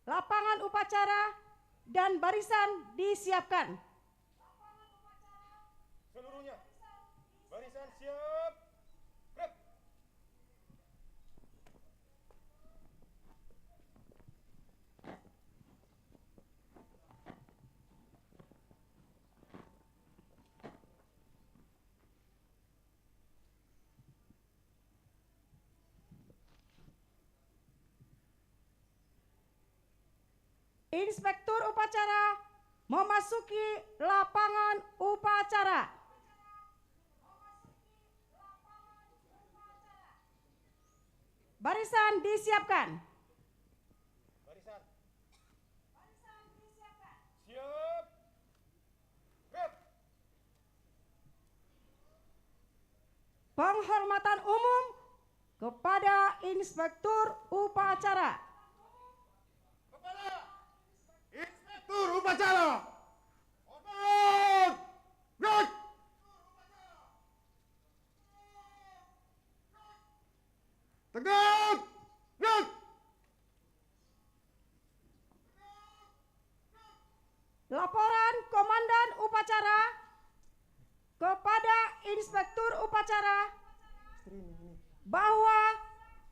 lapangan upacara dan barisan disiapkan. Seluruhnya, barisan siap. Gerak. Inspektur upacara memasuki lapangan upacara. Barisan disiapkan. Barisan. Disiapkan. Siap. Gerak. Penghormatan umum kepada Inspektur upacara. Kepala Inspektur upacara. Hormat. Gerak. Tegak. Gerak. Laporan Komandan Upacara kepada Inspektur Upacara bahwa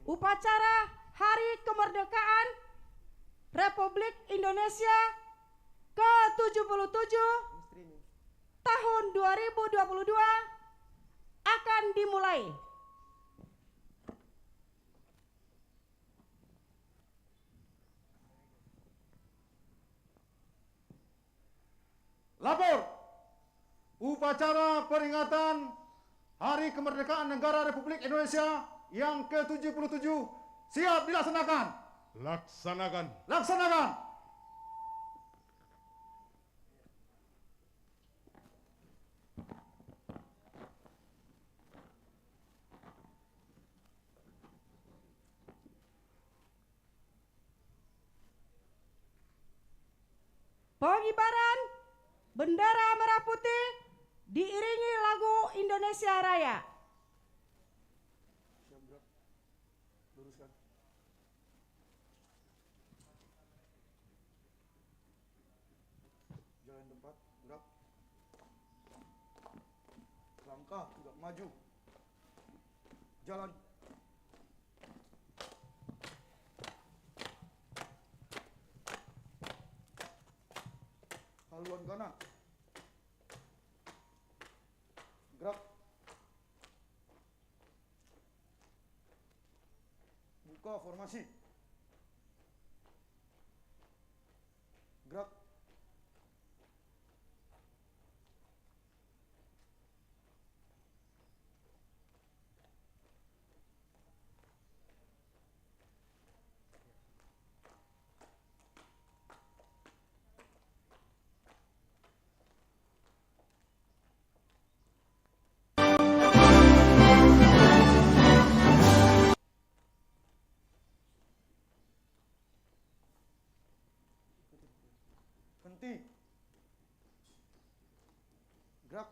upacara Hari Kemerdekaan Republik Indonesia ke-77 tahun 2022 akan dimulai. Lapor. Upacara peringatan Hari Kemerdekaan Negara Republik Indonesia yang ke-77 siap dilaksanakan. Laksanakan. Laksanakan. Pengibaran bendera merah putih diiringi lagu Indonesia Raya. Luruskan. Jalan tempat, gerak. Langkah, tidak maju. Jalan. Haluan kanan. Gerak. Buka formasi. Gerak. Henti. Gerak.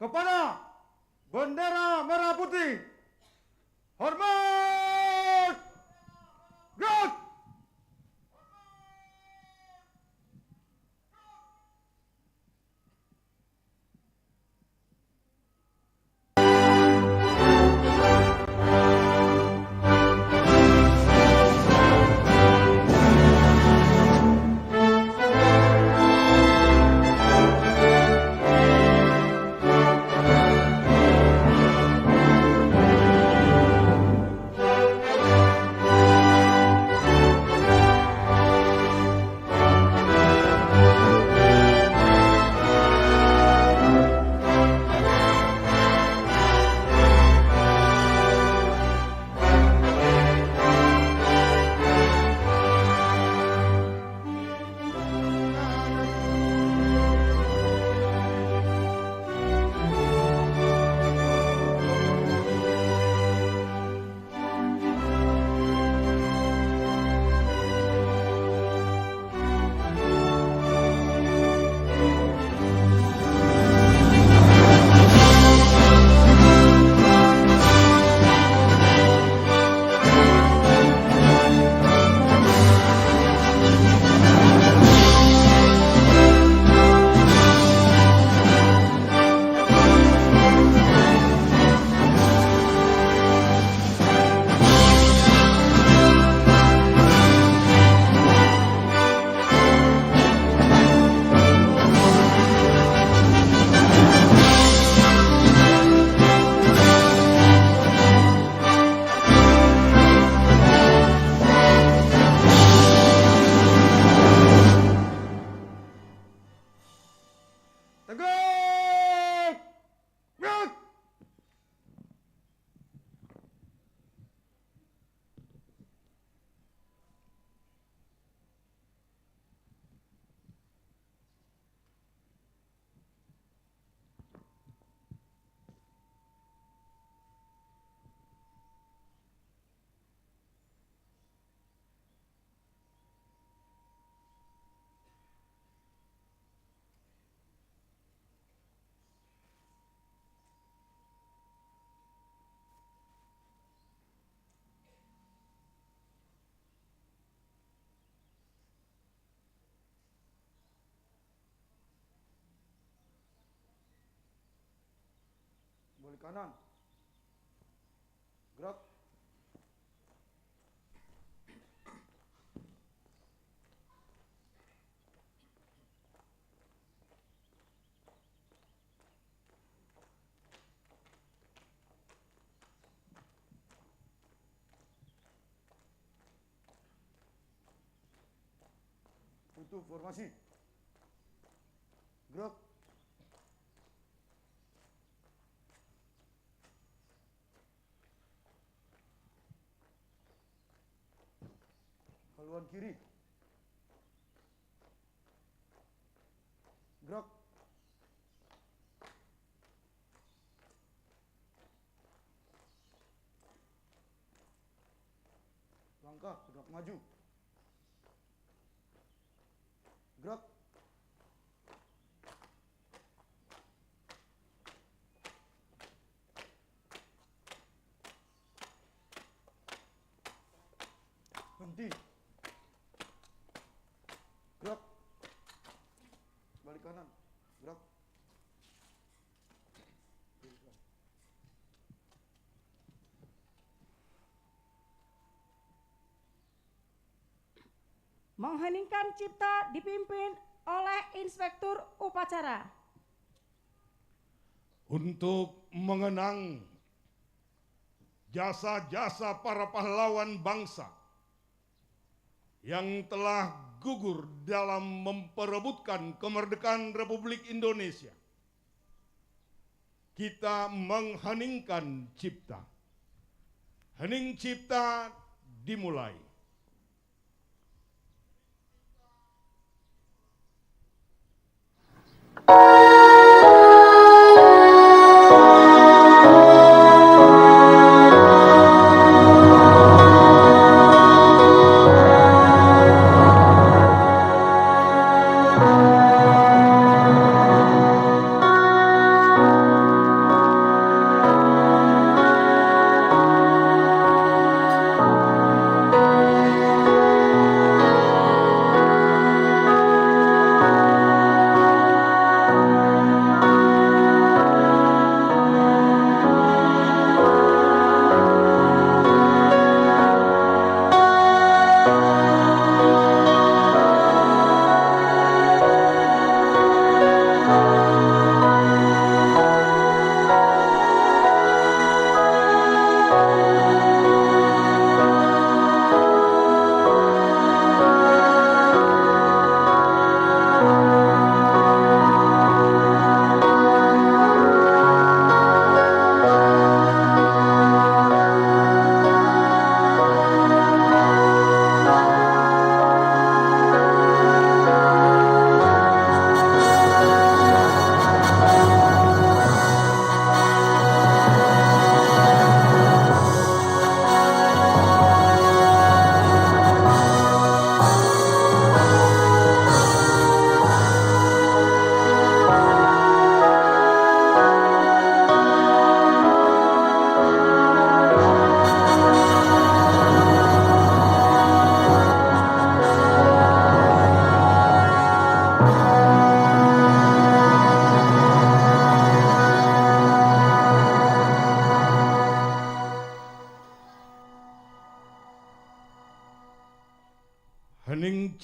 kepada bendera merah putih. Hormat! Gerak! Tegak! Gerak! Balik kanan. Gerak. Tutup formasi. Gerak. Haluan kiri. Gerak. Langkah, gerak maju. Gerak. Henti. Gerak. Balik kanan. Gerak. Mengheningkan cipta dipimpin oleh Inspektur Upacara. Untuk mengenang jasa-jasa para pahlawan bangsa yang telah gugur dalam memperebutkan kemerdekaan Republik Indonesia, kita mengheningkan cipta. Hening cipta dimulai.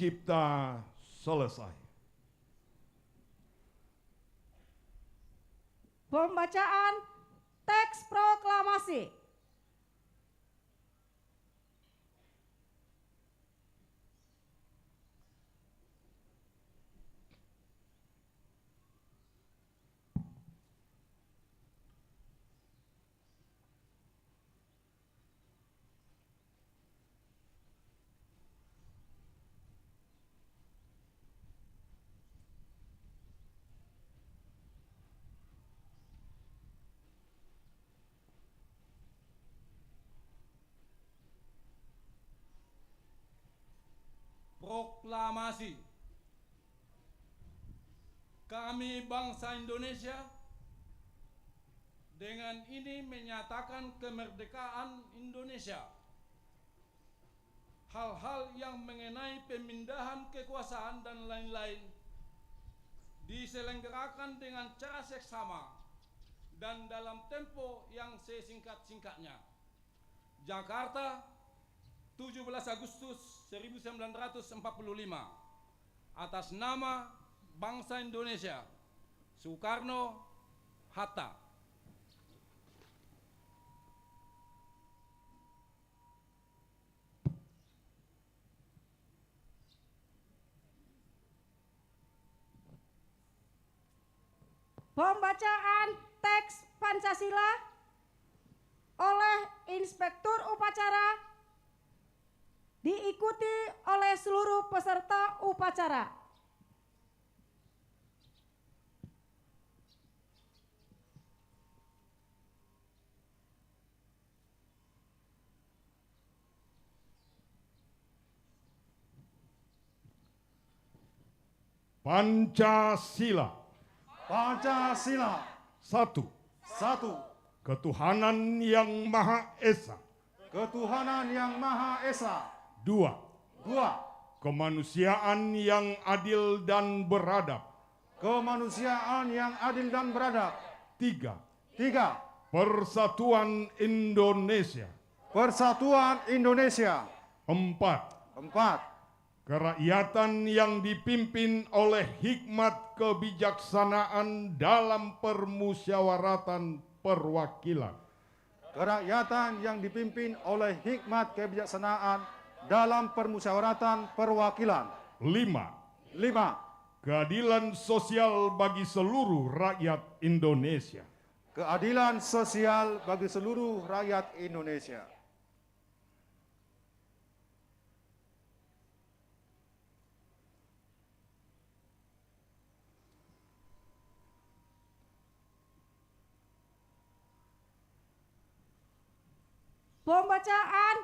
Cipta selesai. Pembacaan teks proklamasi. Proklamasi. Kami bangsa Indonesia dengan ini menyatakan kemerdekaan Indonesia. Hal-hal yang mengenai pemindahan kekuasaan dan lain-lain diselenggarakan dengan cara seksama dan dalam tempo yang sesingkat-singkatnya. Jakarta, 17 Agustus 1945. Atas nama bangsa Indonesia, Soekarno, Hatta. Pembacaan teks Pancasila oleh Inspektur Upacara diikuti oleh seluruh peserta upacara. Pancasila. Pancasila. 1. 1. Ketuhanan yang Maha Esa. Ketuhanan yang Maha Esa. 2. 2. Kemanusiaan yang adil dan beradab. Kemanusiaan yang adil dan beradab. 3. 3. Persatuan Indonesia. Persatuan Indonesia. 4. 4. Kerakyatan yang dipimpin oleh hikmat kebijaksanaan dalam permusyawaratan perwakilan. Kerakyatan yang dipimpin oleh hikmat kebijaksanaan dalam permusyawaratan perwakilan. 5. 5. Keadilan sosial bagi seluruh rakyat Indonesia. Keadilan sosial bagi seluruh rakyat Indonesia. Pembacaan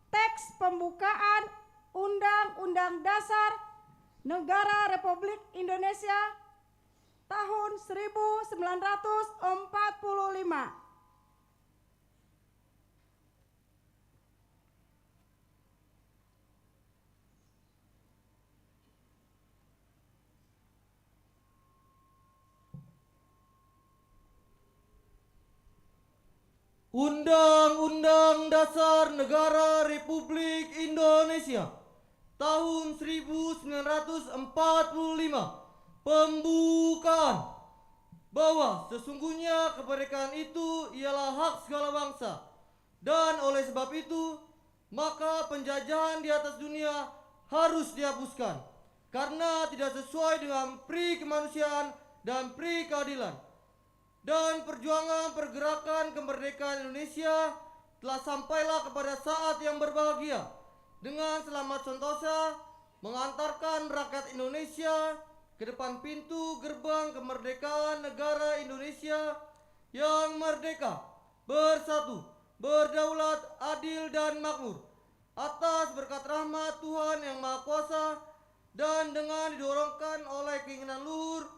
teks pembukaan Undang-Undang Dasar Negara Republik Indonesia tahun 1945. Undang-Undang Dasar Negara Republik Indonesia tahun 1945 pembukaan bahwa sesungguhnya kemerdekaan itu ialah hak segala bangsa dan oleh sebab itu maka penjajahan di atas dunia harus dihapuskan karena tidak sesuai dengan pri kemanusiaan dan pri keadilan. Dan perjuangan pergerakan kemerdekaan Indonesia telah sampailah kepada saat yang berbahagia dengan selamat sentosa mengantarkan rakyat Indonesia ke depan pintu gerbang kemerdekaan negara Indonesia yang merdeka, bersatu, berdaulat, adil dan makmur atas berkat rahmat Tuhan yang Maha Kuasa dan dengan didorongkan oleh keinginan luhur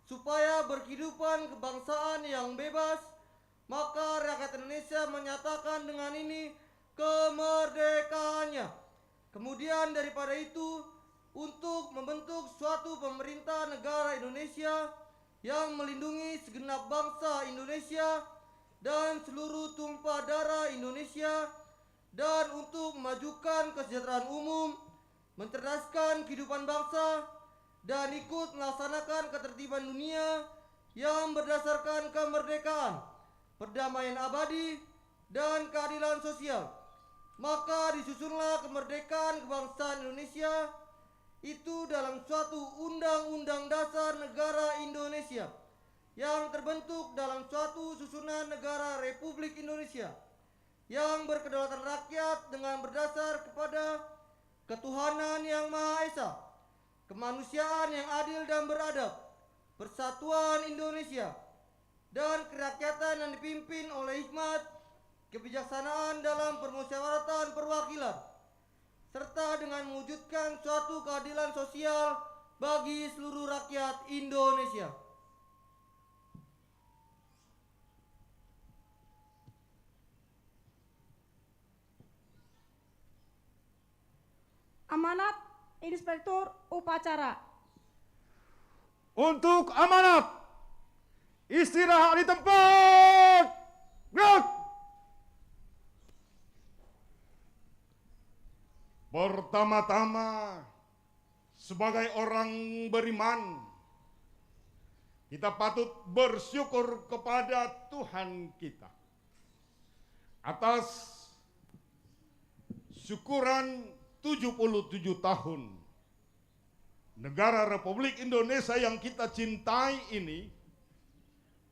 supaya berkehidupan kebangsaan yang bebas, maka rakyat Indonesia menyatakan dengan ini kemerdekaannya. Kemudian daripada itu, untuk membentuk suatu pemerintah negara Indonesia yang melindungi segenap bangsa Indonesia dan seluruh tumpah darah Indonesia, dan untuk memajukan kesejahteraan umum, mencerdaskan kehidupan bangsa, dan ikut melaksanakan ketertiban dunia yang berdasarkan kemerdekaan, perdamaian abadi, dan keadilan sosial. Maka disusunlah kemerdekaan kebangsaan Indonesia itu dalam suatu Undang-Undang Dasar Negara Indonesia yang terbentuk dalam suatu susunan negara Republik Indonesia yang berkedaulatan rakyat dengan berdasar kepada ketuhanan yang Maha Esa, kemanusiaan yang adil dan beradab, persatuan Indonesia, dan kerakyatan yang dipimpin oleh hikmat, kebijaksanaan dalam permusyawaratan perwakilan, serta dengan mewujudkan suatu keadilan sosial bagi seluruh rakyat Indonesia. Amanat Inspektur Upacara. Untuk amanat, istirahat di tempat. Gerak. Pertama-tama, sebagai orang beriman, kita patut bersyukur kepada Tuhan kita atas syukuran 77 tahun negara Republik Indonesia yang kita cintai ini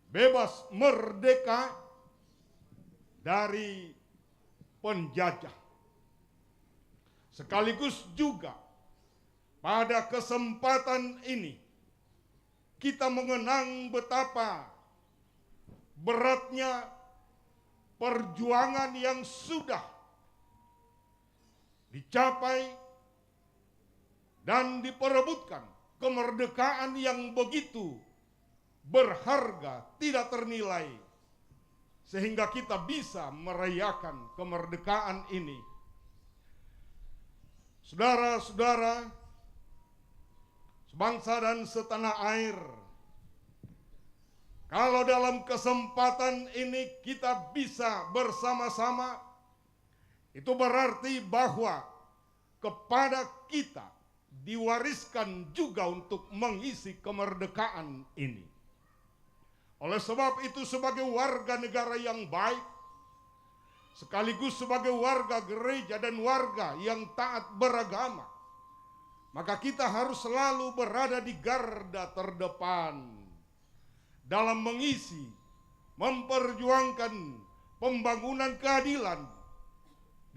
bebas merdeka dari penjajah. Sekaligus juga pada kesempatan ini kita mengenang betapa beratnya perjuangan yang sudah dicapai dan diperebutkan, kemerdekaan yang begitu berharga, tidak ternilai, sehingga kita bisa merayakan kemerdekaan ini. Saudara-saudara, sebangsa dan setanah air, kalau dalam kesempatan ini kita bisa bersama-sama, itu berarti bahwa kepada kita diwariskan juga untuk mengisi kemerdekaan ini. Oleh sebab itu, sebagai warga negara yang baik, sekaligus sebagai warga gereja dan warga yang taat beragama, maka kita harus selalu berada di garda terdepan dalam mengisi, memperjuangkan pembangunan keadilan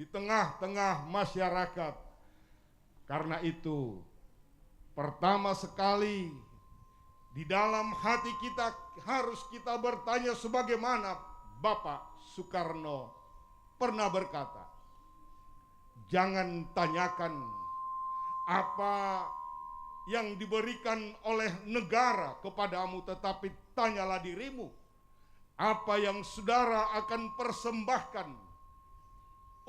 di tengah-tengah masyarakat. Karena itu, pertama sekali di dalam hati kita harus kita bertanya sebagaimana Bapak Soekarno pernah berkata, jangan tanyakan apa yang diberikan oleh negara kepadamu, tetapi tanyalah dirimu, apa yang saudara akan persembahkan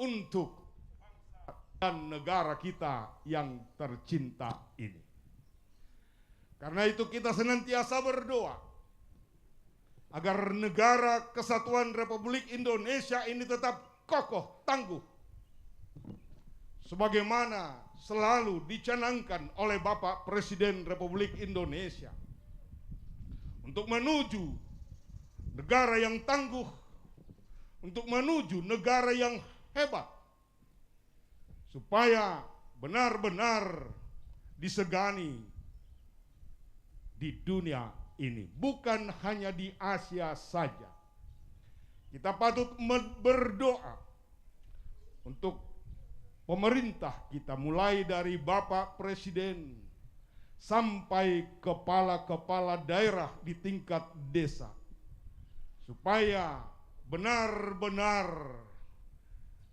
untuk bangsa dan negara kita yang tercinta ini. Karena itu kita senantiasa berdoa agar negara kesatuan Republik Indonesia ini tetap kokoh, tangguh, sebagaimana selalu dicanangkan oleh Bapak Presiden Republik Indonesia, untuk menuju negara yang tangguh, untuk menuju negara yang hebat, supaya benar-benar disegani di dunia ini, bukan hanya di Asia saja. Kita patut berdoa untuk pemerintah kita, mulai dari Bapak Presiden sampai kepala-kepala daerah di tingkat desa, supaya benar-benar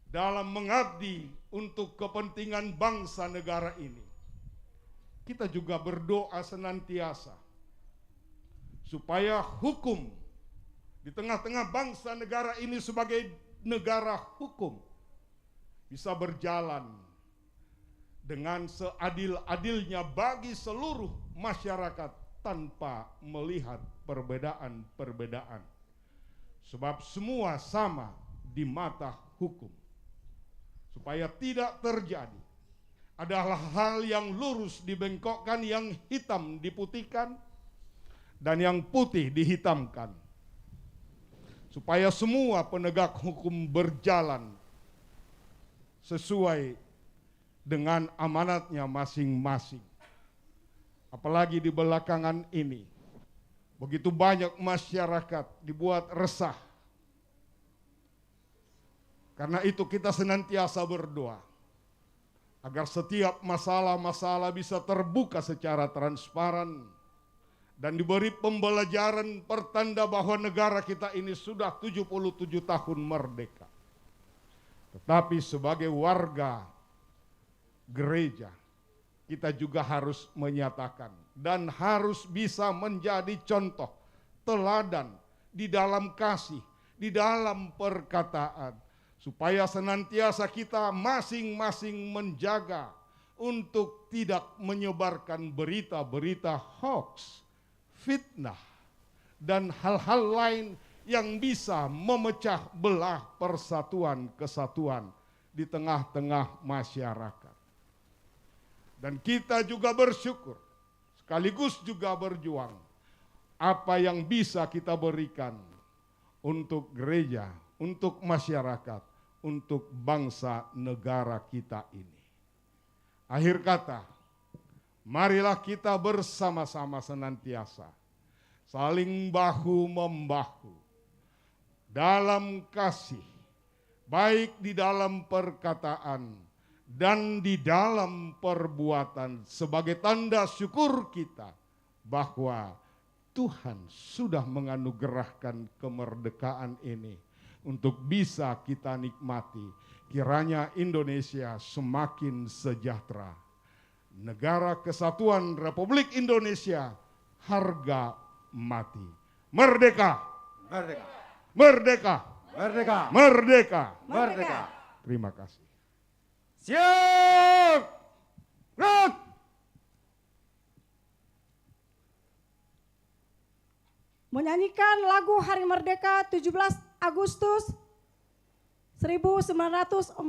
dalam mengabdi untuk kepentingan bangsa negara ini. Kita juga berdoa senantiasa supaya hukum di tengah-tengah bangsa negara ini sebagai negara hukum bisa berjalan dengan seadil-adilnya bagi seluruh masyarakat tanpa melihat perbedaan-perbedaan. Sebab semua sama di mata hukum. Supaya tidak terjadi adalah hal yang lurus dibengkokkan, yang hitam diputihkan, dan yang putih dihitamkan. Supaya semua penegak hukum berjalan sesuai dengan amanatnya masing-masing. Apalagi di belakangan ini, begitu banyak masyarakat dibuat resah. Karena itu kita senantiasa berdoa agar setiap masalah-masalah bisa terbuka secara transparan dan diberi pembelajaran pertanda bahwa negara kita ini sudah 77 tahun merdeka. Tetapi sebagai warga gereja, kita juga harus menyatakan dan harus bisa menjadi contoh teladan di dalam kasih, di dalam perkataan, supaya senantiasa kita masing-masing menjaga untuk tidak menyebarkan berita-berita hoax, fitnah, dan hal-hal lain yang bisa memecah belah persatuan kesatuan di tengah-tengah masyarakat. Dan kita juga bersyukur, sekaligus juga berjuang, apa yang bisa kita berikan untuk gereja, untuk masyarakat, untuk bangsa negara kita ini. Akhir kata, marilah kita bersama-sama senantiasa saling bahu-membahu dalam kasih, baik di dalam perkataan dan di dalam perbuatan, sebagai tanda syukur kita bahwa Tuhan sudah menganugerahkan kemerdekaan ini untuk bisa kita nikmati. Kiranya Indonesia semakin sejahtera. Negara Kesatuan Republik Indonesia harga mati. Merdeka! Merdeka! Merdeka! Merdeka! Merdeka! Merdeka! Terima kasih. Siap! Gerak! Menyanyikan lagu Hari Merdeka 17 Agustus 1945.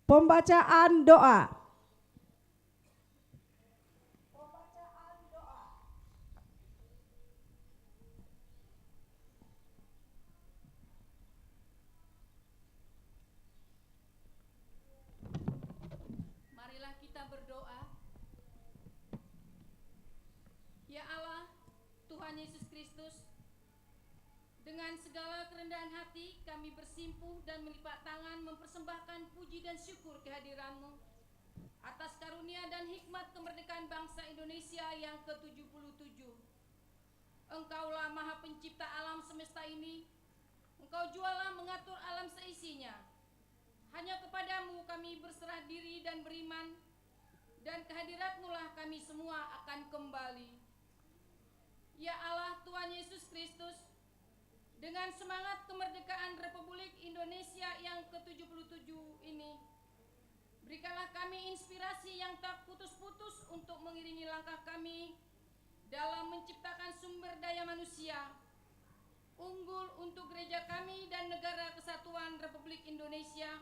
Pembacaan doa. Tuhan Yesus Kristus, dengan segala kerendahan hati kami bersimpuh dan melipat tangan mempersembahkan puji dan syukur kehadiran-Mu atas karunia dan hikmat kemerdekaan bangsa Indonesia yang ke-77. Engkaulah Maha Pencipta alam semesta ini, Engkau jualah mengatur alam seisinya. Hanya kepadamu kami berserah diri dan beriman, dan kehadirat-Mu lah kami semua akan kembali. Ya Allah Tuhan Yesus Kristus, dengan semangat kemerdekaan Republik Indonesia yang ke-77 ini, berikanlah kami inspirasi yang tak putus-putus untuk mengiringi langkah kami dalam menciptakan sumber daya manusia unggul untuk gereja kami dan negara kesatuan Republik Indonesia,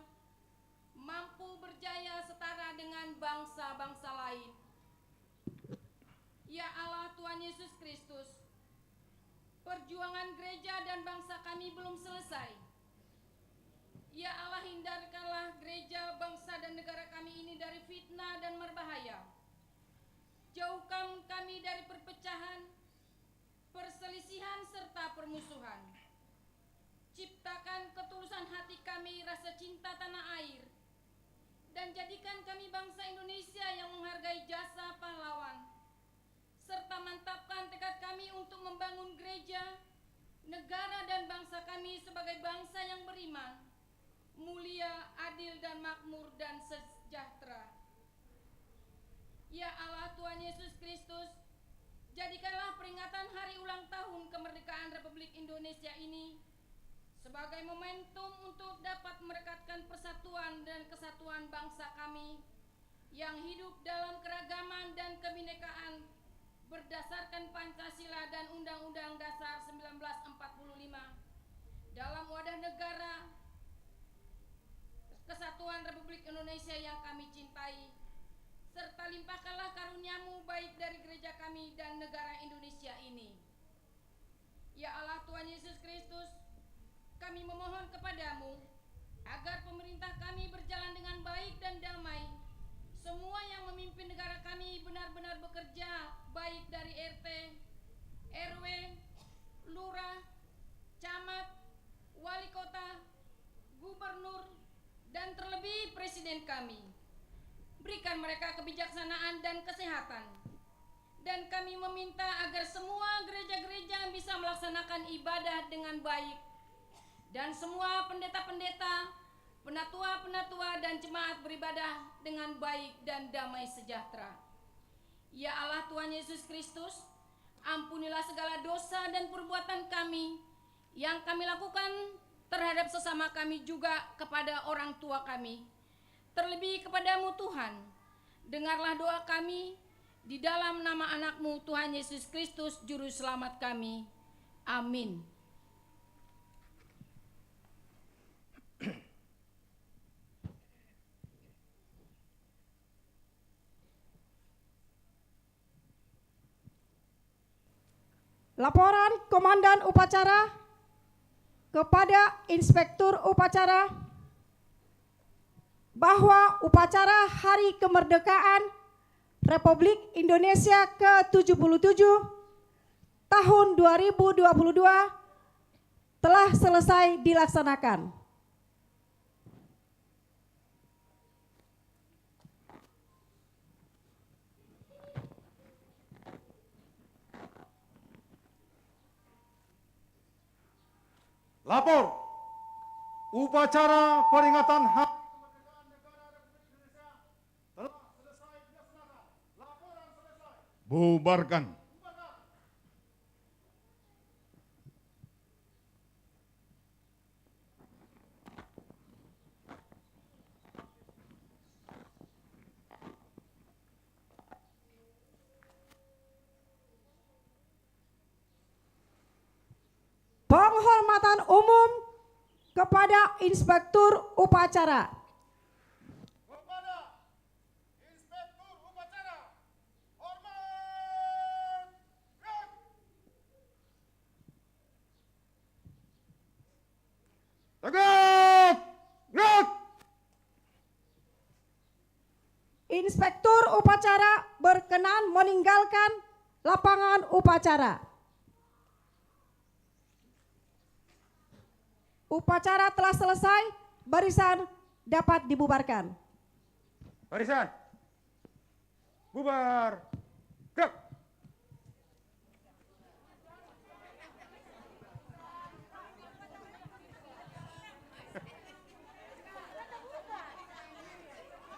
mampu berjaya setara dengan bangsa-bangsa lain. Ya Allah Tuhan Yesus Kristus, perjuangan gereja dan bangsa kami belum selesai. Ya Allah, hindarkanlah gereja, bangsa dan negara kami ini dari fitnah dan berbahaya. Jauhkan kami dari perpecahan, perselisihan serta permusuhan. Ciptakan ketulusan hati kami rasa cinta tanah air, dan jadikan kami bangsa Indonesia yang menghargai jasa pahlawan, serta mantapkan tekad kami untuk membangun gereja, negara dan bangsa kami sebagai bangsa yang beriman, mulia, adil dan makmur dan sejahtera. Ya Allah Tuhan Yesus Kristus, jadikanlah peringatan hari ulang tahun kemerdekaan Republik Indonesia ini sebagai momentum untuk dapat merekatkan persatuan dan kesatuan bangsa kami yang hidup dalam keragaman dan kebinekaan berdasarkan Pancasila dan Undang-Undang Dasar 1945 dalam wadah negara Kesatuan Republik Indonesia yang kami cintai, serta limpahkanlah karunia-Mu baik dari gereja kami dan negara Indonesia ini. Ya Allah Tuhan Yesus Kristus, kami memohon kepadamu agar pemerintah kami berjalan dengan baik dan damai. Semua yang memimpin negara kami benar-benar bekerja, baik dari RT, RW, lurah, camat, wali kota, gubernur, dan terlebih presiden kami. Berikan mereka kebijaksanaan dan kesehatan. Dan kami meminta agar semua gereja-gereja bisa melaksanakan ibadah dengan baik. Dan semua pendeta-pendeta, penatua-penatua dan jemaat beribadah dengan baik dan damai sejahtera. Ya Allah Tuhan Yesus Kristus, ampunilah segala dosa dan perbuatan kami yang kami lakukan terhadap sesama kami, juga kepada orang tua kami. Terlebih kepadamu Tuhan, dengarlah doa kami di dalam nama anak-Mu Tuhan Yesus Kristus Juru Selamat kami. Amin. Laporan Komandan Upacara kepada Inspektur Upacara bahwa upacara Hari Kemerdekaan Republik Indonesia ke-77 tahun 2022 telah selesai dilaksanakan. Lapor, upacara peringatan Hari Kemerdekaan Negara Republik Indonesia telah selesai dilaksanakan. Laporan selesai. Bubarkan. Penghormatan umum kepada Inspektur Upacara. Kepada Inspektur Upacara, hormat, gerak. Tegak, gerak. Inspektur Upacara berkenan meninggalkan lapangan upacara. Upacara telah selesai, barisan dapat dibubarkan. Barisan. Bubar. Gerak.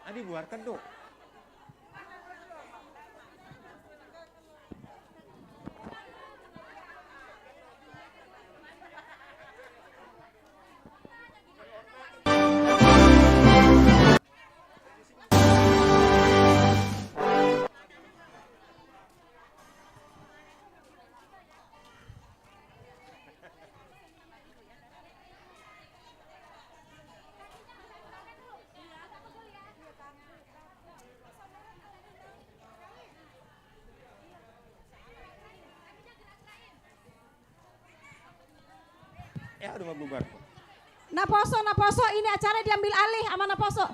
Adi buarkan tuh. Ya udah mau bubar. Naposo, ini acara diambil alih sama Naposo.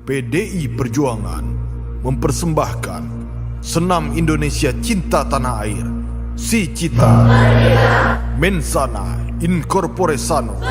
PDI Perjuangan mempersembahkan Senam Indonesia Cinta Tanah Air, Si Cita, Mensana Incorpore Sano.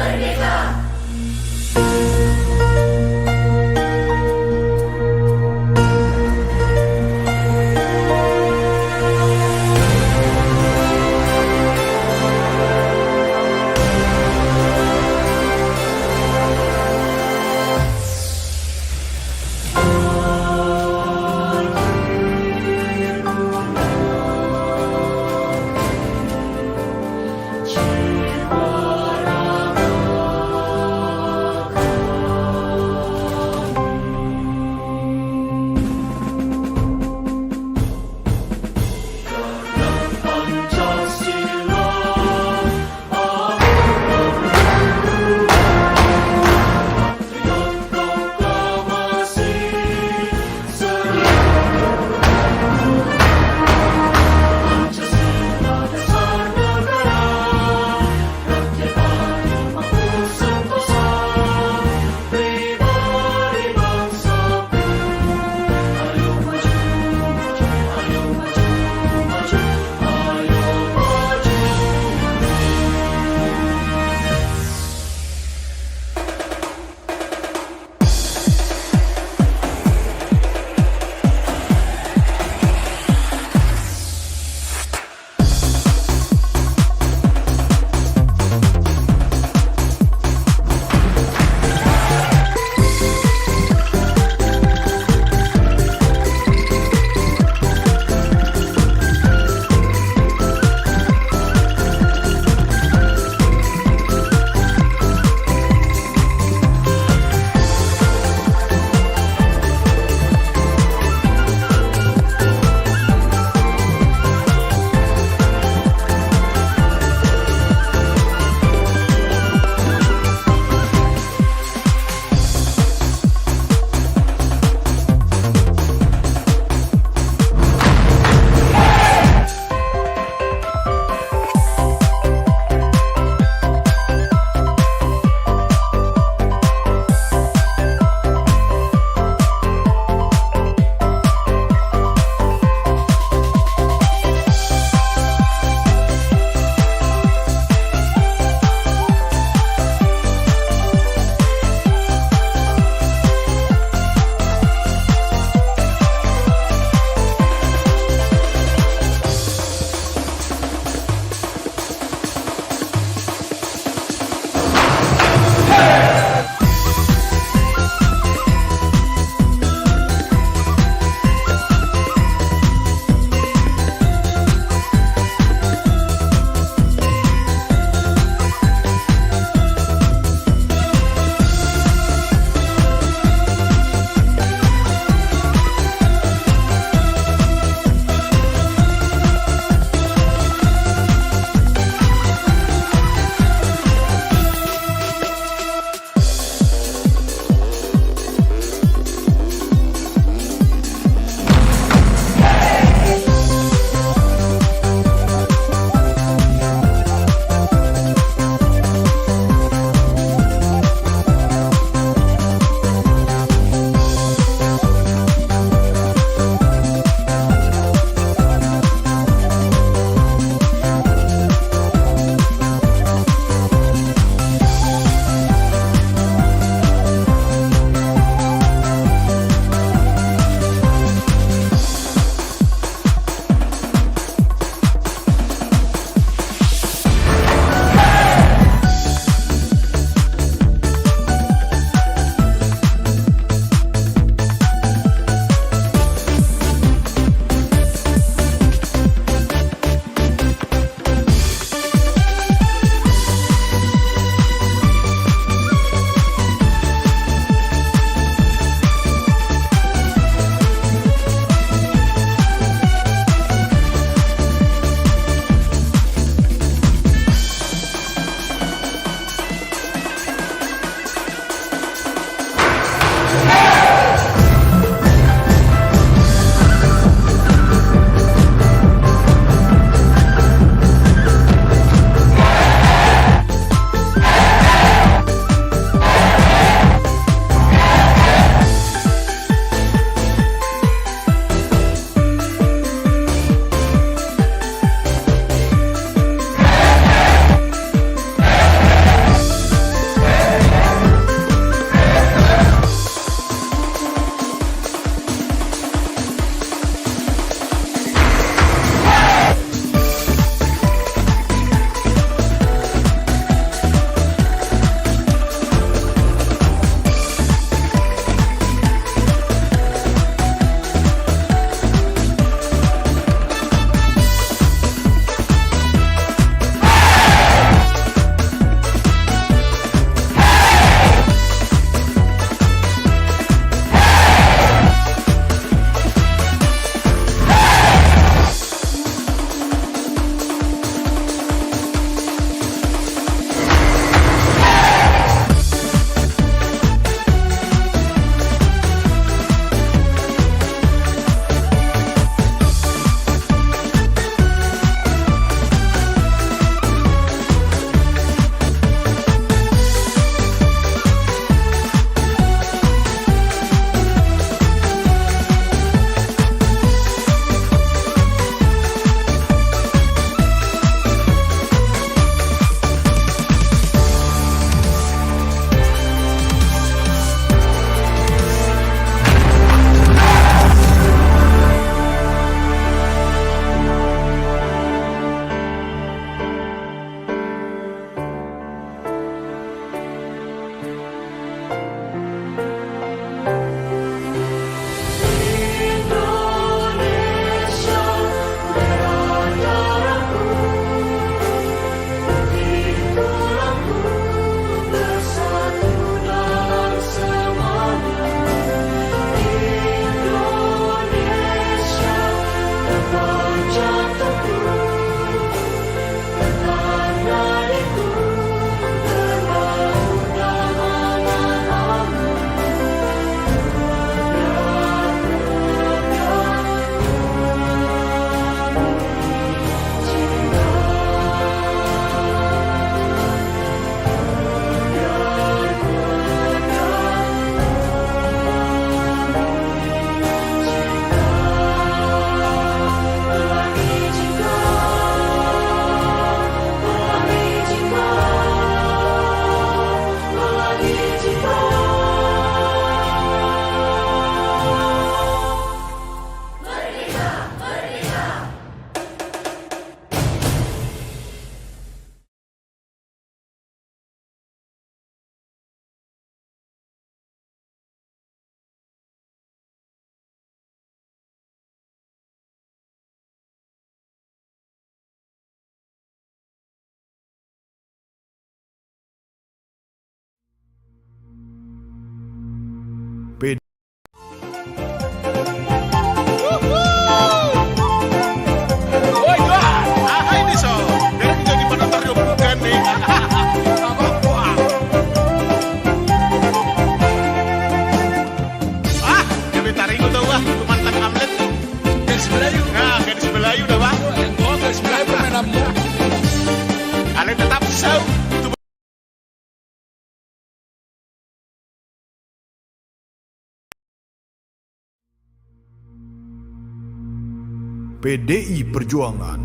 PDI Perjuangan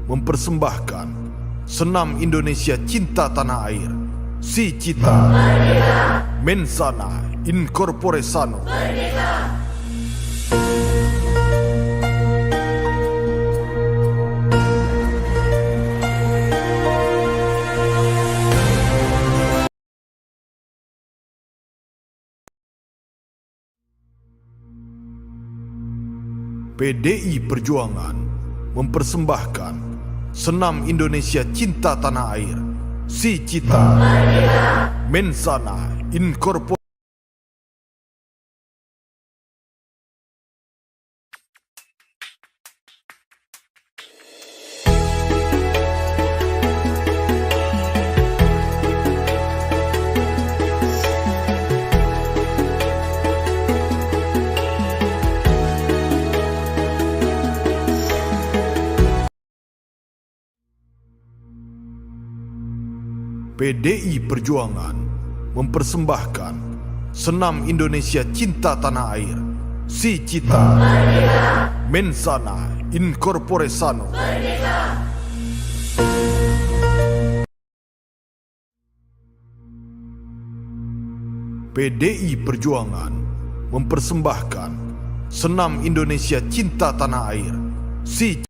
mempersembahkan Senam Indonesia Cinta Tanah Air, Si Cita, Mensana Incorpore Sano. PDI Perjuangan mempersembahkan Senam Indonesia Cinta Tanah Air, Si Cita, Mensana Incorpore. PDI Perjuangan mempersembahkan Senam Indonesia Cinta Tanah Air, Si Cita, Mensana Incorpore Sano. PDI Perjuangan mempersembahkan Senam Indonesia Cinta Tanah Air, Si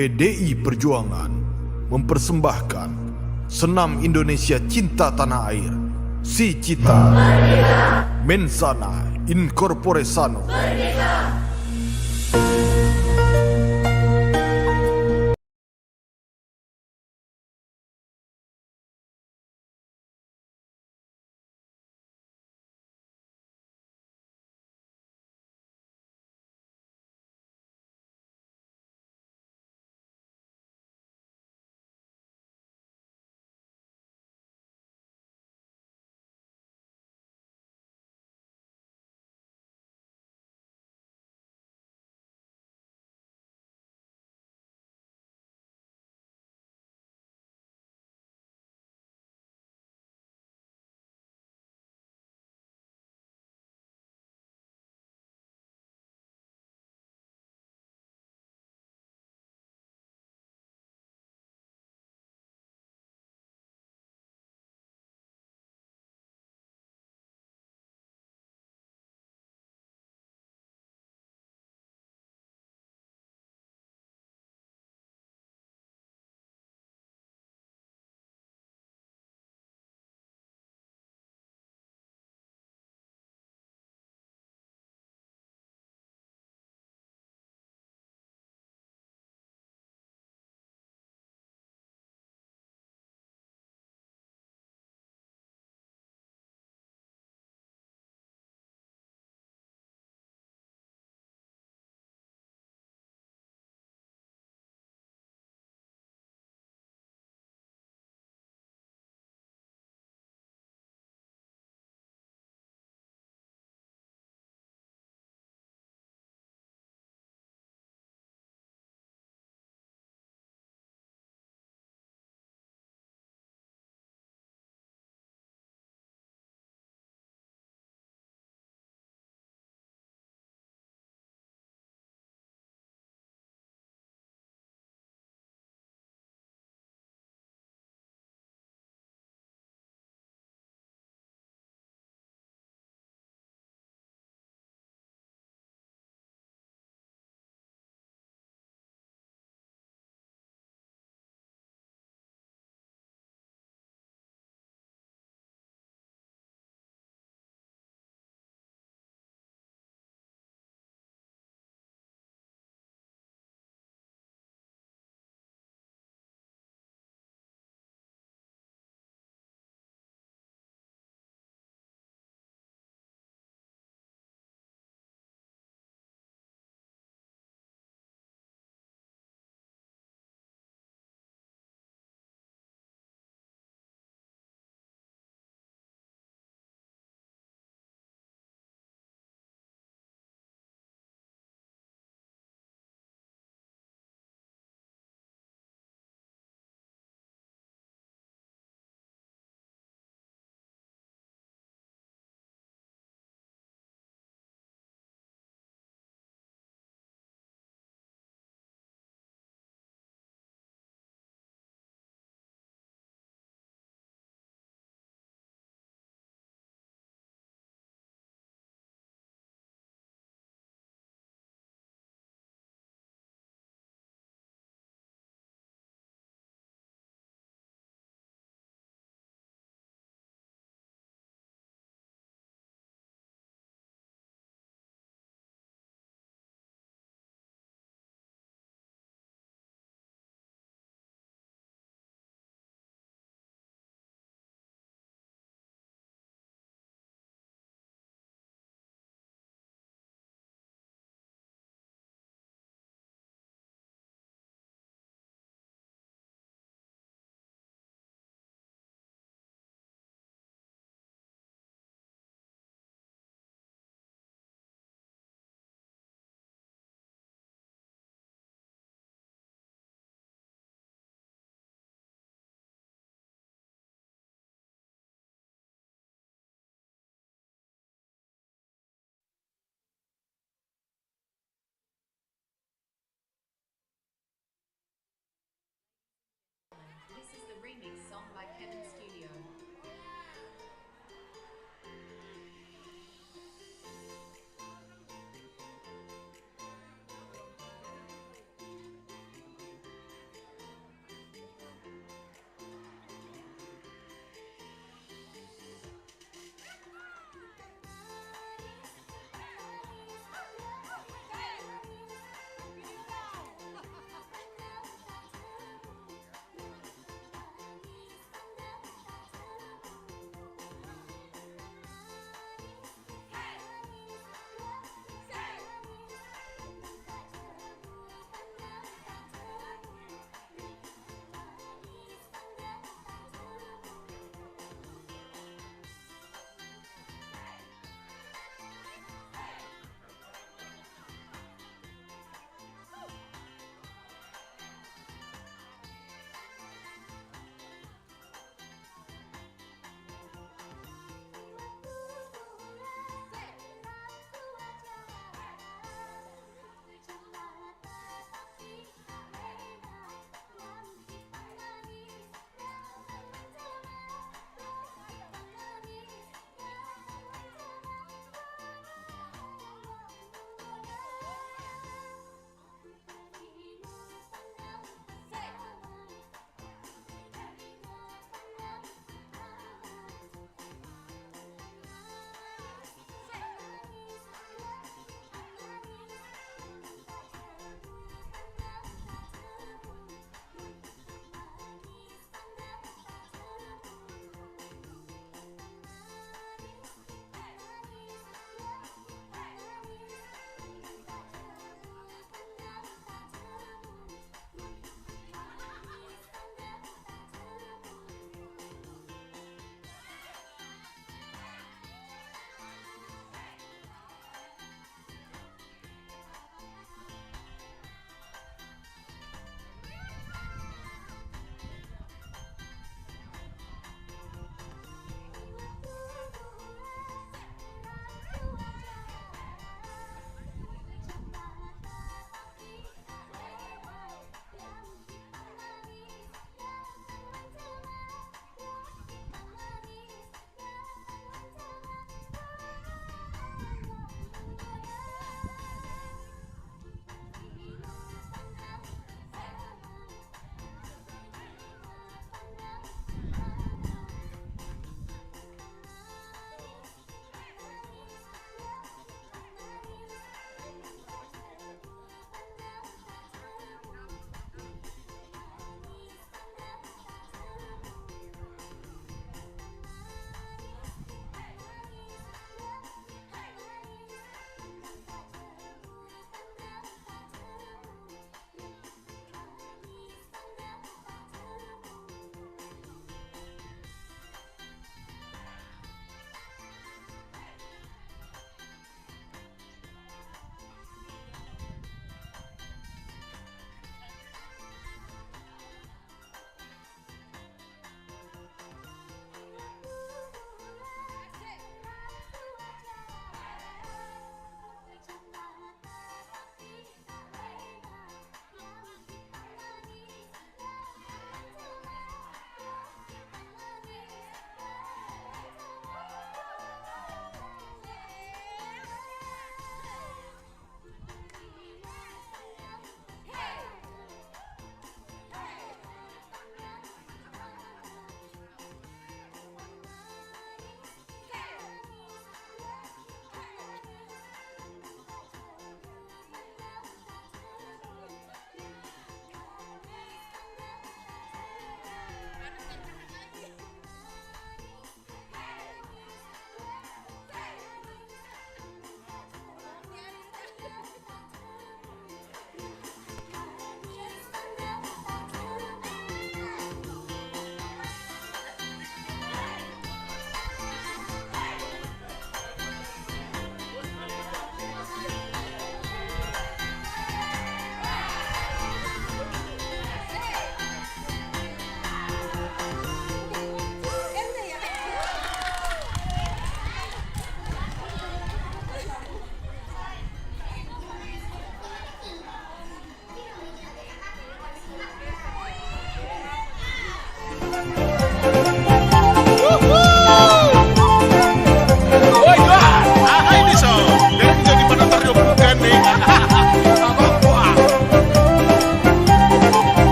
PDI Perjuangan mempersembahkan Senam Indonesia Cinta Tanah Air, Si Cita, Mensana Incorpore Sano.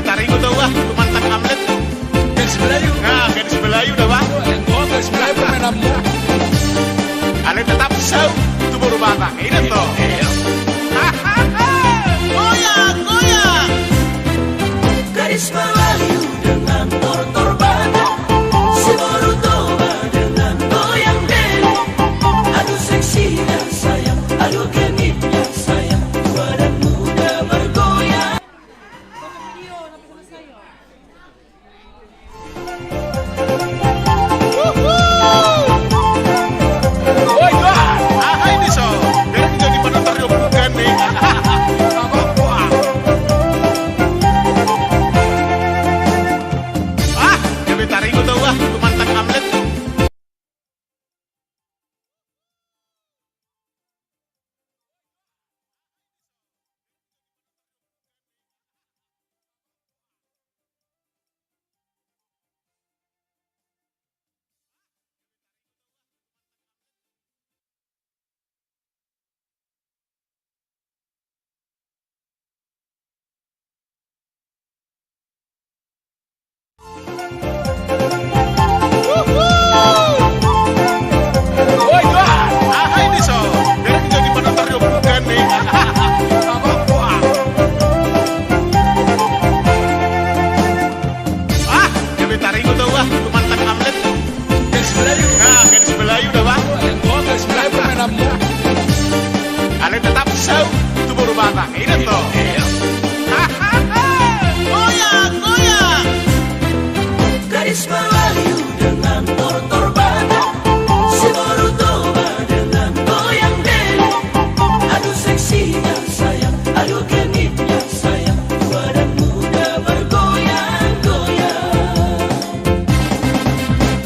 taringu tuh wah, itu mantan Hamlet. Gadis Melayu. Nah, gadis Melayu dah wah. Oh, gadis Melayu permainanmu. Ale tetap show, itu baru batang. Ini tuh. Goyang, goyang. Gadis Melayu dengan tortor badan, si Boruto dengan goyang dede. Aduh seksinya sayang, aduh genitnya sayang, badan muda bergoyang. Woi, wah, apa ini so? Biar jadi penonton yang bukan nih. Wah. Ah, jadi taringu tuh wah, itu mantan Hamlet. Woi, wah, apa ini so? Biar jadi penonton yang bukan nih. Wah. Ah, jadi taringu tuh wah, itu mantan Hamlet. Gadis Melayu. Nah, gadis Melayu dah wah. Oh, gadis Melayu permainanmu. Ale tetap show, itu baru batang. Ini tuh. Goyang, goyang. Gadis Melayu dengan tortor badan, si Boruto dengan goyang dede. Aduh seksinya sayang, aduh genitnya sayang, badan muda bergoyang-goyang.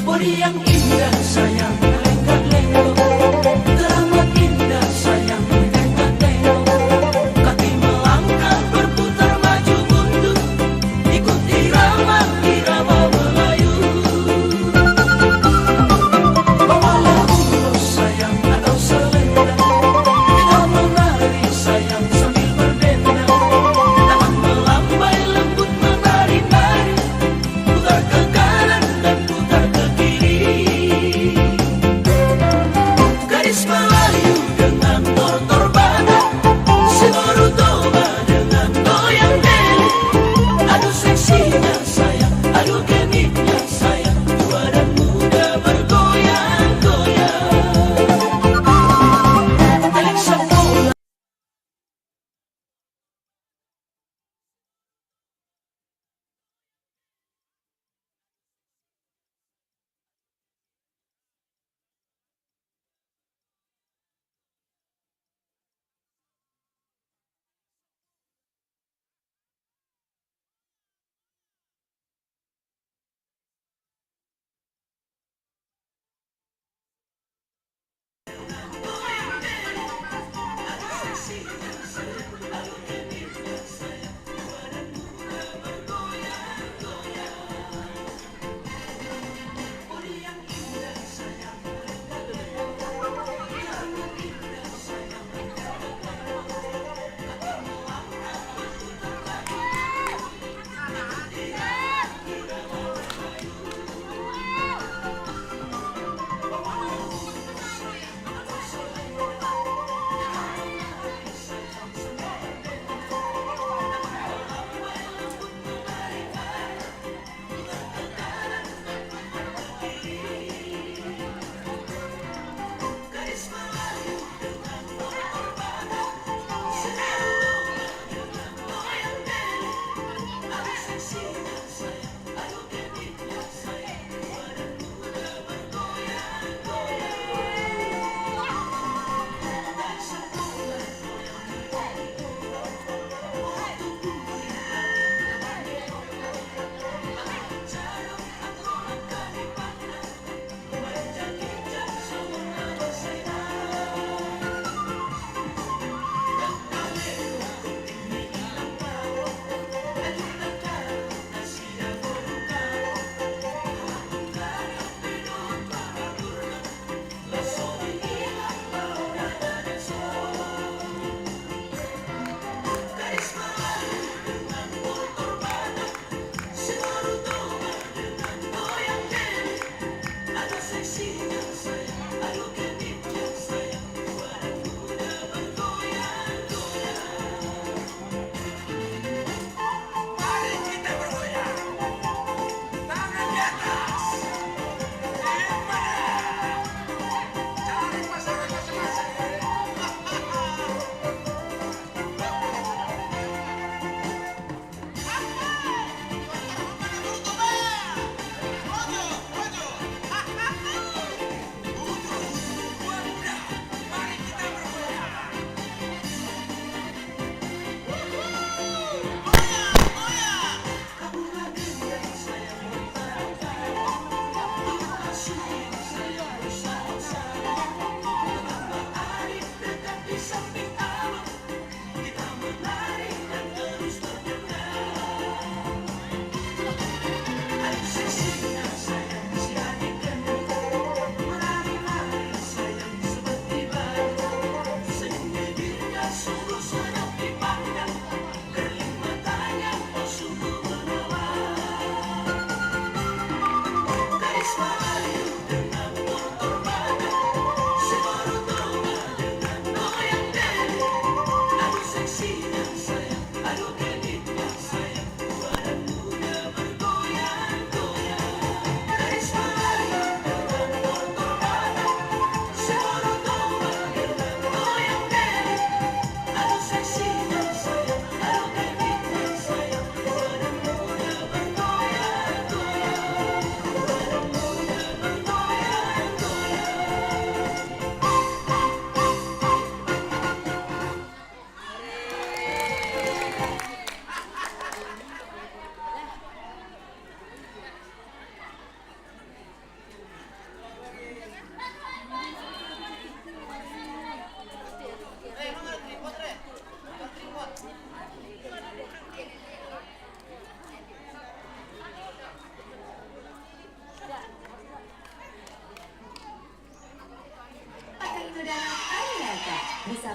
Bodi yang indah sayang, lengkap-lengkap, teramat indah sayang, lengkap-lengkap. Kaki melambung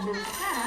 dulu sekarang.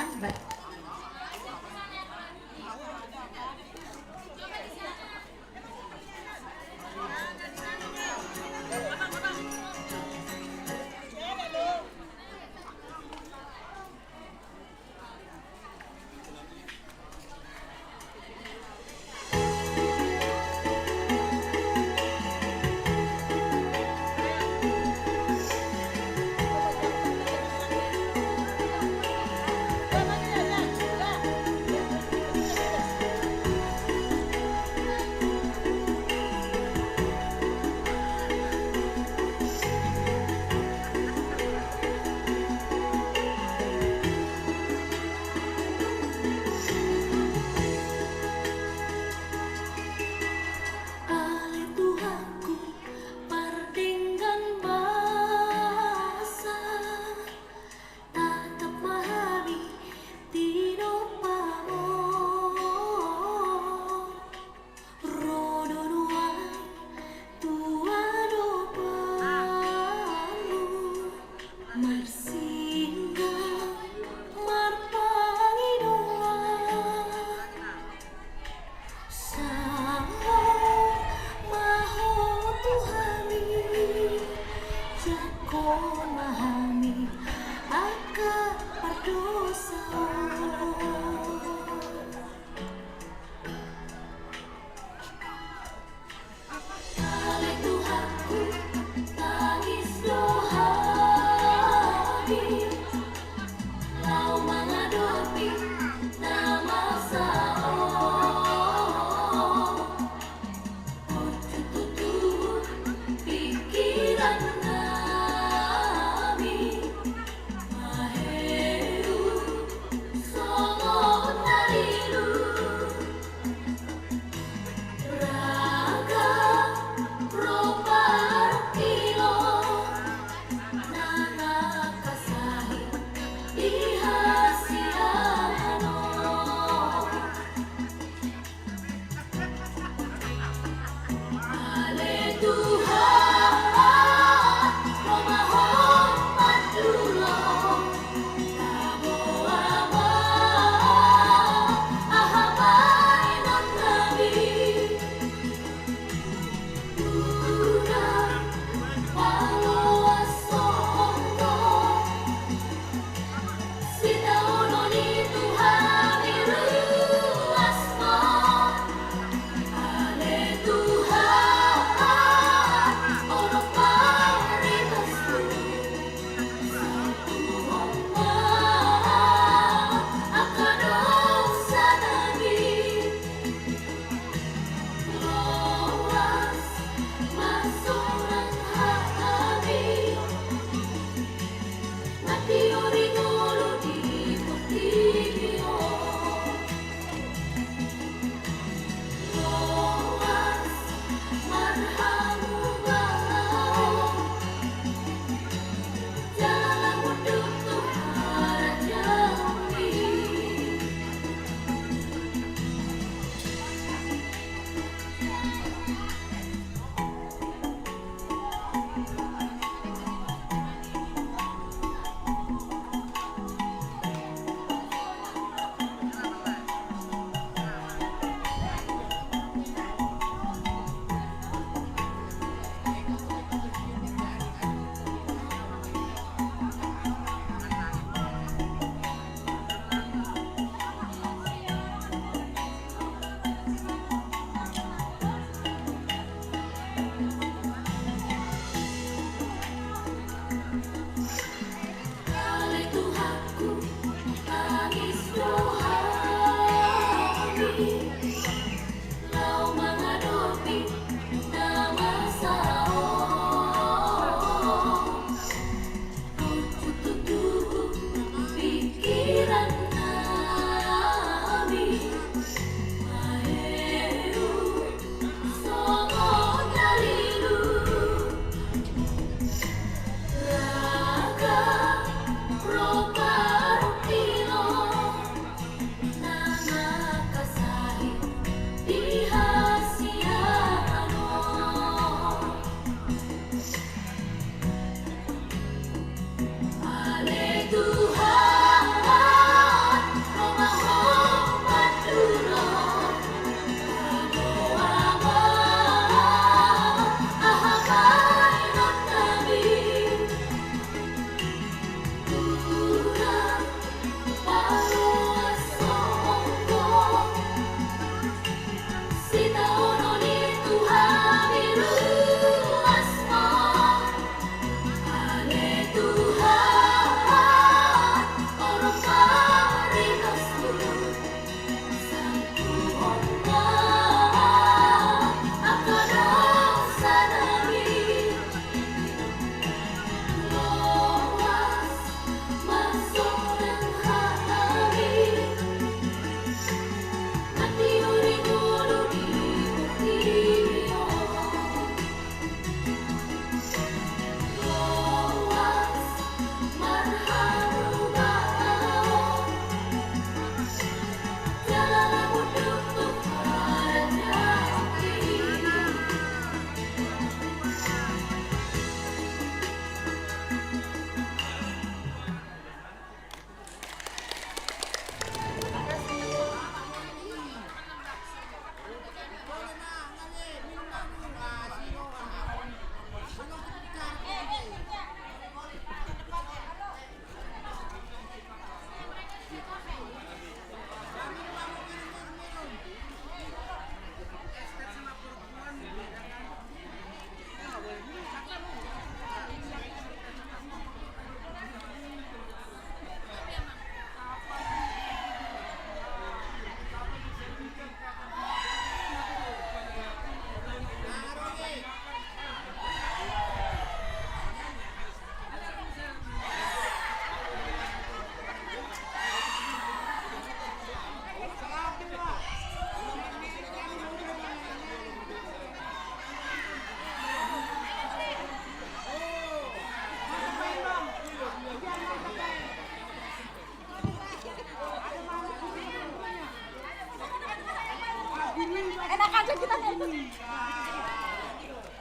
Tes tes tes tes tes tes. Ibu-ibu yang baru ikut senam, boleh makan bakso. Minum dulu. Kita kasih waktu setengah jam lagi,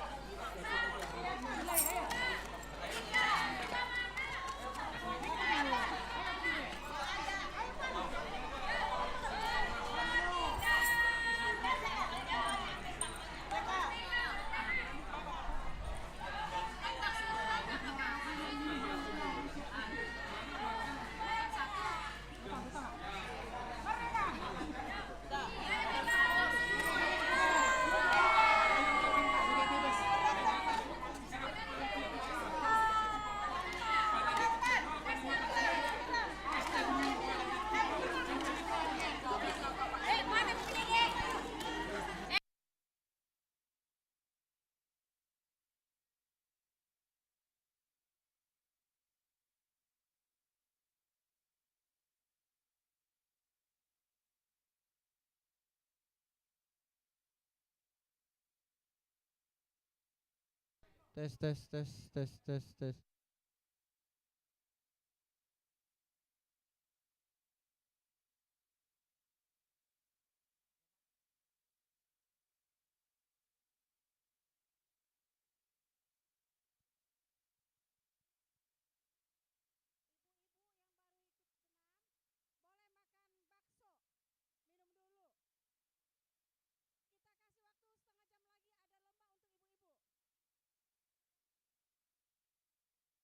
ada lomba untuk ibu-ibu.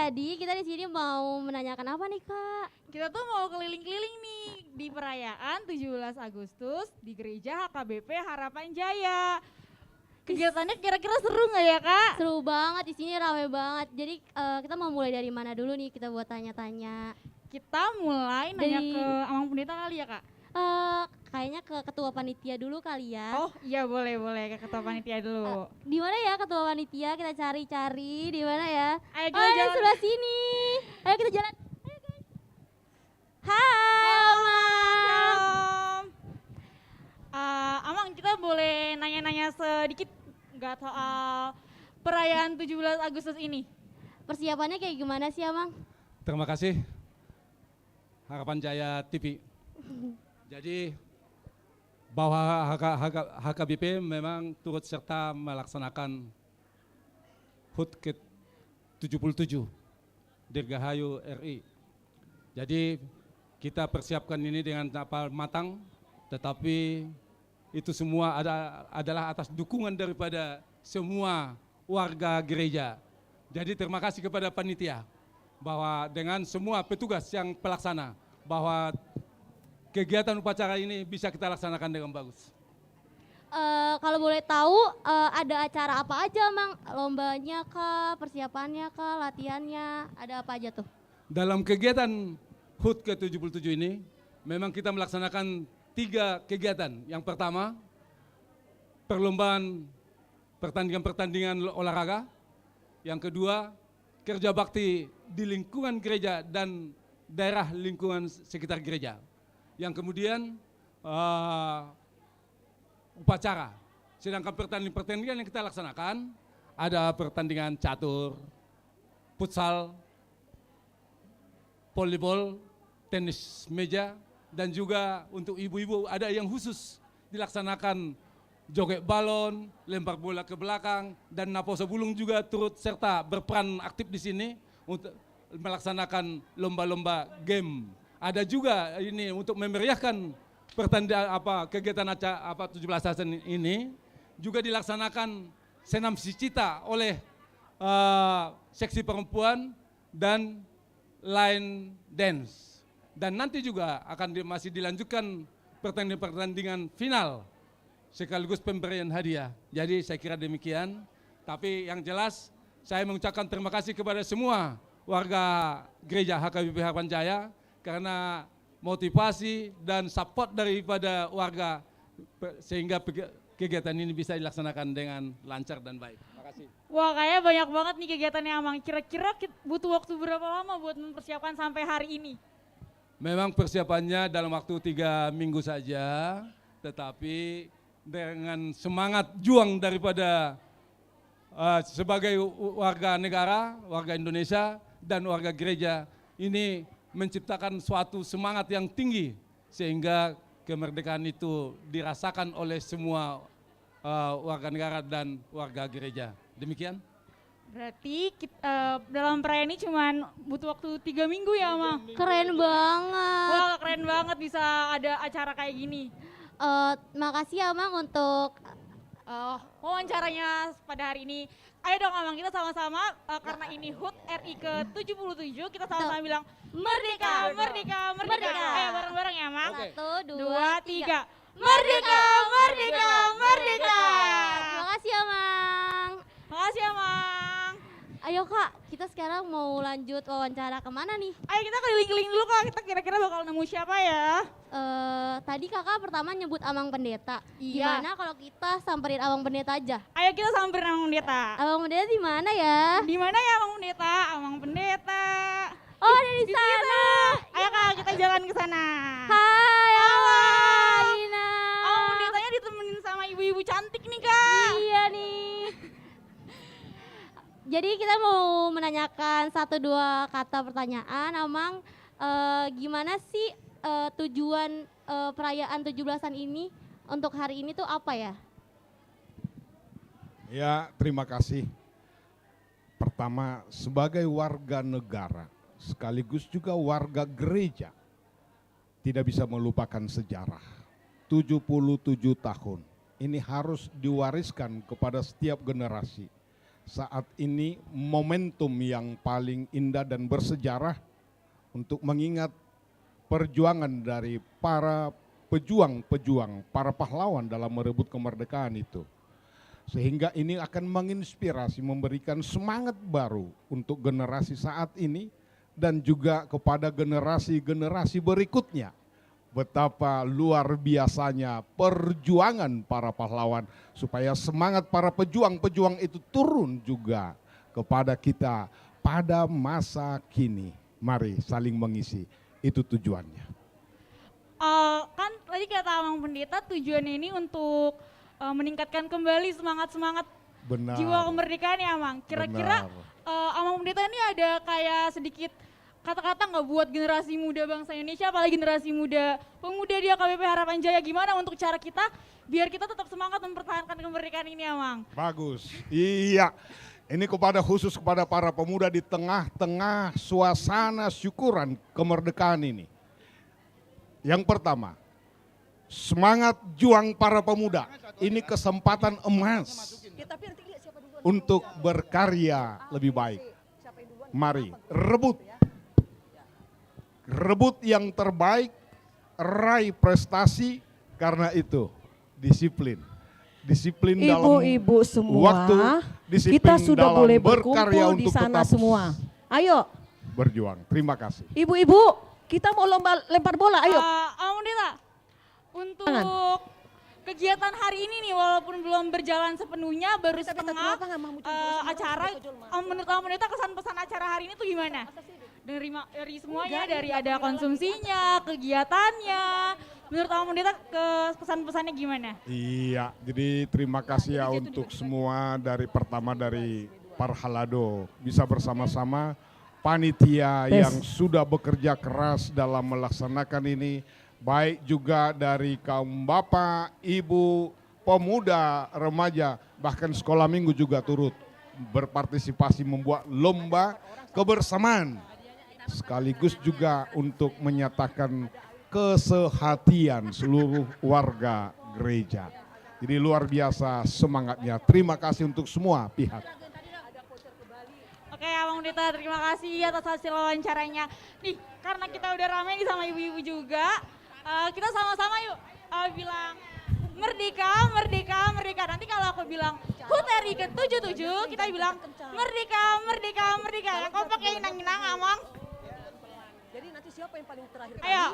Jadi kita di sini mau menanyakan apa nih Kak? Kita tuh mau keliling-keliling nih di perayaan 17 Agustus di Gereja HKBP Harapan Jaya. Kegiatannya kira-kira seru nggak ya Kak? Seru banget, di sini rame banget. Jadi kita mau mulai dari mana dulu nih kita buat tanya-tanya? Kita mulai nanya ke Amang Pendeta kali ya Kak? Kayaknya ke ketua panitia dulu kali ya. Oh iya boleh ke ketua panitia dulu. Di mana ya ketua panitia? Kita cari-cari di mana ya? Ayo kita di jalan. sebelah sini. Ayo kita jalan. Ayo guys. Hai Amang. Amang kita boleh nanya-nanya sedikit nggak soal perayaan 17 Agustus ini? Persiapannya kayak gimana sih Amang? Terima kasih Harapan Jaya TV. Jadi bahwa HKBP memang turut serta melaksanakan HUT ke-77 Dirgahayu RI. Jadi kita persiapkan ini dengan matang, tetapi itu semua adalah atas dukungan daripada semua warga gereja. Jadi terima kasih kepada panitia bahwa dengan semua petugas yang pelaksana bahwa kegiatan upacara ini bisa kita laksanakan dengan bagus. Kalau boleh tahu ada acara apa aja Mang? Lombanya kah, persiapannya kah, latihannya, ada apa aja tuh? Dalam kegiatan HUT ke-77 ini memang kita melaksanakan 3 kegiatan. Yang pertama, perlombaan pertandingan-pertandingan olahraga. Yang kedua, kerja bakti di lingkungan gereja dan daerah lingkungan sekitar gereja. Yang kemudian upacara. Sedangkan pertandingan yang kita laksanakan ada pertandingan catur, futsal, volleyball, tenis meja, dan juga untuk ibu-ibu ada yang khusus dilaksanakan joget balon, lempar bola ke belakang, dan Naposo Bulung juga turut serta berperan aktif di sini untuk melaksanakan lomba-lomba game. Ada juga ini untuk memeriahkan kegiatan acara 17 Agustus ini juga dilaksanakan senam sicita oleh seksi perempuan dan line dance. Dan nanti juga akan masih dilanjutkan pertandingan final sekaligus pemberian hadiah. Jadi saya kira demikian. Tapi yang jelas saya mengucapkan terima kasih kepada semua warga gereja HKBP Harapan Jaya karena motivasi dan support daripada warga sehingga kegiatan ini bisa dilaksanakan dengan lancar dan baik. Terima kasih. Wah kayaknya banyak banget nih kegiatannya Amang. Kira-kira butuh waktu berapa lama buat mempersiapkan sampai hari ini? Memang persiapannya dalam waktu 3 minggu saja, tetapi dengan semangat juang daripada sebagai warga negara, warga Indonesia dan warga gereja ini menciptakan suatu semangat yang tinggi sehingga kemerdekaan itu dirasakan oleh semua warga negara dan warga gereja. Demikian. Berarti dalam perayaan ini cuma butuh waktu 3 minggu ya Mang? Keren banget. Wah keren banget bisa ada acara kayak gini. Makasih ya Mang untuk wawancaranya pada hari ini. Ayo dong Amang, kita sama-sama karena ini HUT RI ke-77 kita sama-sama bilang Merdeka, Merdeka, Merdeka. Ayo bareng-bareng ya Mang. 1, 2, 3. Merdeka, Merdeka, Merdeka. Terima kasih Amang. Makasih Amang. Ayo Kak, kita sekarang mau lanjut wawancara kemana nih? Ayo kita keliling-keliling dulu Kak, kita kira-kira bakal nemu siapa ya? Tadi kakak pertama nyebut Amang Pendeta. Iya. Gimana kalau kita samperin Amang Pendeta aja? Ayo kita samperin Amang Pendeta. Amang Pendeta di mana ya? Di mana ya Amang Pendeta? Amang Pendeta. Oh, ada di sana. Ayo Kak, kita jalan ke sana. Hai, Amang. Ina. Amang Pendetanya ditemenin sama ibu-ibu cantik nih Kak. Iya nih. Jadi kita mau menanyakan 1-2 kata pertanyaan, Amang. Gimana sih tujuan perayaan 17-an ini untuk hari ini tuh apa ya? Ya, terima kasih. Pertama, sebagai warga negara, sekaligus juga warga gereja, tidak bisa melupakan sejarah. 77 tahun, ini harus diwariskan kepada setiap generasi. saat ini momentum yang paling indah dan bersejarah untuk mengingat perjuangan dari para pejuang-pejuang, para pahlawan dalam merebut kemerdekaan itu. Sehingga ini akan menginspirasi, memberikan semangat baru untuk generasi saat ini dan juga kepada generasi-generasi berikutnya. Betapa luar biasanya perjuangan para pahlawan supaya semangat para pejuang-pejuang itu turun juga kepada kita pada masa kini. Mari saling mengisi, itu tujuannya. Kan tadi kata Amang Pendeta tujuannya ini untuk meningkatkan kembali semangat-semangat jiwa kemerdekaan ya Amang. Kira-kira Amang Pendeta ini ada kayak sedikit kata-kata nggak buat generasi muda bangsa Indonesia, apalagi generasi muda pemuda di AKBP Harapan Jaya, gimana untuk cara kita biar kita tetap semangat mempertahankan kemerdekaan ini Amang? Bagus, iya. Ini khusus kepada para pemuda di tengah-tengah suasana syukuran kemerdekaan ini. Yang pertama, semangat juang para pemuda. Ini kesempatan emas untuk berkarya lebih baik. Mari rebut yang terbaik, raih prestasi, karena itu disiplin dalam ibu-ibu semua, waktu, disiplin kita sudah dalam boleh berkarya berkumpul di untuk sana tetap semua. Ayo berjuang. Terima kasih. ibu-ibu, kita mau lomba lempar bola, ayo. Amang Pendeta, untuk kegiatan hari ini nih walaupun belum berjalan sepenuhnya, baru setengah acara, menurut Amang Pendeta kesan pesan acara hari ini tuh gimana? Dari semuanya, dari ada konsumsinya, kegiatannya, menurut Amang Pendeta pesan-pesannya gimana? Iya, jadi terima kasih ya untuk semua, dari pertama dari Parhalado bisa bersama-sama panitia yang sudah bekerja keras dalam melaksanakan ini, baik juga dari kaum bapak, ibu, pemuda, remaja, bahkan sekolah minggu juga turut berpartisipasi membuat lomba kebersamaan, sekaligus juga untuk menyatakan kesehatian seluruh warga gereja. Jadi luar biasa semangatnya. Terima kasih untuk semua pihak. Oke Amang Pendeta, terima kasih atas hasil wawancaranya. Nih, karena kita udah ramai nih sama ibu-ibu juga, kita sama-sama yuk bilang merdeka, merdeka, merdeka. Nanti kalau aku bilang HUT RI ke-77, kita bilang merdeka, merdeka, merdeka. Yang kompak yang inang-inang, Amang. Jadi nanti siapa yang paling terakhir? Ayo.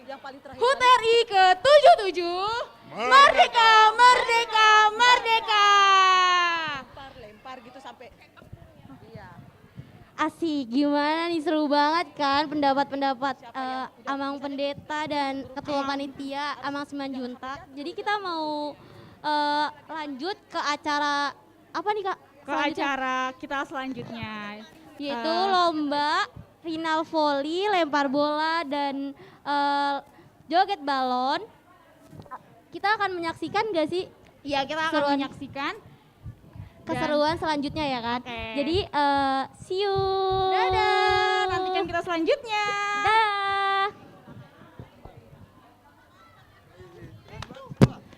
Yang paling terakhir. HUT RI ke-77, merdeka, merdeka, merdeka. Lempar gitu sampai. Asik, gimana nih, seru banget kan pendapat-pendapat Amang Pendeta dan Ketua Panitia Amang Simanjuntak. Jadi kita mau lanjut ke acara apa nih Kak? Ke acara kita selanjutnya. Yaitu lomba final voli, lempar bola, dan joget balon. Kita akan menyaksikan gak sih? Iya, kita akan menyaksikan keseruan selanjutnya ya kan. Jadi see you. Dadah, nantikan kita selanjutnya. Dah. Bisa bikin grup masing-masing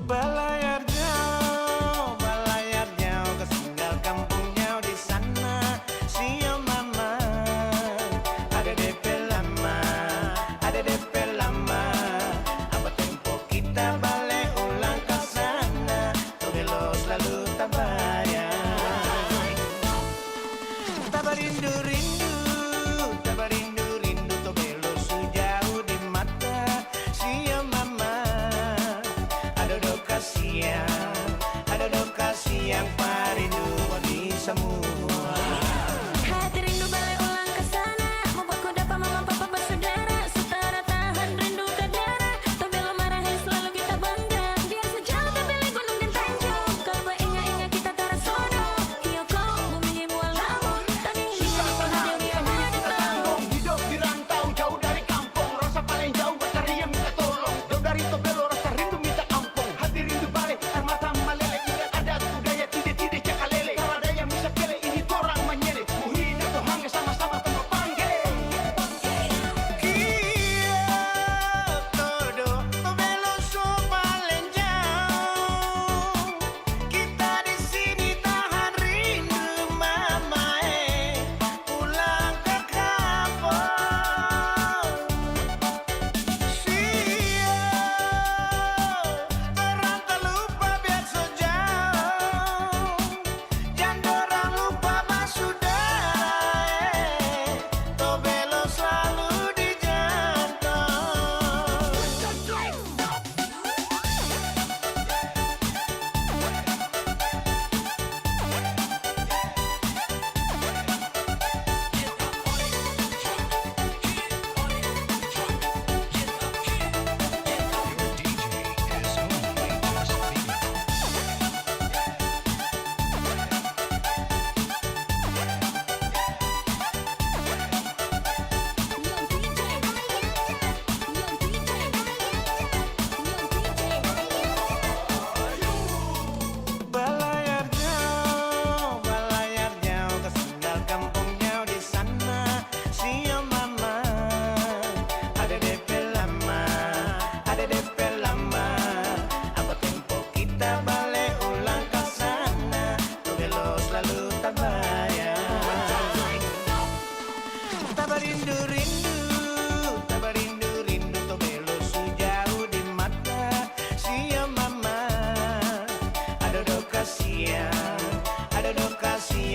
Balayar jauh ketinggal kampung jauh di sana. Siyo mama, ada DP lama, ada DP lama. Apa tempo kita balik ulang ke sana? Tobelo selalu tak bayar. Rindu, Tobelo sejauh di mata. Siyo mama, ada dokasi yang parindu di semua. Hati rindu balik ulang ke sana, membuatku dapat mengapa papa saudara. Setara tahan rindu ke darah, Tobelo marahin selalu kita bangga. Biar sejauh terbeli gunung dan tanjung, kalau ingat-ingat kita terasono. Hiyo kau bumi buah lamun, tani hiyo dia mana di tanggung. Hidup di rantau jauh dari kampung, rasa paling jauh bercari yang minta tolong. Jauh dari Tobelo rasa rindu minta ampun. Hati rindu balik, air mata meleleh. Ingat ada budaya tidak cakalele. Kalau ada yang bisa pilih ini torang menyele. Muhid atau hangga sama-sama tempat panggil. Kia todo Tobelo so paling jauh. Kita di sini tahan rindu mama pulang ke kampung. Siyo terang terlupa biar sejauh. Jangan dorang lupa mas saudara. Tobelo selalu di jantung. Balayar jauh ketinggal kampung jauh di sana. Siyo mama, ada DP lama, ada DP lama. Apa tempo kita balik ulang ke sana? Tobelo selalu tak bayar. Rindu, Tobelo sejauh di mata. Siyo mama, ada dokasi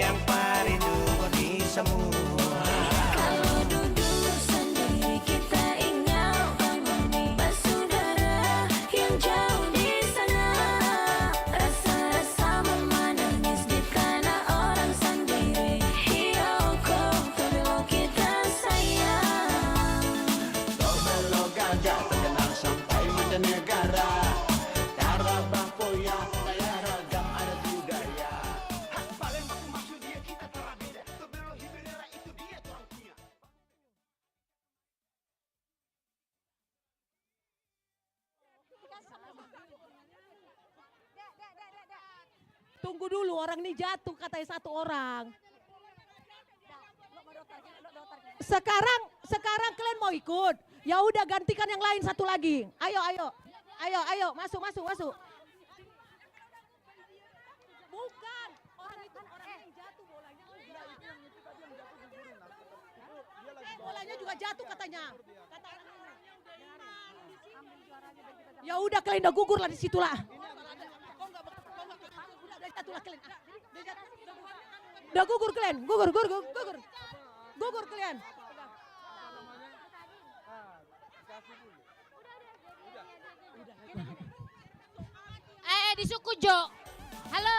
yang parindu di semua. Kalau duduk sendiri kita ingat banguni saudara yang jauh di sana. Rasa-rasa mama nangis di tanah orang sendiri. Hiyo kau Tobelo kita sayang. Tobelo gajah terkenal sampai mancanegara. Tarabang poya, kaya ragam adat budaya. Paling maksud dia kita terabeda. Tobelo hibernera itu dia orang punya. Tunggu dulu, orang ini jatuh katanya satu orang. Sekarang kalian mau ikut? Ya udah gantikan yang lain satu lagi. Ayo, masuk. Bukan, orang yang jatuh bolanya. Bolanya juga jatuh katanya. Kata orang ini. Ya udah kalian udah gugur lah di situ lah. Udah jatuh lah kalian. Udah gugur kalian, gugur kalian. Di suku Jo. Halo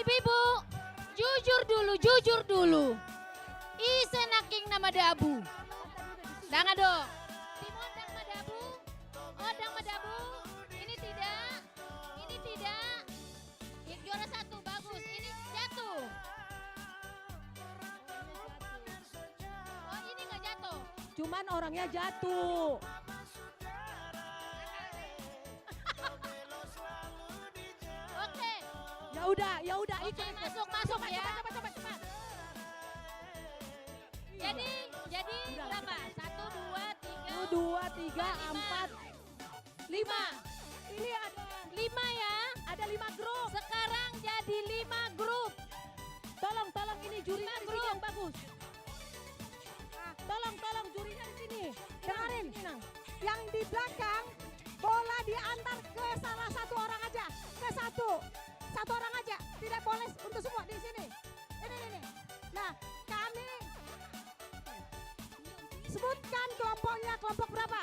ibu-ibu. Jujur dulu. Isenaking nama dabu. Dangado. Timon dang madabu. Oh dang madabu. Ini tidak. Ini tidak. Yang juara 1 bagus. Ini jatuh. Oh ini nggak jatuh. Cuman orangnya jatuh. Oke. Ya udah Oke, ikut. masuk ya. Cepat. Jadi berapa? 1, 2, 3. 2, 3, 4, 5. Ini ada 5 ya. Ada 5 grup. Sekarang jadi 5 grup. Tolong ini jurinya di sini grup. yang bagus. Tolong jurinya di sini. Dengarin, yang di belakang bola diantar ke salah satu orang aja, ke satu orang aja, tidak boleh untuk semua di sini. Ini. Nah, kami sebutkan kelompoknya, kelompok berapa?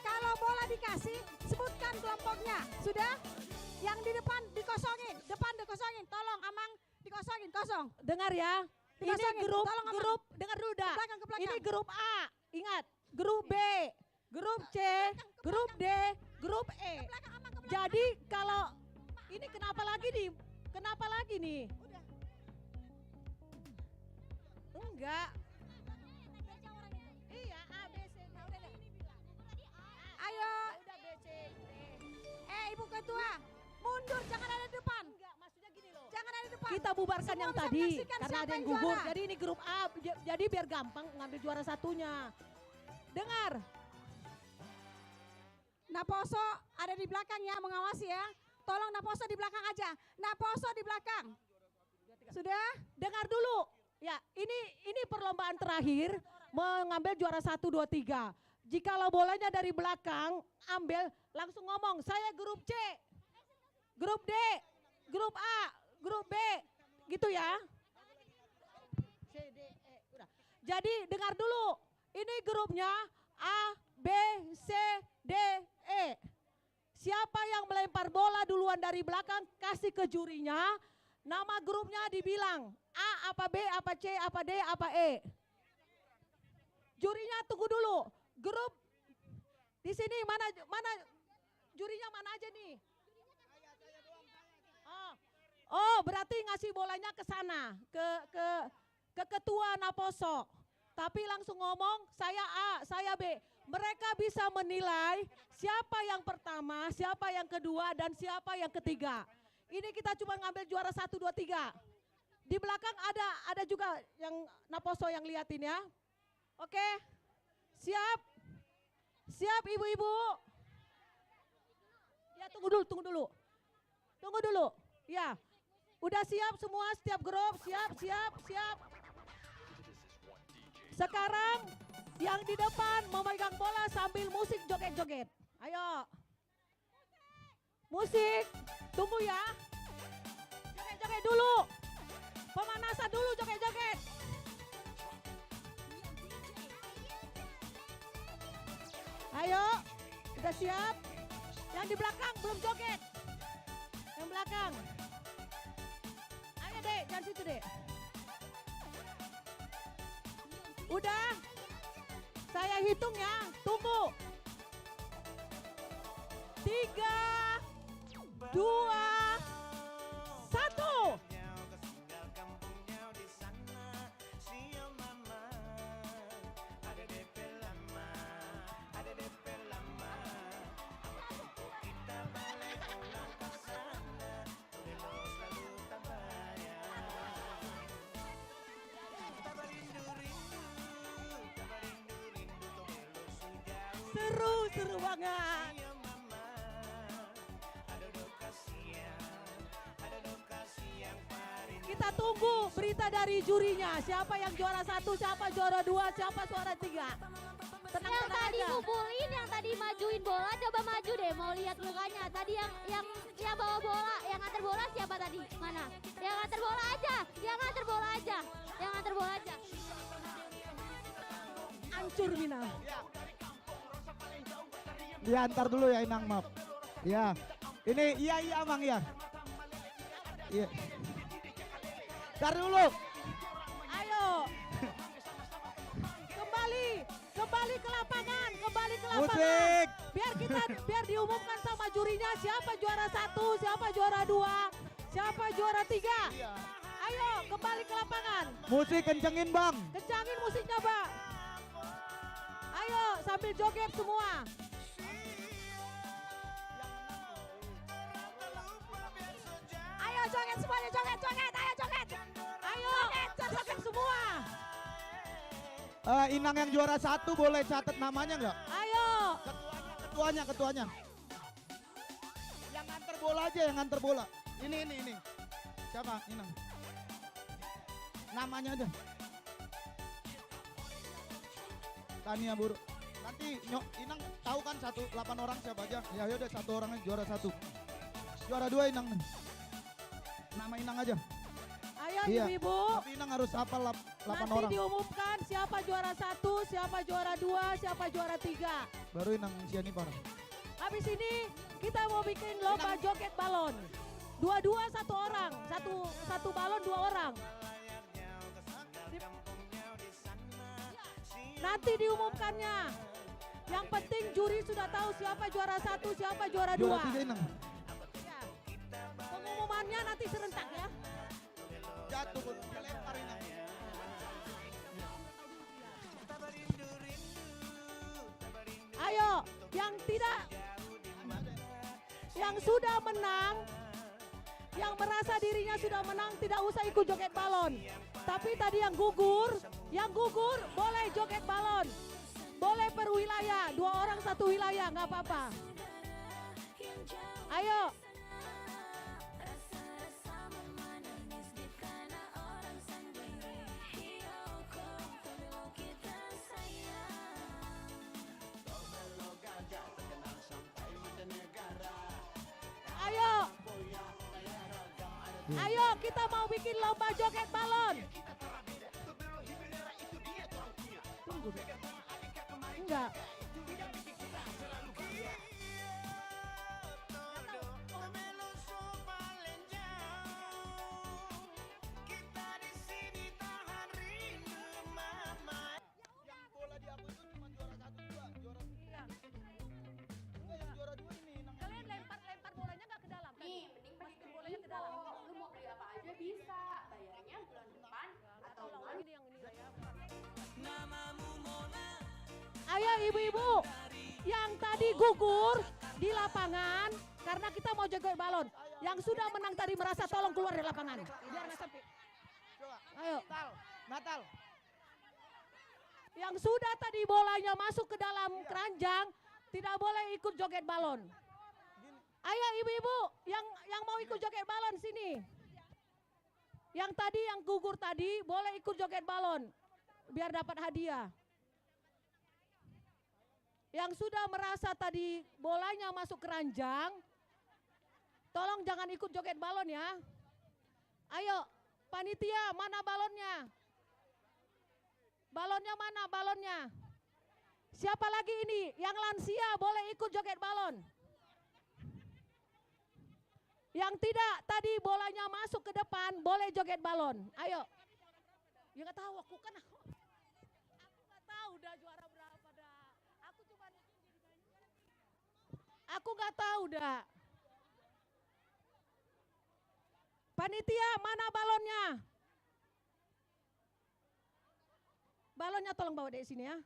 Kalau bola dikasih, sebutkan kelompoknya. Sudah? Yang di depan dikosongin, tolong Amang dikosongin, kosong. Dengar ya. Ini Dikosongin, tolong, Amang. grup, dengar dulu dah. Ke belakang. Ini grup A, ingat. Grup B, grup C, grup D, grup E. Jadi kalau ini kenapa lagi nih? Enggak. Iya, A, B, C, D. Ayo. Udah B, C, D. Ibu ketua, mundur, jangan ada di depan. Enggak, maksudnya gini loh. Jangan ada di depan. Kita bubarkan Semua yang bisa tadi menyaksikan karena siapa ada yang yang gugur. juara. Jadi ini grup A, jadi biar gampang ngambil juara satunya. Dengar. Naposo ada di belakang ya, mengawasi ya. Tolong Naposo di belakang aja. Naposo di belakang. Sudah? Dengar dulu. Ya, ini perlombaan terakhir mengambil juara 1, 2, 3. Jikalau bolanya dari belakang, ambil langsung ngomong, saya grup C, grup D, grup A, grup B, gitu ya. C, D, E, udah. Jadi dengar dulu, ini grupnya A, B, C, D, E. Siapa yang melempar bola duluan dari belakang, kasih ke jurinya, nama grupnya dibilang A, apa B, apa C, apa D, apa E. Jurinya tunggu dulu. Grup di sini mana jurinya mana aja nih? Oh, berarti ngasih bolanya ke sana, ke ketua Naposo. Tapi langsung ngomong saya A, saya B. Mereka bisa menilai siapa yang pertama, siapa yang kedua, dan siapa yang ketiga. Ini kita cuma ngambil juara 1, 2, 3. Di belakang ada juga yang Naposo yang liatin ya. Oke, siap, siap ibu-ibu. Ya tunggu dulu. Ya, udah siap semua, setiap grup, siap. Sekarang yang di depan memegang bola sambil musik joget-joget. Ayo. Musik, tunggu ya. Joget-joget dulu. Pemanasan dulu joget-joget. Ayo, udah siap? Yang di belakang belum joget. Yang belakang. Ayo Dek, jangan situ Dek. Udah? Saya hitung ya, tunggu. 3, 2, 1. Seru banget. Kita tunggu berita dari jurinya. Siapa yang juara 1, siapa juara 2, siapa juara 3. Yang tadi ngumpulin, yang tadi majuin bola, coba maju deh, mau lihat mukanya. Tadi yang bawa bola, yang nganter bola siapa tadi? Mana? Yang nganter bola aja. Hancur Mina. Ya antar dulu ya Inang, maaf. Ya. Ini iya Amang ya. Iya. Tar dulu. Ayo. Kembali Kembali ke lapangan, kembali ke lapangan. Musik. Biar diumumkan sama jurinya siapa juara 1, siapa juara 2, siapa juara 3. Ayo kembali ke lapangan. Musik kencengin bang. Kencangin musiknya Bang. Ayo sambil joget semua. Ayo joget semuanya, joget, ayo joget. Ayo joget semua. Inang yang juara 1 boleh catat namanya nggak? Ayo. Ketuanya. Yang nganter bola aja, yang nganter bola. Ini. Siapa? Inang. Namanya aja. Tania Buru. Nanti Inang tahu kan 8 orang siapa aja? Ya udah 1 orangnya juara 1. Juara 2 Inang. Nama Inang aja. Ayo Iya. ibu-ibu. Tapi Inang harus hafal 8 Nanti orang. diumumkan siapa juara 1, siapa juara 2, siapa juara 3. Baru Inang Siani parah. Habis ini kita mau bikin lomba joget balon. Dua-dua 1 orang, satu balon 2 orang. Nanti diumumkannya. Yang penting juri sudah tahu siapa juara 1, siapa juara 2. Juara 3 Inang. Ya. Pengumumannya nanti serentak ya. Jatuh pun lempar Inang. Ayo, yang sudah menang, yang merasa dirinya sudah menang tidak usah ikut joget balon. Tapi tadi yang gugur boleh joget balon. Boleh per wilayah, 2 orang 1 wilayah, nggak apa-apa. Ayo. Ayo kita mau bikin lomba joget balon. Tunggu. Enggak. Kalian lempar bolanya nggak ke dalam? Nih, mending masukin bolanya ke dalam. Lu mau beli apa aja bisa. Bayarnya bulan depan atau lagi yang ini ya. Ayo ibu-ibu yang tadi gugur di lapangan karena kita mau joget balon. Yang sudah menang tadi merasa tolong keluar dari lapangan. Biar nggak sampai. Ayo. Natal. Yang sudah tadi bolanya masuk ke dalam keranjang tidak boleh ikut joget balon. Ayo ibu-ibu yang mau ikut joget balon sini. Yang tadi yang gugur tadi boleh ikut joget balon biar dapat hadiah. Yang sudah merasa tadi bolanya masuk keranjang, tolong jangan ikut joget balon ya. Ayo panitia mana balonnya? Balonnya mana balonnya? Siapa lagi ini? Yang lansia boleh ikut joget balon. Yang tidak tadi bolanya masuk ke depan boleh joget balon. Ayo. Ya nggak tahu aku kan aku nggak tahu dah juara berapa dah. Aku nggak tahu dah. Panitia mana balonnya? Balonnya tolong bawa dari sini ya.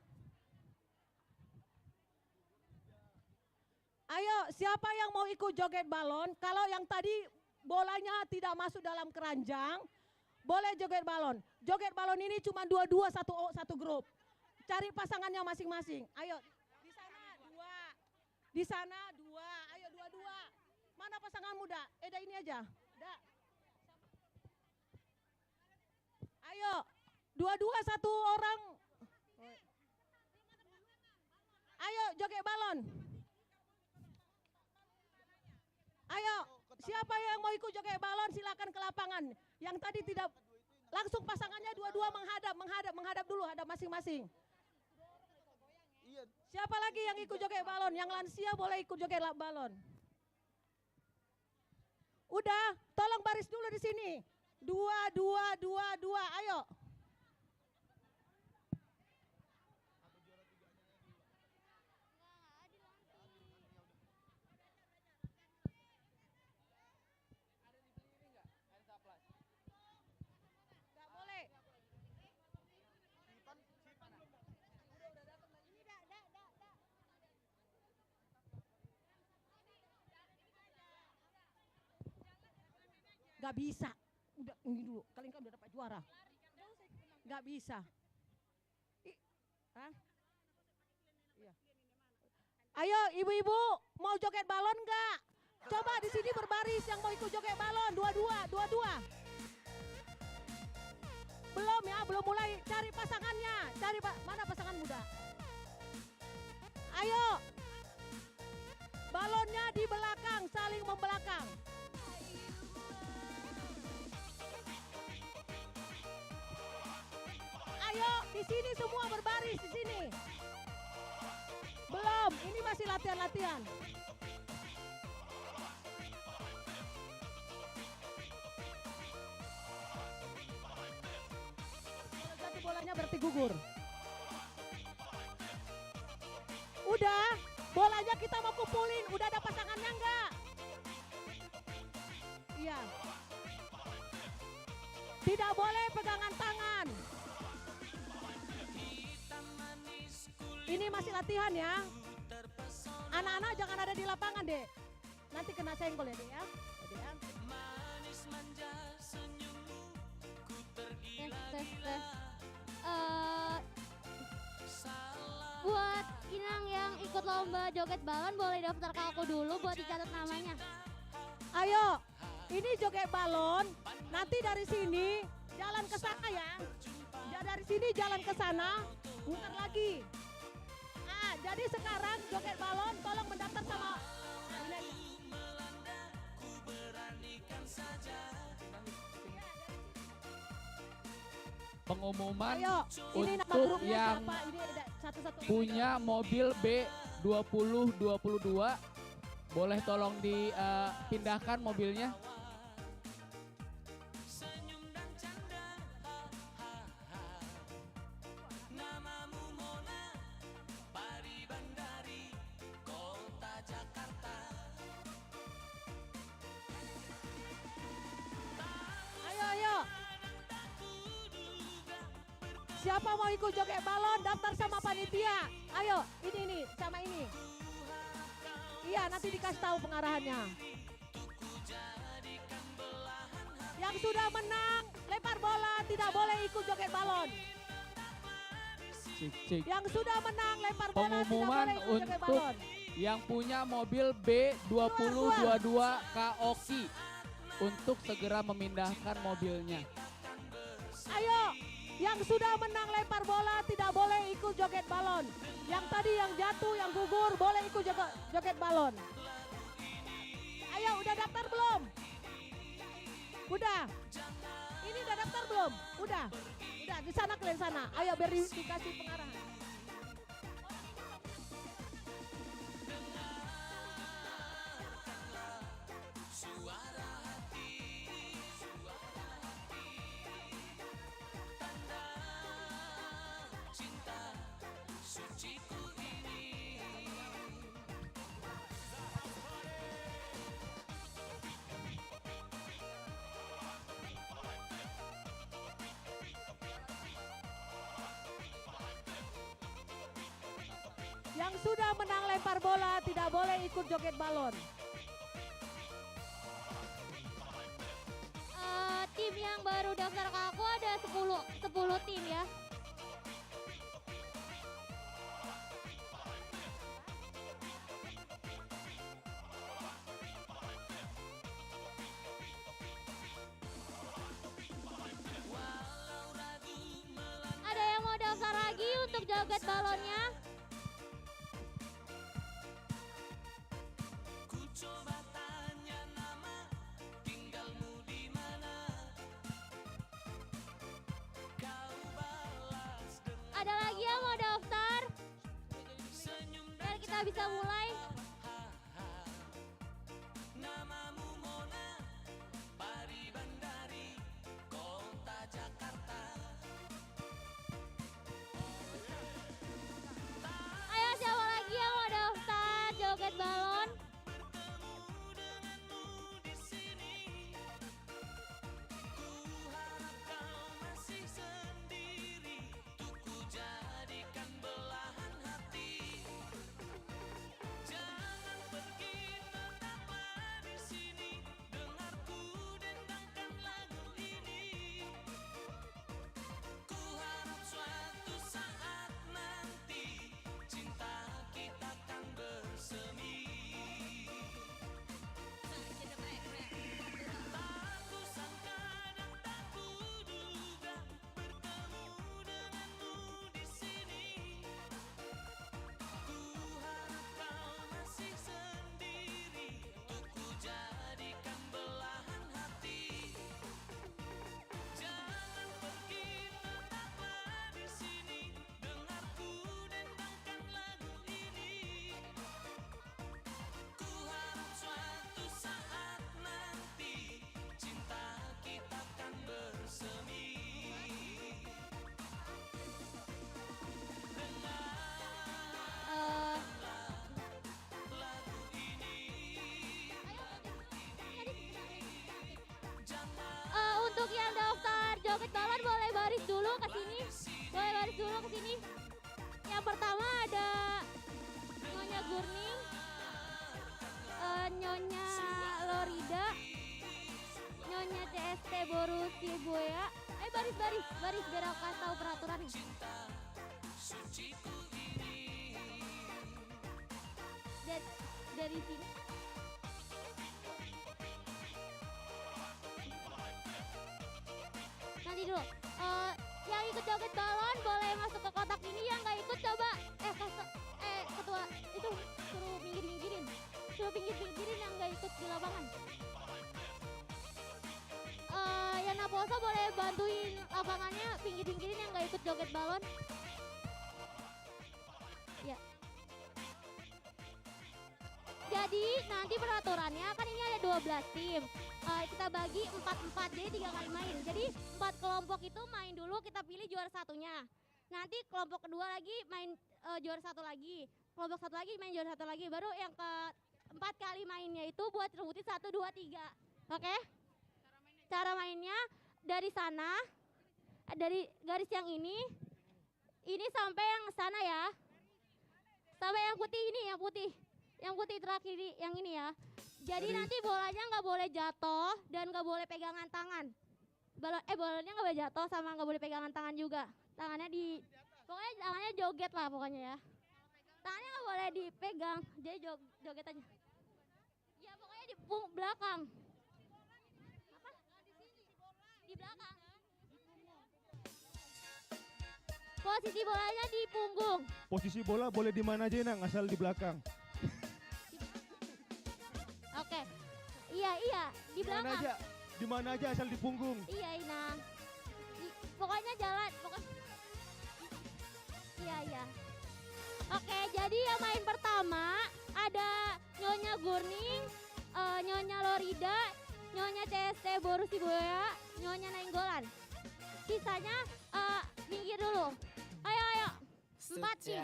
Ayo, siapa yang mau ikut joget balon? Kalau yang tadi bolanya tidak masuk dalam keranjang, boleh joget balon. Joget balon ini cuma 2-2 satu grup. Cari pasangannya masing-masing. Ayo, di sana 2. Di sana 2. Ayo 2-2. Mana pasangan muda? Eda ini aja. Da. Ayo, 2-2 satu orang. Ayo joget balon. Ayo, siapa yang mau ikut joget balon silakan ke lapangan. Yang tadi tidak langsung pasangannya 2-2 menghadap dulu, hadap masing-masing. Siapa lagi yang ikut joget balon? Yang lansia boleh ikut joget balon. Udah, tolong baris dulu di sini. 2, 2, 2, 2, ayo. Gak bisa. Udah ini dulu, kalian kan udah dapat juara. Gak bisa. Hah? Iya. Ayo ibu-ibu mau joget balon nggak? Coba di sini berbaris yang mau ikut joget balon, dua-dua. Belum ya, belum mulai cari pasangannya. Mana pasangan muda? Ayo. Balonnya di belakang, saling membelakang. Ayo, di sini semua berbaris di sini. Belum, ini masih latihan-latihan. Ganti bolanya berarti gugur. Udah, bolanya kita mau kumpulin. Udah ada pasangannya enggak? Iya. Tidak boleh pegangan tangan. Ini masih latihan ya. Anak-anak jangan ada di lapangan, Dek. Nanti kena senggol ya, Dek ya. Tes. Buat Inang yang ikut lomba joget balon boleh daftar ke aku dulu buat dicatat namanya. Ayo, ini joget balon. Nanti dari sini jalan ke sana ya. Dari sini jalan ke sana, muter lagi. Jadi sekarang joget balon tolong mendaftar sama pengumuman ini nama untuk grupnya yang siapa? Ini ada satu-satu punya mobil B2022 boleh tolong dipindahkan mobilnya. Ayo. Siapa mau ikut joget balon daftar sama panitia. Ayo, ini sama ini. Iya, nanti dikasih tahu pengarahannya. Yang sudah menang lempar bola tidak boleh ikut joget balon. Cik. Yang sudah menang lempar bola tidak Pengumuman boleh ikut joget untuk balon. yang punya mobil B2022 Kaoki untuk segera memindahkan mobilnya. Ayo, yang sudah menang lempar bola tidak boleh ikut joget balon. Yang tadi yang jatuh, yang gugur boleh ikut joget balon. Ayo, udah daftar belum? Udah. Ini udah daftar belum? Udah. Di sana kalian sana. Ayo biar dikasih pengarahan. Yang sudah menang lempar bola tidak boleh ikut joget balon. Tim yang baru daftar ke aku ada 10 tim ya. Ada yang mau daftar lagi untuk joget balonnya? Ada lagi yang mau daftar? Biar kita bisa mulai. Ayo siapa lagi yang mau daftar joget balon? joget balon boleh baris dulu ke sini. Boleh baris dulu ke sini. Yang pertama ada Nyonya Gurning, Nyonya Lorida, Nyonya CST Boru Sibuya. Ayo baris biar aku kasih tahu peraturannya. Dari sini. Nanti dulu. Yang ikut joget balon boleh masuk ke kotak ini, yang nggak ikut coba ketua itu suruh pinggir-pinggirin. Suruh pinggir-pinggirin yang nggak ikut di lapangan. Yang Naposa boleh bantuin lapangannya, pinggir-pinggirin yang nggak ikut joget balon. Ya. Jadi nanti peraturannya kan ini ada 12 tim. Kita bagi 4-4, jadi 3 kali main. Jadi 4 kelompok itu main dulu, kita pilih juara satunya. Nanti kelompok kedua lagi main juara satu lagi. Kelompok satu lagi main juara satu lagi. Baru yang ke-4 kali mainnya itu buat rebutin 1, 2, 3. Oke? Cara mainnya dari sana, dari garis yang ini sampai yang sana ya. Sampai yang putih ini, yang putih terakhir yang ini ya. Jadi nanti bolanya nggak boleh jatuh dan nggak boleh pegangan tangan. Bolanya nggak boleh jatuh sama nggak boleh pegangan tangan juga. Pokoknya tangannya joget lah pokoknya ya. Tangannya nggak boleh dipegang, jadi joget aja. Ya pokoknya di belakang. Apa? Di belakang. Posisi bolanya di punggung. Posisi bola boleh di mana aja Nang, asal di belakang. Oke. Iya, di belakang. Di mana aja asal di punggung. Iya, Inang. Pokoknya jalan, Iya. Oke, jadi yang main pertama ada Nyonya Gurning, Nyonya Lorida, Nyonya CST Boru Sibuya, Nyonya Nainggolan. Sisanya minggir dulu. Ayo. 4 tim.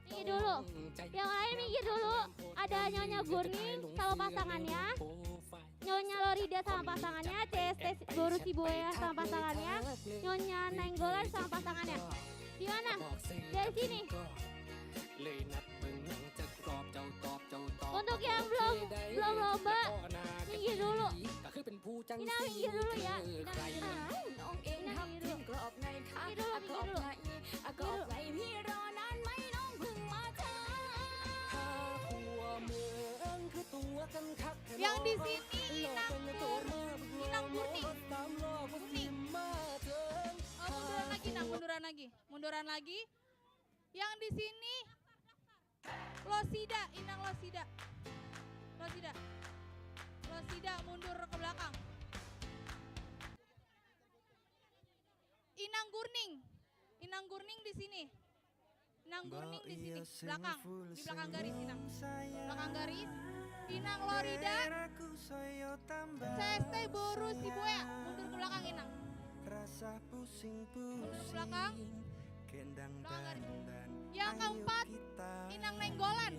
Minggir dulu. Yang lain minggir dulu. Ada Nyonya Gurning sama pasangannya, Nyonya Lorida sama pasangannya, CST Boru Sibuya sama pasangannya, Nyonya Nainggolan sama pasangannya. Di mana? Dari sini. Untuk yang belum lomba, minggir dulu. Ina minggir dulu ya. Yang di sini Inang Gurning. Munduran lagi. Yang di sini Losida, Inang Losida. Losida mundur ke belakang. Inang Gurning di sini. Belakang. Di belakang garis Inang. Belakang garis. Inang Lorida. CST Boru Sibuya. Mundur ke belakang Inang. Mundur ke belakang. Belakang garis. Yang keempat Inang Nainggolan.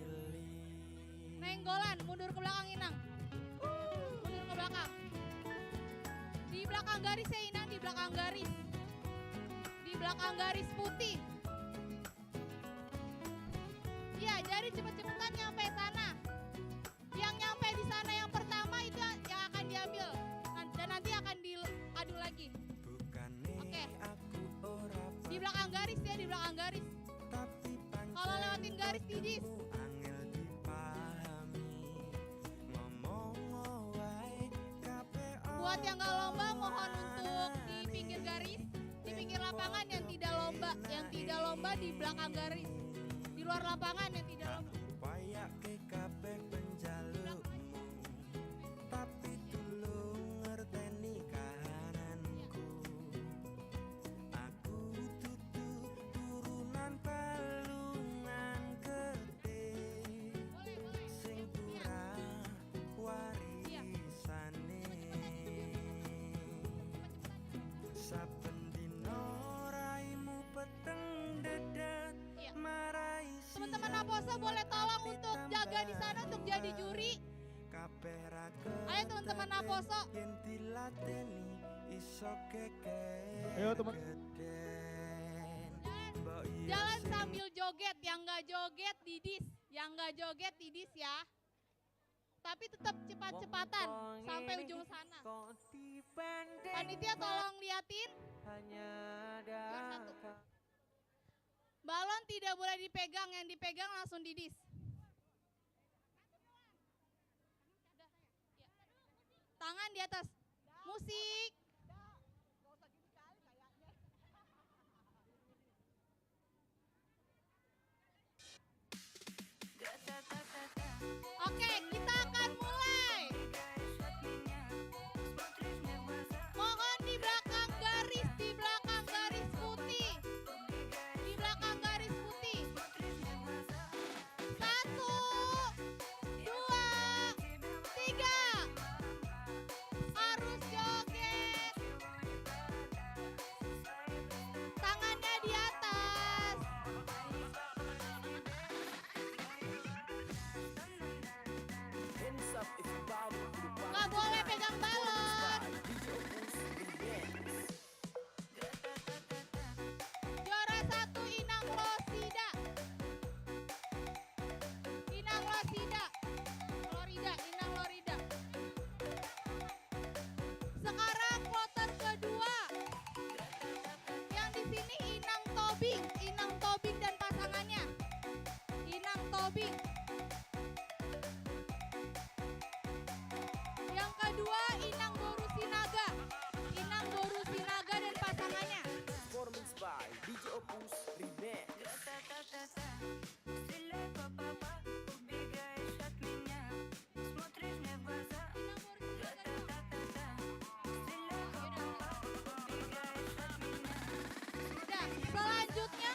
Mundur ke belakang Inang. Mundur ke belakang. Di belakang garis ya Inang, di belakang garis. Di belakang garis putih. Ya, jadi cepet-cepetan nyampe sana. Yang nyampe di sana yang pertama itu yang akan diambil. Dan nanti akan diadu lagi. Oke. Di belakang garis ya, di belakang garis. Kalau lewatin garis tidis. Buat yang gak lomba mohon untuk di pinggir garis, di pinggir lapangan yang tidak lomba di belakang garis. Di luar lapangan yang tidak lomba. Teman-teman Naposa boleh tolong untuk jaga di sana untuk jadi juri. Ayo teman-teman Naposo. Ayo teman. Jalan sambil joget, yang nggak joget didis, yang nggak joget didis ya. Tapi tetap cepat-cepatan sampai ujung sana. Panitia tolong liatin. Juara 1. Balon tidak boleh dipegang, yang dipegang langsung didis. Tangan di atas. Musik. Oke, kita akan mulai. Mohon di belakang garis putih. Di belakang garis putih. 1, 2, 3. Harus joget. Tangannya di atas. Nggak boleh pegang balon. Juara 1 Inang Losida. Inang Losida. Inang Lorida. Sekarang kloter kedua. Yang di sini Inang Tobing dan pasangannya. Inang Tobing. Yang kedua Inang Borusinaga. Inang Borusinaga dan pasangannya. Performance by DJ Opus Remix. Udah, selanjutnya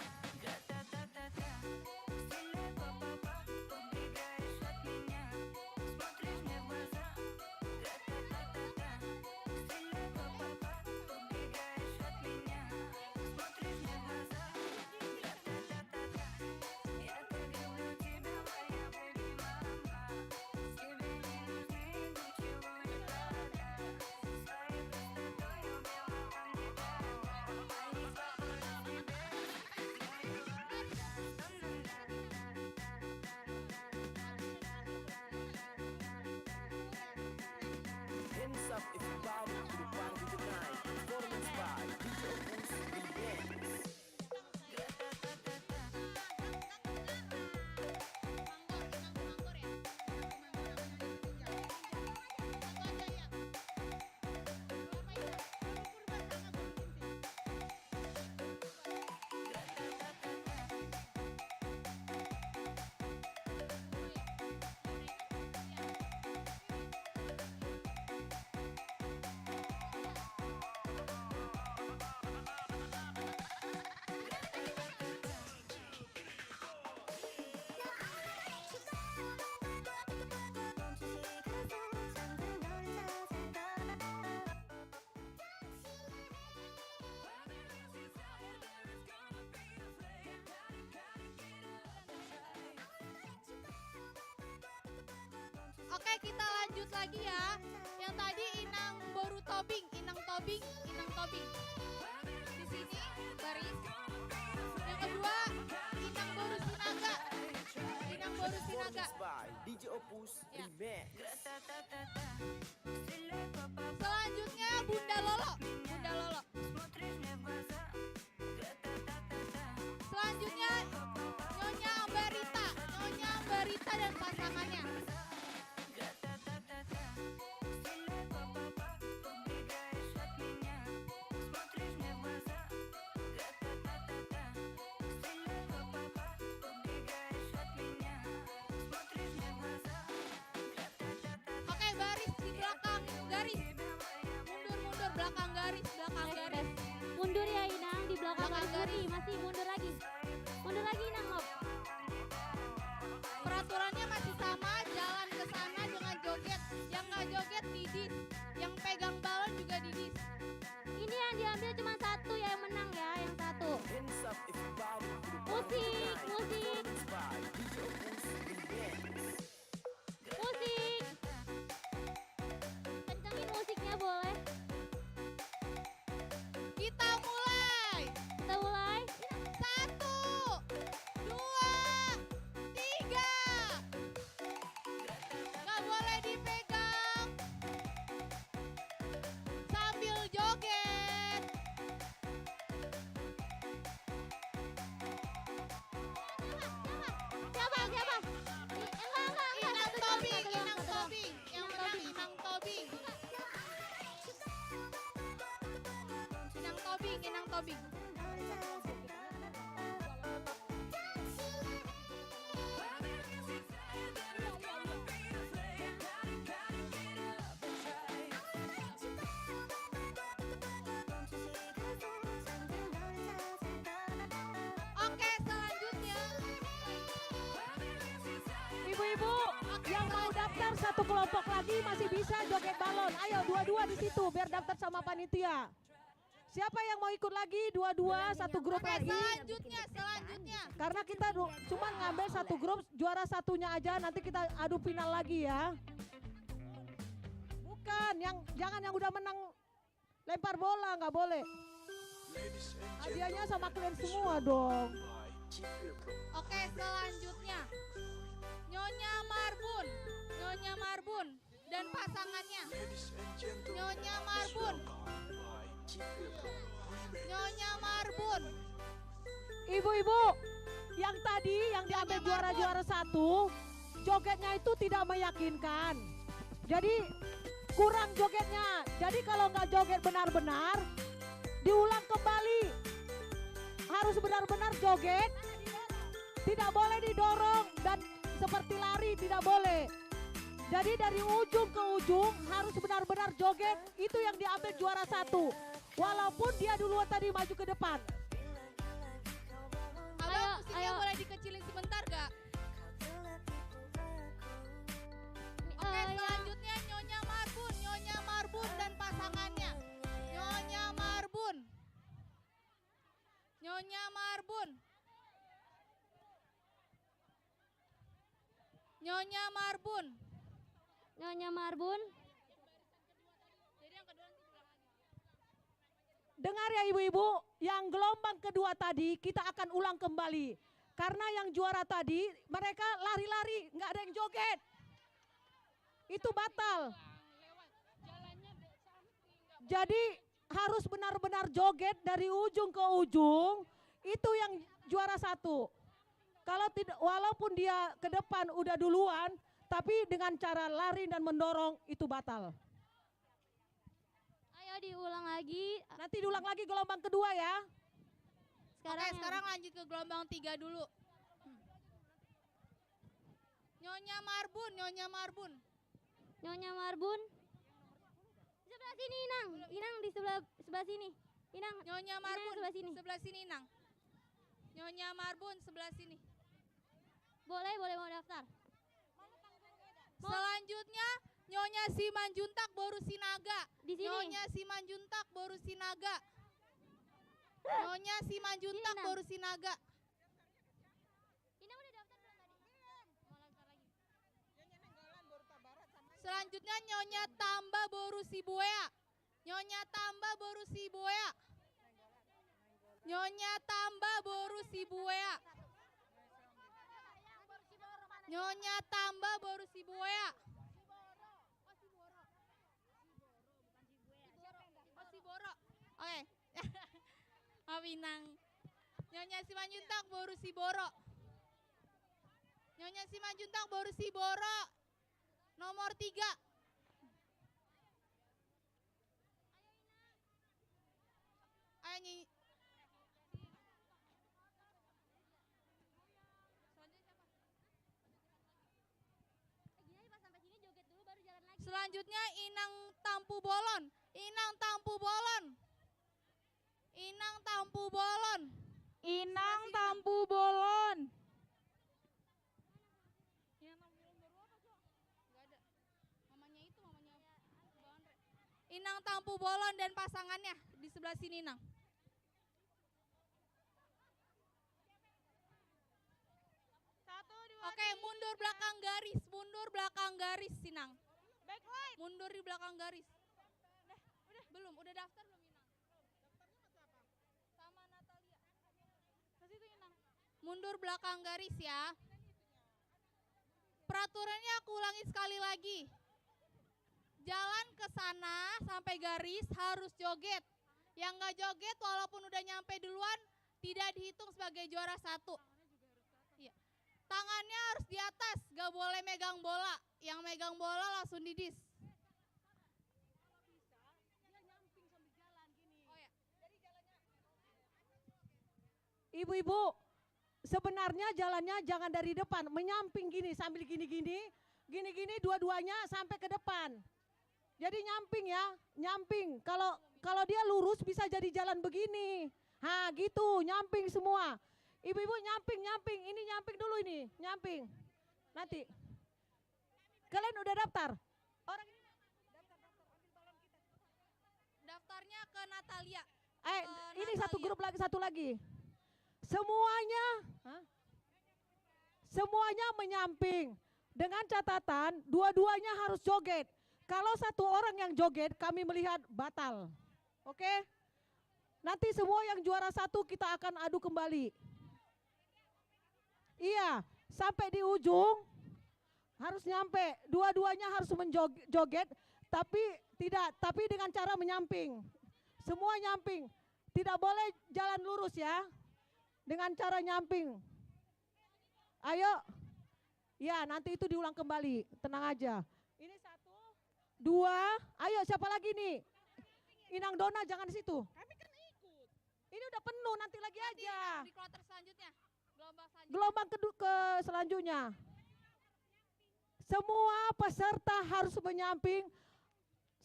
Hands up everybody to the party tonight. Performance by DJ Opus Remix. Oke, kita lanjut lagi ya. Yang tadi Inang Boru Tobing, Inang Tobing. Di sini baris. Yang kedua Inang Borusinaga. Performance by DJ Opus Remix. Selanjutnya Bunda Lolo. Selanjutnya Nyonya Ambarita dan pasangannya. Oke, baris di belakang garis. Mundur belakang garis. Mundur ya Inang di belakang garis. Masih mundur lagi Inang Hop. Peraturannya masih sama, jalan ke sana dengan joget. Yang nggak joget didis, yang pegang balon juga didis. Ini yang diambil cuma satu ya, yang menang ya, yang satu. Hands up everybody to the party Musik. tonight. Performance by DJ Opus Remix. Tobing. Oke, selanjutnya. Ibu-ibu yang mau daftar satu kelompok lagi masih bisa joget balon. Ayo dua-dua di situ biar daftar sama panitia. Siapa yang mau ikut lagi dua-dua satu grup Oke, lagi? selanjutnya. Karena kita cuma ngambil satu grup, juara satunya aja, nanti kita adu final lagi ya. Bukan, jangan yang udah menang lempar bola, nggak boleh. Hadiahnya sama kalian semua dong. Oke, selanjutnya. Nyonya Marbun dan pasangannya. Nyonya Marbun. Ibu-ibu, yang tadi yang diambil juara satu, jogetnya itu tidak meyakinkan. Jadi kurang jogetnya. Jadi kalau nggak joget benar-benar, diulang kembali. Harus benar-benar joget. Tidak boleh didorong dan seperti lari tidak boleh. Jadi dari ujung ke ujung harus benar-benar joget. Itu yang diambil juara satu. Walaupun dia duluan tadi maju ke depan. Abang musiknya boleh dikecilin sebentar gak? Oke, selanjutnya Nyonya Marbun dan pasangannya. Nyonya Marbun. Nyonya Marbun. Nyonya Marbun. Nyonya Marbun. Jadi yang kedua nanti ulang lagi. Dengar ya ibu-ibu, yang gelombang kedua tadi kita akan ulang kembali. Karena yang juara tadi mereka lari-lari, nggak ada yang joget. Itu batal. Jadi harus benar-benar joget dari ujung ke ujung, itu yang juara satu. Kalau tidak, walaupun dia ke depan udah duluan, tapi dengan cara lari dan mendorong itu batal. Ayo diulang lagi. Nanti diulang lagi gelombang kedua ya. Sekarang lanjut ke gelombang 3 dulu. Nyonya Marbun. Nyonya Marbun. Di sebelah sini Inang. Inang di sebelah sini. Inang. Nyonya Marbun sebelah sini. Inang. Nyonya Marbun sebelah sini. Boleh mau daftar. Selanjutnya Nyonya Simanjuntak Boru Sinaga. Di sini. Nyonya Simanjuntak Boru Sinaga. Nyonya Simanjuntak Boru Sinaga. Inang udah daftar belum tadi? Mau daftar lagi. Selanjutnya Nyonya Tamba Boru Sibuea. Nyonya Tamba Boru Sibuea. Nyonya Tamba Boru Sibuea. Nyonya Tamba Boru Sibuea. Siboro. Oke. Awinang. Nyonya Simanjuntak Boru Siboro. Nyonya Simanjuntak Boru Siboro. Nomor 3. Ayo nyanyi. Selanjutnya Inang Tampu Bolon. Inang Tampu Bolon. Inang Tampu Bolon. Inang Tampu Bolon. Inang Tampu Bolon dan pasangannya di sebelah sini, Nang. Oke, mundur belakang garis, Sinang. Backlight. Mundur di belakang garis. Belum, udah daftar belum, Inang? Sama Natalia. Kasih tuh Inang. Mundur belakang garis ya. Peraturannya aku ulangi sekali lagi. Jalan ke sana sampai garis harus joget. Yang nggak joget walaupun udah nyampe duluan tidak dihitung sebagai juara 1. Iya. Tangannya harus di atas, gak boleh megang bola. Yang megang bola langsung didis. Oh ya. ibu-ibu, sebenarnya jalannya jangan dari depan, menyamping gini sambil gini-gini, dua-duanya sampai ke depan. Jadi nyamping ya, nyamping. Kalau dia lurus bisa jadi jalan begini. Gitu, nyamping semua. Ibu-ibu nyamping, ini nyamping dulu ini, nyamping. Nanti. Kalian udah daftar? Orang ini Daftarnya ke Natalia. Ini satu grup lagi, satu lagi. Semuanya menyamping. Dengan catatan, dua-duanya harus joget. Kalau satu orang yang joget, kami melihat batal. Oke? Nanti semua yang juara satu kita akan adu kembali. Iya, sampai di ujung harus nyampe. Dua-duanya harus menjoget, tapi dengan cara menyamping. Semua nyamping. Tidak boleh jalan lurus ya. Dengan cara nyamping. Ayo. Ya, nanti itu diulang kembali. Tenang aja. Ini 1, 2. Ayo, siapa lagi nih? Inang Dona jangan di situ. Kami kan ikut. Ini udah penuh, nanti lagi aja. Di kloter selanjutnya. Gelombang selanjutnya. Gelombang ke selanjutnya. Semua peserta harus menyamping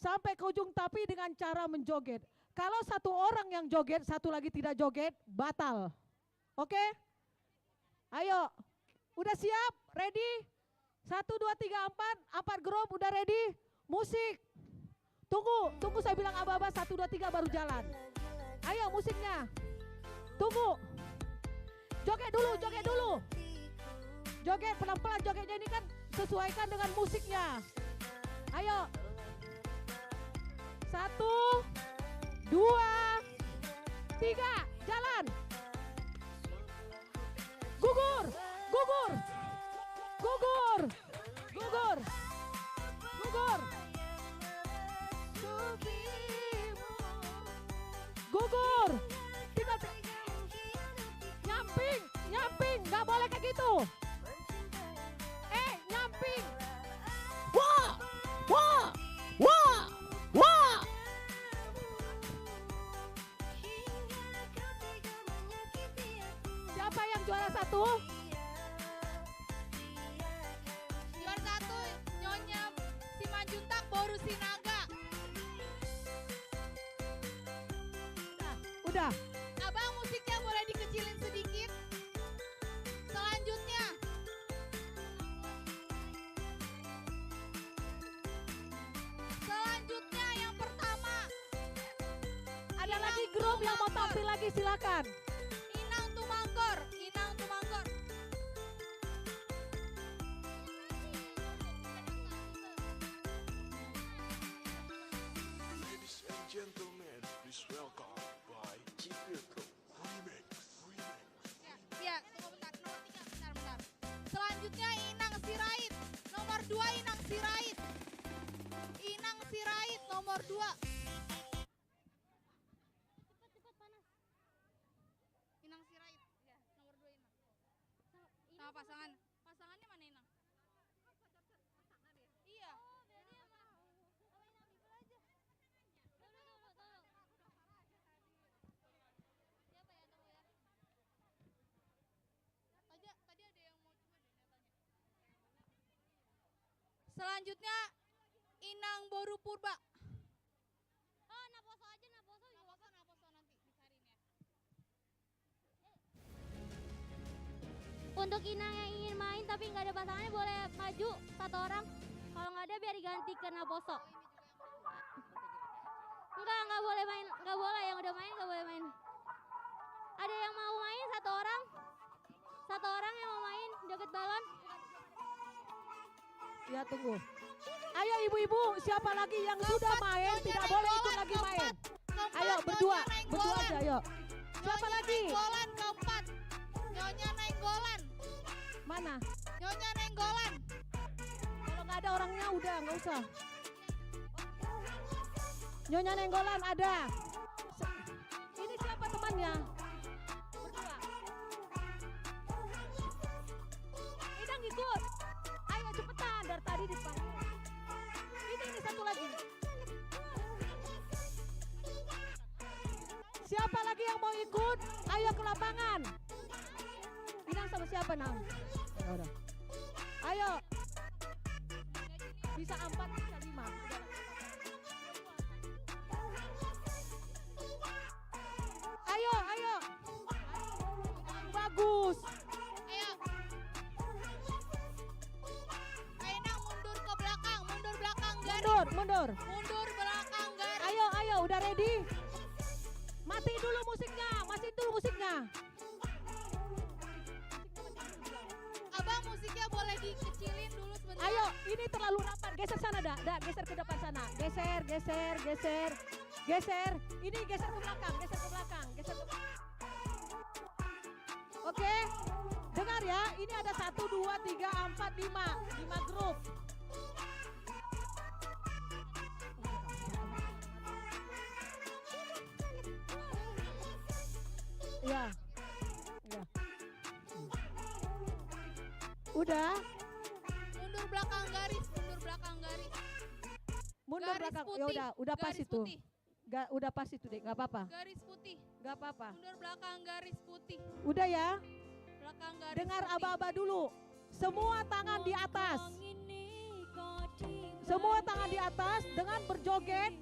sampai ke ujung, tapi dengan cara menjoget. Kalau satu orang yang joget, satu lagi tidak joget, batal. Oke? Ayo, udah siap? Ready? 1, 2, 3, 4 grup udah ready? Musik. Tunggu saya bilang aba-aba 1, 2, 3 baru jalan. Ayo musiknya. Tunggu. Joget dulu. Joget pelan-pelan, jogetnya ini kan sesuaikan dengan musiknya. Ayo. 1, 2, 3, jalan. Gugur. Tinggal nyamping, nggak boleh kayak gitu. Nyamping. Wah. Siapa yang juara 1? Juara 1 Nyonya Simanjuntak Boru Sinaga. Udah. Abang, musiknya boleh dikecilin sedikit. Selanjutnya yang pertama. Ada lagi grup yang mau tampil lagi, silakan. Inang Tumangkor. Ladies and gentlemen, please welcome by Cipilco Remix. Ya, tunggu bentar. Nomor 3, bentar. Selanjutnya Inang Sirait. Nomor 2 Inang Sirait. Nomor 2. Cepat panas. Inang Sirait. Ya, nomor 2 Inang. Sama pasangannya mana Inang? Pasangan ya? Iya. Tadi ada yang mau coba deh datanya. Selanjutnya Inang Boru Purba. Naposo aja, Naposo nanti dicariin ya. Untuk Inang yang ingin main tapi nggak ada pasangannya boleh maju 1 orang. Kalau nggak ada biar diganti ke Naposo. Nggak boleh main, nggak boleh, yang udah main nggak boleh main. Ada yang mau main 1 orang? 1 orang yang mau main joget balon? Ya tunggu. Ayo ibu-ibu, siapa lagi yang sudah main tidak boleh ikut lagi main. Ayo berdua aja, ayo. Siapa lagi? Nenggolan keempat. Nyonya Nenggolan. Mana? Nyonya Nenggolan. Kalau nggak ada orangnya udah nggak usah. Nyonya Nenggolan ada. Ini siapa temannya? Berdua. Inang ikut. Ayo cepetan, dari tadi di depan. Ini 1 lagi. Siapa lagi yang mau ikut? Ayo ke lapangan. sama siapa Nang? Ya udah. Ayo. Bisa 4, bisa 5. Ayo, ayo. Bagus. Ayo. Ayo Nang, mundur ke belakang, mundur belakang garis. Mundur, mundur. Mundur belakang garis. Ayo, ayo, udah ready? Matiin dulu musiknya, matiin dulu musiknya. Abang musiknya boleh dikecilin dulu sebentar. Ayo, ini terlalu rapat. Geser sana, dah. Geser ke depan sana. Geser, geser, geser. Geser. Ini geser ke belakang, geser ke belakang, geser ke belakang. Oke. Dengar ya, ini ada 1, 2, 3, 4, 5. 5 grup. Ya. Ya. Udah. Mundur belakang garis, mundur belakang garis. Mundur Garis belakang. putih, Ya udah pas garis itu. putih. Udah pas itu, Dek. Enggak apa-apa. Garis putih. Enggak apa-apa. Mundur belakang garis putih. Udah ya. Belakang garis Dengar putih. aba-aba dulu. Semua tangan di atas. Semua tangan di atas dengan berjoget.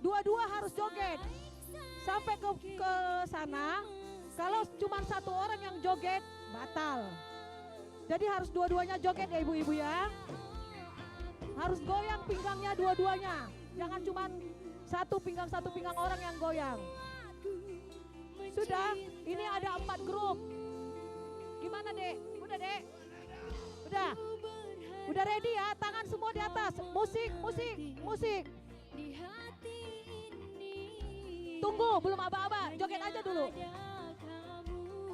Dua-dua harus joget. Sampai ke sana. Kalau cuma satu orang yang joget, batal. Jadi harus dua-duanya joget ya ibu-ibu ya. Harus goyang pinggangnya dua-duanya. Jangan cuma satu pinggang orang yang goyang. Sudah, ini ada 4 grup. Gimana Dek? Udah Dek? Udah? Udah ready ya? Tangan semua di atas. Musik, musik, musik. Tunggu, belum aba-aba. Joget aja dulu.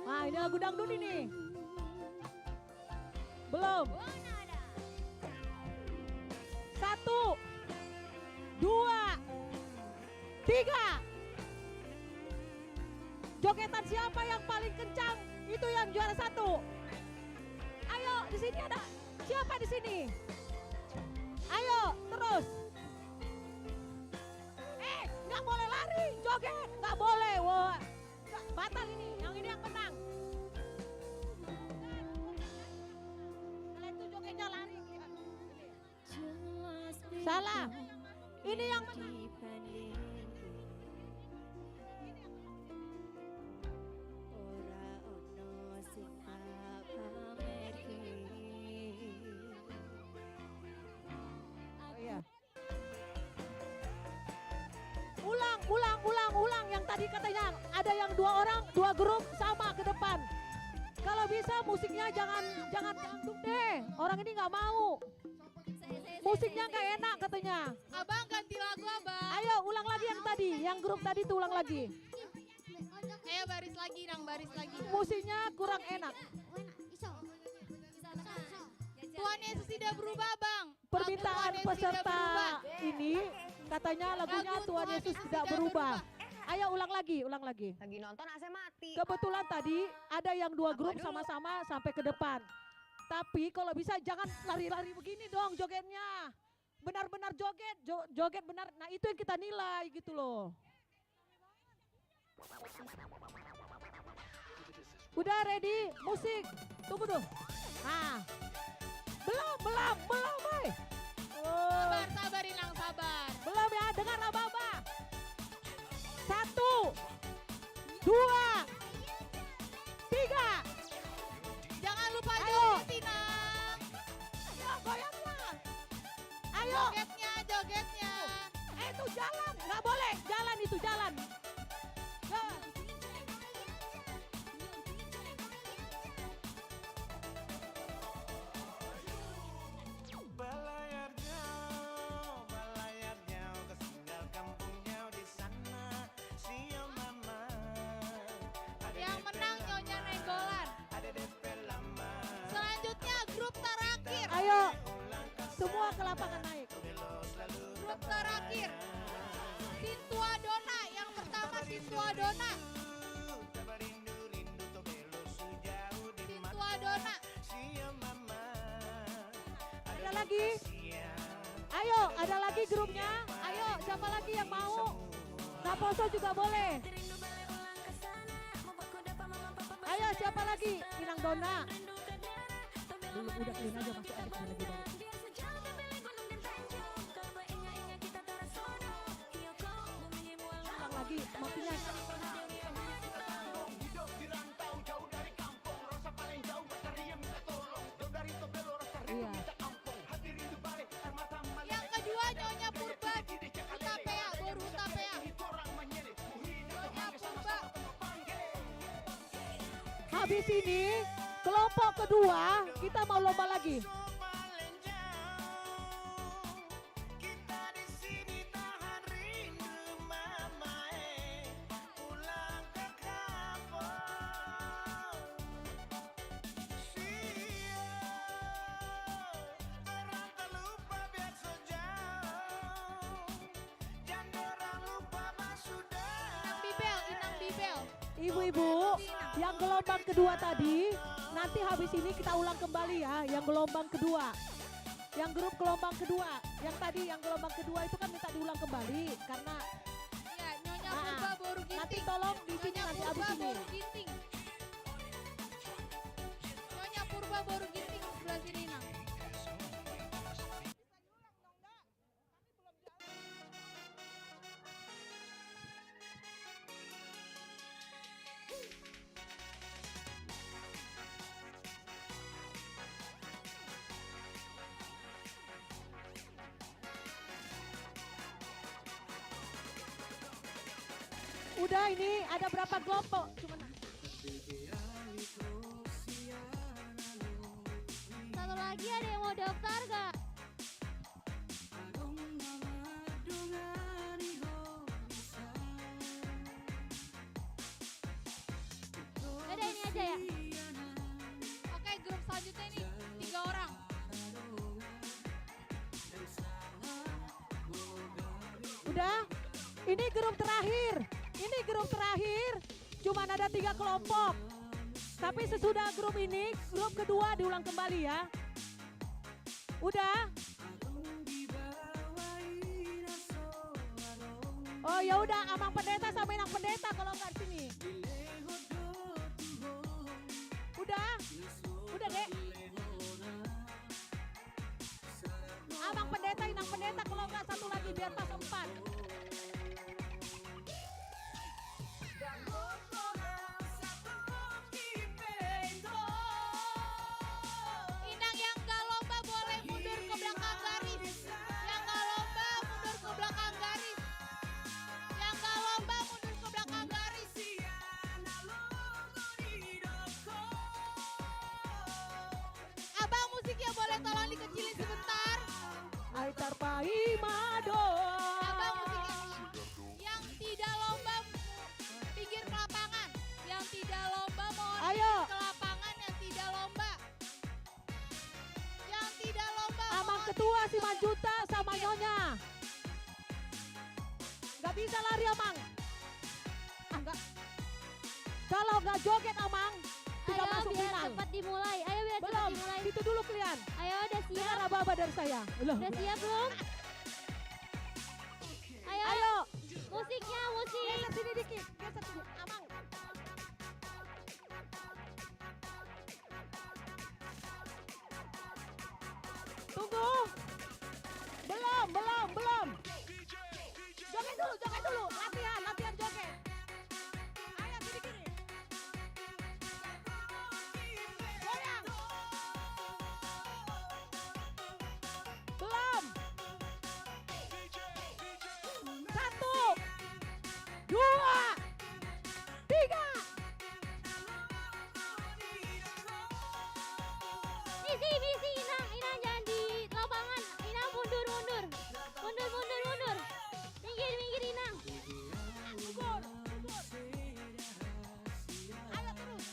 Nah ini lagu dangdut ini. Belum. 1, 2, 3. Jogetan siapa yang paling kencang? Itu yang juara 1. Ayo, di sini ada siapa di sini? Ayo, terus. Nggak boleh lari, joget, nggak boleh. Wah, batal ini. Yang ini yang menang. Kalian tuh jogetnya lari. Salah. Ini yang menang. Ulang yang tadi katanya ada yang 2 orang 2 grup sama ke depan. Kalau bisa musiknya jangan dangdut deh. Orang ini nggak mau. Musiknya nggak enak katanya. Abang ganti lagu abang. Ayo ulang lagi yang tadi, yang grup tadi tuh ulang lagi. Ayo baris lagi, Nang, baris lagi. Musiknya kurang enak. Tuhan Yesus tidak berubah, Bang. Permintaan Lagu Tuhan Yesus peserta tidak berubah. ini katanya lagunya Lagu Tuhan Yesus tidak berubah. Ayo ulang lagi, ulang lagi. Lagi nonton AC mati. Kebetulan tadi ada yang 2 grup sama-sama sampai ke depan. Tapi kalau bisa jangan lari-lari begini dong jogetnya. Benar-benar joget, joget benar. Nah itu yang kita nilai gitu loh. Udah ready, musik. Tunggu tuh. Nah, belum, boy. Sabar, sabar Inang, sabar. Belum ya, dengar aba-aba. 1, 2, 3. Jangan lupa Ayo. joget, Inang. Ayo, goyangnya. Ayo. Jogetnya. Itu jalan, nggak boleh. Jalan itu jalan. Balayar jauh ke sendal kampung jauh di sana. Siang mama. Yang menang Nyonya Nenggolan. Selanjutnya grup terakhir. Ayo, semua ke lapangan naik. Grup terakhir. Sintua Dona, yang pertama Sintua Dona. Sintua Dona. Ada lagi? Ayo, ada lagi grupnya. Ayo, siapa lagi yang mau? Naposo juga boleh. Ayo siapa lagi? Inang Dona. Belum, udah clean aja masuk aja clean lagi balik. Ulang lagi, maksudnya. Iya. Yang kedua Nyonya Purba Hutapea, Bor Hutapea. Nyonya Purba. Habis ini kelompok kedua kita mau lomba lagi. Inang Bibel, Inang Bibel. Ibu-ibu, yang gelombang kedua tadi, nanti habis ini kita ulang kembali ya, yang gelombang kedua. Yang grup gelombang kedua, yang tadi yang gelombang kedua itu kan minta diulang kembali karena Ya, Nyonya Purba Boru Ginting. nanti tolong di sini Nyonya nanti Purba habis ini. Boru Ginting. Nyonya Purba Boru Ginting sebelah sini, Nang. Udah ini ada berapa kelompok? Cuma Satu lagi ada yang mau daftar gak? Udah ini aja ya. Oke, grup selanjutnya ini 3 orang. udah. Ini grup terakhir. Ini grup terakhir. Cuman ada 3 kelompok. Tapi sesudah grup ini, grup kedua diulang kembali ya. Udah. Oh ya udah, Amang Pendeta sama Inang Pendeta kalau nggak di sini. Udah, udah deh. Amang Pendeta, Inang Pendeta kalau nggak satu lagi biar pas 4. Inang yang gak lomba boleh mundur ke belakang garis. Yang gak lomba mundur ke belakang garis. Yang gak lomba mundur ke belakang garis. Abang musiknya boleh tolong dikecilin sebentar. Aitar Paimado. Abang musiknya yang tidak lomba pinggir ke lapangan. Yang tidak lomba mohon Ayo. pinggir ke lapangan. Yang tidak lomba. Yang tidak lomba Amang mohon ketua pinggir si ke Manjuta sama Nyonya. Gak bisa lari Amang. Ah, enggak. Kalau nggak joget Amang, tidak Ayo masuk biar final. cepat dimulai. Ayo biar cepat Belum, dimulai. itu dulu kalian. Ayo udah siap. Dengar aba-aba dari saya. Udah siap belum? Ayo. Ayo. Musiknya, musik. Geser sini dikit, geser sini. Amang. Tunggu. Belum. Joget dulu. Latihan joget. Ayo sini. Goyang. Belum. 1, 2, 3. Misi, Inang jangan di lapangan. Inang mundur. Mundur. Minggir, Inang. Gugur. Ayo terus.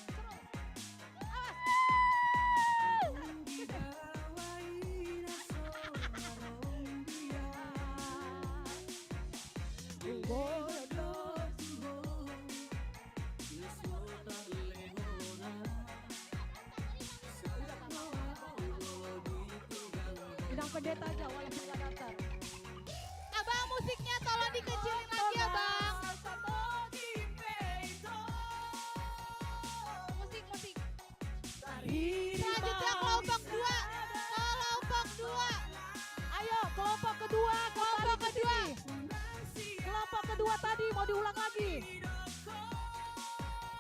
Inang Pendeta aja walaupun nggak daftar. Abang musiknya tolong dikecilin lagi ya bang. kedua tadi mau diulang lagi.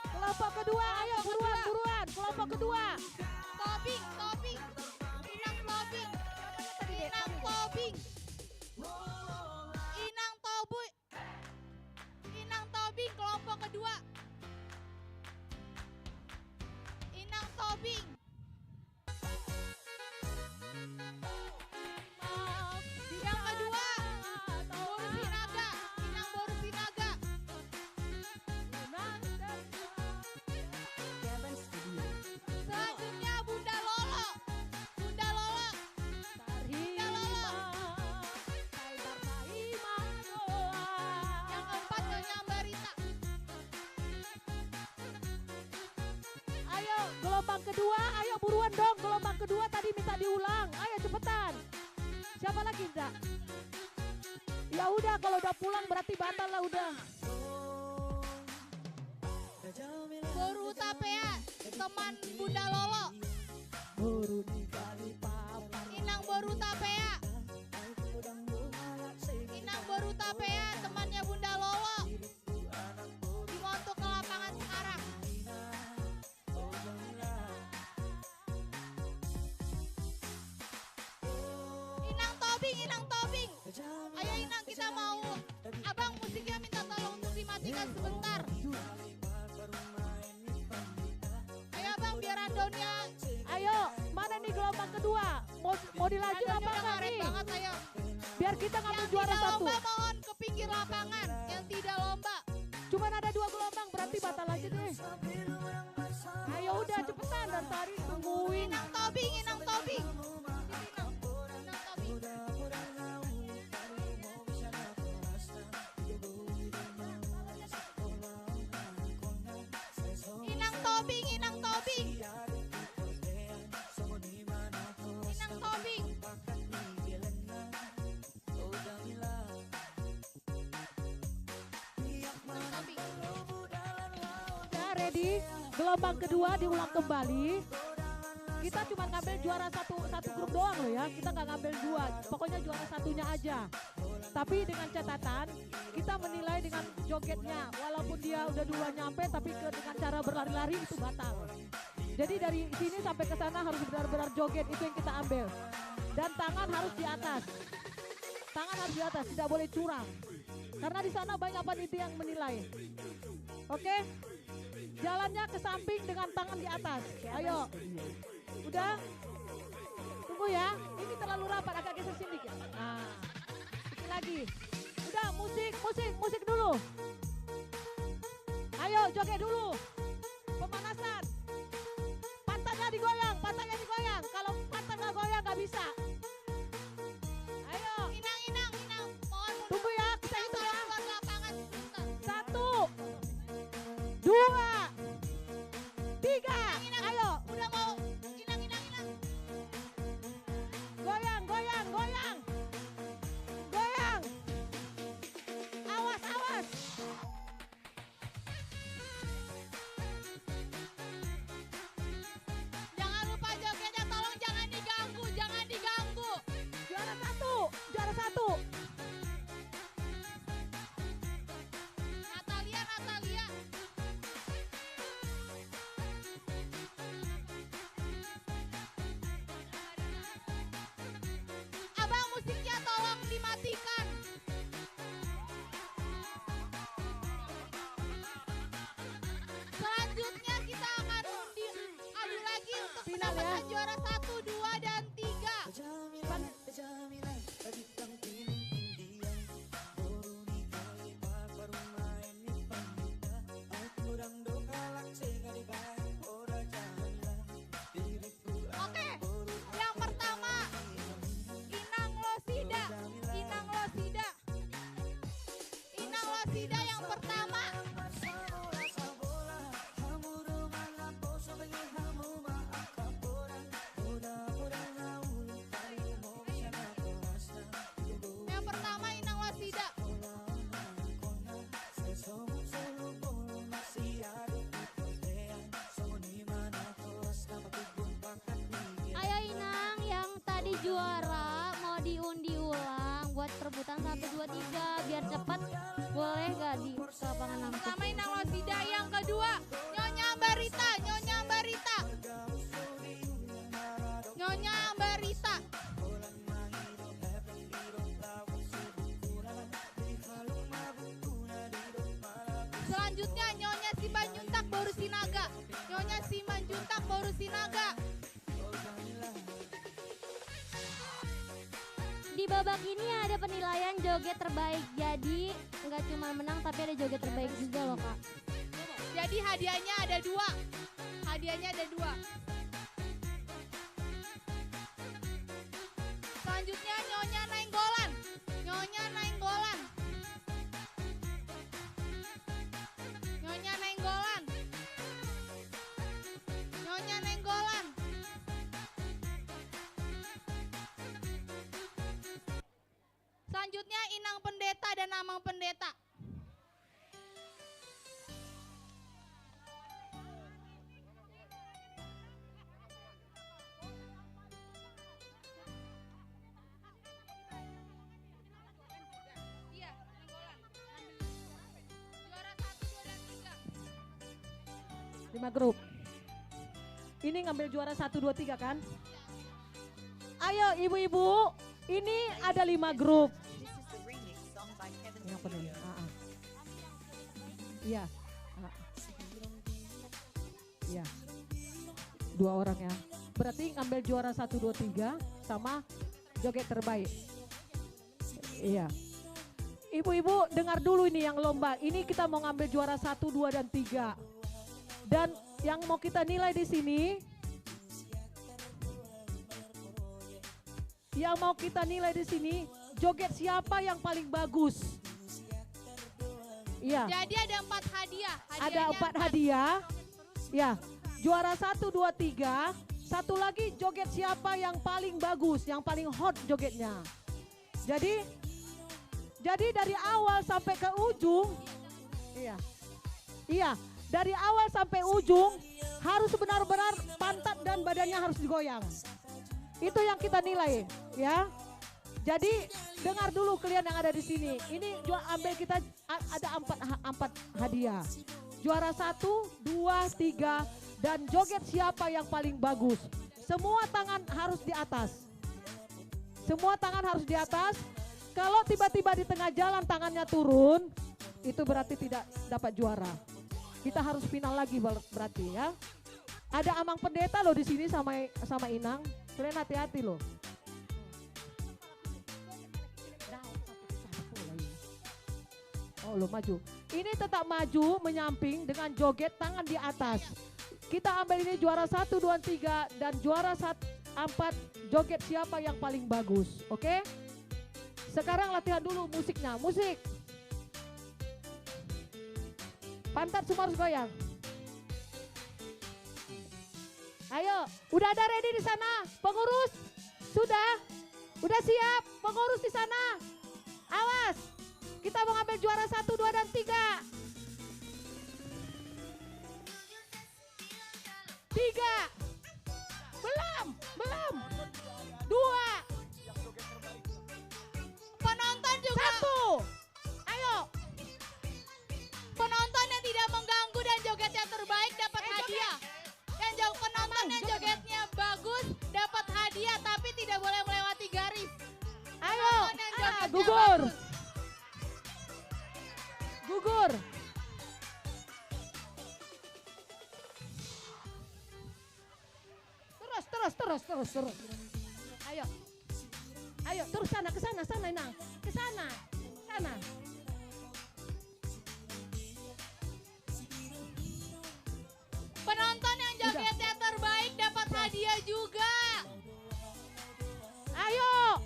Kelompok kedua, ayo buruan. Kelompok kedua. Tobing. Inang tobing. Inang tobing. Inang tobing kelompok kedua. Inang tobing. Yang kedua, Boru Sinaga. Inang Boru Sinaga. Selanjutnya Bunda Lolo. Bunda Lolo. Bunda Lolo. Yang keempat Nyonya Barita. Ayo gelombang kedua, ayo buruan dong. Gelombang kedua tadi minta diulang. Ayo cepetan. Siapa lagi enggak? Ya udah kalau udah pulang berarti batal lah udah. Boru Tapea, teman Bunda Lolo. Inang Boru Tapea. Inang Boru Tapea, temannya Bunda Lolo. Dimontok ke lapangan sekarang. Inang Tobing. Ayo Inang, kita mau. Abang musiknya minta tolong untuk dimatikan sebentar. Ayo Abang biar rundownnya. Ayo, mana nih gelombang kedua? Mau dilanjut apa enggak nih? Banget, ayo. Biar kita ngambil Yang juara tidak satu. lomba mohon ke pinggir lapangan. Yang tidak lomba. Cuman ada 2 gelombang berarti batal aja deh. Ayo udah cepetan dan tadi tungguin. Inang Tobing. Inang Tobing. Udah ready? Gelombang kedua diulang kembali. Kita cuma ngambil juara satu grup doang loh ya. Kita nggak ngambil 2. Pokoknya juara satunya aja. Tapi dengan catatan kita menilai dengan jogetnya. Walaupun dia udah duluan nyampe, tapi dengan cara berlari-lari itu batal. Jadi dari sini sampai ke sana harus benar-benar joget, itu yang kita ambil. Dan tangan harus di atas. Tangan harus di atas, tidak boleh curang. Karena di sana banyak panitia yang menilai. Oke? Jalannya ke samping dengan tangan di atas. Ayo. Udah? Tunggu ya. Ini terlalu rapat, agak geser sini dikit. Nah. Ini lagi. Udah, musik dulu. Ayo, joget dulu. Pemanasan. Pantatnya digoyang. Kalau pantat nggak goyang nggak bisa. Ayo. Inang. Mohon Tunggu ya, kita hitung ya. buat lapangan sebentar. 1, 2, 3. Ayo. Udah mau. Inang. Goyang. Awas. Jangan lupa jogetnya, tolong jangan diganggu. Juara satu. Natalia. Abang musiknya tolong dimatikan. Selanjutnya kita akan adu lagi untuk Final ya. mendapatkan juara 1, 2, dan 3. Oke, yang pertama Inang Losida yang pertama. Yang pertama Inang Losida. Ayo Inang yang tadi juara mau diundi ulang buat perebutan 1, 2, 3 biar cepat, boleh gak? di lapangan langsung. Pertama Inang Wasida, yang kedua Nyonya Barita, Nyonya Barita. Nyonya Barita. Selanjutnya Nyonya Simanjuntak Boru Sinaga. Nyonya Simanjuntak Boru Sinaga. Di babak ini ada penilaian joget terbaik. Jadi nggak cuma menang tapi ada joget terbaik juga loh Kak. Jadi hadiahnya ada dua. Hadiahnya ada dua. Selanjutnya Nyonya Nainggolan. Nyonya Nainggolan. Nyonya Nainggolan. Nyonya Nainggolan. Selanjutnya Inang Pendeta dan Amang Pendeta. Iya, Nainggolan. Juara 1, 2, dan 3. 5 grup. Ini ngambil juara 1, 2, 3 kan? Ayo ibu-ibu, ini ada 5 grup. Yang penuh. Iya. Iya. 2 orang ya. Berarti ngambil juara 1, 2, 3 sama joget terbaik. Iya. Ibu-ibu dengar dulu ini yang lomba. Ini kita mau ngambil juara 1, 2, dan 3. Dan yang mau kita nilai di sini, joget siapa yang paling bagus. Iya. Jadi ada 4 hadiah. Ada 4 hadiah. Ya, juara 1, 2, 3. Satu lagi joget siapa yang paling bagus, yang paling hot jogetnya. Jadi dari awal sampai ke ujung, iya, dari awal sampai ujung harus benar-benar pantat dan badannya harus digoyang. Itu yang kita nilai, ya. Jadi dengar dulu kalian yang ada di sini. Ini ambil kita ada 4 hadiah. Juara 1, 2, 3 dan joget siapa yang paling bagus. Semua tangan harus di atas. Semua tangan harus di atas. Kalau tiba-tiba di tengah jalan tangannya turun, itu berarti tidak dapat juara. Kita harus final lagi berarti ya. Ada Amang Pendeta loh di sini sama Inang. Kalian hati-hati loh. Oh lo maju. Ini tetap maju menyamping dengan joget tangan di atas. Kita ambil ini juara 1, 2, 3 dan juara 4 joget siapa yang paling bagus. Oke? Sekarang latihan dulu musiknya. Musik. Pantat semua harus goyang. Ayo, udah ada ready di sana? Pengurus? Sudah? Udah siap? Pengurus di sana? Awas. Kita mau ngambil juara 1, 2, dan 3. 3. Belum. 2. Penonton juga. 1. Ayo. Penonton yang tidak mengganggu dan jogetnya terbaik dapat hadiah. Penonton yang jogetnya bagus dapat hadiah tapi tidak boleh melewati garis. Ayo. Penonton yang jogetnya Gugur. bagus. Gugur. Terus. Ayo, terus sana, ke sana, Inang. Ke sana. Penonton yang jogetnya terbaik dapat hadiah juga. Ayo.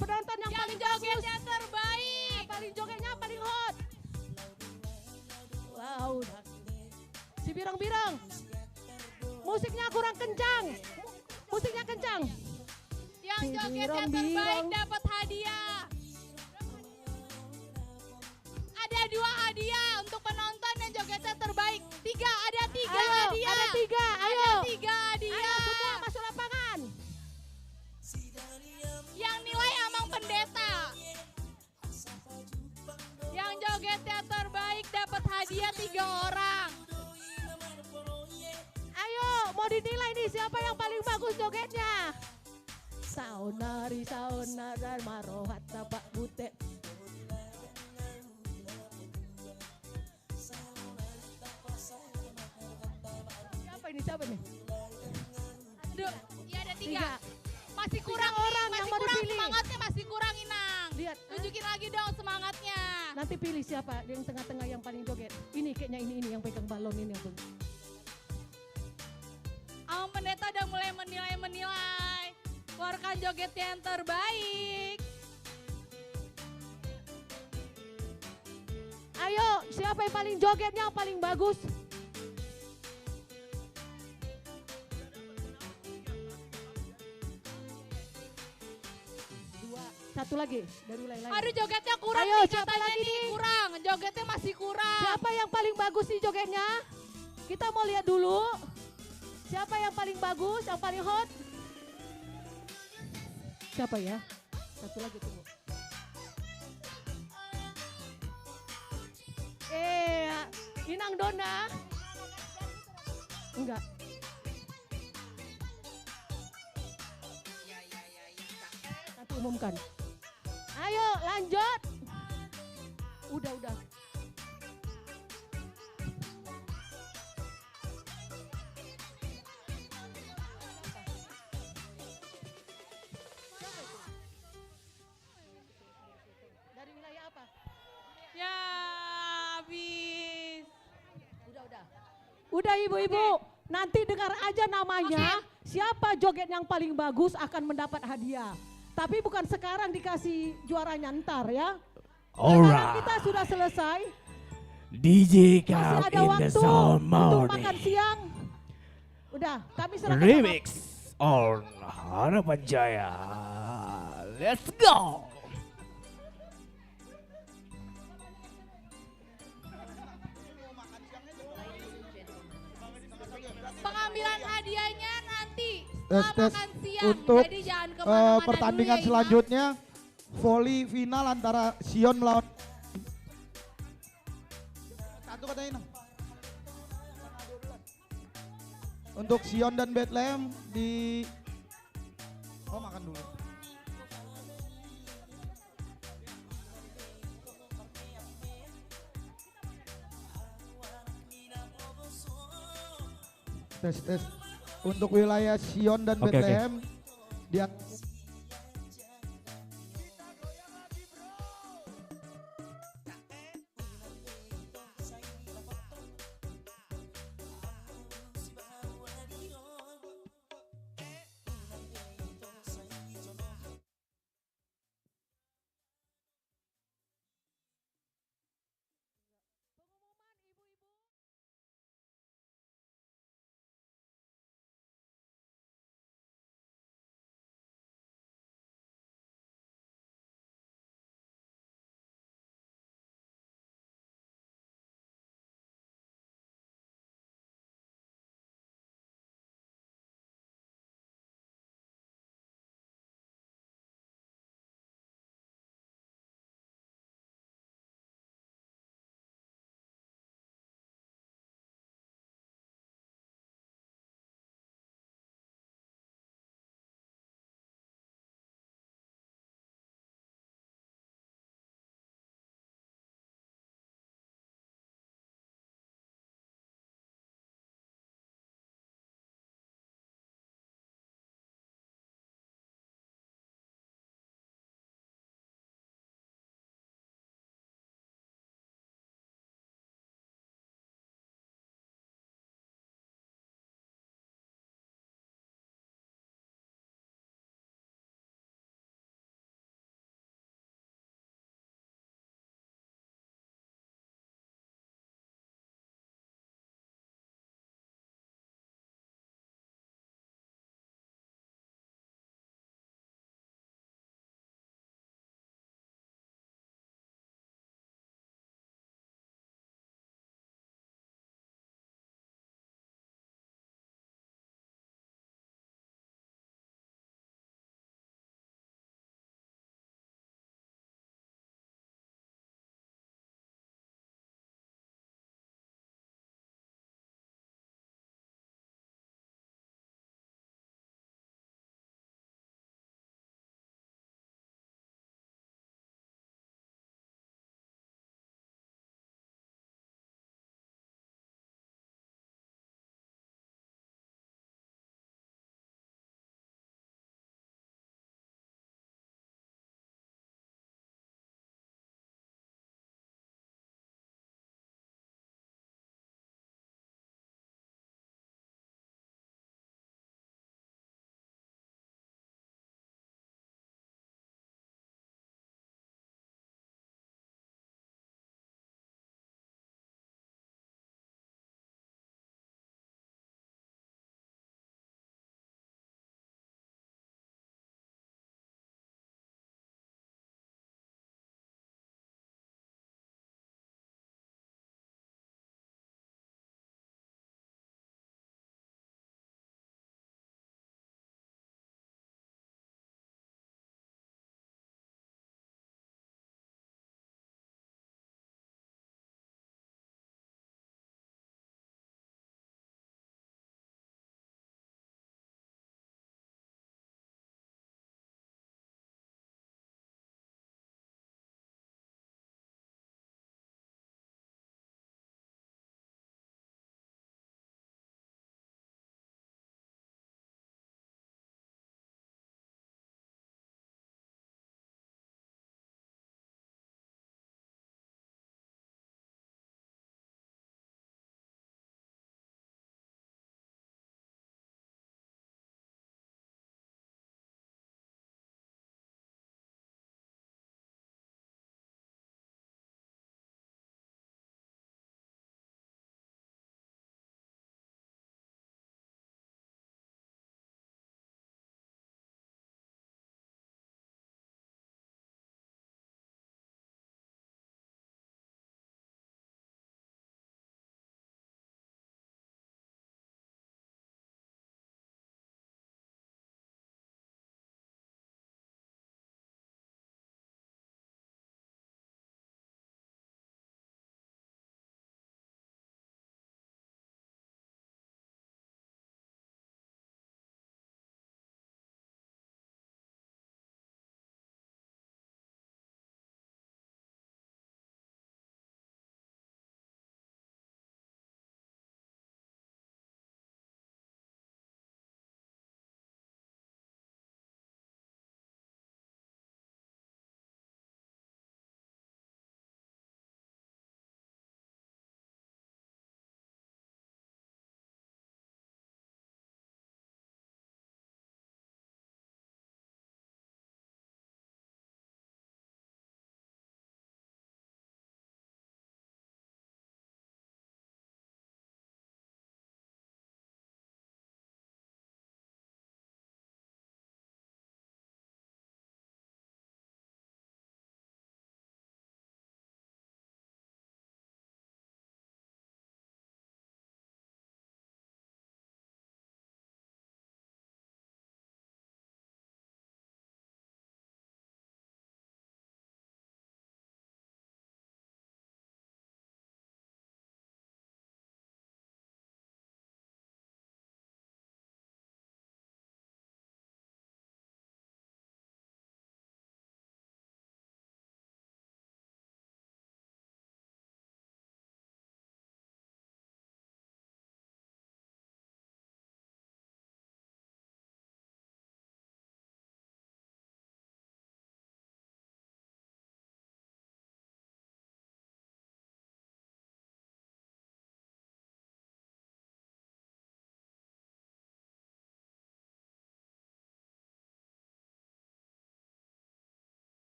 Penonton yang paling jogetnya terbaik. Jogetnya paling hot. Wow. Si birang-birang. Musiknya kurang kencang. Musiknya kencang. Yang jogetnya terbaik dapat hadiah. Ada 2 hadiah untuk penonton yang jogetnya terbaik. 3, ada 3 hadiah. Ada 3, ayo. Ada 3 hadiah. Ayo semua masuk lapangan. Yang nilai Amang Pendeta. Yang joget joget yang terbaik dapat hadiah 3 orang. Ayo, mau dinilai nih siapa yang paling bagus jogetnya. Saunari dan marohat tapak butet. Siapa nih? Aduh, ya ada 3. Masih kurang orang nih, yang masih mau kurang dipilih. semangatnya, masih kurang Inang. Lihat. Tunjukin lagi dong semangatnya. Nanti pilih siapa yang tengah-tengah yang paling joget. Ini kayaknya ini yang pegang balon ini yang pegang. Amang Pendeta udah mulai menilai. Keluarkan joget yang terbaik. Ayo, siapa yang paling jogetnya yang paling bagus? Satu lagi dari lain-lain. Aduh jogetnya kurang Ayo, nih siapa katanya lagi nih. nih? Kurang, jogetnya masih kurang. Siapa yang paling bagus nih jogetnya? Kita mau lihat dulu. Siapa yang paling bagus, yang paling hot? Siapa ya? Satu lagi tunggu. Inang Dona. Enggak. Nanti umumkan. Ayo lanjut. Udah. Dari wilayah apa? Ya habis. Udah ibu-ibu, nanti dengar aja namanya. Siapa joget yang paling bagus akan mendapat hadiah. Tapi bukan sekarang dikasih juaranya ntar ya. Sekarang Alright. kita sudah selesai. DJ Masih Count ada in the waktu Sound untuk makan Morning. siang. Udah, kami serahkan Remix on Harapan Jaya. Let's go. Pengambilan hadiahnya nanti Tes, setelah tes. makan siang. Untuk Jadi jangan kemana-mana pertandingan dulu ya, selanjutnya volley final antara Sion melawan satu katanya Inang. Untuk Sion dan Bethlehem di makan dulu. Tes. Untuk wilayah Sion dan Oke, oke. Bethlehem dia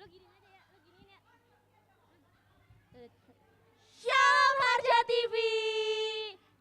Lo giniin aja ya, lo giniin ya. Shalom Harja TV.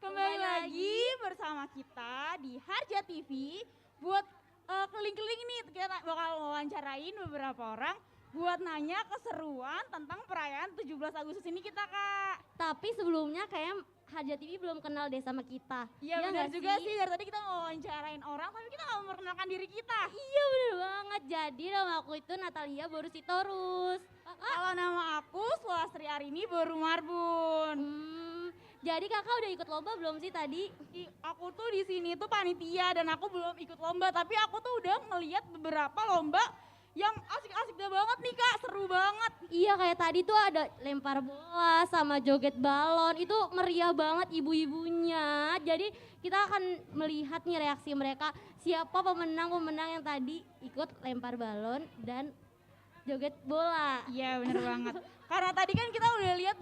Kembali lagi bersama kita di Harja TV buat keliling-keliling nih, kita bakal wawancarain beberapa orang buat nanya keseruan tentang perayaan 17 Agustus ini kita, Kak. Tapi sebelumnya kayak Harja TV belum kenal deh sama kita. Iya Iya benar nggak juga sih, dari tadi kita wawancarain orang tapi kita nggak memperkenalkan diri kita. Iya bener banget, jadi nama aku itu Natalia Boru Sitorus. Kalau nama aku Sulastri Arini Boru Marbun. Jadi kakak udah ikut lomba belum sih tadi? Aku tuh di sini tuh panitia dan aku belum ikut lomba, tapi aku tuh udah ngeliat beberapa lomba yang asik-asik banget nih Kak, seru banget. Iya kayak tadi tuh ada lempar bola sama joget balon, itu meriah banget ibu-ibunya. Jadi kita akan melihat nih reaksi mereka, siapa pemenang-pemenang yang tadi ikut lempar balon dan joget bola. Iya bener banget. Karena tadi kan kita udah lihat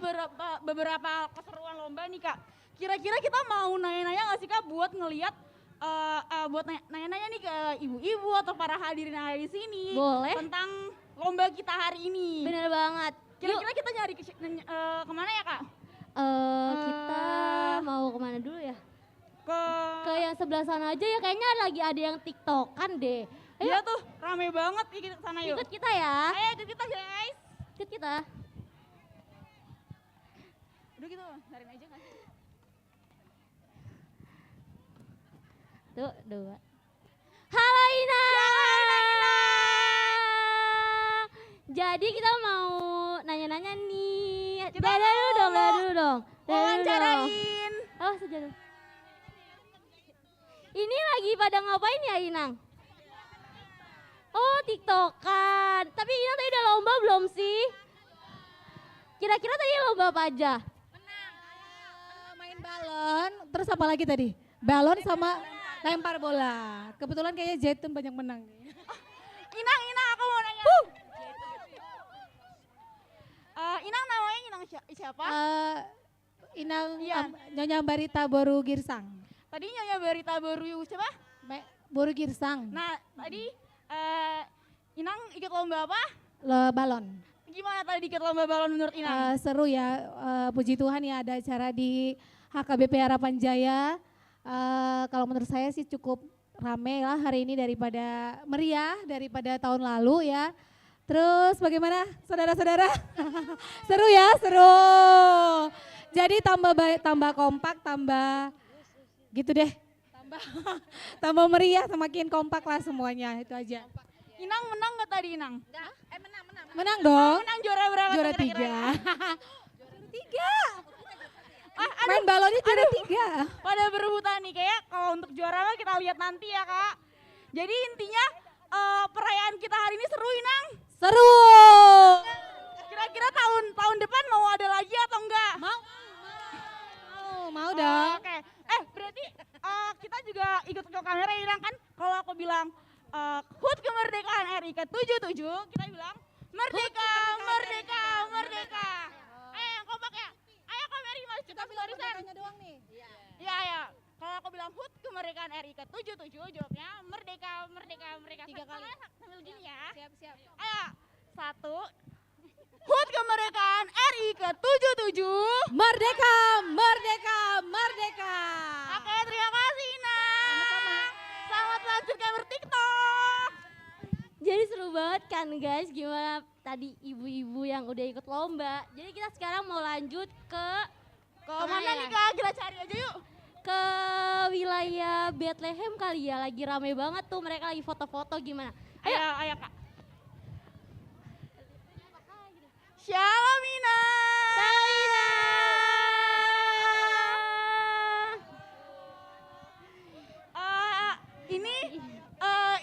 beberapa keseruan lomba nih Kak. Kira-kira kita mau nanya-nanya gak sih Kak buat ngelihat buat nanya-nanya nih ke ibu-ibu atau para hadirin yang ada di sini. Boleh. Tentang lomba kita hari ini. Bener banget. Kira-kira kita nyari kemana ya Kak? Kita mau kemana dulu ya? Ke yang sebelah sana aja ya, kayaknya lagi ada yang tiktokan deh. Ayo. Iya tuh, rame banget, ikut sana yuk. Ikut kita ya. Ayo ikut kita guys. Ikut kita. Udah gitu, cariin aja kan. Tuh, dua. Halo Ina. Jadi kita mau nanya-nanya nih. Dada dulu dong. Wawancarain. Oh, sejadah. Ini lagi pada ngapain ya Inang? Oh, tiktokan. Tapi Inang tadi udah lomba belum sih? Kira-kira tadi lomba apa aja? Main balon, terus apa lagi tadi? Balon sama lempar bola. Kebetulan kayaknya Zaitun banyak menang. Inang, aku mau nanya. Inang namanya Inang siapa? Inang Iya. Nyonya Barita Boru Girsang. Tadi Nyonya Barita Boru siapa? Boru Girsang. Nah, tadi Inang ikut lomba apa? Balon. Gimana tadi ikut lomba balon menurut Inang? Seru ya, puji Tuhan ya ada acara di HKBP Harapan Jaya. Kalau menurut saya sih cukup rame lah hari ini daripada meriah daripada tahun lalu ya. Terus bagaimana saudara-saudara? Seru ya, seru. Jadi tambah kompak, tambah gitu deh. Tambah meriah, semakin kompak lah semuanya, itu aja. Inang menang nggak tadi Inang? Menang dong. Menang juara berapa? Juara kira-kira? 3. Main balonnya juara 3. Pada berebutan nih, kayak kalau untuk juara mah kita lihat nanti ya Kak. Jadi intinya perayaan kita hari ini seru Inang. Seru. Kira-kira tahun depan mau ada lagi atau enggak? Mau dong. Oke. Berarti kita juga ikut ke kamera Inang kan? Kalau aku bilang HUT kemerdekaan RI ke-77, kita bilang merdeka, merdeka, merdeka. Ayo yang kompak ya. Ayo kamera mas, kita barisan. Doang nih. Iya, ya. Kalau aku bilang HUT kemerdekaan RI ke-77, jawabnya merdeka, merdeka, merdeka. 3 kali. Sambil gini ya. Siap. Ayo, 1. HUT kemerdekaan RI ke-77. Merdeka, merdeka, merdeka. Oke, terima kasih Ina. Selamat melanjutkan bertiktok. Jadi seru banget kan guys, gimana tadi ibu-ibu yang udah ikut lomba. Jadi kita sekarang mau lanjut ke mana nih Kak? Kita cari aja yuk. Ke wilayah Bethlehem kali ya, lagi rame banget tuh, mereka lagi foto-foto gimana. Ayo Kak. Shalom Ina. Shalom Ina. Ini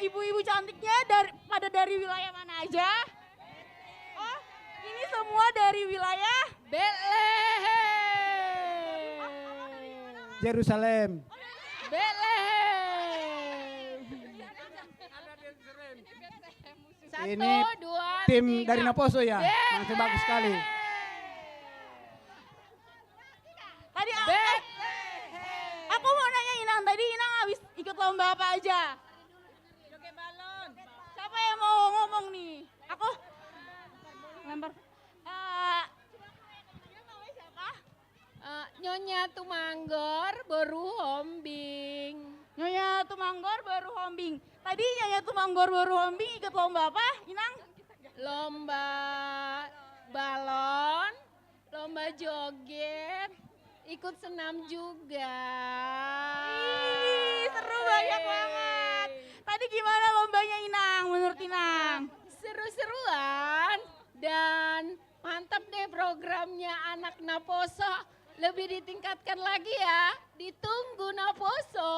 ibu-ibu cantiknya dari wilayah mana aja? Oh, ini semua dari wilayah Bethlehem. Yerusalem. Bethlehem. Ini tim dari Naposo ya, masih bagus sekali. Tadi aku mau nanya Inang, tadi Inang habis ikut lomba apa aja? Joget balon. Siapa yang mau ngomong nih? Nyonya Tumanggor baru hombing. Nyonya Tumanggor baru hombing. Tadi Nyonya Tumanggor baru hombing ikut lomba apa, Inang? Lomba balon, lomba joget, ikut senam juga. Ih, seru banyak banget. Tadi gimana lombanya Inang, menurut Inang? Seru-seruan dan mantap deh programnya anak Naposo. Lebih ditingkatkan lagi ya. Ditunggu Naposo.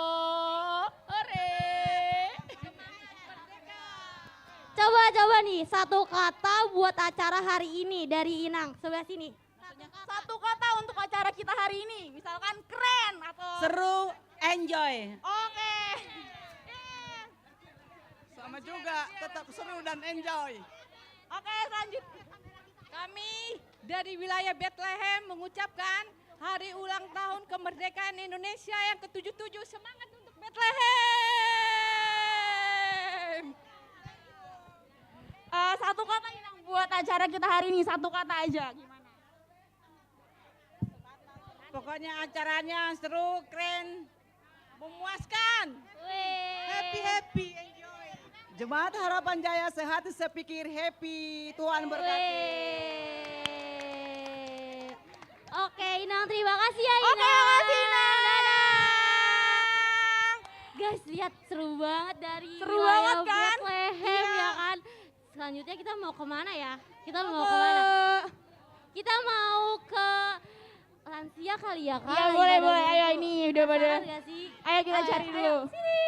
Hore. Coba nih satu kata buat acara hari ini dari Inang. Sebelah sini. Satu kata untuk acara kita hari ini. Misalkan keren atau Seru, enjoy. Oke. Sama juga, tetap seru dan enjoy. Oke, lanjut. Kami dari wilayah Bethlehem mengucapkan hari ulang tahun kemerdekaan Indonesia yang ke-77. Semangat untuk Bethlehem. Satu kata Inang buat acara kita hari ini, satu kata aja. Gimana? Pokoknya acaranya seru, keren, memuaskan. Happy, enjoy. Jemaat Harapan Jaya sehat sepikir happy, Tuhan berkati. Oke Inang, terima kasih ya Inang. Oke, makasih Inang. Guys, lihat seru banget dari Seru wilayah banget kan? Bethlehem Iya. ya kan. Selanjutnya kita mau kemana ya? Kita mau kemana? Kita mau ke lansia kali ya Kak? Iya, Lagi boleh, pada boleh. Ayo ngumpul. ini udah pada. Penasaran nggak sih? Ayo kita cari ayo. dulu. Sini,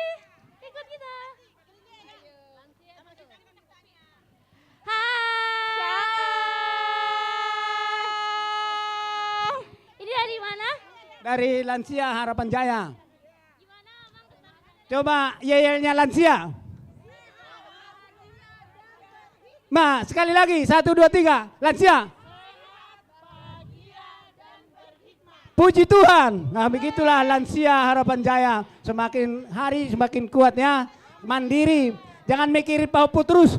ikut kita. Hai. Ini dari mana? Dari Lansia Harapan Jaya. Coba yelnya Lansia. Ma, sekali lagi, 1, 2, 3, Lansia. Puji Tuhan. Nah, begitulah Lansia Harapan Jaya. Semakin hari semakin kuatnya, mandiri. Jangan mikirin paupu terus.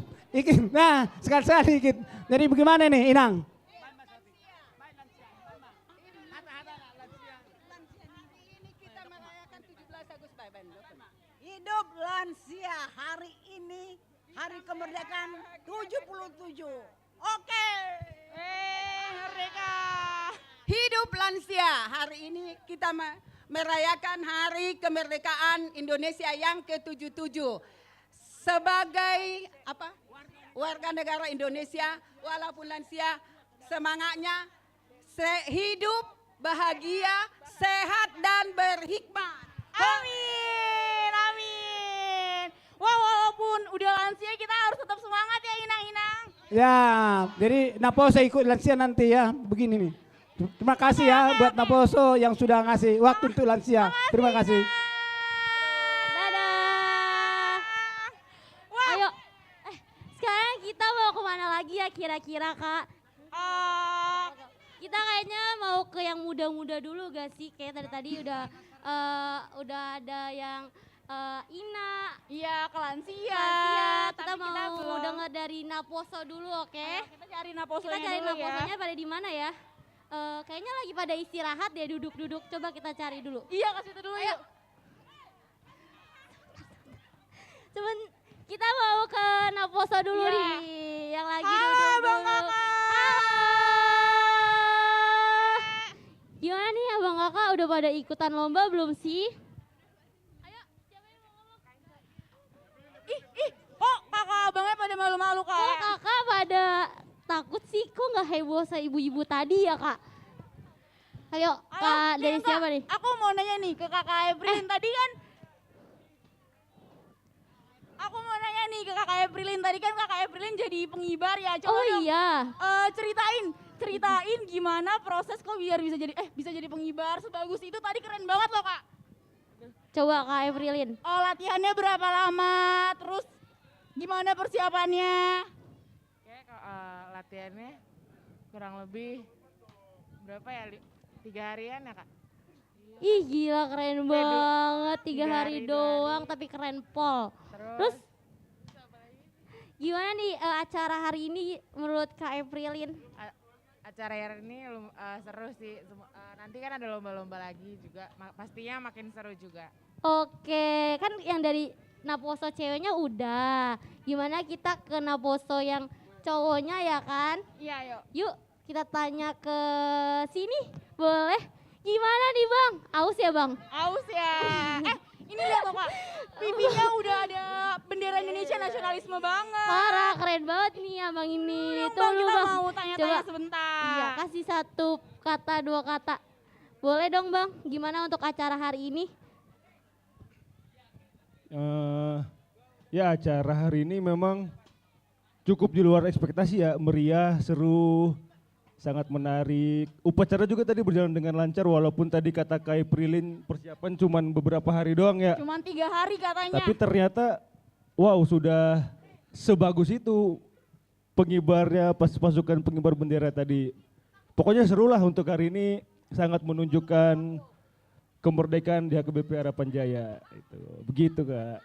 Nah, sekali-sekali dikit. Jadi bagaimana nih, Inang? Hidup lansia hari ini, hari kemerdekaan 77. Oke. Merdeka. Hidup lansia, hari ini kita merayakan hari kemerdekaan Indonesia yang ke-77. Sebagai apa? Warga negara Indonesia, walaupun lansia, semangatnya hidup bahagia, sehat dan berhikmat. Amin, amin. Wah, walaupun udah lansia kita harus tetap semangat ya Inang-Inang. Ya, jadi Naposo ikut Lansia nanti ya, begini nih. Terima kasih ya buat Naposo yang sudah ngasih waktu untuk Lansia. Terima kasih. Dadah. Ayo, sekarang kita mau kemana lagi ya kira-kira Kak? Kita kayaknya mau ke yang muda-muda dulu gak sih? Kayak tadi udah ada yang Ina. Iya, ke lansia. Kita Tapi kita mau belum. dengar dari Naposo dulu, oke? Kita cari Naposonya Kita cari dulu ya. Naposonya pada di mana ya? Kayaknya lagi pada istirahat deh, duduk-duduk. Coba kita cari dulu. Iya, ke situ dulu yuk. Cuman kita mau ke Naposo dulu Iya. nih, yang lagi Halo, duduk Bang dulu. Kakak. Gimana nih abang kakak udah pada ikutan lomba belum sih? Ih, kok kakak abangnya pada malu-malu kak? Kok kakak pada takut sih? Kok nggak heboh sama ibu-ibu tadi ya kak? Ayo, kak dari Kak, siapa nih? Aku mau nanya nih ke kakak Eprilin tadi kan. Aku mau nanya nih ke kakak Eprilin tadi kan kakak Eprilin jadi pengibar ya. Coba Oh dong, iya. ceritain gimana proses kok biar bisa jadi pengibar sebagus itu tadi keren banget loh kak. Coba kak Eprilin. Oh latihannya berapa lama? Terus gimana persiapannya? Oke, latihannya kurang lebih berapa ya? 3 harian ya kak? Ih gila keren banget, 3 tiga hari hari, 2 doang hari. tapi keren pol. Terus gimana nih acara hari ini menurut Kak Eprilin? acara hari ini seru sih. Nanti kan ada lomba-lomba lagi juga, pastinya makin seru juga. Oke, kan yang dari Naposo ceweknya udah. Gimana kita ke Naposo yang cowoknya ya kan? Iya, yuk. Yuk kita tanya ke sini, boleh? Gimana nih Bang? Aus ya Bang? Aus ya. Ini lihat Kak, pipinya udah ada bendera Indonesia, nasionalisme banget. Parah, keren banget nih abang ini. Bang, kita mau tanya-tanya sebentar. Iya, kasih satu kata, dua kata. Boleh dong Bang, gimana untuk acara hari ini? Ya acara hari ini memang cukup di luar ekspektasi ya, meriah, seru, sangat menarik. Upacara juga tadi berjalan dengan lancar walaupun tadi kata Kai Prilin persiapan cuman beberapa hari doang ya. Cuman 3 hari katanya. Tapi ternyata wow sudah sebagus itu pengibarnya, pasukan pengibar bendera tadi. Pokoknya seru lah untuk hari ini, sangat menunjukkan kemerdekaan di HKBP Harapan Jaya. Itu begitu Kak.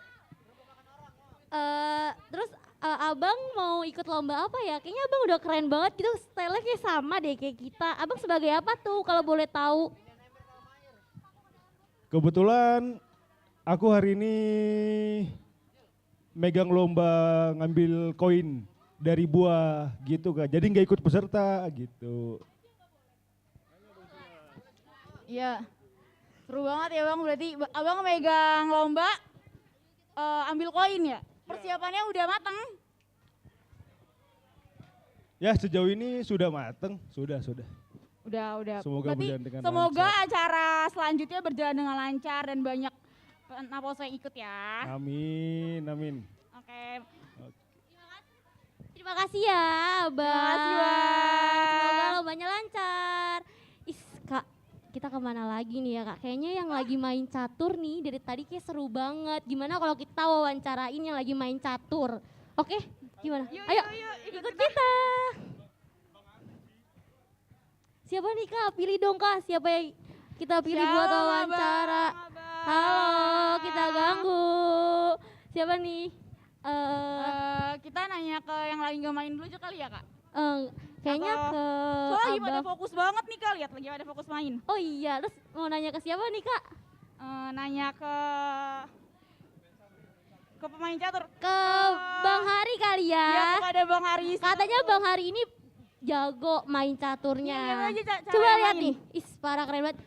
Terus abang mau ikut lomba apa ya? Kayaknya abang udah keren banget gitu, style-nya kayak sama deh kayak kita. Abang sebagai apa tuh kalau boleh tahu? Kebetulan aku hari ini megang lomba ngambil koin dari buah gitu Kak. Jadi nggak ikut peserta gitu. Iya. Seru banget ya Bang, berarti abang megang lomba ambil koin ya? Persiapannya udah matang? Ya sejauh ini sudah matang, sudah. Udah. Semoga berarti berjalan dengan semoga lancar. acara selanjutnya berjalan dengan lancar dan banyak Naposo yang ikut ya. Amin. Oke. Terima kasih ya Abang. Terima kasih Bang. Semoga lombanya lancar. Kak, kita kemana lagi nih ya Kak? Kayaknya yang lagi main catur nih dari tadi kayak seru banget. Gimana kalau kita wawancarain yang lagi main catur? Oke, gimana? Ayo, ikut kita. Siapa nih Kak? Pilih dong Kak, siapa yang kita pilih buat wawancara? Halo, kita ganggu. Siapa nih? Kita nanya ke yang lagi nggak main dulu aja kali ya Kak? Kayaknya ke Soalnya lagi pada Abang. fokus banget nih Kak, lihat lagi pada fokus main. Oh iya, terus mau nanya ke siapa nih Kak? Nanya ke pemain catur. Ke Bang Hari kali ya. Iya, kepada Bang Hari. Katanya Bang Hari ini jago main caturnya. Iya, aja cara Coba lihat main. nih, parah keren banget.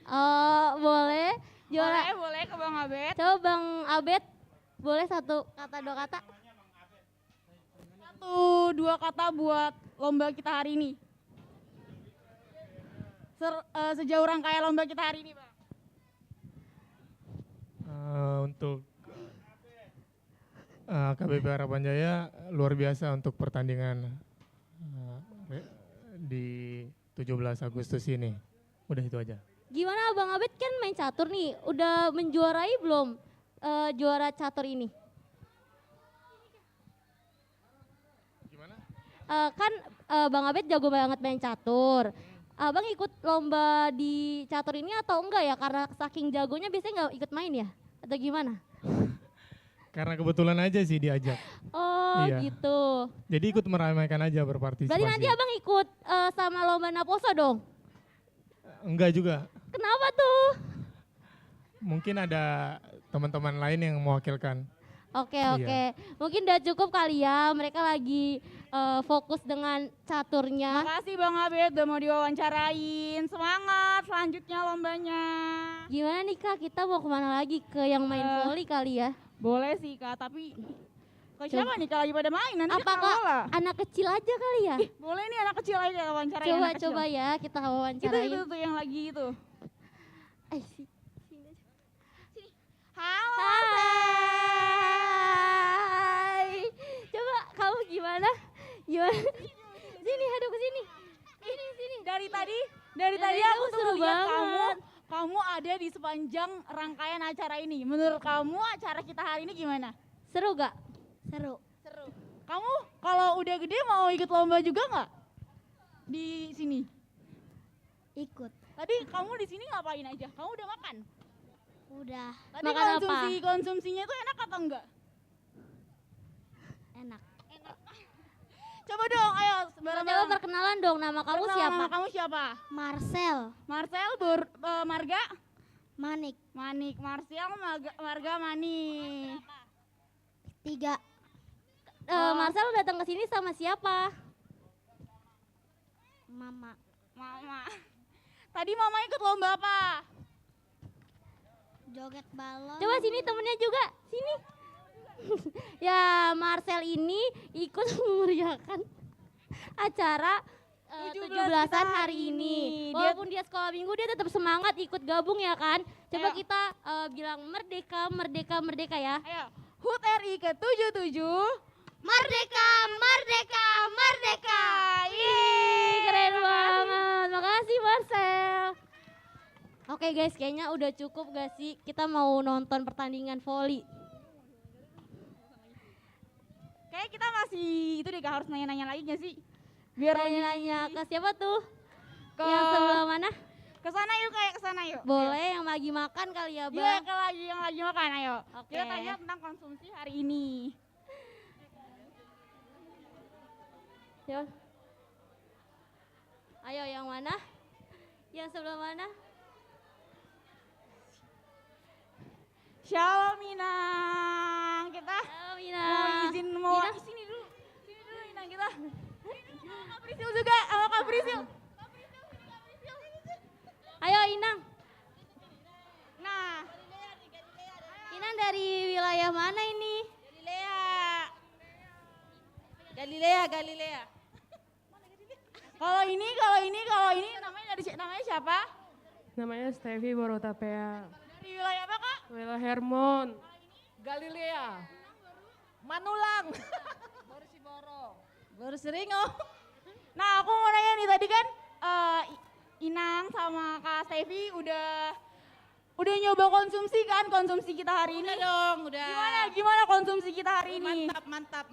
Oh, boleh. Boleh ke Bang Abed. Coba Bang Abed, boleh satu kata, dua kata? 1-2 kata buat lomba kita hari ini. Sejauh rangkaian lomba kita hari ini, Bang. Untuk KBP Harapan Jaya luar biasa untuk pertandingan di 17 Agustus ini. Udah itu aja. Gimana Bang Abed kan main catur nih, udah menjuarai belum juara catur ini? Gimana? Kan Bang Abed jago banget main catur. Abang ikut lomba di catur ini atau enggak ya? Karena saking jagonya biasanya nggak ikut main ya? Atau gimana? Karena kebetulan aja sih diajak. Oh Iya. gitu. Jadi ikut meramaikan aja berpartisipasi. Berarti nanti abang ikut sama lomba Naposo dong? Enggak juga. Kenapa tuh? Mungkin ada teman-teman lain yang mewakilkan. Oke. Iya. Mungkin udah cukup kali ya, mereka lagi fokus dengan caturnya. Makasih Bang Abed udah mau diwawancarain. Semangat selanjutnya lombanya. Gimana nih Kak, kita mau kemana lagi? Ke yang main volley kali ya? Boleh sih Kak, tapi ke siapa nih kalau lagi pada main? Nanti Apakah kita kalah. anak kecil aja kali ya? Boleh nih anak kecil aja wawancarain. Coba ya kita wawancarain. Itu yang lagi itu. Sini. Halo. Hai. Coba kamu gimana? Sini, hadap ke sini. Sini. Dari tadi aku tuh seru lihat banget. kamu ada di sepanjang rangkaian acara ini. Menurut kamu acara kita hari ini gimana? Seru gak? Seru. Kamu kalau udah gede mau ikut lomba juga nggak? Di sini? Ikut. Tadi kamu di sini ngapain aja? Kamu udah makan? Udah. Tadi Makan apa? konsumsinya tuh enak atau enggak? Enak. Coba dong, ayo Coba bareng-bareng. perkenalan dong, nama kamu Perkenalan, siapa? Nama kamu siapa? Marcel. Marcel, Marga? Manik. Manik, Marcel, Marga, Manik. 3. Marcel datang ke sini sama siapa? Mama. Mama. Tadi mama ikut lomba apa? Joget balon. Coba sini temennya juga, sini. Ya, Marcel ini ikut memeriahkan acara 17-an hari ini. Walaupun dia sekolah minggu, dia tetap semangat ikut gabung ya kan. Coba kita bilang merdeka, merdeka, merdeka ya. Ayo, HUT RI ke-77. Merdeka, merdeka, merdeka. Ih, keren banget. Makasih Marcel. Oke guys, kayaknya udah cukup gak sih? Kita mau nonton pertandingan voli. Kayak kita masih itu deh, harus nanya-nanya lagi gak sih? Biar Nanya-nanya ke siapa tuh? Ke Yang sebelah mana? Ke sana yuk, kayak ke sana yuk. Boleh, yang lagi makan kali ya, Bang. Iya, yang lagi makan, ayo. Oke. Kita tanya tentang konsumsi hari ini. Yuk. Ayo, yang mana? Yang sebelah mana? Shalom Minang, kita Shalom mau Minang. izin mau Minang. sini dulu Minang kita. Sama Kak Prisil juga, sama Kak Prisil. Ayo Inang. Nah, Inang dari wilayah mana ini? Galilea. Kalau ini namanya siapa? Namanya Stevi Borotapea. Dari wilayah apa Kak? Wilayah Hermon. Galilea. Manulang. Baru Seringo. Nah, aku mau nanya nih, tadi kan Inang sama Kak Stevi udah nyoba konsumsi kan, konsumsi kita hari ini? Udah dong, udah. Gimana konsumsi kita hari ini? Mantap.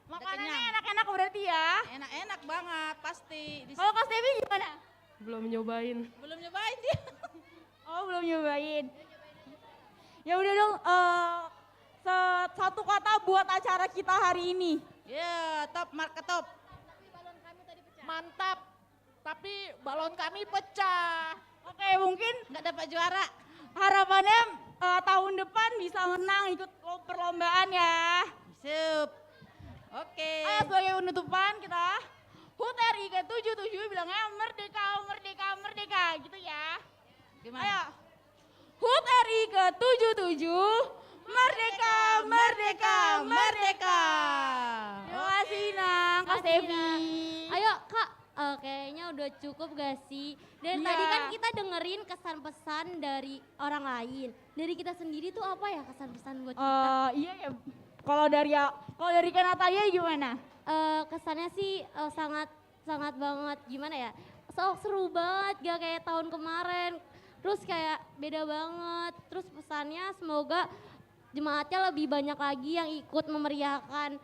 Makanannya enak-enak berarti ya? Enak banget, pasti. Kalau Kak Stevi gimana? Belum nyobain. Belum nyobain dia. Oh, belum nyobain. Ya udah dong, satu kata buat acara kita hari ini. Ya, top, marka top. Mantap, tapi balon kami pecah. Oke, mungkin nggak dapat juara. Harapannya tahun depan bisa menang ikut perlombaan ya. Sip. Oke. Ayo sebagai penutupan kita HUT RI ke-77 bilangnya merdeka, merdeka, merdeka gitu ya. Gimana? Ayo. HUT RI ke-77 merdeka, merdeka, merdeka. Terima kasih Nang, Kak Stevi. Ayo Kak, kayaknya udah cukup gak sih? Dari Iya. tadi kan kita dengerin kesan pesan dari orang lain. Dari kita sendiri tuh apa ya kesan pesan buat kita? Iya ya. Kalau dari Kak Natalia gimana? Kesannya sih sangat banget gimana ya? Seru banget gak kayak tahun kemarin. Terus kayak beda banget. Terus pesannya semoga jemaatnya lebih banyak lagi yang ikut memeriahkan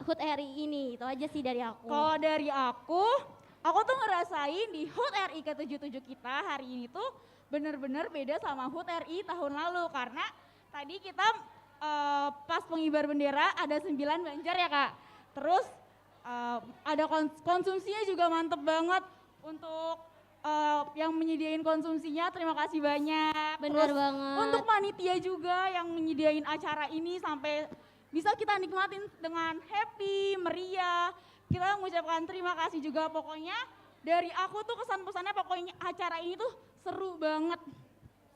HUT RI ini. Itu aja sih dari aku. Kalau dari aku tuh ngerasain di HUT RI ke-77 kita hari ini tuh bener-bener beda sama HUT RI tahun lalu. Karena tadi kita pas pengibar bendera ada 9 banjar ya Kak. Terus ada konsumsinya juga mantep banget untuk yang menyediain konsumsinya, terima kasih banyak. Bener Terus banget. untuk panitia juga yang menyediain acara ini sampai bisa kita nikmatin dengan happy, meriah. Kita mengucapkan terima kasih juga, pokoknya dari aku tuh kesan pesannya pokoknya acara ini tuh seru banget.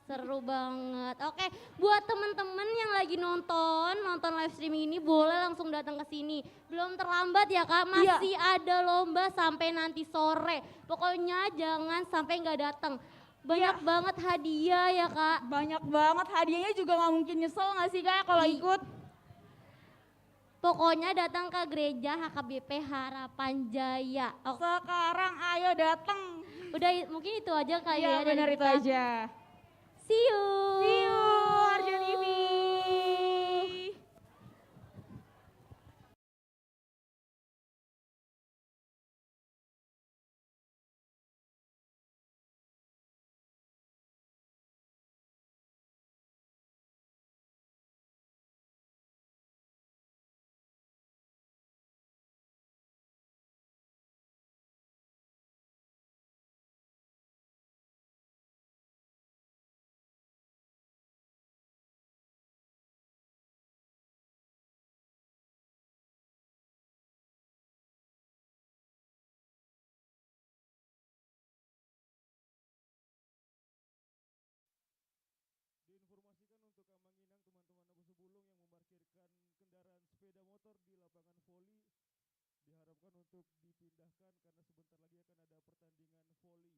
Seru banget. Oke, buat temen-temen yang lagi nonton live streaming ini boleh langsung datang ke sini. Belum terlambat ya Kak, masih ada lomba sampai nanti sore. Pokoknya jangan sampai nggak datang. Banyak banget hadiah ya Kak. Banyak banget hadiahnya juga nggak mungkin nyesel nggak sih Kak kalau ikut? Pokoknya datang ke gereja HKBP Harapan Jaya. Sekarang ayo datang. Udah mungkin itu aja kali ya. Iya benar itu aja. See you. See you, Arjo TV. lapangan voli diharapkan untuk dipindahkan karena sebentar lagi akan ada pertandingan voli.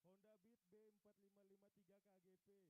Honda Beat B4553 KGP.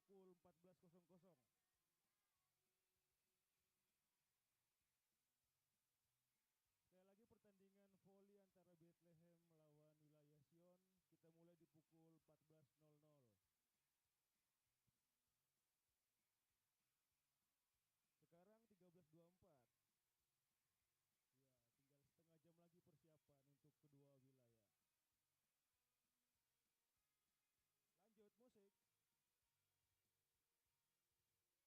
pukul 14.00. Sekali lagi pertandingan voli antara Bethlehem melawan wilayah Sion kita mulai di pukul 14.00. Sekarang 13.24. Ya, tinggal setengah jam lagi persiapan untuk kedua wilayah. Lanjut musik.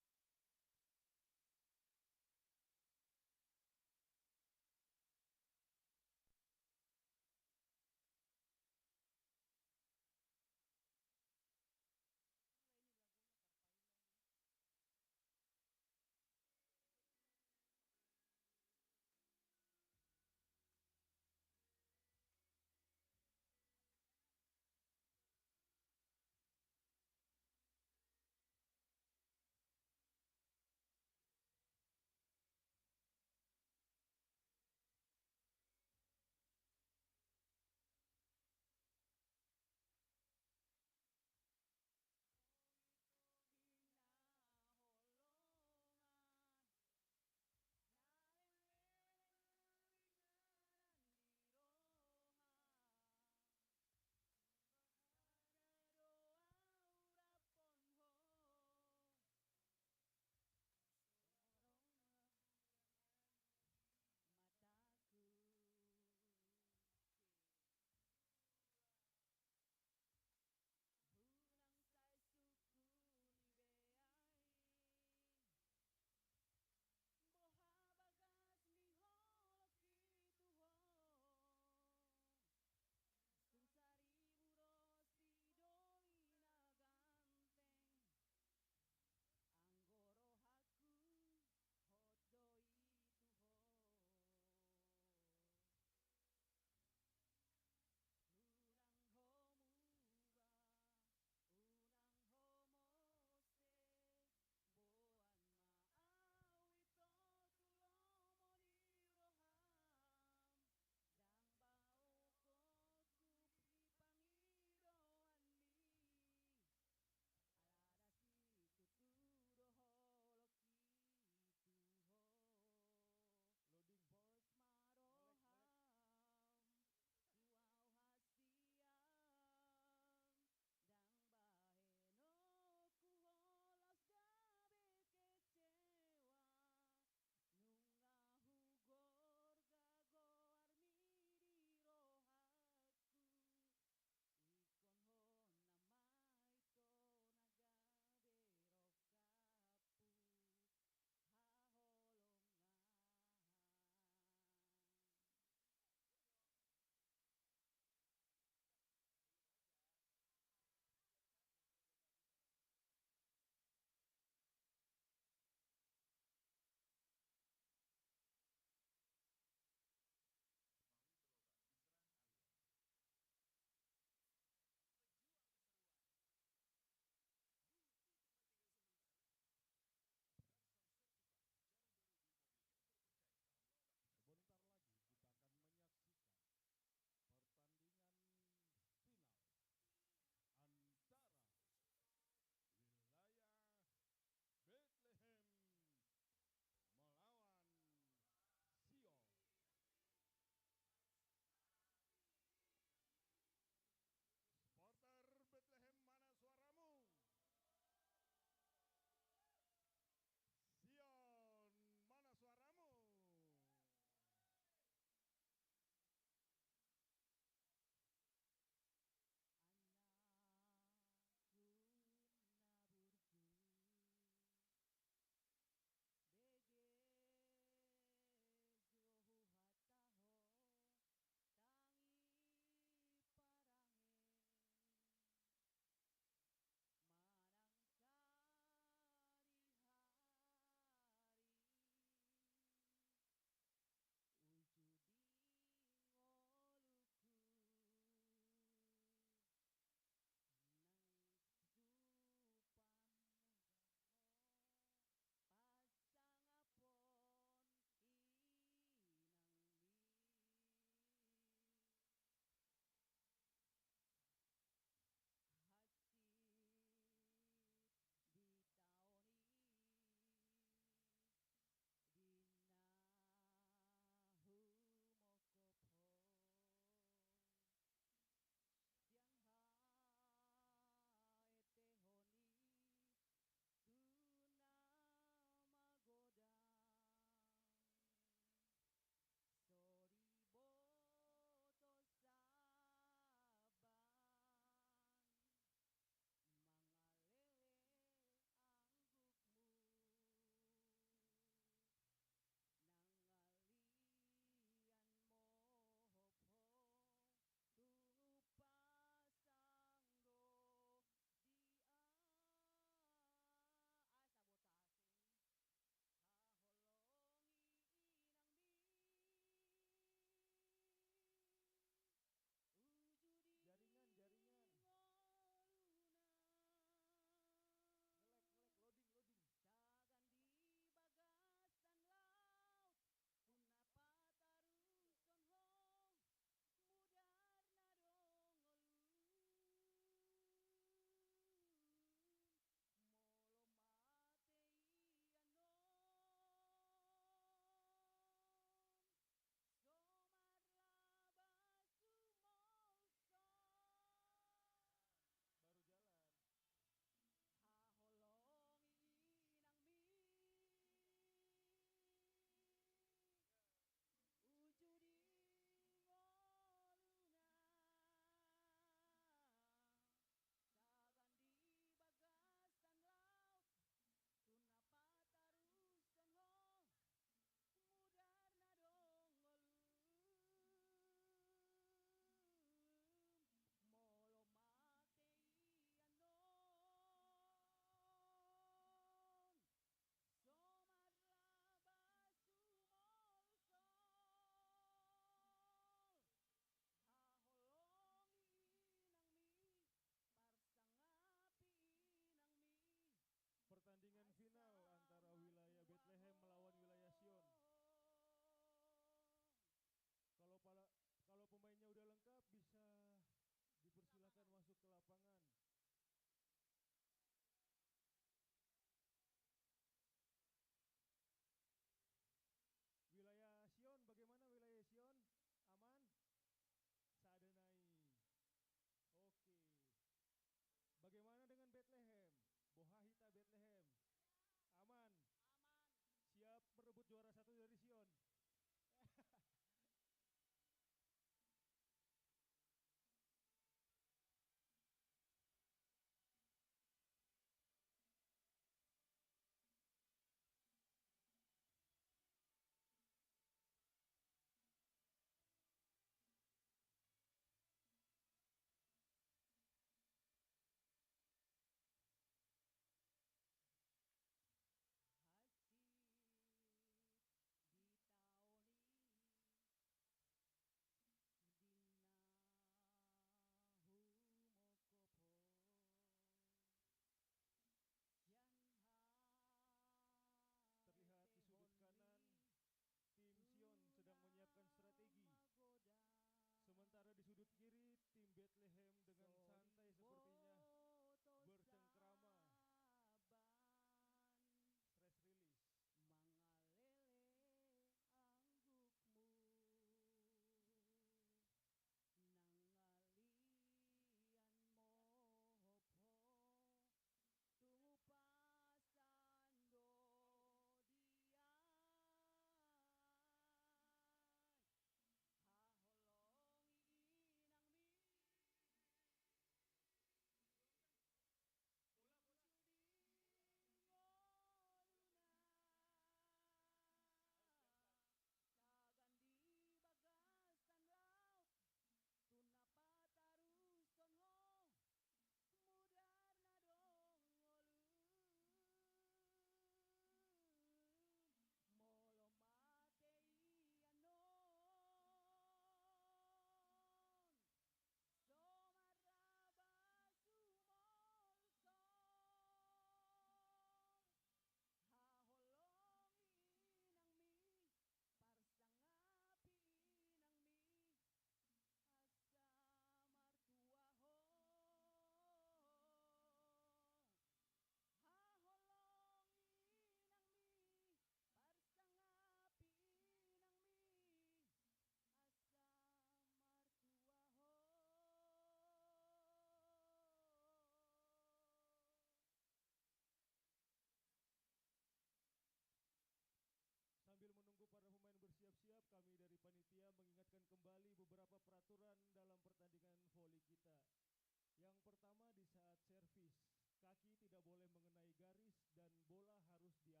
kaki tidak boleh mengenai garis dan bola harus diangkat.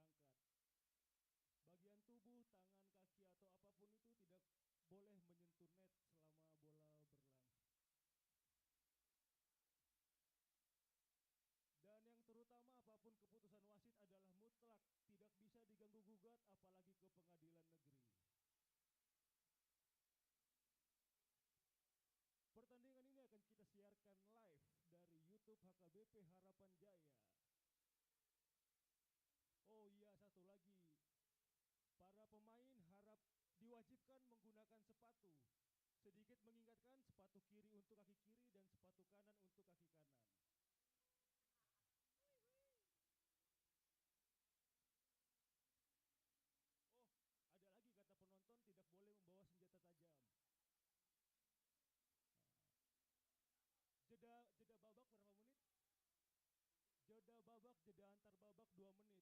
Bagian tubuh, tangan, kaki atau apapun itu tidak boleh menyentuh net selama bola berlangsung. Dan yang terutama apapun keputusan wasit adalah mutlak, tidak bisa diganggu gugat apalagi ke pengadilan negeri. Pertandingan ini akan kita siarkan live dari YouTube HKBP Harapan Jaya. Oh iya, satu lagi. Para pemain harap diwajibkan menggunakan sepatu. Sedikit mengingatkan, sepatu kiri untuk kaki kiri dan sepatu kanan untuk kaki kanan. Oh, ada lagi kata penonton, tidak boleh membawa senjata tajam. Jeda babak berapa menit? Jeda antar babak 2 menit.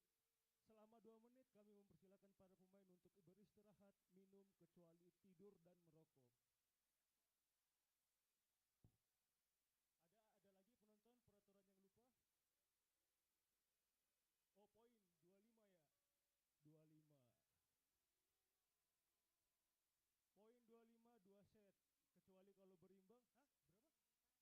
Selama 2 menit kami mempersilakan para pemain untuk beristirahat, minum, kecuali tidur dan merokok. Ada lagi penonton peraturan yang lupa? Oh, poin 25 ya. 25. Poin 25 2 set. Kecuali kalau berimbang. Hah?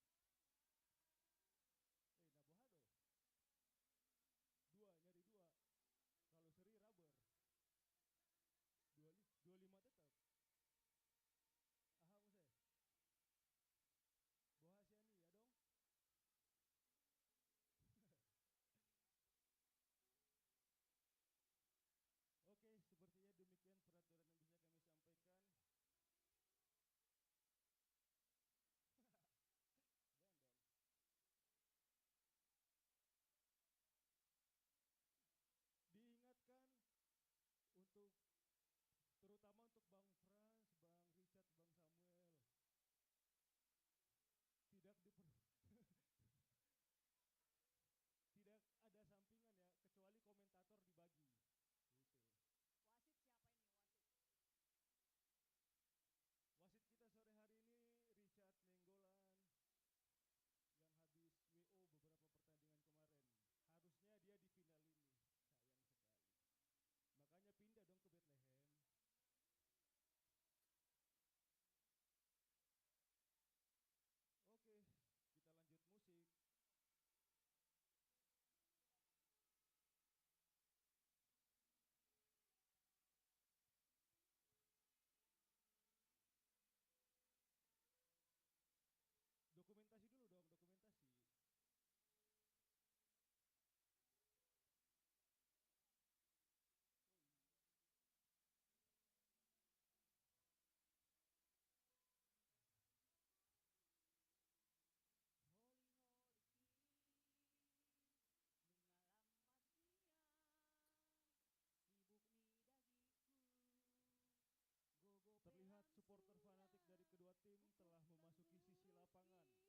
Berapa? Nabohado. 2, nyari 2. Kalau seri rubber. 25 tetap. Aha, Muse. Bohasiani ya dong. Oke, sepertinya demikian peraturan yang bisa kami sampaikan. Jangan dong. Diingatkan untuk terutama untuk Bang Frans, Bang Richard, Bang Samuel. Tidak ada sampingan ya, kecuali komentator dibagi. Gitu. Wasit siapa ini wasit? Wasit kita sore hari ini Richard Nenggolan yang habis WO beberapa pertandingan kemarin. Harusnya dia di final ini, sayang sekali. Makanya pindah dong ke Bethlehem. Oke, kita lanjut musik. Dokumentasi dulu dong, dokumentasi. Holy Holy King, mengalamat dia, sibuk ni dagiku. Terlihat supporter fanatik dari kedua tim telah memasuki sisi lapangan. Kepuban si majuju, obat si hati aku. Si pareoki, seminang halang makatai, majuga.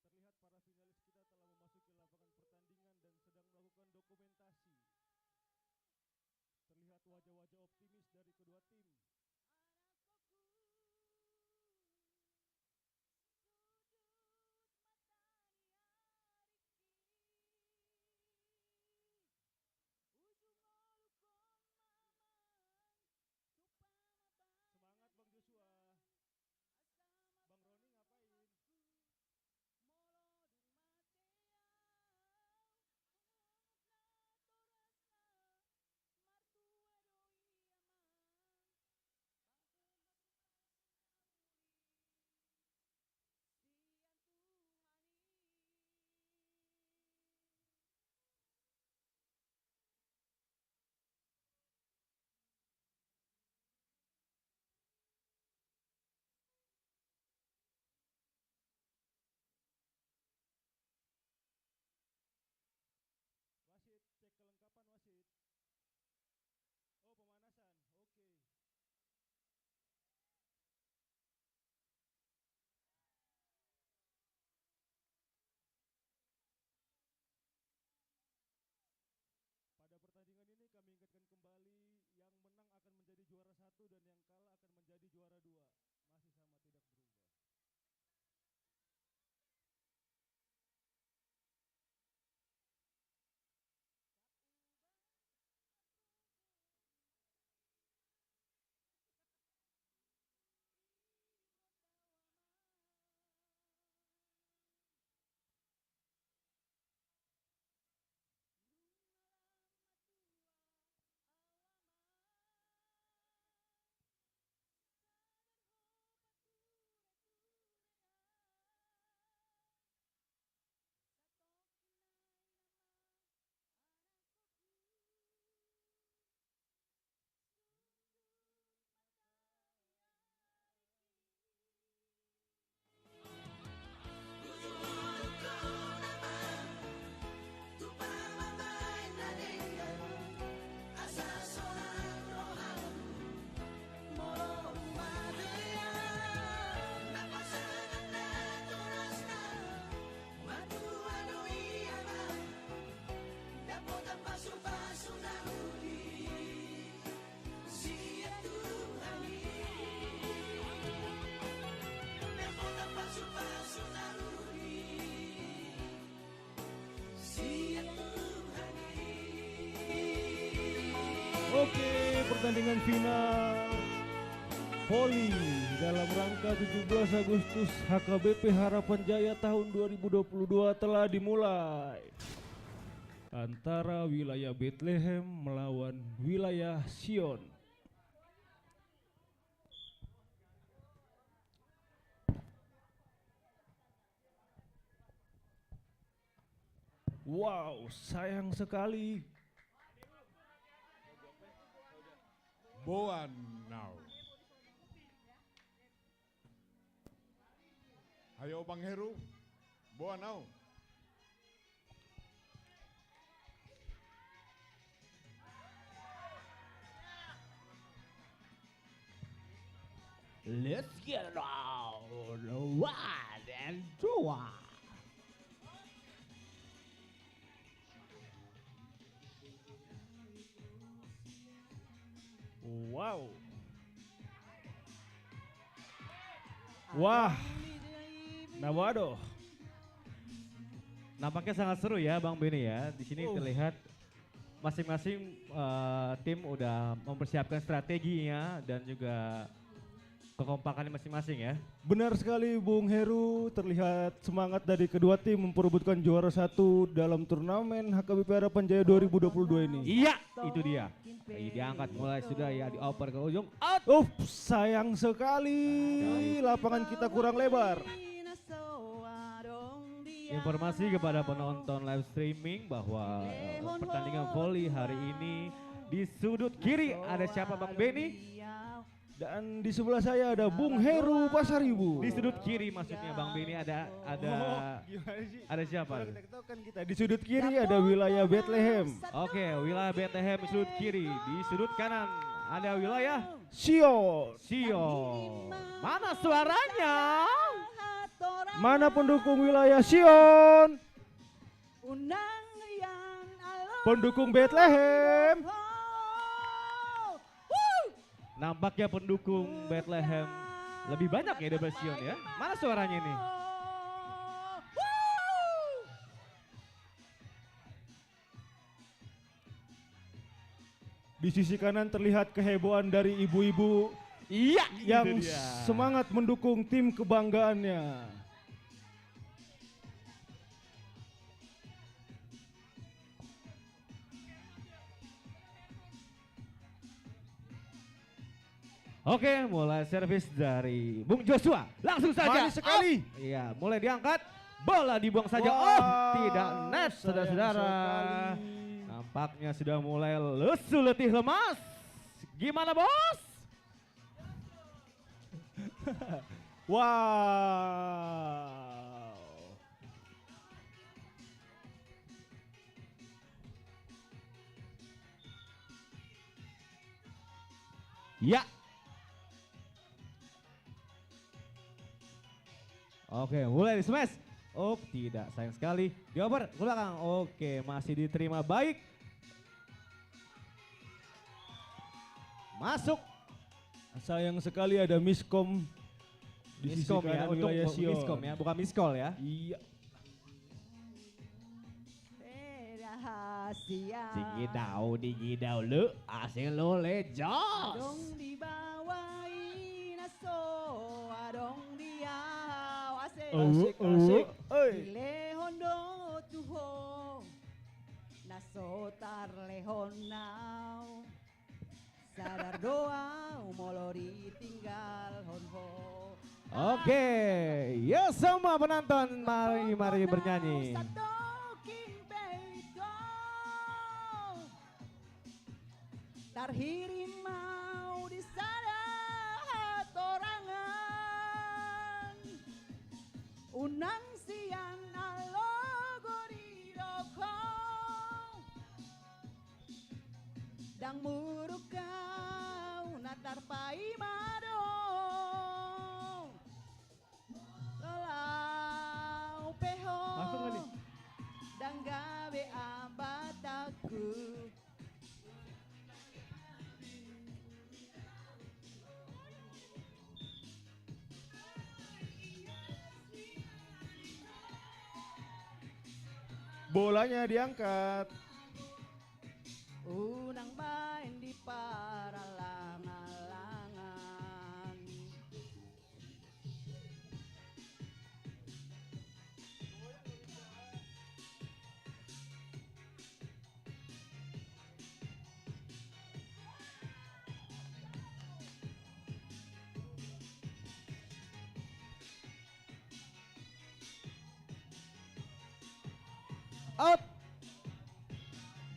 Terlihat para finalis kita telah memasuki lapangan pertandingan dan sedang melakukan dokumentasi. Terlihat wajah-wajah optimis dari kedua tim. Sudut mata dia Riki, ujung olukon mamang tupama. Semangat Bang Joshua. Bang Roni ngapain? Molodung mateau, pertandingan final voli dalam rangka 17 Agustus HKBP Harapan Jaya tahun 2022 telah dimulai antara wilayah Bethlehem melawan wilayah Sion. Wow, sayang sekali. Boan now. Ayo Bang Heru, Boan now. Let's get it on. One and two. Wow. Wah. Nawado. Nampaknya sangat seru ya Bang Beni ya. Di sini terlihat masing-masing tim udah mempersiapkan strateginya dan juga kekompakannya masing-masing ya. Benar sekali Bung Heru, terlihat semangat dari kedua tim memperebutkan juara satu dalam turnamen HKBP Harapan Jaya 2022 ini. Iya, itu dia. Diangkat mulai sudah ya, dioper ke ujung. Sayang sekali lapangan kita kurang lebar. Informasi kepada penonton live streaming bahwa pertandingan voli hari ini di sudut kiri ada siapa Bang Beni? Dan di sebelah saya ada Bung Heru Pasaribu. Di sudut kiri maksudnya Bang Beni ada ada siapa? Kita di sudut kiri ada wilayah Bethlehem. Oke, wilayah Bethlehem di sudut kiri. Di sudut kanan ada wilayah Sion. Mana suaranya? Mana pendukung wilayah Sion? Pendukung Bethlehem. Nampaknya pendukung Bethlehem lebih banyak ya daripada Sion ya. Mana suaranya ini? Di sisi kanan terlihat kehebohan dari ibu-ibu yang semangat mendukung tim kebanggaannya. Oke, mulai servis dari Bung Joshua. Langsung saja. Manis sekali. Iya, mulai diangkat. Bola dibuang saja. Tidak net, saudara-saudara. Nampaknya sudah mulai lesu, letih, lemas. Gimana, Bos? Wow. Ya. Oke, mulai di smash. Tidak, sayang sekali. Dioper ke belakang. Oke, masih diterima baik. Masuk. Sayang sekali ada miskom di sisi Miskom ya, kanan untuk wilayah Sion. miskom ya, bukan miskol ya. Iya. Digidau lu, asing lu lejos. Adong dibawain aso, adong diaw asik. Asik. Lehondo tuho, naso tar lehonau. Sadar doa, molo ditinggal honho. Oke, ya semua penonton mari bernyanyi. Tarhiri mau di sana torangan unang sian alogo di doko dang muruk kau natar paimado lolau peho Masuk nggak nih? dang gawe abataku. Bolanya diangkat. Unang main di parala Out.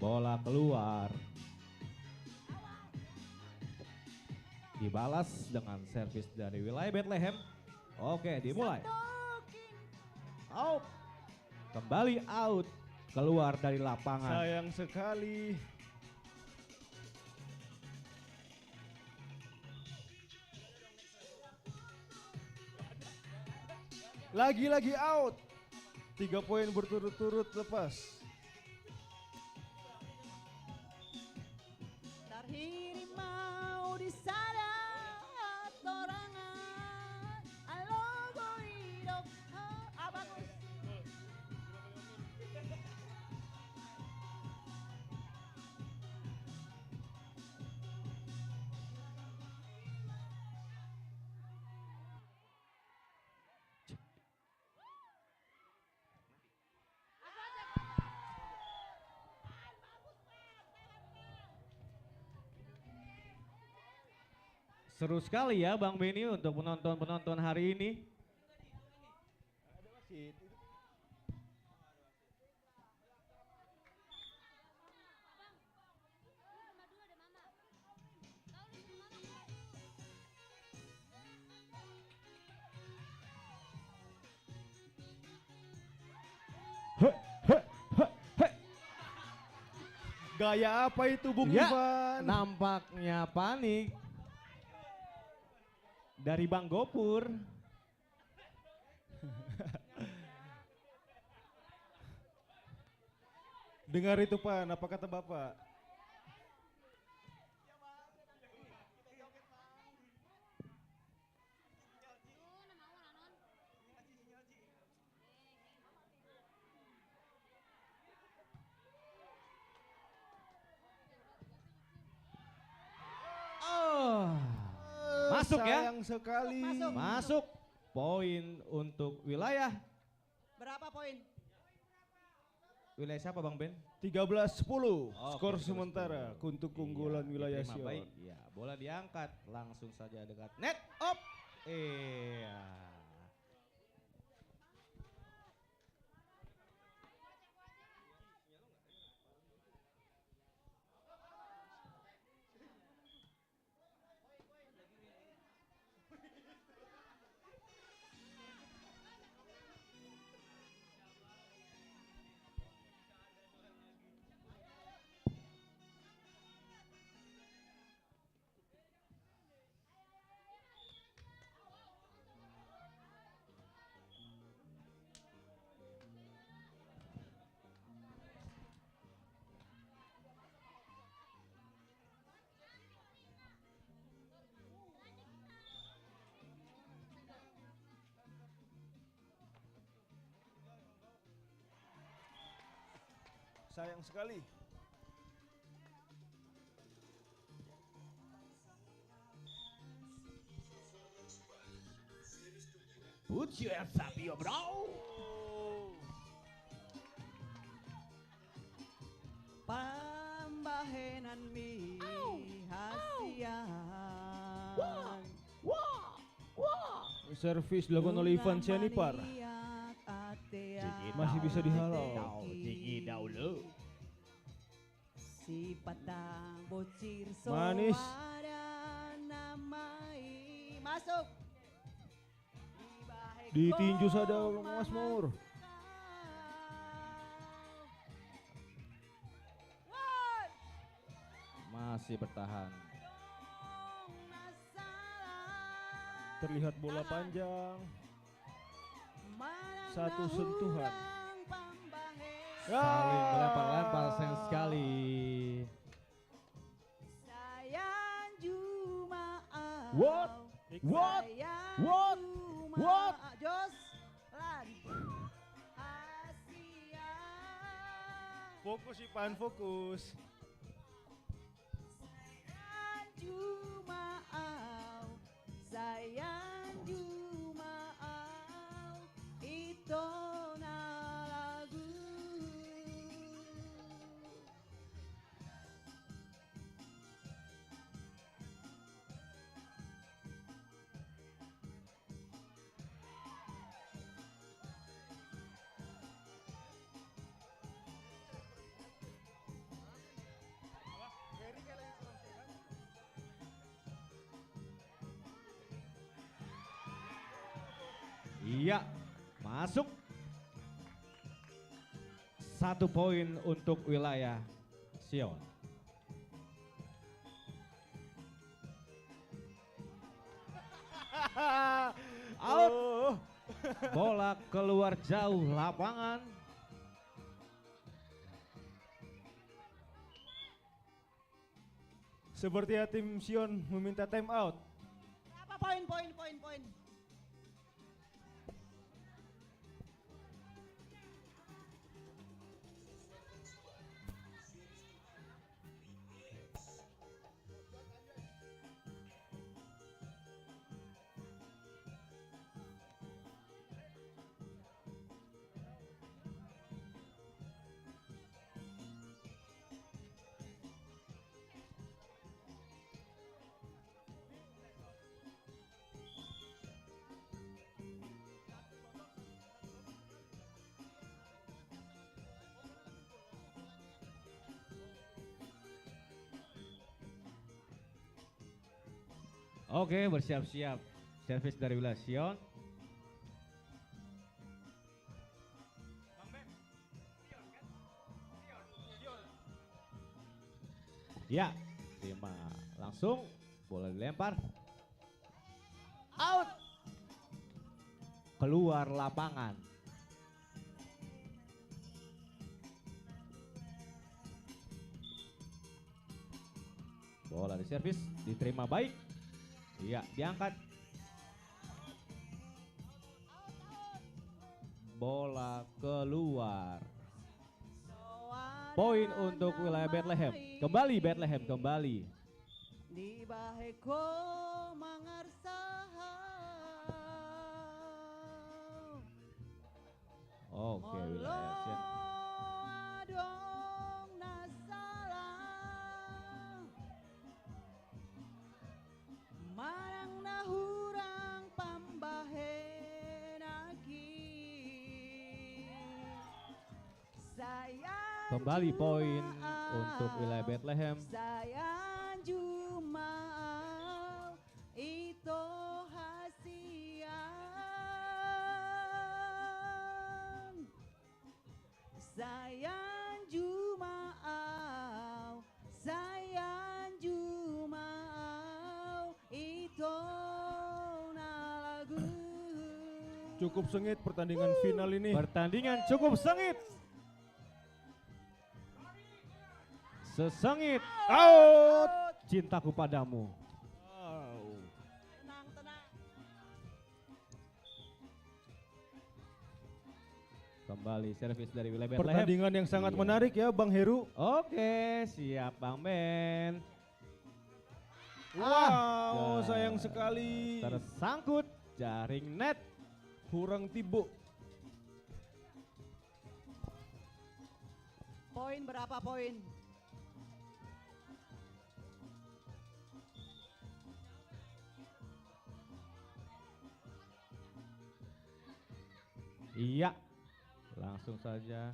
Bola keluar. Dibalas dengan servis dari wilayah Bethlehem. Oke, dimulai. Out. Kembali out. Keluar dari lapangan. Sayang sekali. Lagi-lagi out. 3 poin berturut-turut lepas. Tarhiri mau di sana torangan alo goidok abagus. Seru sekali ya Bang Benny untuk penonton-penonton hari ini. Gaya apa itu Bung Ya, Ivan? nampaknya panik. Dari Bang Gopur. Dengar itu Pan, apa kata Bapak? Masuk ya. Sayang sekali. Masuk. Poin untuk wilayah. Berapa poin? Wilayah siapa Bang Ben? 13-10 skor 13-10. sementara untuk keunggulan wilayah Diterima Sion. baik. Ya, bola diangkat langsung saja dekat net. Op. Iya. Sayang sekali. Put your hands up, yo bro. Pambahenan mi hasian. Servis dilakukan oleh Ivan Cianipar. Masih bisa dihalau. Tinggi dahulu. Si patang bocir Manis. namai masuk. Ditinju saja oleh Mas Mur. Masih bertahan. Terlihat bola panjang. Satu sentuhan. Saling melempar-lempar sayang sekali. Sayang Jumaat. What? What? What? What? Jos lan. Fokus Ivan, fokus. Jumaat. Sayang Jumaat. Itu na lagu. Iya, masuk. 1 poin untuk wilayah Sion. Out. Bola keluar jauh lapangan. Sepertinya tim Sion meminta time out. Apa poin? Oke, bersiap-siap. Servis dari wilayah Sion. Ya, terima. Langsung bola dilempar. Out. Keluar lapangan. Bola diservis, diterima baik. Iya, diangkat. Bola keluar. Poin untuk wilayah Bethlehem. Kembali Bethlehem, kembali. Di baheko mangarsaha. Oke, wilayah Sion. Adong nasalah. Marang nahurang pambahenagi. Saya Kembali poin untuk wilayah Bethlehem. Saya Jumau itu hasian. Saya Jumau itu nalagu. Cukup sengit pertandingan final ini. Pertandingan cukup sengit. Sesengit. Out. Cintaku padamu. Kembali servis dari wilayah Bethlehem. Pertandingan yang sangat menarik ya Bang Heru. Oke, siap Bang Ben. Wow, sayang sekali. Tersangkut jaring net. Kurang tibo. Poin berapa poin? Iya, langsung saja.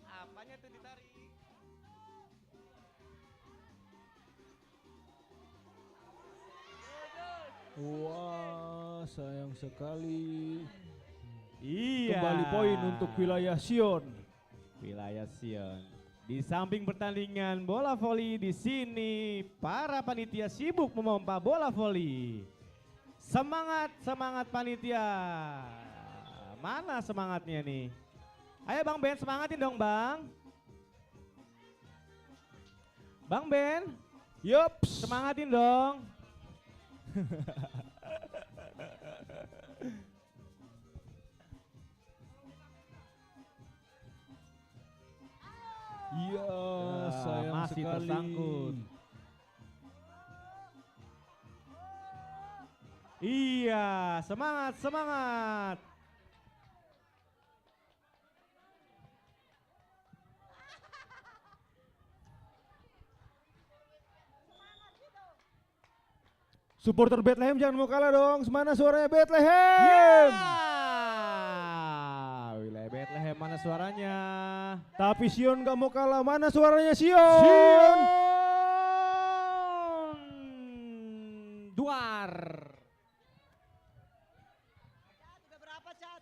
Apanya tuh ditarik? Wah, sayang sekali. Iya. Kembali poin untuk wilayah Sion. Wilayah Sion. Di samping pertandingan bola voli di sini, para panitia sibuk memompa bola voli. Semangat, semangat panitia. Mana semangatnya nih? Ayo Bang Ben, semangatin dong Bang. Bang Ben. Yup. Semangatin dong. Iya, sayang masih sekali. tersangkut. Iya, semangat, semangat. Supporter Bethlehem jangan mau kalah dong. Mana suaranya Bethlehem? Wilayah Bethlehem mana suaranya? Tapi Sion gak mau kalah. Mana suaranya Sion? Umar. Udah berapa, Cat?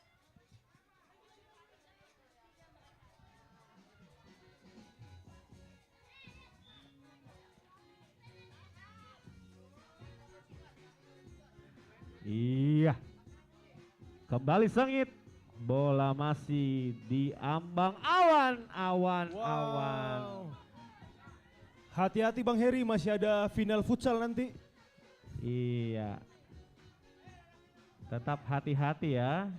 Iya. Kembali sengit. Bola masih di ambang awan. Hati-hati Bang Heri, masih ada final futsal nanti. Iya. Tetap hati-hati ya.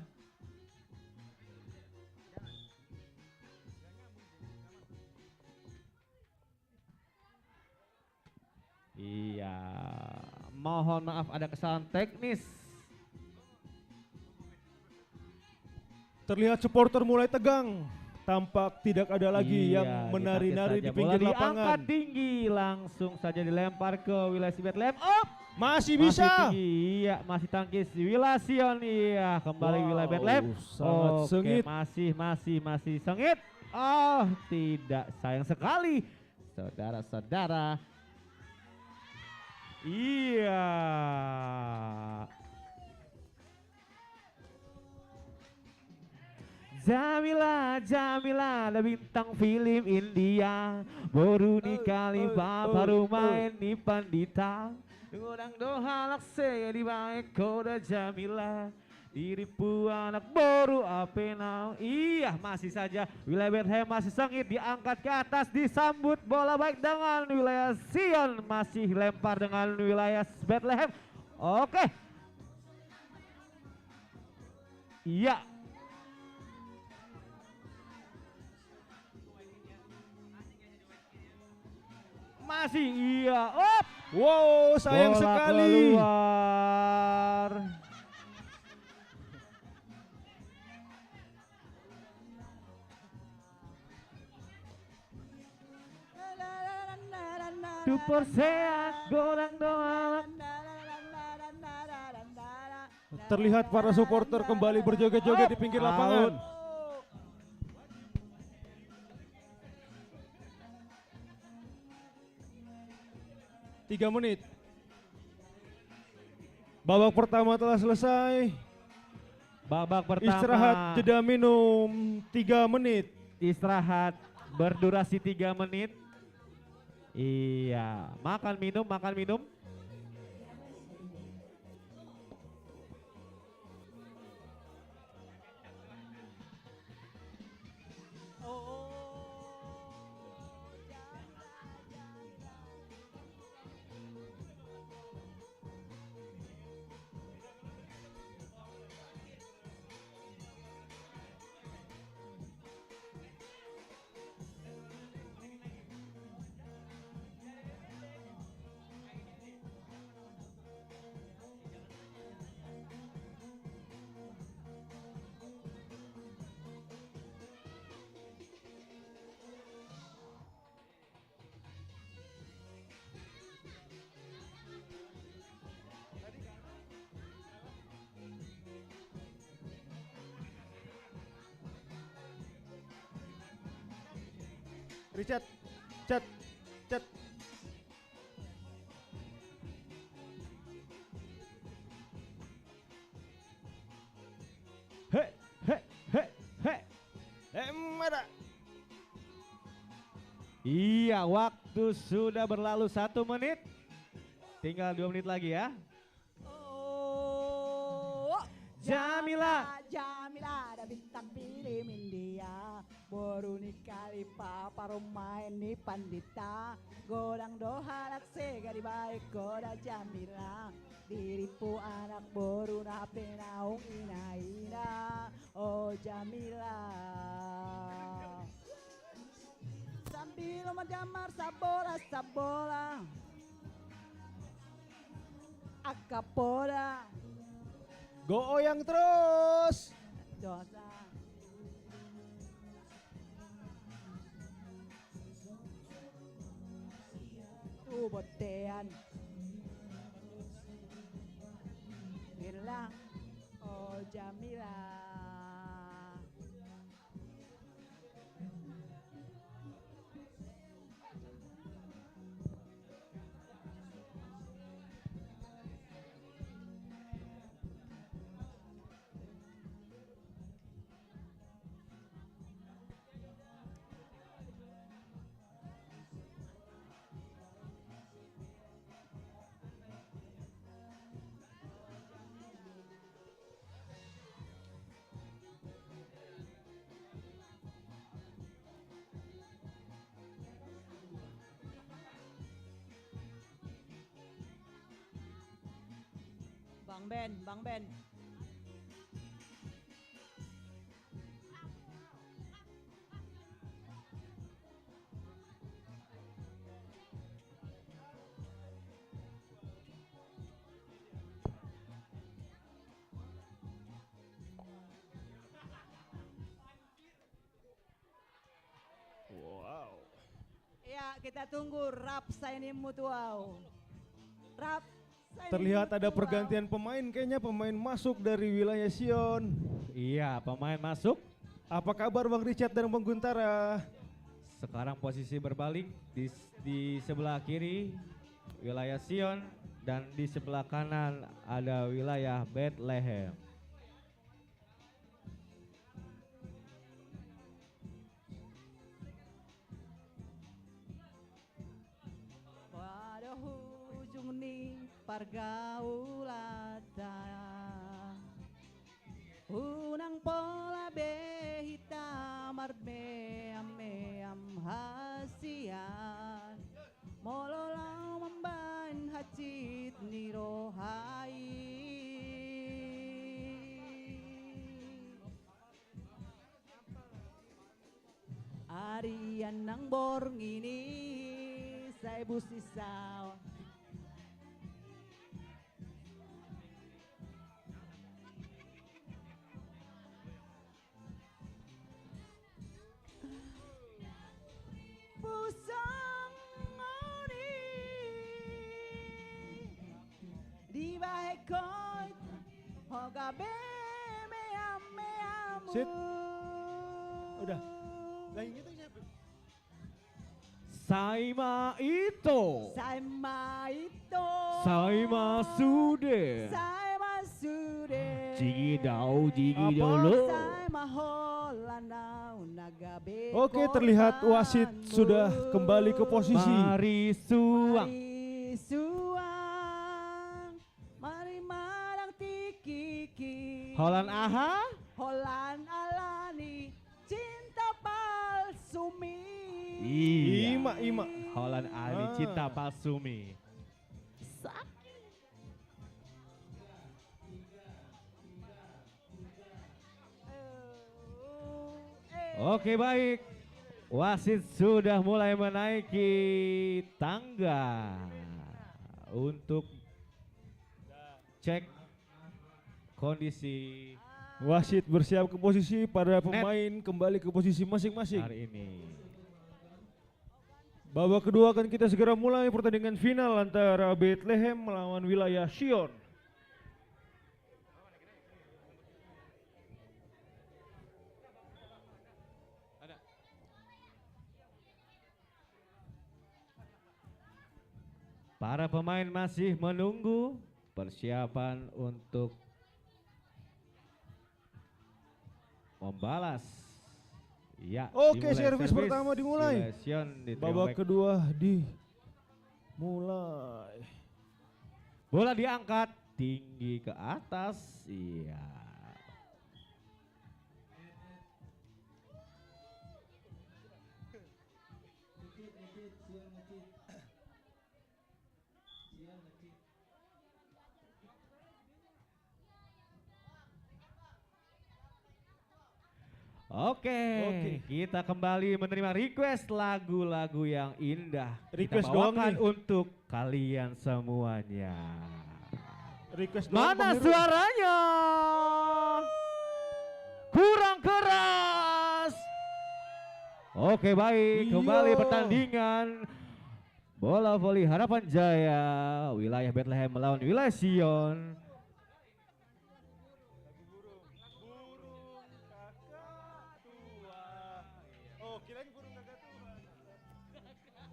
Iya. Mohon maaf ada kesalahan teknis. Terlihat supporter mulai tegang. Tampak tidak ada lagi Iya, yang menari-nari di pinggir bola lapangan. diangkat tinggi, langsung saja dilempar ke wilayah si Bethlehem. Oh, masih bisa. Masih tinggi, iya, masih tangkis Wilasion, iya, kembali wilayah Bethlehem. Sangat Oke, sengit. masih sengit. Oh, tidak, sayang sekali, saudara-saudara. Iya. Jamila, ada bintang film India. Baru nikali baru main di Pandita. Ngurang doha lakse di baik koda Jamila. Diripu anak baru apenau. Iya, masih saja wilayah Bethlehem masih sengit, diangkat ke atas, disambut bola baik dengan wilayah Sion, masih lempar dengan wilayah Bethlehem. Oke. Iya. Masih iya. Op. Wow, sayang bola sekali. Keluar. Super sehat, gorang doang. Terlihat para supporter kembali berjoget-joget di pinggir lapangan. 3 menit. Babak pertama telah selesai. Babak pertama. Istirahat jeda minum 3 menit. Istirahat berdurasi 3 menit. Iya, makan minum. Richard, cat. Emada. Iya, waktu sudah berlalu 1 menit. Tinggal 2 menit lagi ya. Jamila ada bintang film India. Baru nikali papa main di Pandita. Godang doha lakse gadi baik koda Jamila. Diripu anak baru nape naung ina. Oh Jamila. Sambil menjamar sabola. Akapoda. Goyang terus. Dosa. Tuh botean. Bilang, oh Jamila. Bang Ben, Bang Ben. Wow. Ya, kita tunggu Rap Saini Mutuau. Rap Saini Terlihat ada Mutuau. pergantian pemain, kayaknya pemain masuk dari wilayah Sion. Iya, pemain masuk. Apa kabar Bang Richard dan Bang Guntara? Sekarang posisi berbalik di sebelah kiri wilayah Sion dan di sebelah kanan ada wilayah Bethlehem. Pada hujung ni pargaulata unang pola behita marbe ame hasian mololang memban hacit nirohai Arian nang borng ini saya busisau pusang ngoni di bahekoy hoga be meam meam Sit. Udah. Lah yang itu siapa? Saima Ito. Saima Ito. Saima Sude. Saima Sude. Jigi dau, jigi dulu. Saima holanau nagabe. Oke, terlihat wasit sudah kembali ke posisi. Mari suang. Mari suang. Mari marang tikiki. Holan aha. Holan alani. Cinta palsumi. Iya. Ima. Holan Ali cinta palsumi. Oke baik, wasit sudah mulai menaiki tangga untuk cek kondisi. Wasit bersiap ke posisi, para pemain kembali ke posisi masing-masing. Hari ini. Babak kedua akan kita segera mulai pertandingan final antara Bethlehem melawan wilayah Sion. Para pemain masih menunggu persiapan untuk membalas. Ya, Oke, dimulai servis pertama dimulai. Babak kedua dimulai. Bola diangkat tinggi ke atas. Iya. Oke, kita kembali menerima request lagu-lagu yang indah. Request kita doang bawakan nih. untuk kalian semuanya. Request doang, Mana Bang Heru. suaranya? Kurang keras. Oke baik, kembali Iya. pertandingan bola voli Harapan Jaya wilayah Bethlehem melawan wilayah Sion.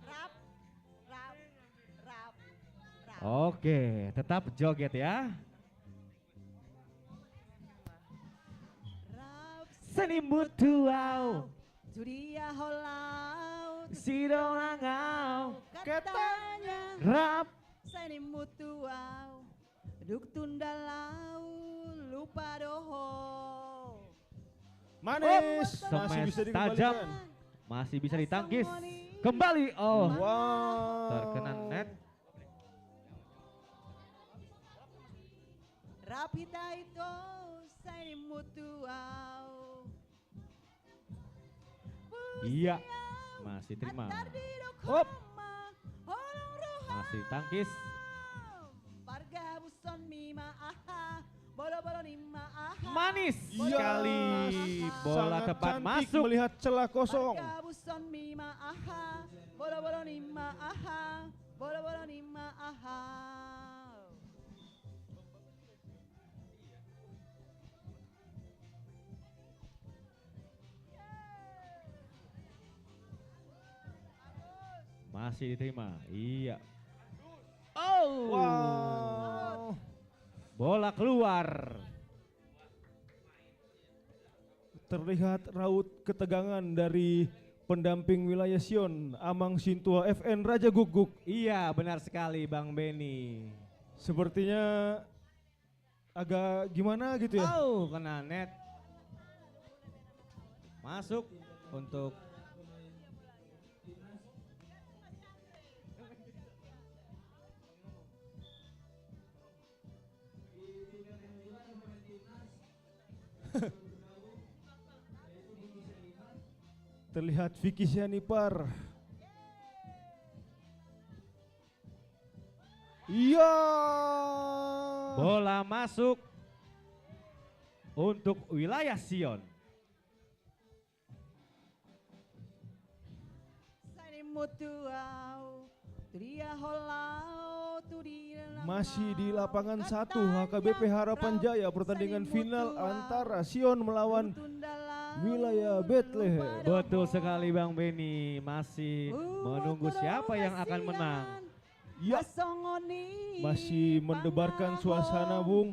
Rap, rap, rap, rap. Oke, tetap joget ya. Seni mutuau, Juria holau, sidolangau, katanya rap. Seni mutuau, duk tundalau, lupa doho. Manis, masih Smash bisa tajam, dikembalikan. masih bisa ditangkis. Kembali, oh, Wow. terkena net. Rapita ito sa mutuaw. Iya, masih terima. Hop. Masih tangkis. Parga buson mima aha. Bolo-bolo nima aha. Manis Iya, sekali. Bola sangat tepat cantik masuk. melihat celah kosong. Parga buson mima aha. Bolo-bolo nima aha. Bolo-bolo nima aha. Masih diterima. Iya. Oh. Wow. Bola keluar. Terlihat raut ketegangan dari pendamping wilayah Sion, Amang Sintua FN Raja Guguk. Iya, benar sekali Bang Benny. Sepertinya agak gimana gitu ya? Oh, kena net. Masuk untuk terlihat Vicky Sianipar. Iya. bola masuk untuk wilayah Sion. Masih di lapangan 1 HKBP Harapan Jaya, pertandingan final antara Sion melawan wilayah Bethlehem. Betul sekali Bang Benny, masih menunggu siapa yang akan menang. Ya, masih mendebarkan suasana Bung,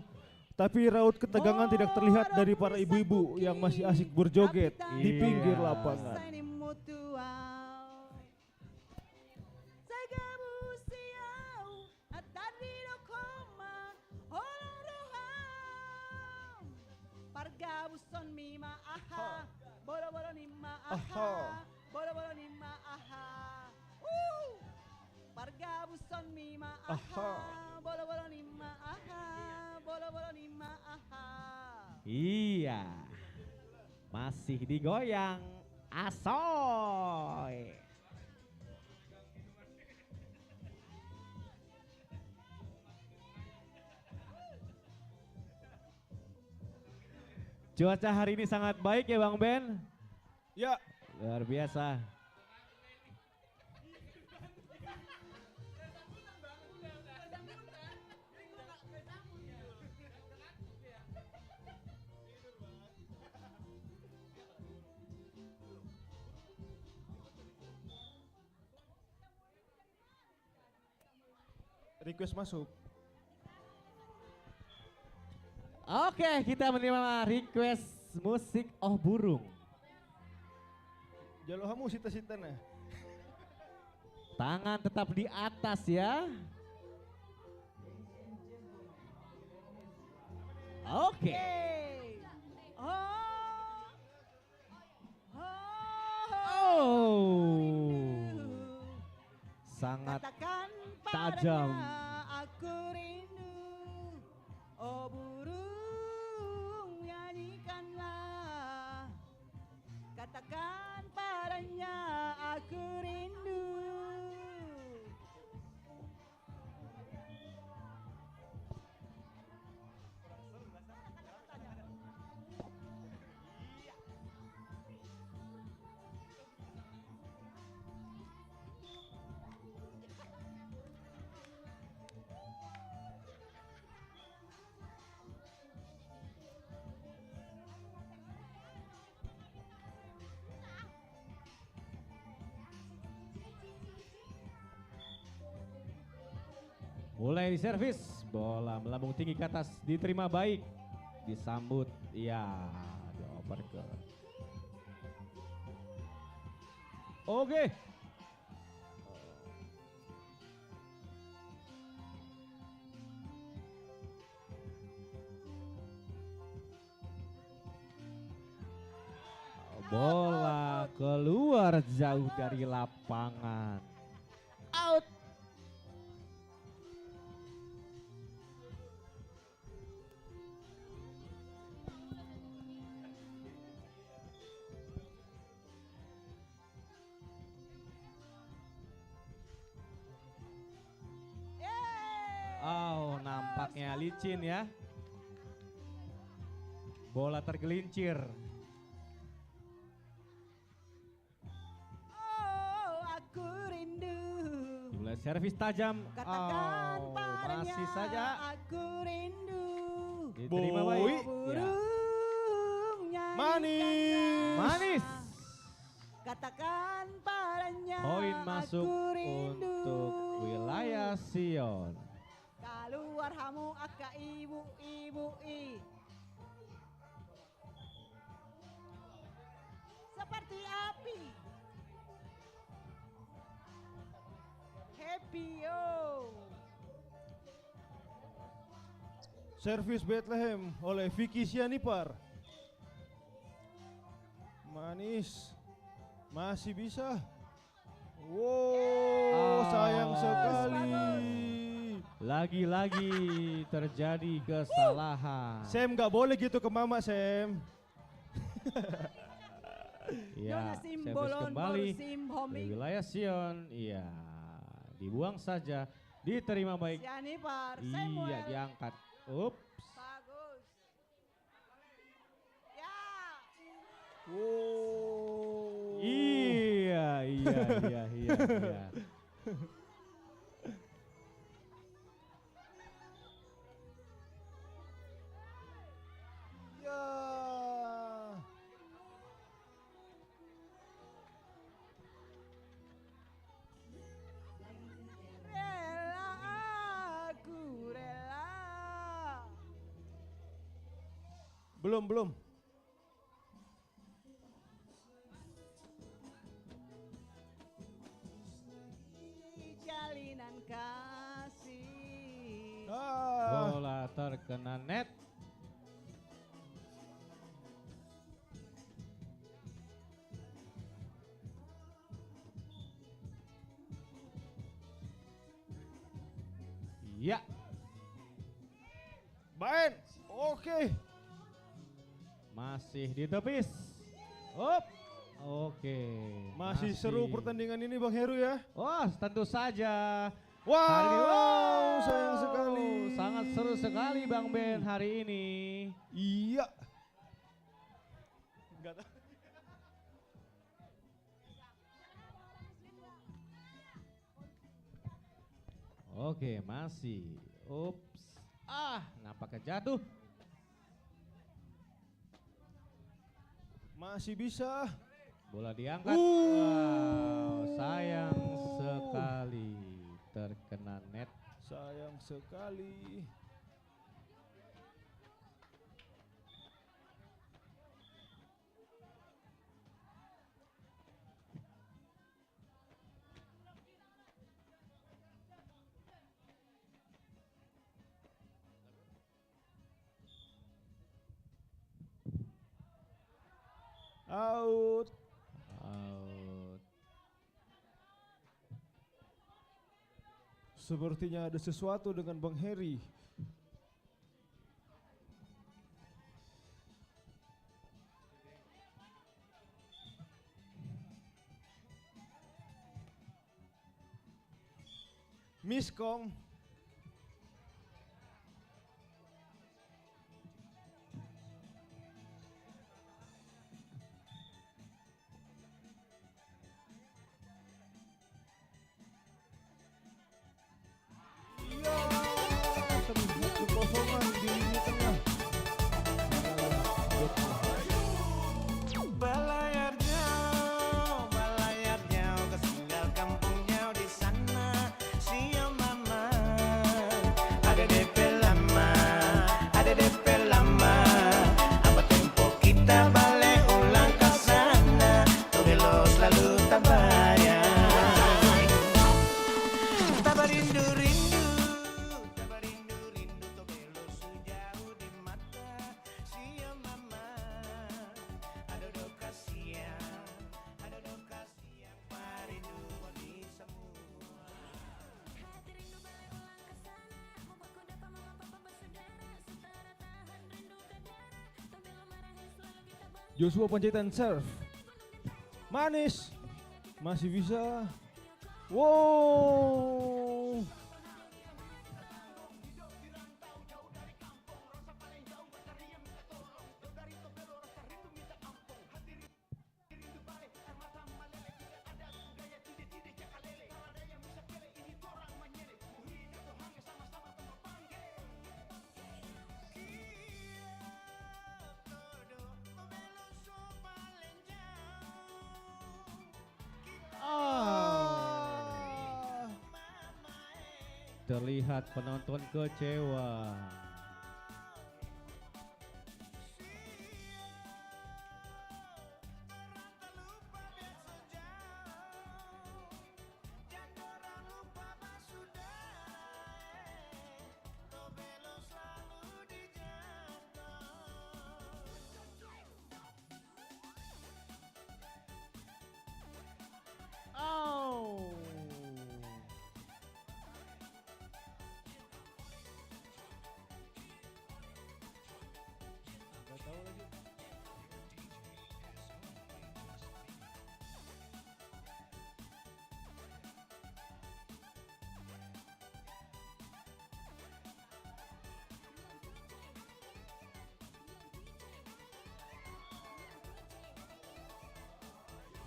tapi raut ketegangan tidak terlihat dari para ibu-ibu yang masih asik berjoget di pinggir lapangan. Buson mima aha, bolo-bolo nima aha, bolo-bolo nima aha. Parga buson mima aha, bolo-bolo nima aha, bolo-bolo nima aha. Iya, masih digoyang asoy. Cuaca hari ini sangat baik ya Bang Ben? Ya. Luar biasa. Request masuk. Oke, kita menerima request musik Oh Burung. Jalo hamu sita-sitana. Tangan tetap di atas ya. Oke. Sangat tajam. Aku rindu, oh burung nyanyikanlah. Katakan padanya aku rindu. Mulai diservis, bola melambung tinggi ke atas, diterima baik, disambut, ya, dioper ke. Oke. Bola keluar jauh dari lapangan. Out. licin ya. Bola tergelincir. Oh, aku rindu. Mulai servis tajam. Katakan padanya, masih saja. aku rindu. Diterima Boy. baik. Ya. Burung nyanyikan Manis. Manis. Katakan padanya, Poin masuk aku rindu. untuk wilayah Sion. Keluar hamu aka ibu i. Seperti api. Happy yo. Servis Bethlehem oleh Vicky Sianipar. Manis. Masih bisa. Wow, sayang sekali. Lagi-lagi terjadi kesalahan. Sam nggak boleh gitu ke mama, Sam. Ya, Jonas Sim servis Bolon, kembali Bor Sim ke Homing. wilayah Sion. Iya, dibuang saja. Diterima baik. Sianipar, Iya, Samuel. diangkat. Ups. Bagus. Ya. Wow. Iya. Ya. Rela, aku rela. Belum. Jalinan kasih. Bola terkena net. Ya. Main. Oke. Masih ditepis. Up. Oke. Masih seru pertandingan ini Bang Heru ya. Wah, tentu saja. Wow, sayang sekali. Sangat seru sekali Bang Ben hari ini. Iya. Enggak tahu. Oke, masih. Ups. Nampaknya jatuh. Masih bisa. Bola diangkat. Wow, sayang sekali. Terkena net. Sayang sekali. Out. Sepertinya ada sesuatu dengan Bang Heri. Miskom. Kekosongan di lini tengah. Balayar jauh ketinggal kampung jauh di sana. Siang mama, ada DP lama, apa tempo kita balik ulang ke sana. Togelo selalu tak bayar. Tak rindu. Joshua Panjaitan serve. Manis. Masih bisa. Wow. terlihat penonton kecewa.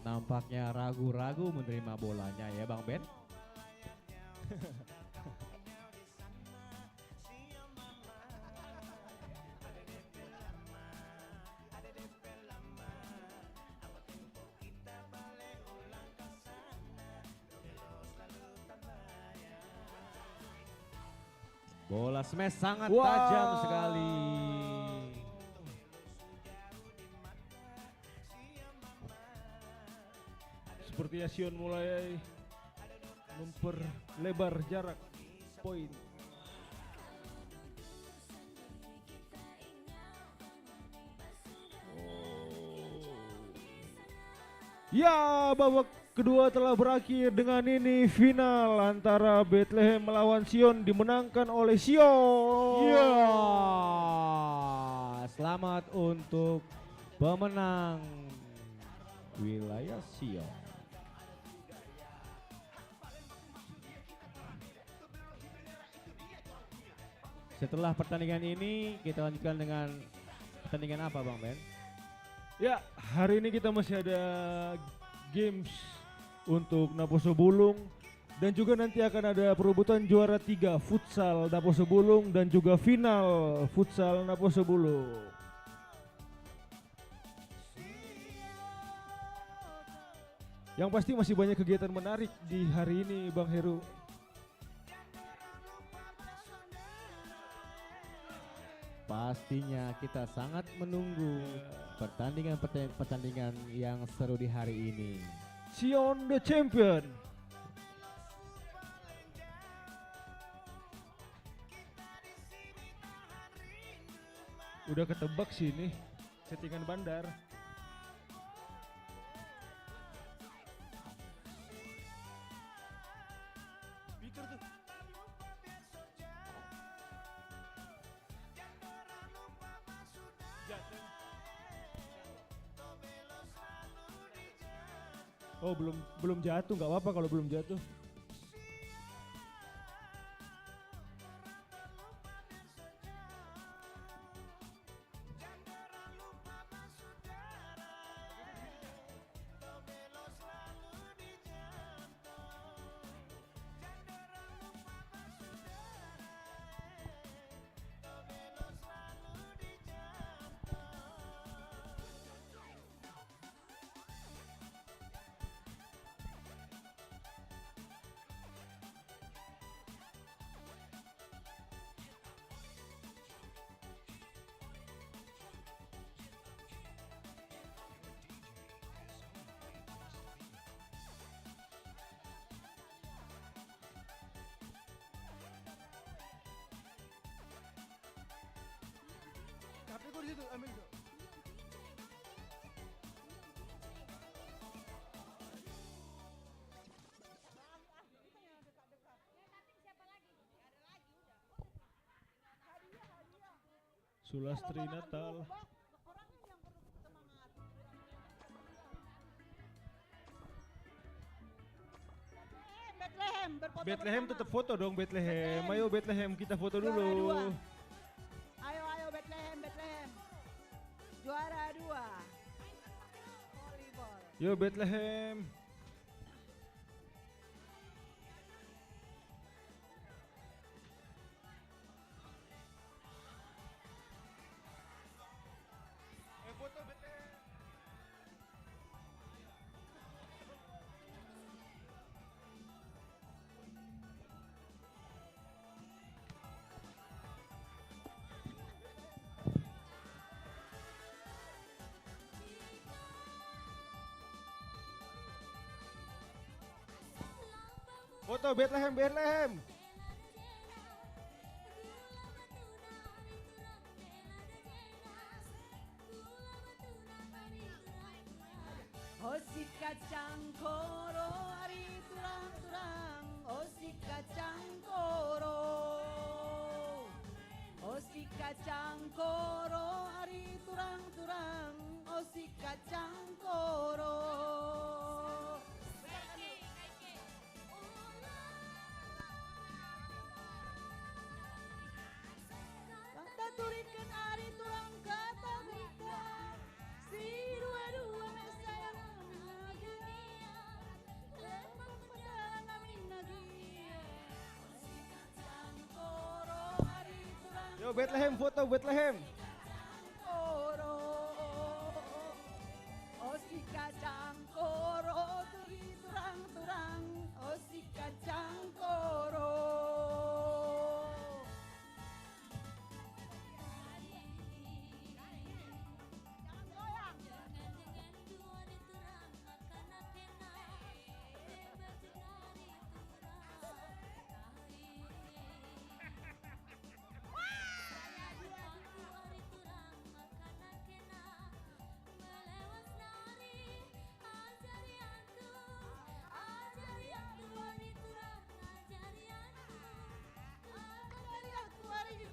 Nampaknya ragu-ragu menerima bolanya ya Bang Ben. Bola smash sangat tajam sekali. Sepertinya Sion mulai memperlebar jarak poin. Ya, babak kedua telah berakhir dengan ini final antara Bethlehem melawan Sion dimenangkan oleh Sion. Ya, selamat untuk pemenang wilayah Sion. Setelah pertandingan ini kita lanjutkan dengan pertandingan apa Bang Ben? Ya, hari ini kita masih ada games untuk Naposo Bulung dan juga nanti akan ada perebutan juara 3 futsal Naposo Bulung dan juga final futsal Naposo Bulung. Yang pasti masih banyak kegiatan menarik di hari ini Bang Heru. Pastinya kita sangat menunggu pertandingan yang seru di hari ini. Sion the champion. Udah ketebak sih ini settingan bandar. Speaker tuh. Oh belum jatuh, nggak apa-apa kalau belum jatuh. HP gua di situ, ambil dong. Sulastri Natal. Bethlehem tetap foto dong Bethlehem. Ayo Bethlehem kita foto dulu. Ayo Bethlehem. Juara 2. Volleyball. Yo Bethlehem. Foto Bethlehem. Foto Bethlehem, Bethlehem. Oh si kacang koro ari turang-turang, oh si kacang koro. Oh si kacang koro ari turang-turang, oh si kacang koro. Kata turikeun ari turang kata mereka, si dua-dua sayang lagi, lemah pada ngamin lagi. Si kacang koro ari turang. Yo Bethlehem, foto Bethlehem. Koro, oh si kacang koro turi turang-turang, oh si kacang koro.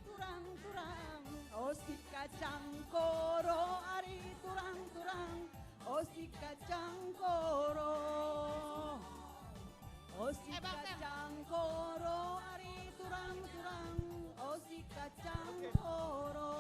Turang-turang, oh si kacang koro ari turang-turang, oh si kacang koro. Oh si kacang koro ari turang-turang, oh si kacang koro.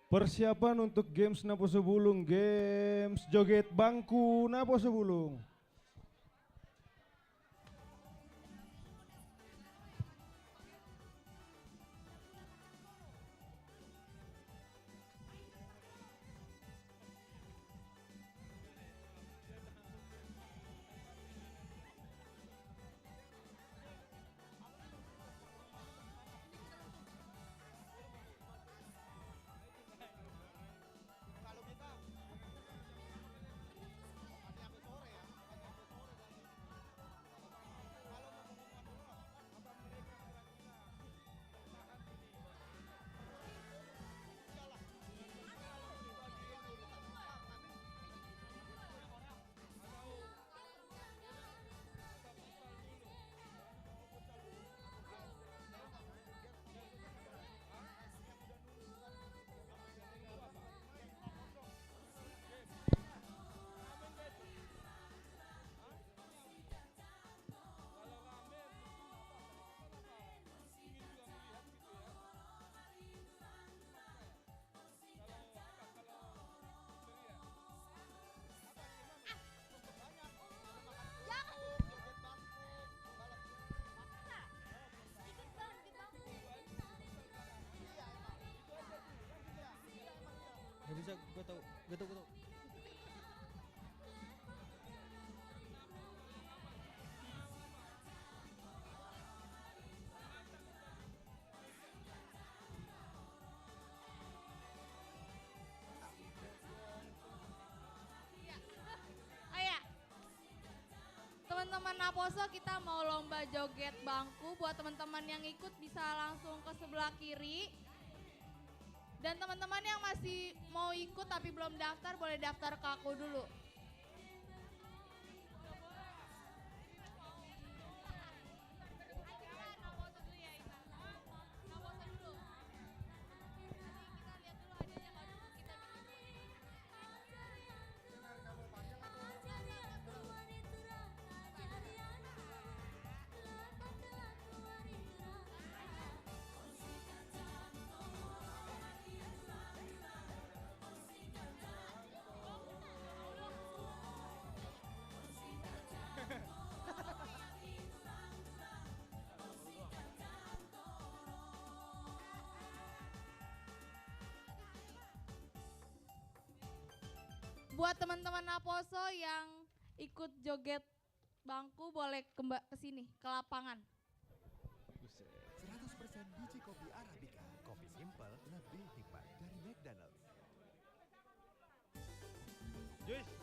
Persiapan untuk games Napo Sebulung, games joget bangku Napo Sebulung. Gak bisa, gue tau. Ayo, teman-teman Naposo kita mau lomba joget bangku. Buat teman-teman yang ikut bisa langsung ke sebelah kiri. Dan teman-teman yang masih mau ikut tapi belum daftar, boleh daftar ke aku dulu. Buat teman-teman Naposo yang ikut joget bangku boleh ke sini, ke lapangan. 100% biji kopi Arabica. Kopi simple lebih hikmat dari McDonald's. Juice.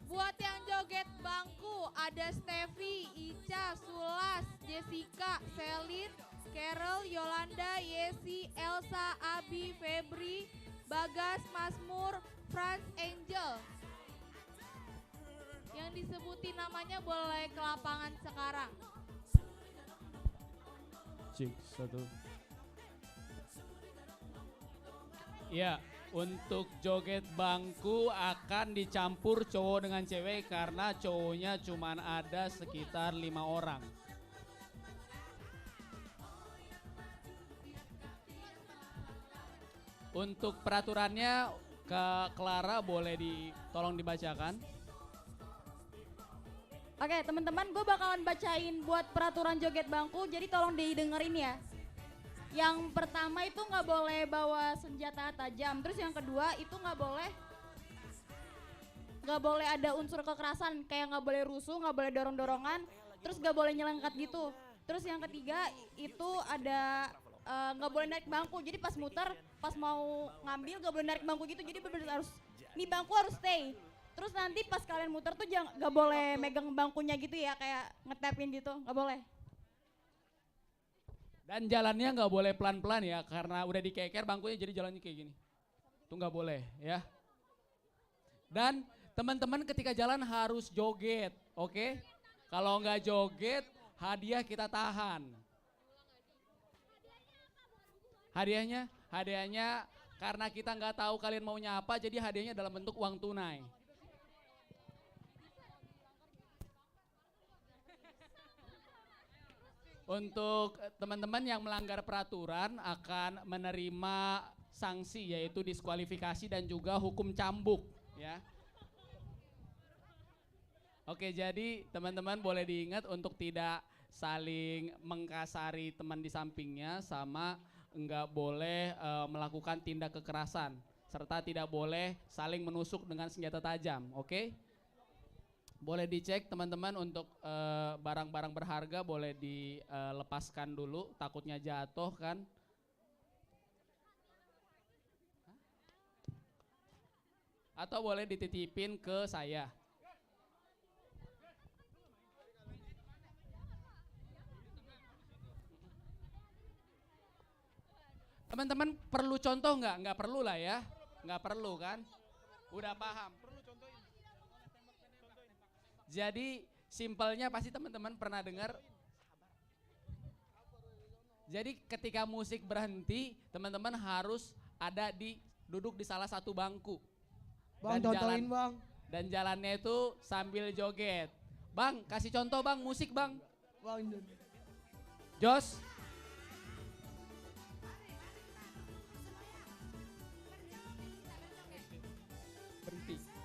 Buat yang joget bangku, ada Steffi, Ica, Sulas, Jessica, Selin, Carol, Yolanda, Yesi, Elsa, Abi, Febri, Bagas, Masmur, Franz, Angel. Yang disebutin namanya boleh ke lapangan sekarang. Cik, satu. Ya, untuk joget bangku akan dicampur cowok dengan cewek karena cowoknya cuma ada sekitar 5 orang. Untuk peraturannya, Kak Clara boleh tolong dibacakan. Oke teman-teman, gue bakalan bacain buat peraturan joget bangku, jadi tolong didengerin ya. Yang pertama itu nggak boleh bawa senjata tajam, terus yang kedua itu nggak boleh ada unsur kekerasan, kayak nggak boleh rusuh, nggak boleh dorong-dorongan, terus nggak boleh nyelengkat gitu. Terus yang ketiga itu ada nggak boleh narik bangku, jadi pas muter, pas mau ngambil nggak boleh narik bangku gitu, jadi benar-benar harus, nih bangku harus stay. Terus nanti pas kalian muter tuh nggak boleh megang bangkunya gitu ya, kayak ngetapin gitu, nggak boleh. Dan jalannya nggak boleh pelan-pelan ya, karena udah dikeker bangkunya jadi jalannya kayak gini. Itu nggak boleh ya. Dan teman-teman ketika jalan harus joget, oke? Kalau nggak joget, hadiah kita tahan. Hadiahnya karena kita nggak tahu kalian maunya apa, jadi hadiahnya dalam bentuk uang tunai. Untuk teman-teman yang melanggar peraturan akan menerima sanksi yaitu diskualifikasi dan juga hukum cambuk ya. Oke, jadi teman-teman boleh diingat untuk tidak saling mengkasari teman di sampingnya sama enggak boleh melakukan tindak kekerasan serta tidak boleh saling menusuk dengan senjata tajam, oke? Boleh dicek teman-teman untuk barang-barang berharga boleh dilepaskan dulu, takutnya jatuh kan. Atau boleh dititipin ke saya. Teman-teman perlu contoh nggak? Nggak perlu lah ya, nggak perlu kan? Udah paham. Jadi simpelnya pasti teman-teman pernah dengar. Jadi ketika musik berhenti, teman-teman harus duduk di salah satu bangku. Bang, contohin bang. Dan jalannya itu sambil joget. Bang, kasih contoh bang, musik bang. Bang, Jos.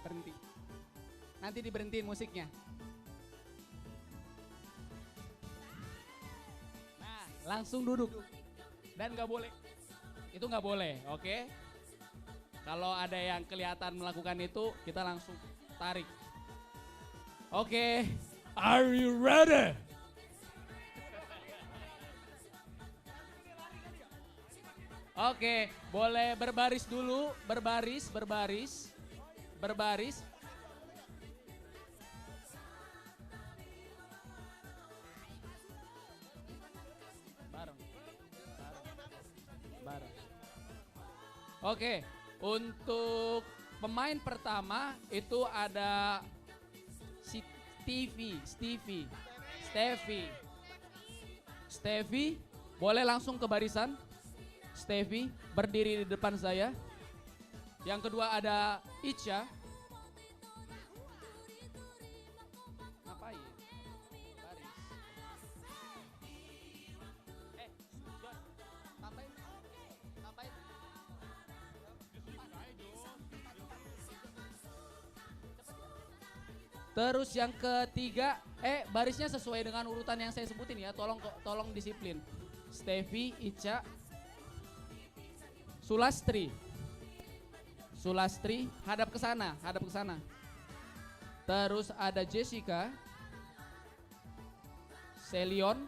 Berhenti. Nanti diberhentiin musiknya. Nah, langsung duduk. Dan nggak boleh. Itu nggak boleh, oke? Kalau ada yang kelihatan melakukan itu, kita langsung tarik. Oke. Are you ready? Oke, boleh berbaris dulu, berbaris. Bareng. Oke, untuk pemain pertama itu ada Stevie, boleh langsung ke barisan. Stevie berdiri di depan saya. Yang kedua ada Ica. Ngapain? Baris. John, tambahin. Terus yang ketiga, barisnya sesuai dengan urutan yang saya sebutin ya. Tolong disiplin. Stevie, Ica, Sulastri, hadap ke sana. Terus ada Jessica, Celion,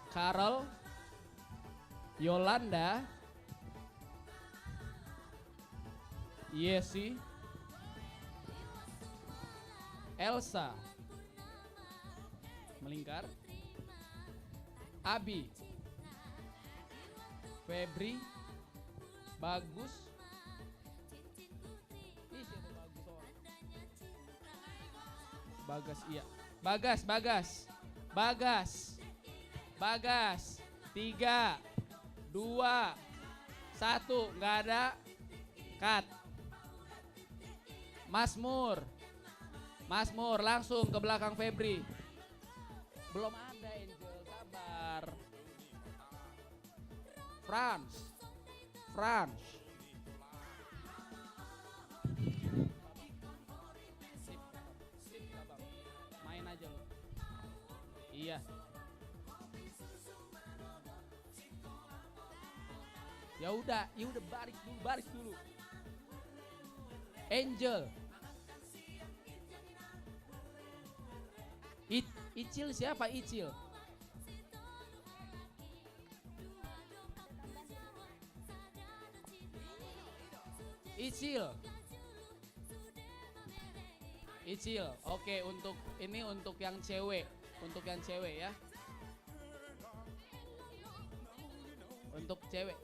Carol, Yolanda, Yesi, Elsa, melingkar, Abi, Febri, Bagus, Bagas, iya, Bagas, 3, 2, 1, nggak ada, cut. Masmur, langsung ke belakang Febri. Belum ada Angel, sabar. Franz. Sip, Babang. Main aja lo. Iya. Ya udah baris dulu. Angel. Icil siapa Icil? Icil. Oke, untuk yang cewek, ya. Untuk cewek.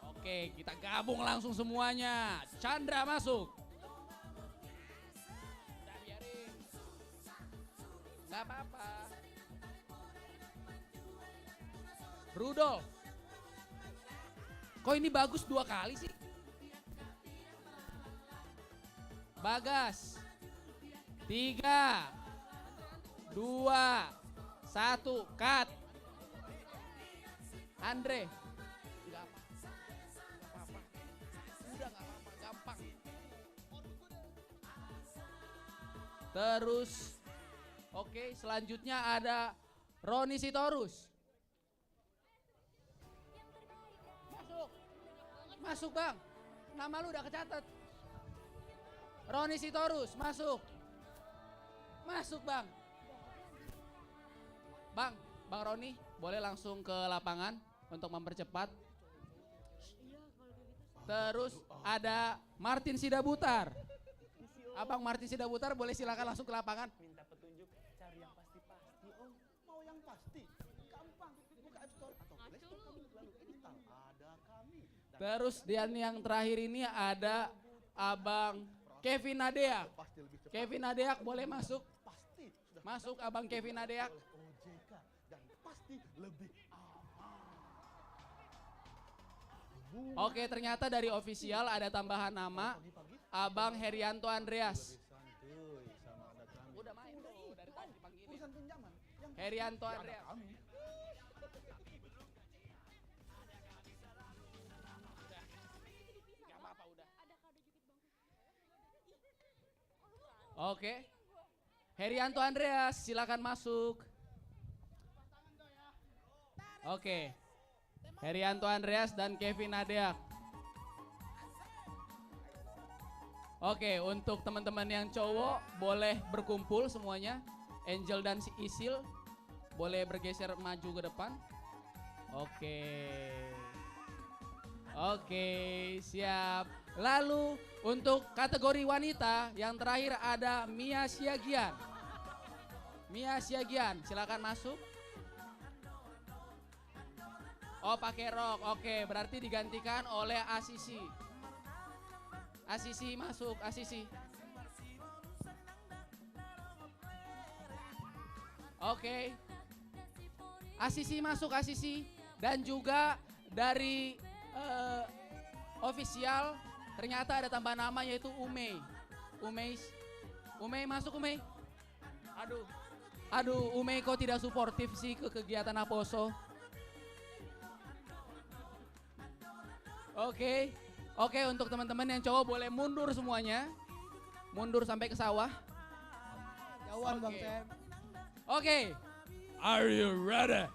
Oke, kita gabung langsung semuanya. Chandra masuk. Udah biarin. Gak apa-apa. Rudolf. Kok ini bagus 2 kali sih? Bagas. 3, 2, 1, cut. Andre. Enggak apa-apa. Udah enggak apa-apa, gampang. Terus, oke, selanjutnya ada Roni Sitorus. Masuk bang, nama lu udah kecatat. Roni Sitorus, masuk. Masuk bang. Bang Roni, boleh langsung ke lapangan untuk mempercepat. Terus ada Martin Sidabutar. Abang Martin Sidabutar boleh silakan langsung ke lapangan. Minta petunjuk cari yang pasti-pasti. Oh, mau yang pasti. Gampang. Buka App Store atau Play Store kamu lalu install. Ada kami. Terus dan yang terakhir ini ada Abang Kevin Nadeak. Kevin Nadeak boleh masuk. Masuk Abang Kevin Nadeak. OJK dan pasti lebih Oke, ternyata dari official ada tambahan nama Abang Herianto Andreas. Udah main tuh dari tadi dipanggilin. Herianto Andreas. Oke. Herianto Andreas, silakan masuk. Oke. Herianto Andreas dan Kevin Nadeak. Oke, untuk teman-teman yang cowok boleh berkumpul semuanya. Angel dan si Isil boleh bergeser maju ke depan. Oke. Oke, siap. Lalu untuk kategori wanita yang terakhir ada Mia Siagian. Mia Siagian, silakan masuk. Oh, pakai rok. Oke, berarti digantikan oleh Asisi. Asisi masuk, Asisi. Oke. Asisi masuk, Asisi. Dan juga dari official ternyata ada tambah nama yaitu Umei. Umei masuk, Umei. Aduh, Umei kok tidak suportif sih ke kegiatan Aposo. Oke, untuk teman-teman yang cowok boleh mundur semuanya. Mundur sampai ke sawah. Jauhan Bang Sam. Oke. Are you ready?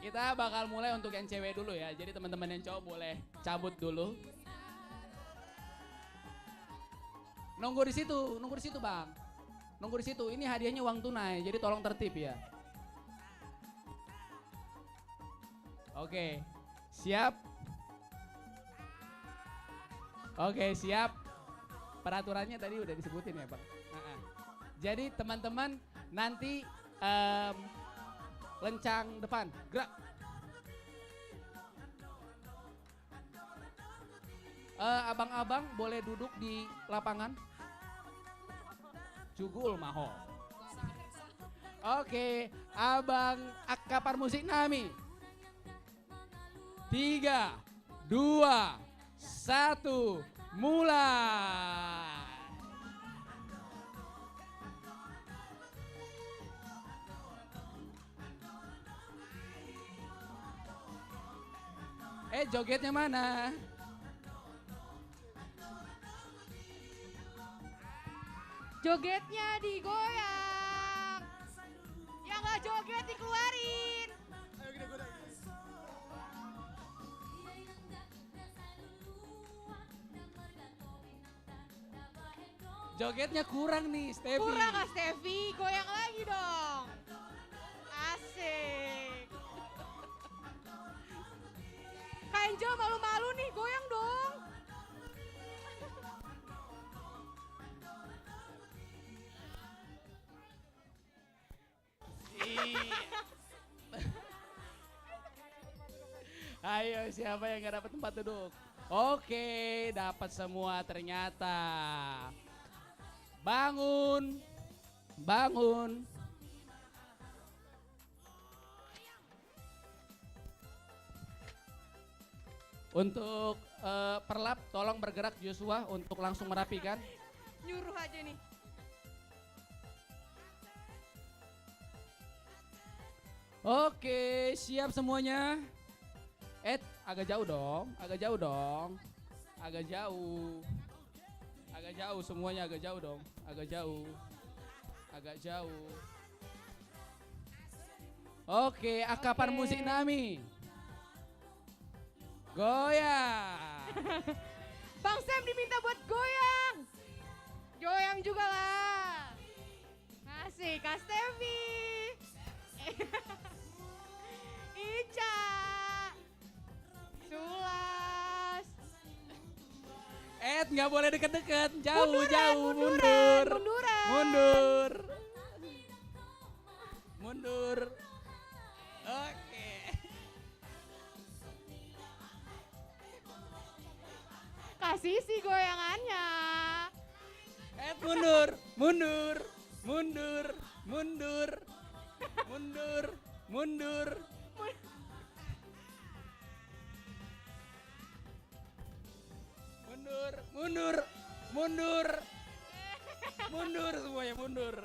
Kita bakal mulai untuk yang cewek dulu ya. Jadi teman-teman yang cowok boleh cabut dulu. Nunggu di situ Bang. Nunggu di situ. Ini hadiahnya uang tunai, jadi tolong tertib ya. Oke. Siap? Oke, siap. Peraturannya tadi udah disebutin ya, Bang. Jadi teman-teman nanti lencang depan, gerak. Abang-abang boleh duduk di lapangan. Jugul maho. Oke, Abang Akapar Musik Nami. 3, 2, 1, mulai. Jogetnya mana? Jogetnya digoyang. Yang gak joget dikeluarin. Jogetnya kurang nih, Steffi. Kurang Kak Steffi, goyang lagi dong. Asik. Kak Angel malu-malu nih, goyang dong. Ayo, siapa yang gak dapat tempat duduk? Oke, dapat semua ternyata. Bangun. Untuk perlap, tolong bergerak Joshua untuk langsung merapikan. Nyuruh aja nih. Oke, siap semuanya. Agak jauh dong, agak jauh dong. Agak jauh. Agak jauh semuanya, agak jauh dong. Agak jauh. Agak jauh. Oke, akapan musik Nami. Goyang. Bang Sam diminta buat goyang. Goyang juga lah. Ngasih Kak Stevi. Ica. Sulas. Nggak boleh deket-deket, jauh, Munduran, jauh, munduran, mundur. munduran. Mundur. Mundur. Oke. Kasih sih goyangannya. Mundur, mundur, mundur, mundur, mundur, mundur. Mundur, mundur, mundur. Mundur semuanya, mundur.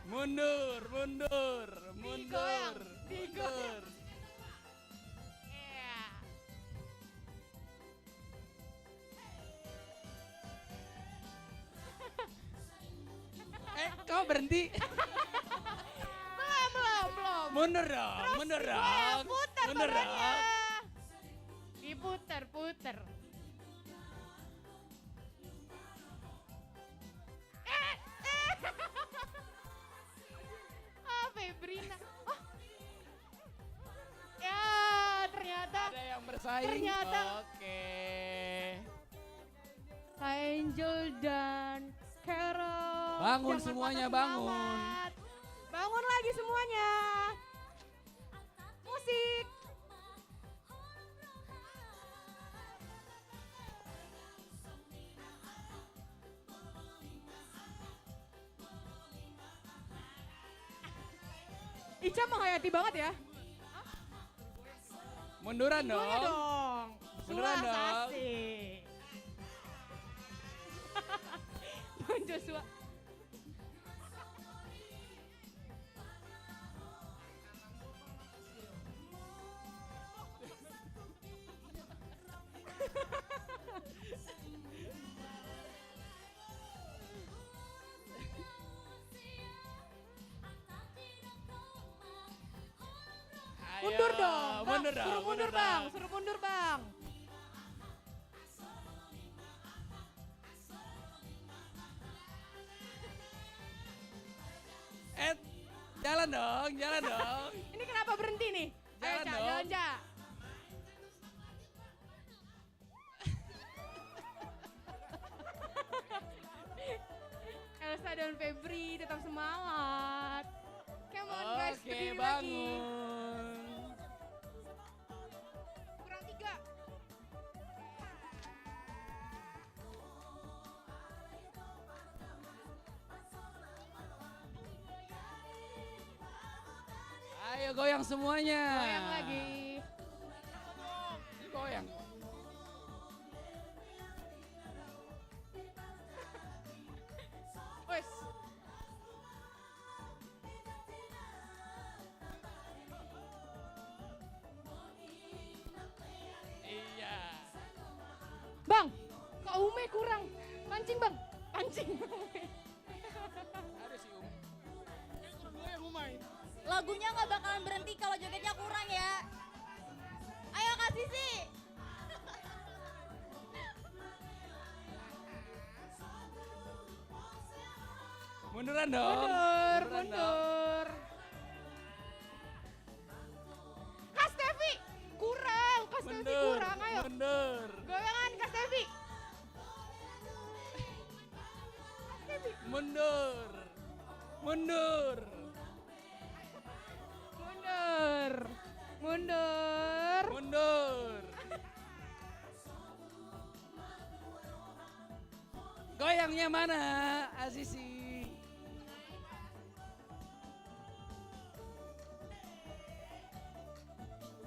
Mundur, mundur, mundur, mundur. Kau berhenti. Belum. Mundur dong, mundur dong. Putar Mundur dong. Diputer. Febrina. Oh. Ya, ternyata. Ada yang bersaing. Ternyata. Oke. Angel dan Carol. Bangun Jangan semuanya, patah bangun. semangat. Bangun lagi semuanya. Musik. Ica menghayati banget ya. Munduran Gue dong. dong. Munduran Sulas dong. asik. Bang Joshua. Mundur dong. Bang. mundur dong, Suruh mundur mundur bang. dong. Suruh mundur bang. Jalan dong, jalan dong. Ini kenapa berhenti nih? Ayo Jalan Ca, dong. jalan Ca. Elsa dan Febri tetap semangat. Come on guys, Oke, berdiri lagi. bangun. Kurang 3. Ayo goyang semuanya. Goyang lagi. Goyang. Wes. Iya. Bang, Kak Ume kurang. Pancing bang, pancing. Ada sih Lagunya nggak bakalan berhenti kalau jogetnya kurang ya. Ayo Kak Sisi. Munduran dong. Mundur, Munduran dong. mundur. Kak Stevi, kurang. Kak Stevi Mundur, kurang, ayo. mundur. Goyangan Kak Stevi. Mundur. Mundur. Mundur. Mundur. Mundur. Goyangnya mana, Azizi?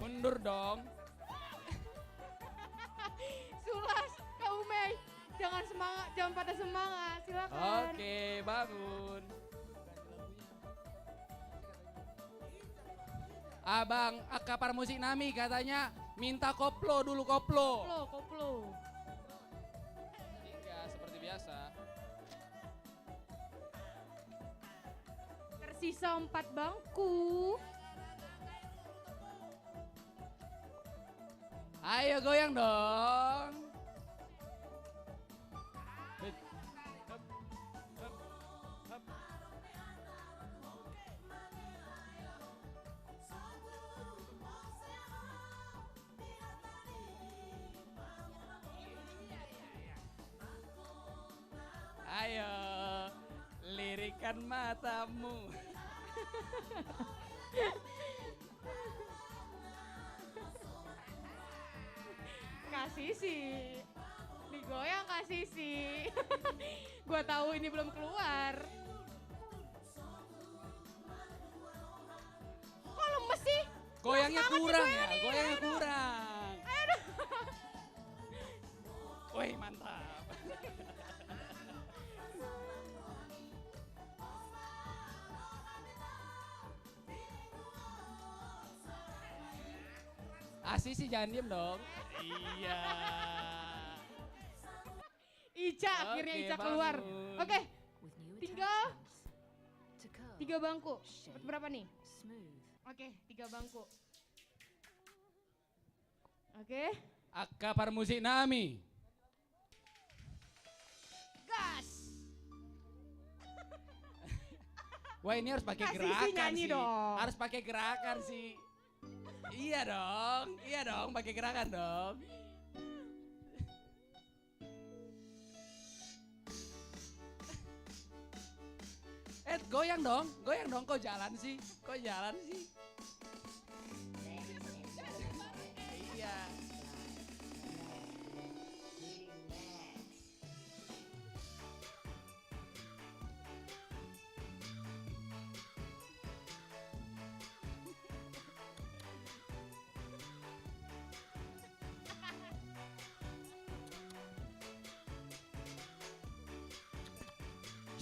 Mundur dong. Sulas, Kak Ume. Jangan semangat, jangan patah semangat. Silakan. Oke, bangun. Abang Akapar Musik Nami katanya minta koplo dulu koplo. Koplo. Enggak, seperti biasa. Tersisa 4 bangku. Ayo goyang dong. Ayo, lirikan matamu. Kasih sih. Digoyang kasih sih. Gua tahu ini belum keluar. Kok lemes sih? Goyangnya Semangat kurang nih ya, goyang nih. goyangnya Aduh. kurang. Aduh. Wih mantap. Asisi jangan diem dong. Iya. Ica, akhirnya Oke, Ica keluar. bangun. Oke, tinggal 3 bangku. Dapat berapa nih? Oke, 3 bangku. Oke. Akapar Musik Nami. Gas. Wah ini harus pakai Kasih gerakan sih nyanyi sih. dong. Harus pakai gerakan sih. Iya dong, pakai gerakan dong. Goyang dong, kok jalan sih? Iya.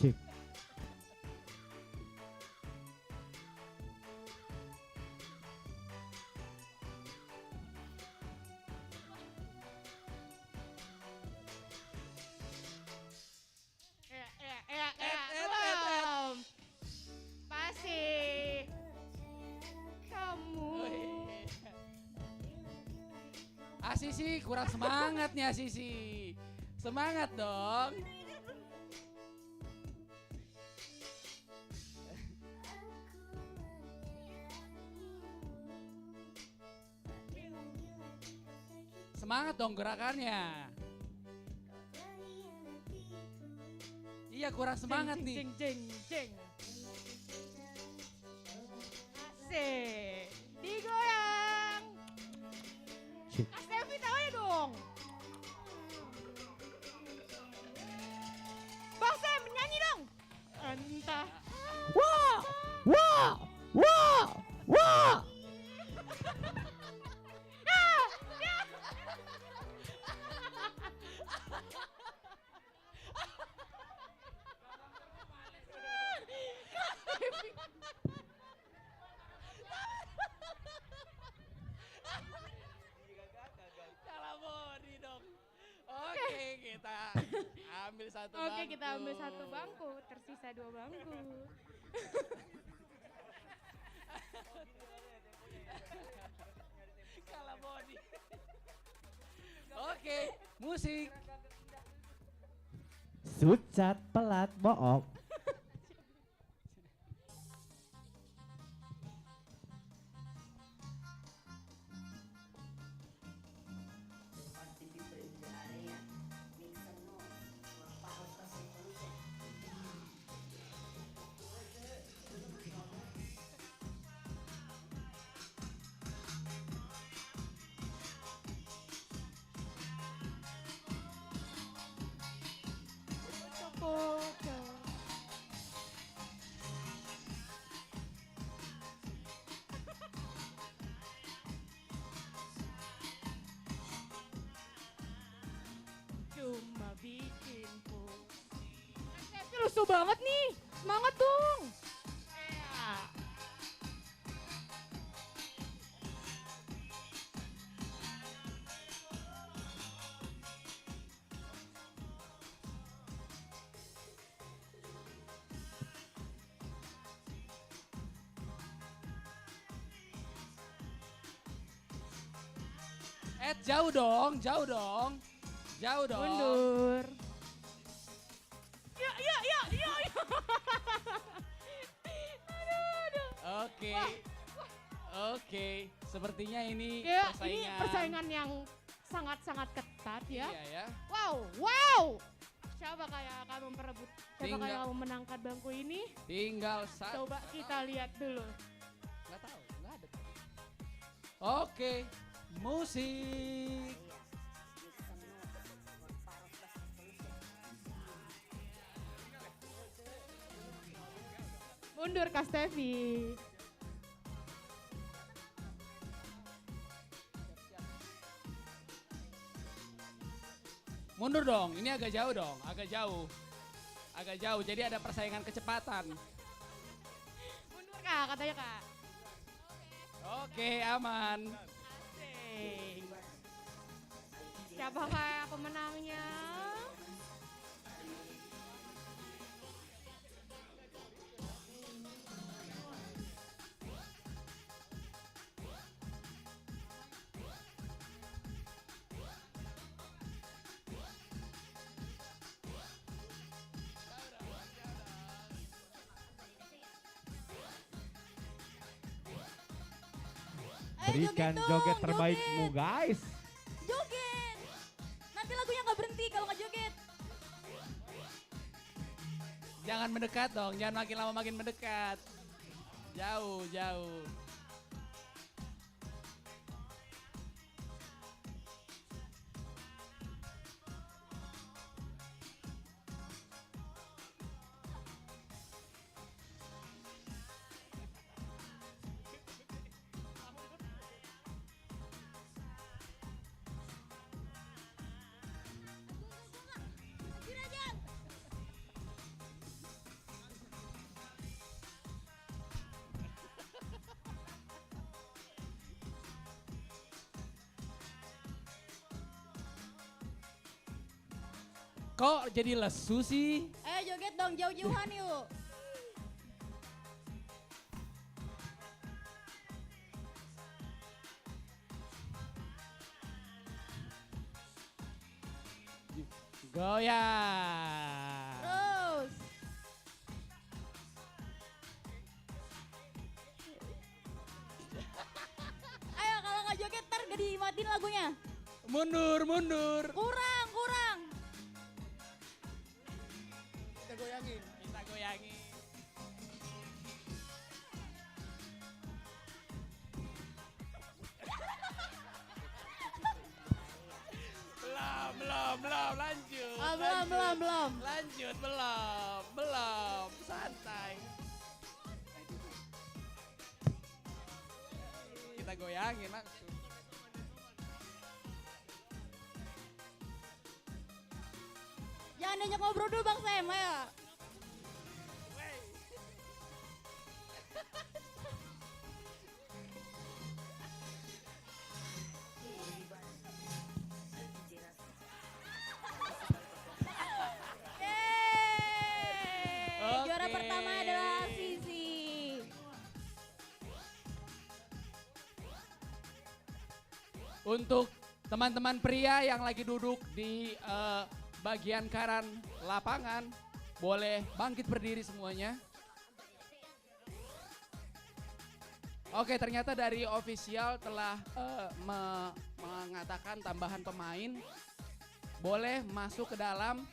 Cip. Wow. Pasti. Kamu. Asisi kurang semangat nih Asisi. Semangat dong. Semangat dong gerakannya. Iya kurang semangat nih. Jeng. Asik. Digoyang. Kak Stevi tawanya dong. Bang Sam nyanyi dong. Entah. Wah. Kalah body dong. Oke, kita ambil satu bangku. Oke, kita ambil 1 bangku, tersisa 2 bangku. Kalah body. Oke, musik. Sucat pelat book. Cuma bikin Stevi lusuh banget nih. Semangat dong. Jauh dong, jauh dong. Jauh dong. Mundur. Yuk. Oke. Oke, sepertinya ini Ya, persaingan. ini persaingan yang sangat-sangat ketat ya. Iya ya. Wow. Siapa kayak akan memperebut, siapa Tinggal- kayak akan menangkan bangku ini? Tinggal satu. Coba kita lihat dulu. Nggak tahu, nggak ada. Oke, musik. Mundur Kak Stevi. Mundur dong, ini agak jauh dong, agak jauh. Agak jauh, jadi ada persaingan kecepatan. Mundur Kak, katanya Kak. Oke, aman. Asik. Siapa kayak pemenangnya? Berikan joget terbaikmu guys. Joget. Nanti lagunya nggak berhenti kalau nggak joget. Jangan mendekat dong, jangan makin lama makin mendekat. Jauh, jauh. Kok jadi lesu sih? Joget dong jauh-jauhan yuk. Goyang. Terus. Ayo kalau nggak joget ntar gak dimatiin lagunya. Mundur, mundur. Kurang. Kita goyangin. Kita goyangin. Belum, lanjut. Belum. Lanjut, belum, santai. Kita goyangin langsung. Jangan diajak ngobrol dulu Bang Sam, ayo. Oke. Juara pertama adalah Sisi. Untuk teman-teman pria yang lagi duduk di bagian kanan lapangan, boleh bangkit berdiri semuanya. Oke, ternyata dari official telah mengatakan tambahan pemain. Boleh masuk ke dalam.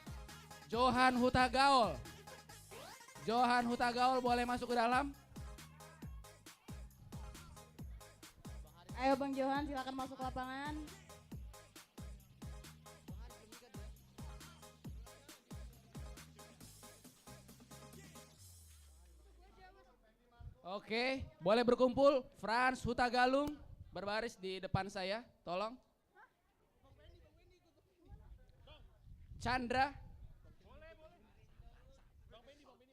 Johan Hutagaol. Johan Hutagaol boleh masuk ke dalam. Ayo Bang Johan silakan masuk lapangan. Oke, boleh berkumpul. Frans Hutagalung berbaris di depan saya, tolong. Chandra.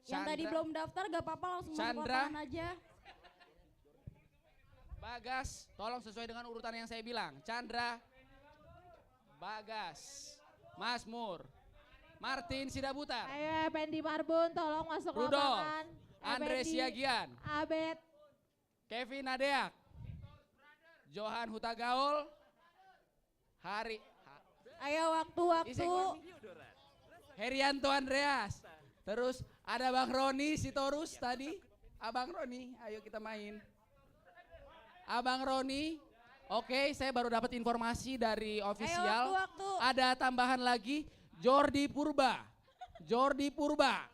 Yang tadi belum daftar gak apa-apa langsung masuk Chandra. lapangan aja. Bagas, tolong sesuai dengan urutan yang saya bilang. Chandra, Bagas, Masmur, Martin Sidabutar, Ayo Pendi Marbun tolong masuk Rudolf, lapangan. Andre Pendi, Siagian, Abed. Kevin Adeak, Johan Hutagaol, Hari Ayo waktu-waktu. Herianto Andreas. Terus ada Bang Roni Sitorus tadi. Abang Roni, ayo kita main. Abang Roni. Oke, saya baru dapat informasi dari official. waktu-waktu. Ada tambahan lagi Jordi Purba. Jordi Purba.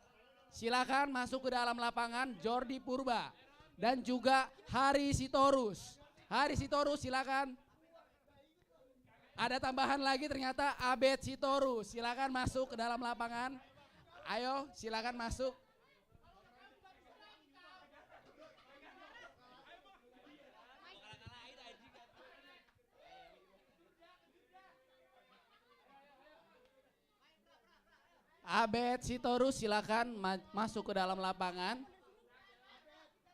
Silakan masuk ke dalam lapangan Jordi Purba. Dan juga Hari Sitorus. Hari Sitorus silakan. Ada tambahan lagi ternyata Abed Sitorus. Silakan masuk ke dalam lapangan. Ayo silakan masuk. Abed Sitorus silakan masuk ke dalam lapangan.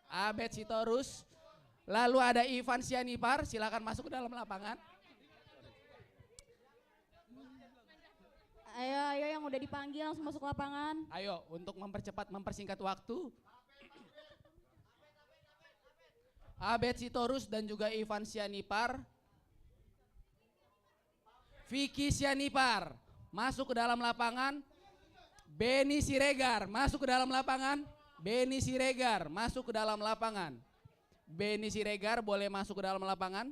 Abed Sitorus. Lalu ada Ivan Sianipar, silakan masuk ke dalam lapangan. Ayo yang udah dipanggil langsung masuk lapangan. Ayo untuk mempersingkat waktu. Abed Sitorus dan juga Ivan Sianipar. Vicky Sianipar masuk ke dalam lapangan. Beni Siregar masuk ke dalam lapangan. Beni Siregar masuk ke dalam lapangan. Beni Siregar boleh masuk ke dalam lapangan.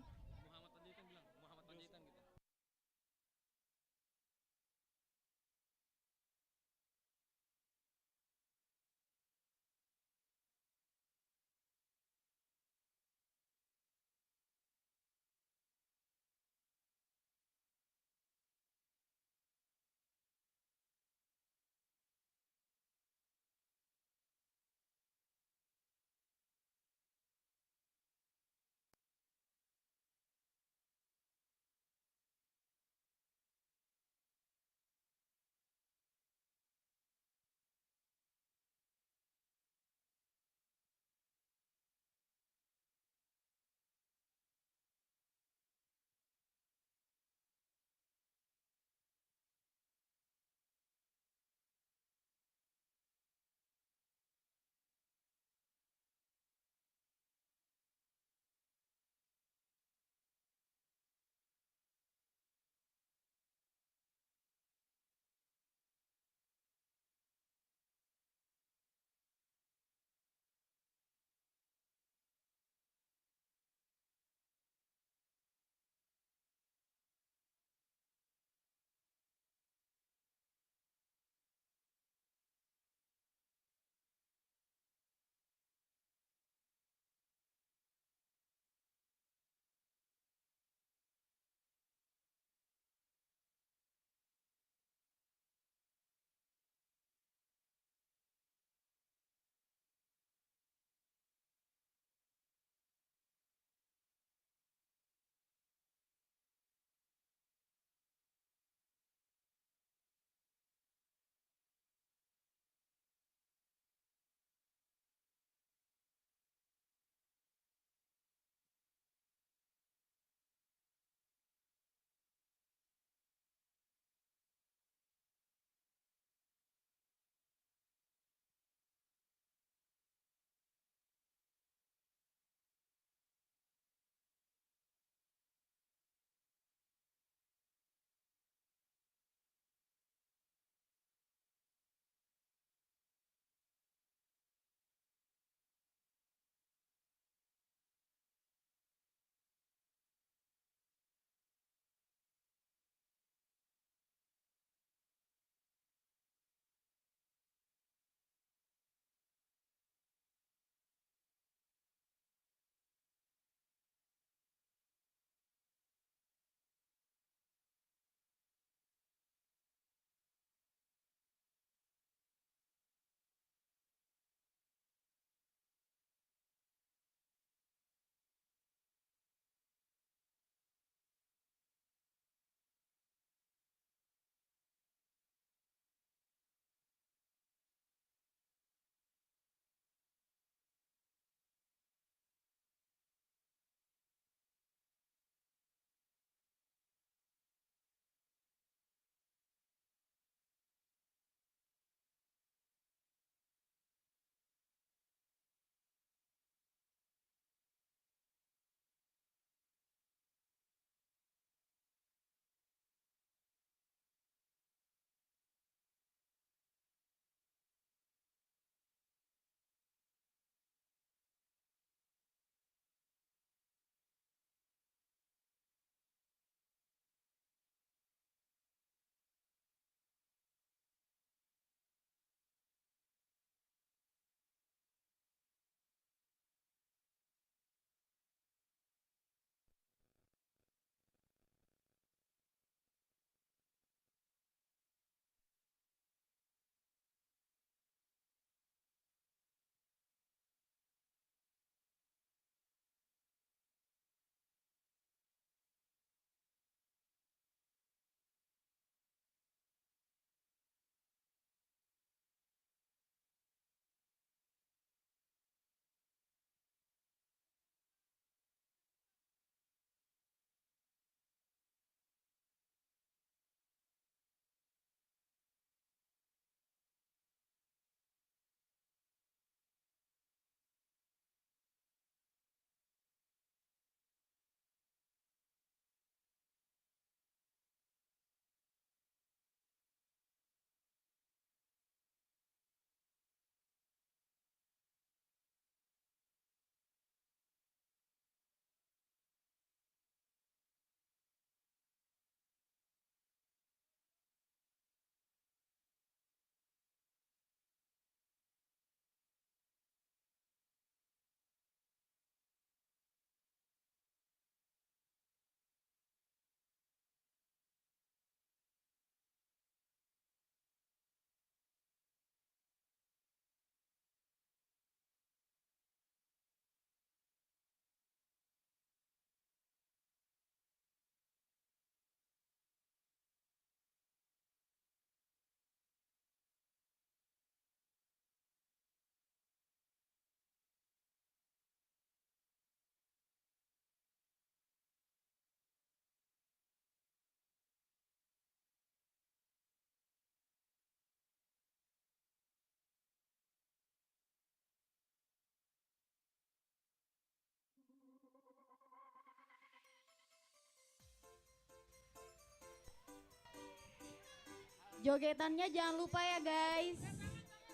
Jogetannya jangan lupa ya guys.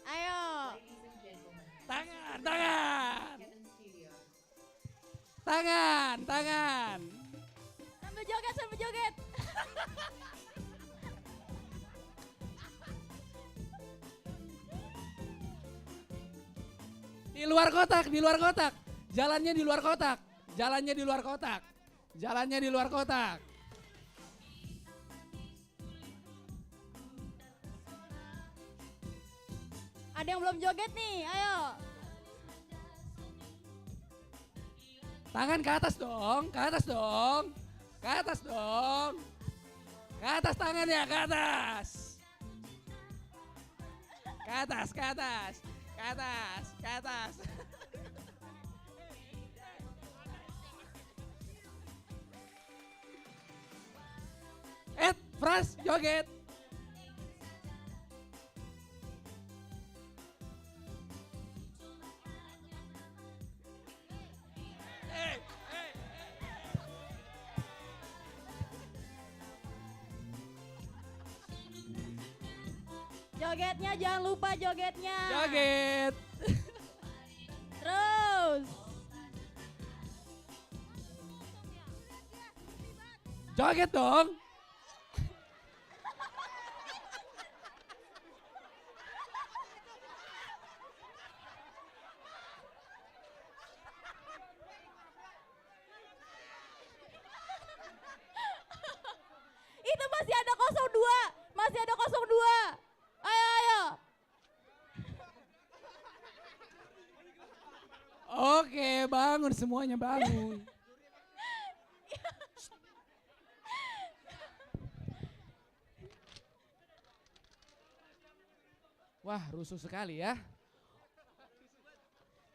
Ayo. Tangan, tangan. Tangan, tangan. Sambil joget, sambil joget. Di luar kotak, di luar kotak. Jalannya di luar kotak. Jalannya di luar kotak. Jalannya di luar kotak. Ada yang belum joget nih, ayo. Tangan ke atas dong, ke atas dong. Ke atas dong. Ke atas tangan ya, ke atas. Ke atas, ke atas. Ke atas, ke atas. Fras, joget. Jogetnya jangan lupa jogetnya. Joget. Terus. Joget dong. Itu masih ada 02. Masih ada 02. Ayo, ayo. Oke, bangun semuanya bangun. Wah, rusuh sekali ya.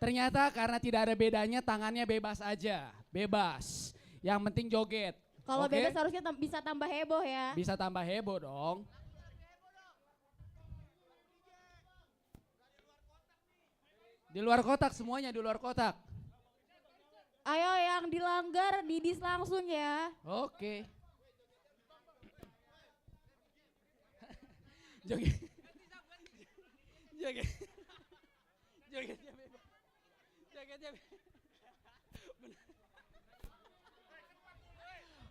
Ternyata karena tidak ada bedanya tangannya bebas aja, bebas. Yang penting joget. Kalau Oke? bebas harusnya bisa tambah heboh ya. Bisa tambah heboh dong. Di luar kotak semuanya, di luar kotak. Ayo yang dilanggar didis langsung ya. Oke. Joget. Joget. Jogetnya bebas. Jogetnya bebas.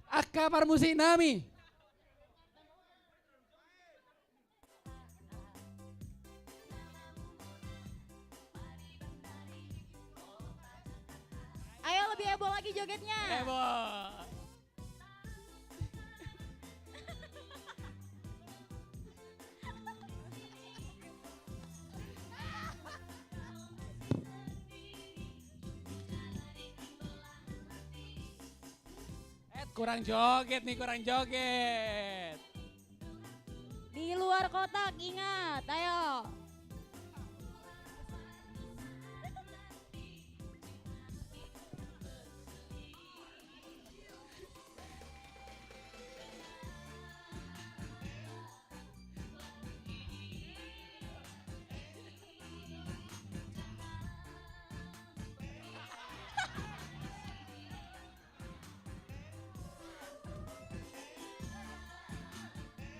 Akka Parmusinami. Ayo lebih heboh lagi jogetnya. Heboh. Kurang joget nih, kurang joget. Di luar kotak ingat, ayo.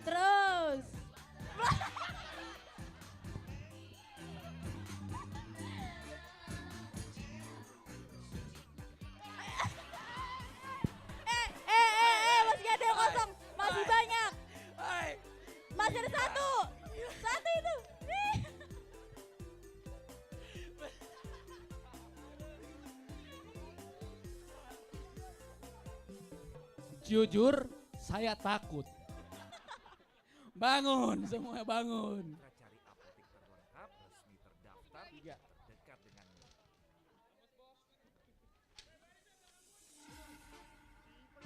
Terus. Masih ada yang kosong, masih banyak. Masih ada satu. Satu itu. Jujur, saya takut. Bangun, semua bangun. Cari apotek terlengkap, resmi terdaftar, terdekat denganmu.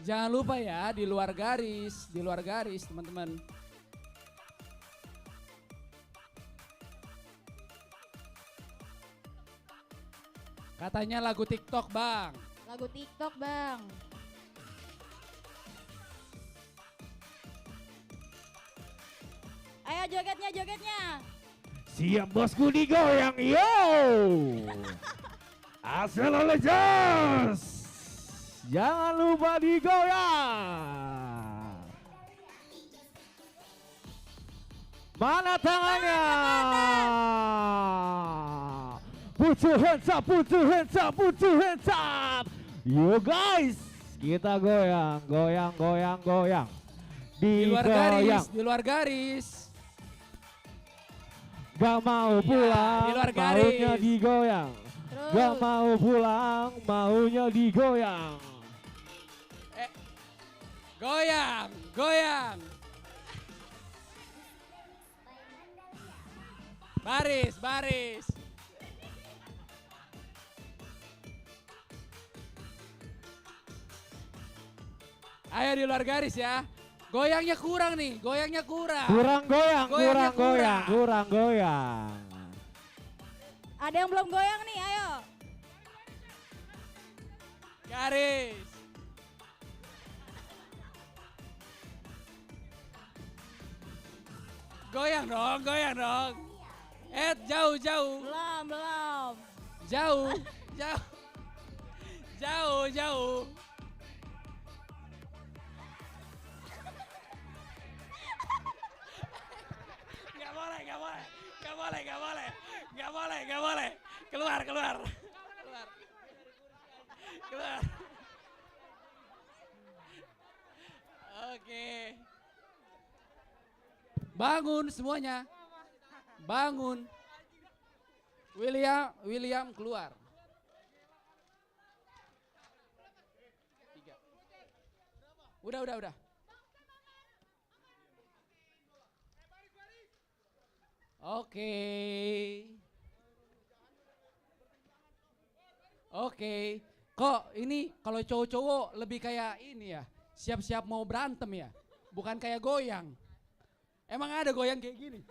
Jangan lupa ya, di luar garis teman-teman. Katanya lagu TikTok, Bang. Lagu TikTok, Bang. Ayo jogetnya, jogetnya. Siap bosku digoyang, yo. Asal lejas. Jangan lupa digoyang. Mana tangannya? Put your hands up, put your hands up, put your hands up. Yo guys, kita goyang, goyang, goyang, goyang. Di luar garis, di luar garis. Gak mau pulang, di luar garis. maunya digoyang. Gak mau pulang, maunya digoyang. Goyang, goyang. Baris, baris. Ayo di luar garis ya. Goyangnya kurang nih, goyangnya kurang. Kurang goyang, Goyangnya kurang goyang, kurang goyang. Ada yang belum goyang nih, ayo. Garis. Goyang dong, goyang dong. Jauh, jauh. Belum, belum. Jauh, jauh. Jauh, jauh. Gak boleh, gak boleh. Gak boleh, gak boleh. Gak boleh, gak boleh. Keluar, keluar. Keluar. Keluar. Oke. Bangun semuanya. Bangun. William keluar. 3. Udah. Oke. Kok ini kalau cowok-cowok lebih kayak ini ya. Siap-siap mau berantem ya. Bukan kayak goyang. Emang ada goyang kayak gini?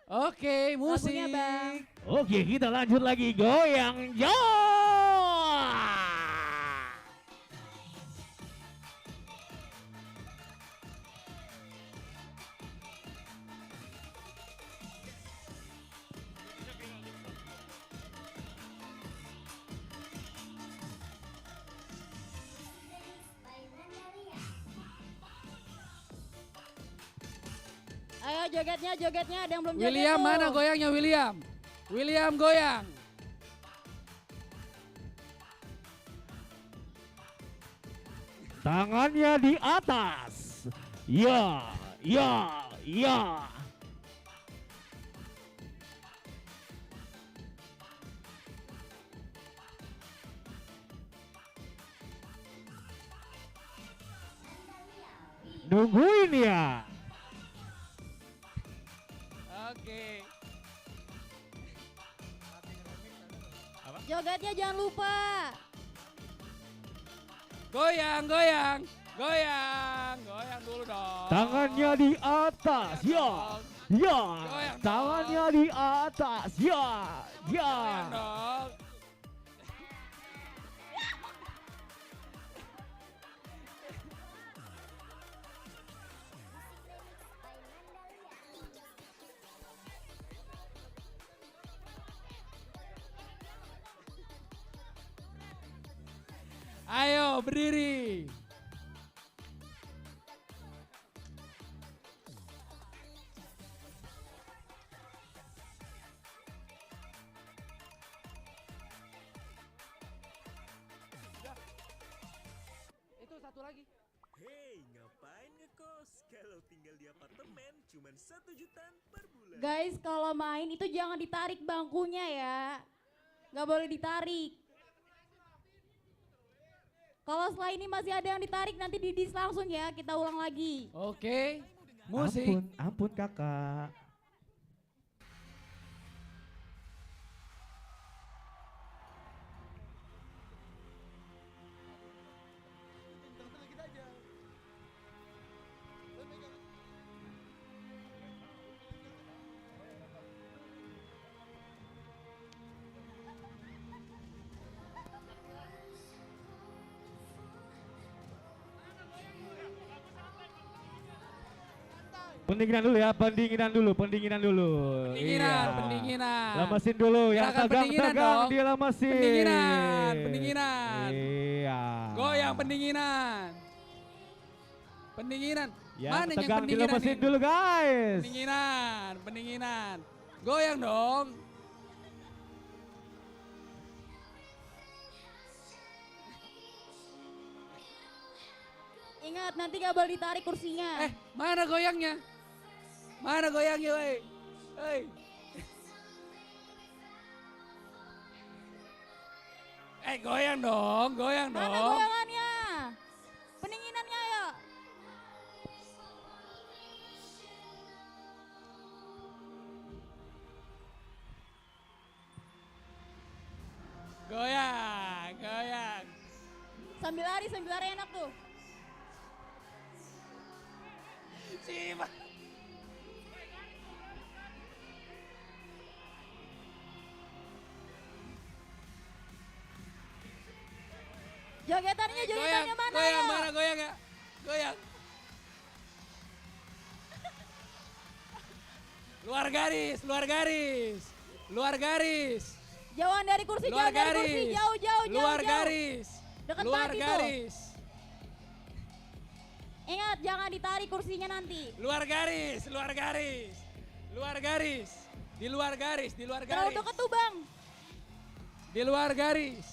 Oke, musik. Lagunya, Bang. Oke, kita lanjut lagi goyang. Yo! Ayo jogetnya ada yang belum joget William tuh. mana goyangnya William? William goyang. Tangannya di atas. Ya, ya, ya. Nungguin ya. Oke. Jogetnya jangan lupa. Goyang dulu dong. Tangannya di atas, ya, ya. Goyang Tangannya di atas, ya, ya. Goyang dong. Ayo berdiri. Itu satu lagi. Hei, ngapain ngekos? Kalau tinggal di apartemen cuman 1 jutaan per bulan. Guys, kalau main itu jangan ditarik bangkunya ya. Nggak boleh ditarik. Kalau setelah ini masih ada yang ditarik nanti didis langsung ya, kita ulang lagi. Oke, musik. Ampun kakak. Pendinginan dulu ya, pendinginan dulu. Pendinginan. Lemesin dulu, yang Gerakan pendinginan tegang-tegang dong. dia lemesin. Pendinginan. Iya. Goyang pendinginan. Pendinginan. Yang Mana yang tegang pendinginan dilepasin ini? dulu guys. Pendinginan. Goyang dong. Ingat nanti gak boleh ditarik kursinya. Mana goyangnya? Mana goyangnya, woi? Hei. Goyang dong, goyang dong. Mana goyangannya? Pendinginannya ayo. Goyang. Sambil lari enak tuh. Siapa? Jogetannya mana? Goyang, ayo? mana goyang ya? Goyang. Luar garis. Jauhan dari kursi, Luar jauh dari kursi, garis. jauh. Luar garis. Dekat Luar banget itu. garis. Ingat jangan ditarik kursinya nanti. Luar garis. Di luar garis. Terlalu dekat tuh bang. Di luar garis.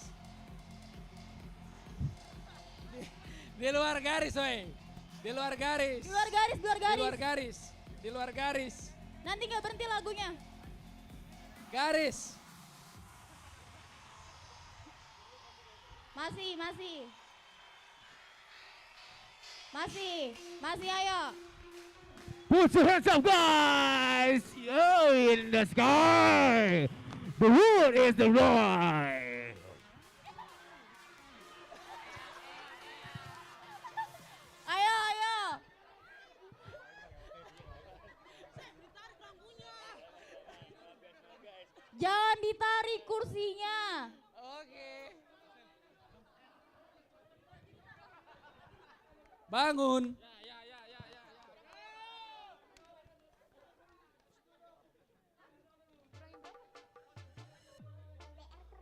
Di luar garis, woi. Di luar garis. Di luar garis. Nanti nggak berhenti lagunya. Garis. Masih ayo. Put your hands up, guys! Oh, in the sky! The wood is the right! Ayo. Jangan ditarik kursinya. Oke. Bangun.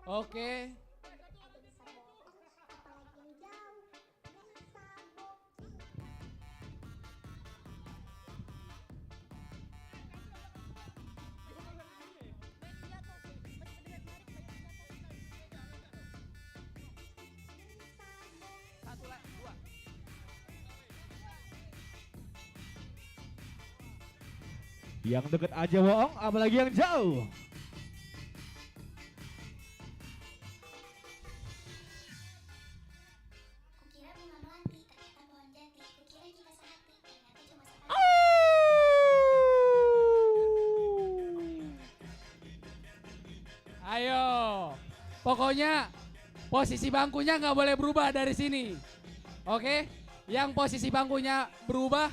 Oke. Yang deket aja bohong, apalagi yang jauh. Ayo. Pokoknya posisi bangkunya nggak boleh berubah dari sini. Oke? Yang posisi bangkunya berubah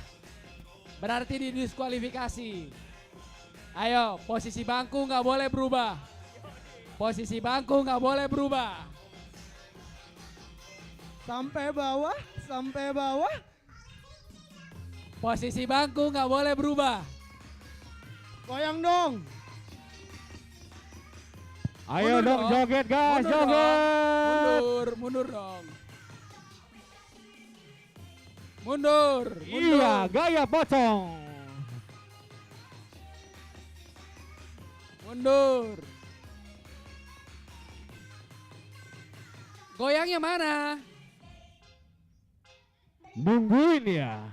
berarti didiskualifikasi. Ayo, posisi bangku nggak boleh berubah. Posisi bangku nggak boleh berubah. Sampai bawah. Posisi bangku nggak boleh berubah. Goyang dong. Ayo dong joget guys, joget. Mundur dong. Mundur. Iya, gaya pocong. Mundur. Goyangnya mana? Nungguin ya.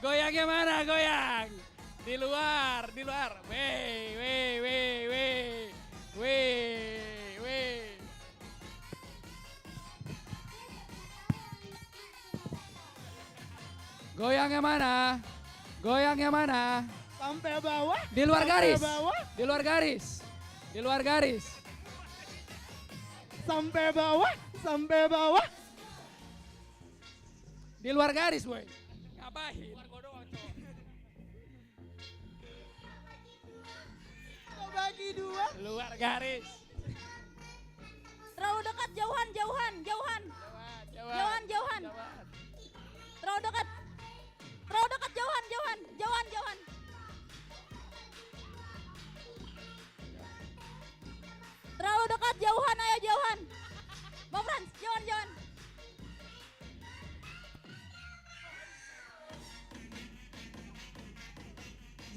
Goyangnya mana? Goyang. Di luar. Weh. Goyangnya mana? Sampai bawah. Di luar garis. Sampai bawah. Di luar garis. Sampai bawah. Di luar garis, woi. Ngapain? Bagi dua. Luar garis. Terlalu dekat, jauhan. Jauhan. Terlalu dekat, jauhan. Terlalu dekat, jauhan, ayo jauhan. Bang Frans, jauhan.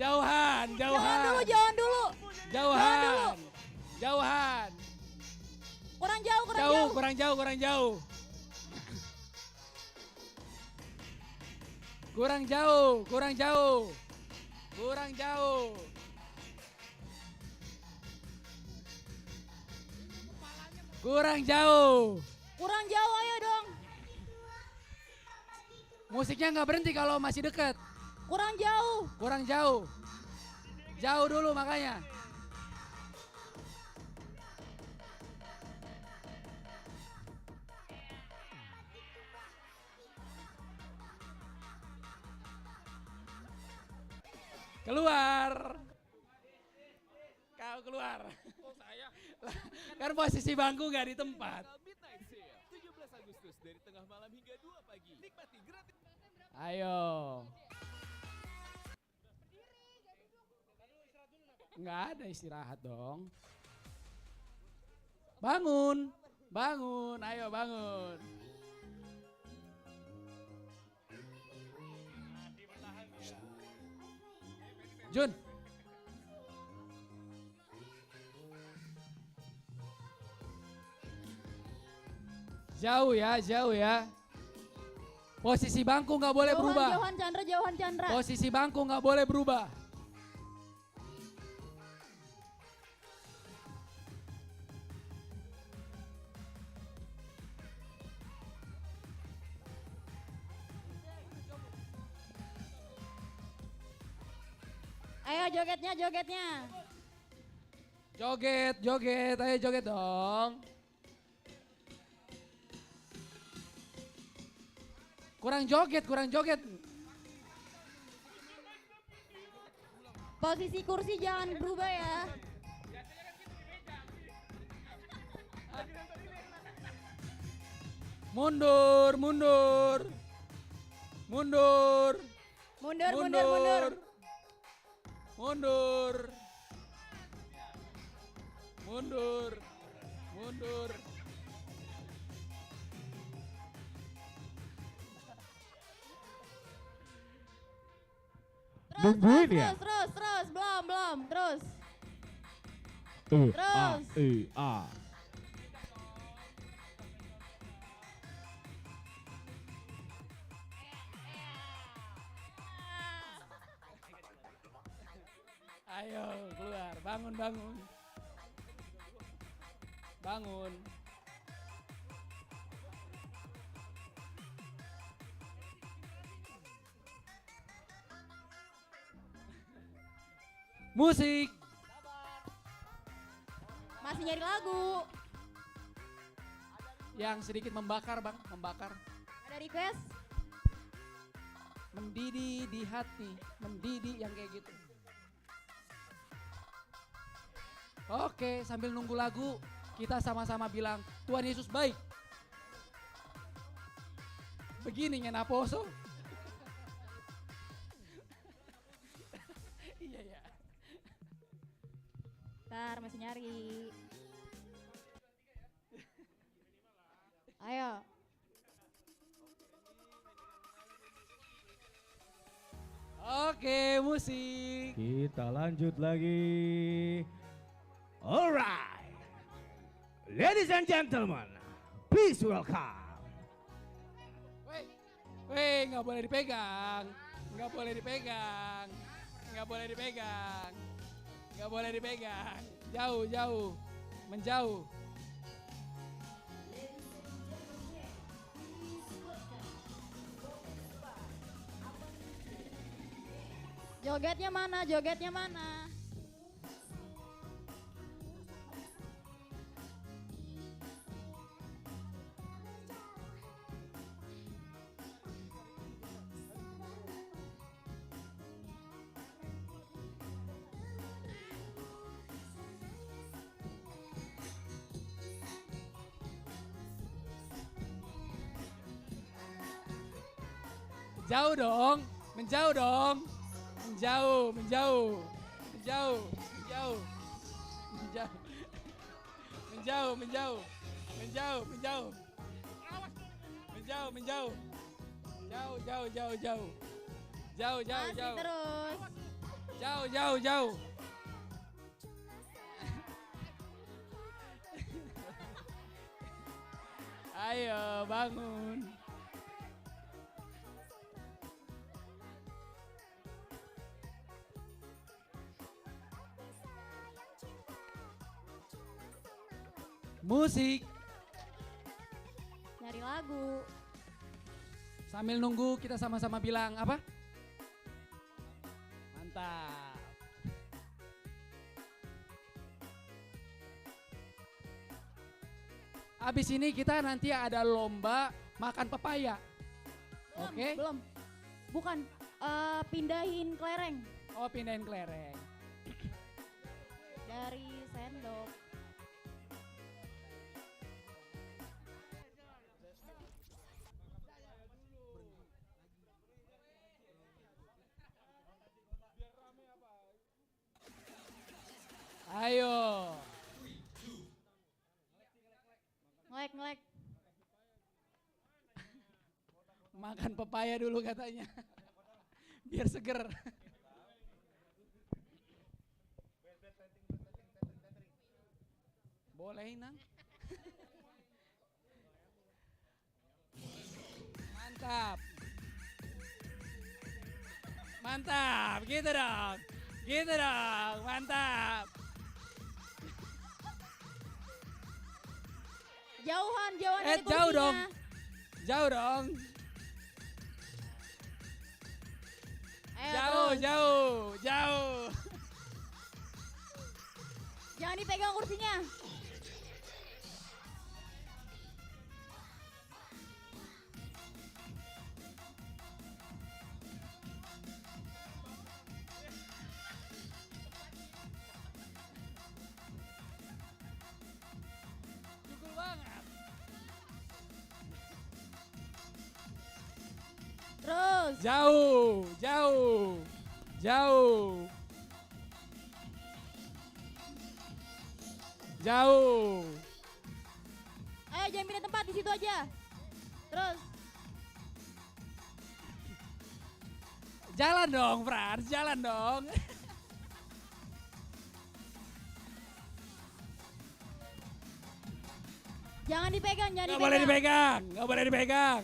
Jauhan, jauhan. Jauhan dulu. Jauhan. Jauhan. Kurang jauh, Jauh, kurang jauh, kurang jauh. Kurang jauh, kurang jauh. Kurang jauh. Kurang jauh. Kurang jauh, ayo dong. Musiknya nggak berhenti kalau masih dekat. Kurang jauh. Kurang jauh. Jauh dulu makanya. Keluar. Kau keluar. Kan posisi bangku nggak di tempat. Midnight Sale, 17 Agustus dari tengah malam hingga 2 pagi. Nikmati gratis. Ayo. Nggak ada istirahat dong. Bangun, bangun, ayo bangun. Jun. Jauh ya, jauh ya. Posisi bangku nggak boleh berubah. Jauhan Chandra, jauhan Chandra. Posisi bangku nggak boleh berubah. Ayo jogetnya, jogetnya. Joget, joget, ayo joget dong. Kurang joget, kurang joget. Posisi kursi jangan berubah ya. Mundur, mundur. Mundur. Mundur, mundur, mundur. Mundur. Mundur. Mundur. Nungguin ya? Terus, belum, terus. A. Ayo keluar, bangun, bangun. Bangun. Musik. Masih nyari lagu. Yang sedikit membakar bang, membakar. Ada request? Mendidih di hati, mendidih yang kayak gitu. Oke, sambil nunggu lagu, kita sama-sama bilang, Tuhan Yesus baik. Begini ngena poso. Iya ya. Ntar masih nyari. Ayo. Oke, musik. Kita lanjut lagi. Alright. Ladies and gentlemen, please welcome. Weh, nggak boleh dipegang. Nggak boleh dipegang. Nggak boleh dipegang. Nggak boleh dipegang. Jauh, jauh. Menjauh. Jogetnya mana? Jogetnya mana? Jauh dong. Menjauh dong. Menjauh, menjauh. Menjauh, menjauh. Menjauh. Menjauh, menjauh. Menjauh, menjauh. Menjauh, menjauh. Jauh, jauh, jauh, jauh. Jauh, jauh, Masih jauh. terus. Jauh, jauh, jauh. Ayo bangun. Musik. Nyari lagu. Sambil nunggu kita sama-sama bilang apa? Mantap. Abis ini kita nanti ada lomba makan pepaya. Oke? Belum. Bukan, pindahin kelereng. Oh, pindahin kelereng. Dari sendok. Ayo. Ngelek. Makan pepaya dulu katanya. Biar seger. Boleh, Nang. Mantap. Mantap, gitu dong. Gitu dong, mantap. Jauhan dari Jauh kursinya. dong. Jauh dong. Ayo, Jauh. Jangan dipegang kursinya. Cukul banget. Terus. Jauh. Ayo jangan pindah tempat, di situ aja. Terus. Jalan dong, Frans, jalan dong. Jangan dipegang. Gak boleh dipegang.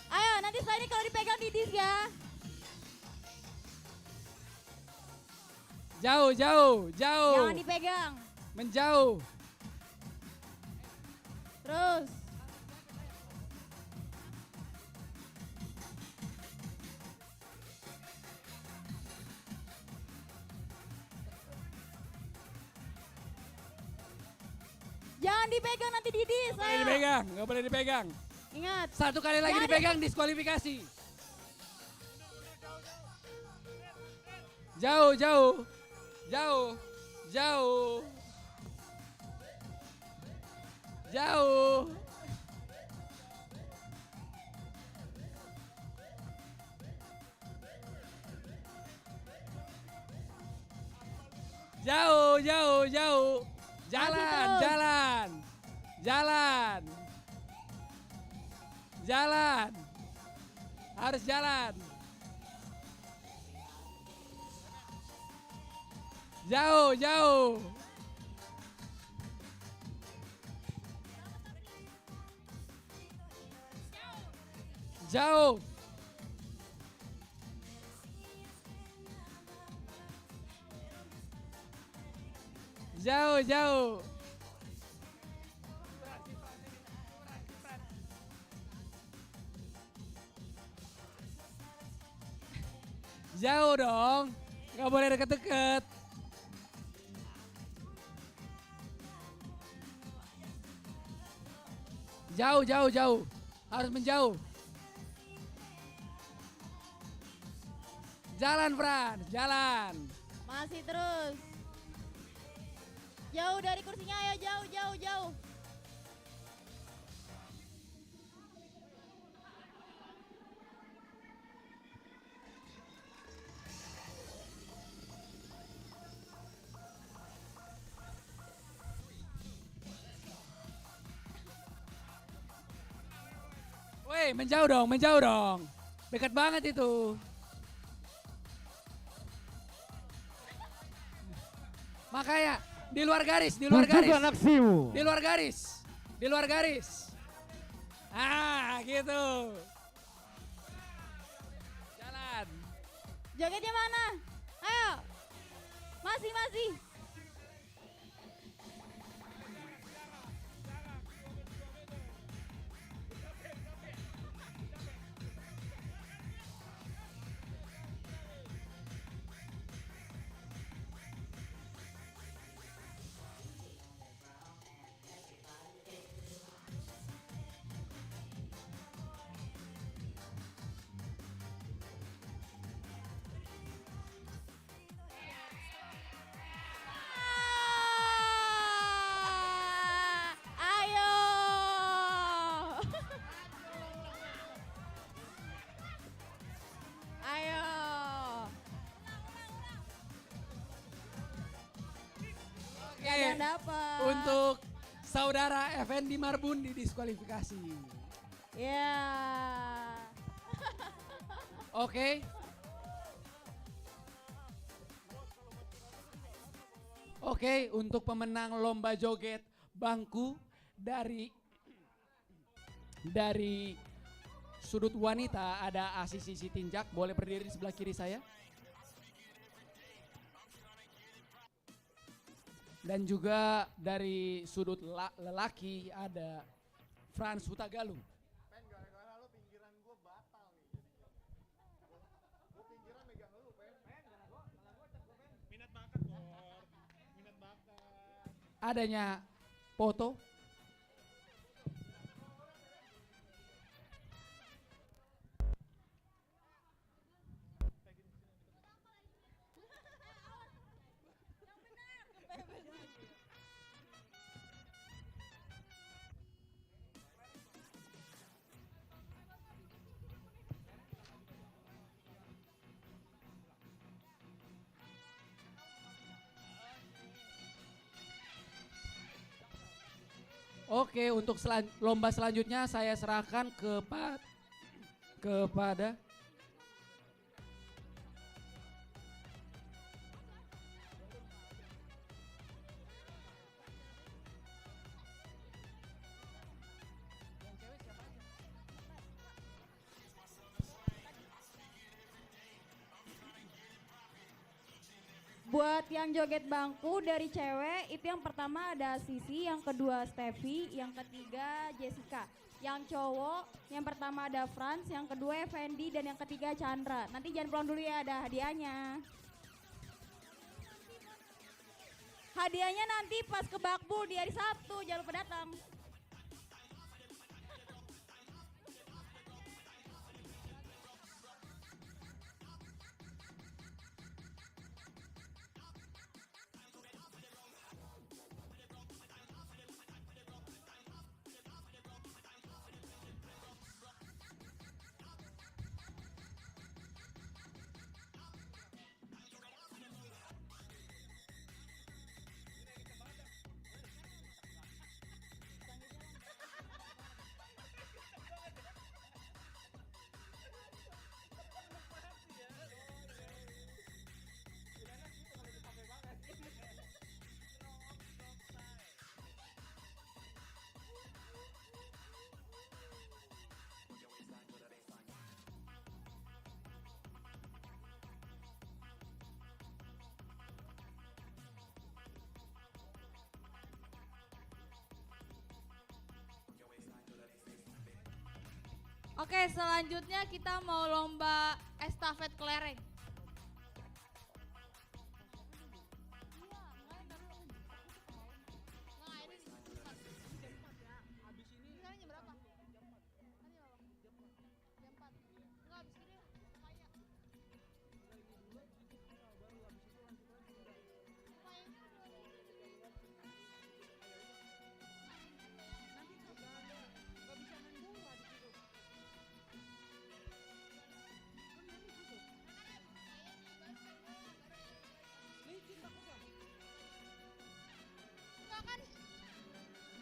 Ayo nanti setelah ini kalau dipegang didis ya. Jauh. Jangan dipegang. Menjauh. Terus. Jangan dipegang nanti didis. Gak boleh dipegang. Ingat. Satu kali lagi dipegang diskualifikasi. Jauh. Jauh. Jalan. Harus jalan. Jauh. Jauh dong, nggak boleh deket-deket. Jauh, harus menjauh. Jalan, Fran, jalan. Masih terus. Jauh dari kursinya, ayo jauh. Woi, menjauh dong. Dekat banget itu. Makanya di luar garis, di luar garis. Tunjukkan aksimu. Di luar garis. Di luar garis. Ah, gitu. Jalan. Jogetnya mana? Ayo. Masih. Ayo. Ayo. Oke. Ada yang dapat. Untuk saudara Effendi Marbun didiskualifikasi. Ya. Oke. Oke, untuk pemenang lomba joget bangku dari sudut wanita ada Asisi Sitinjak, boleh berdiri di sebelah kiri saya. Dan juga dari sudut lelaki ada Frans Hutagalung. Adanya foto. Oke, untuk lomba selanjutnya saya serahkan kepada Buat yang joget bangku dari cewek, itu yang pertama ada Sisi, yang kedua Steffi, yang ketiga Jessica. Yang cowok, yang pertama ada Frans, yang kedua Effendi, dan yang ketiga Chandra. Nanti jangan pulang dulu ya, ada hadiahnya. Hadiahnya nanti pas ke Bakbul di hari Sabtu, jangan lupa datang. Oke, selanjutnya kita mau lomba estafet kelereng.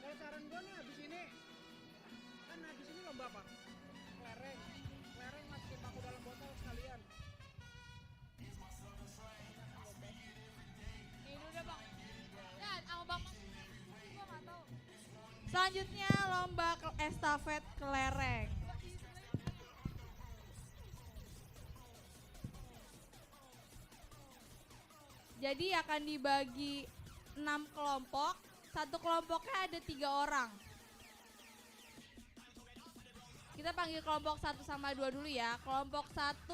Kalau saran gue nih habis ini lomba apa? Kelereng masukin paku dalam botol sekalian. Ini udah bang. Selanjutnya lomba estafet kelereng. Jadi akan dibagi 6 kelompok, satu kelompoknya ada 3 orang. Kita panggil kelompok 1 sama 2 dulu ya. Kelompok 1,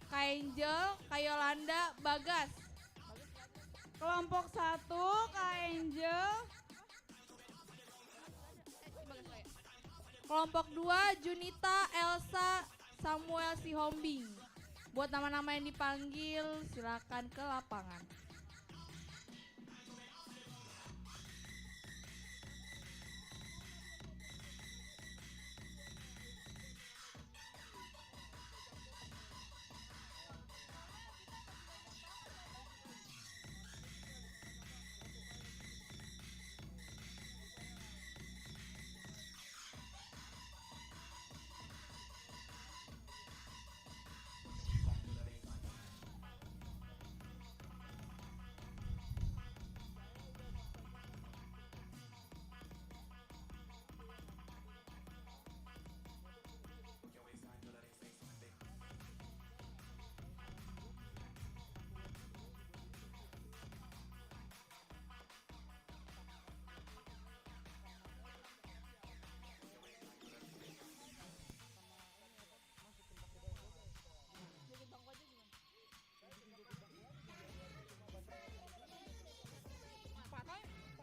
Kak Angel, Kak Yolanda, Bagas. Kelompok 1, Kak Angel. Kelompok 2, Junita, Elsa, Samuel, Sihombing. Buat nama-nama yang dipanggil, silakan ke lapangan.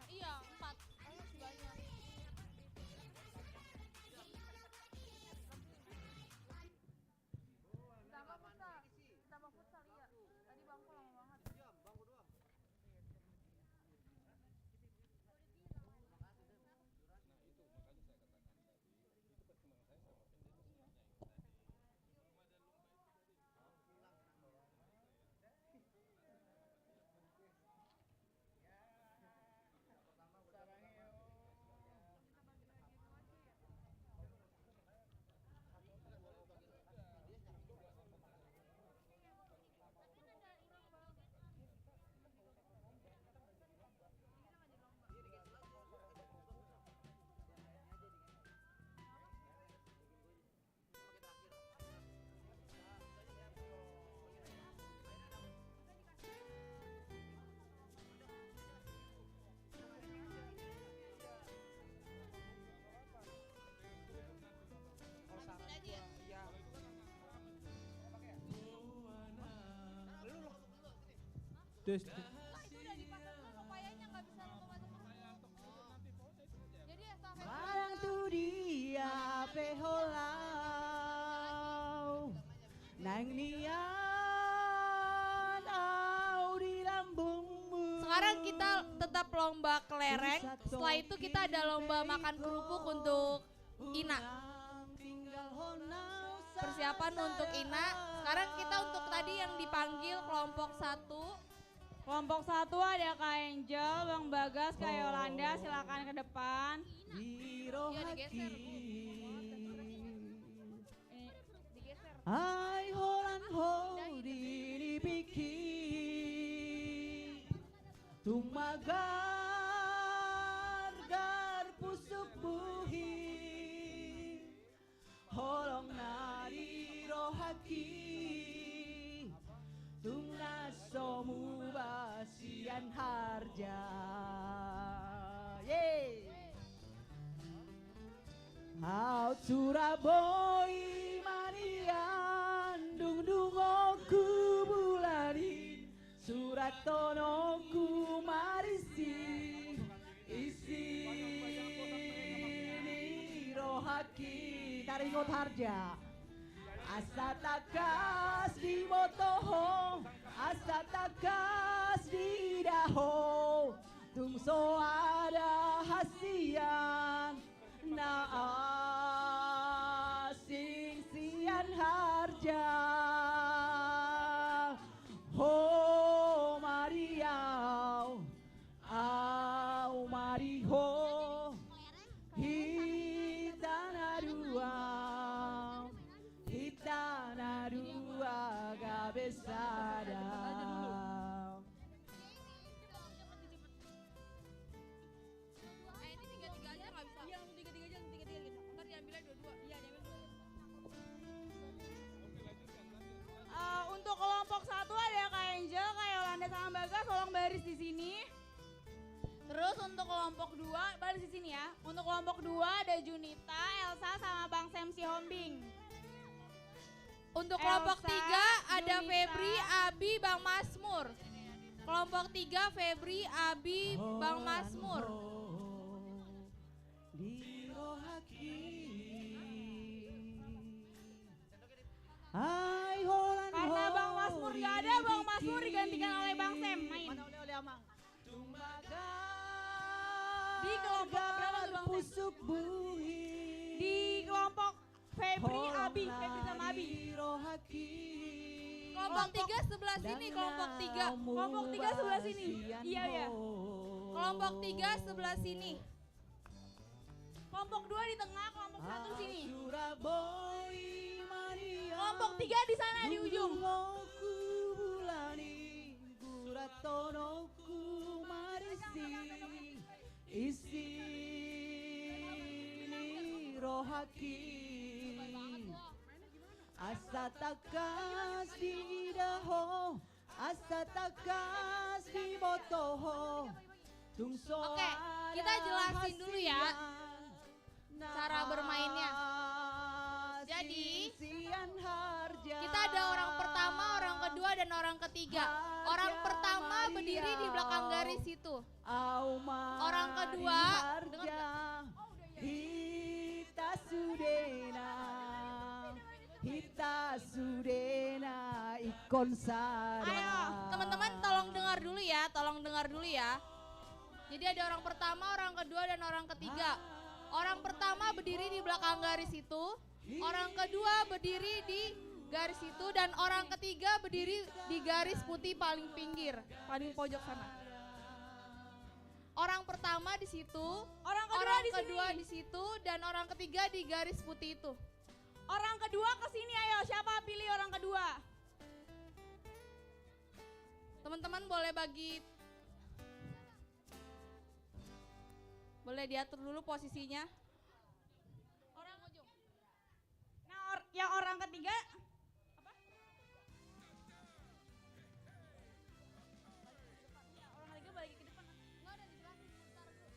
Iya, 4. Banyak. Tambah futsal, iya. Tadi bangku lama banget. Itu udah dipasang dulu supayanya nggak bisa masuk. Jadi estafet. Barang tu dia peholau nang nian au di lambungmu. Sekarang kita tetap lomba kelereng. Setelah itu kita ada lomba makan kerupuk untuk Ina. Persiapan untuk Ina. Sekarang kita untuk tadi yang dipanggil kelompok 1. Kelompok 1 ada Kak Angel, Bang Bagas, Kak Yolanda, silakan ke depan. Iya digeser. Ai holan ho di piki tumagar gar pusuk buhi holong nari rohaki tungnasomu basian harja. Yeay. Hau Surabaya manian dung dungoku bulani surat tonoku marisi isi rohaki taringot harja asa takas di motoho asa takas di daho tungso ada hasian na asing sian harja ho mariau au mariho hitana dua gabesada. Kang Bagas tolong baris di sini. Terus untuk kelompok 2 baris di sini ya. Untuk kelompok 2 ada Junita, Elsa sama Bang Sam si Hombing. Untuk kelompok Elsa, 3 ada Junita. Febri, Abi, Bang Masmur. Kelompok 3 Febri, Abi, Bang Masmur. Karena Bang Masmur gak ada, Bang Masmur digantikan oleh Bang Sam. Main. Mana oleh Amang? Di kelompok berapa tuh Bang Sam? Di kelompok Febri, Abi, Febri sama Abi. Kelompok 3 sebelah sini, kelompok 3. Kelompok 3 sebelah sini. Iya ya. Kelompok 3 sebelah sini. Kelompok 2 di tengah, kelompok 1 sini. Kelompok 3 di sana di ujung. Asa takas di daho, asa takas di botoho. Oke, kita jelasin dulu ya cara bermainnya. Jadi kita ada orang pertama, orang kedua, dan orang ketiga. Orang pertama berdiri di belakang garis itu. Orang kedua, Hita sudena, hita sudena ikon sara. ayo teman-teman tolong dengar dulu ya, tolong dengar dulu ya. Jadi ada orang pertama, orang kedua, dan orang ketiga. Orang pertama berdiri di belakang garis itu, orang kedua berdiri di garis itu, dan orang ketiga berdiri di garis putih paling pinggir, paling pojok sana. Orang pertama di situ, Orang kedua orang di kedua sini. di situ, dan orang ketiga di garis putih itu. Orang kedua ke sini ayo, siapa pilih orang kedua? Teman-teman boleh bagi, boleh diatur dulu posisinya. Orang ujung. Nah, yang orang ketiga apa? Orang ketiga balik ke depan. Enggak ada dijelasin, bentar dulu.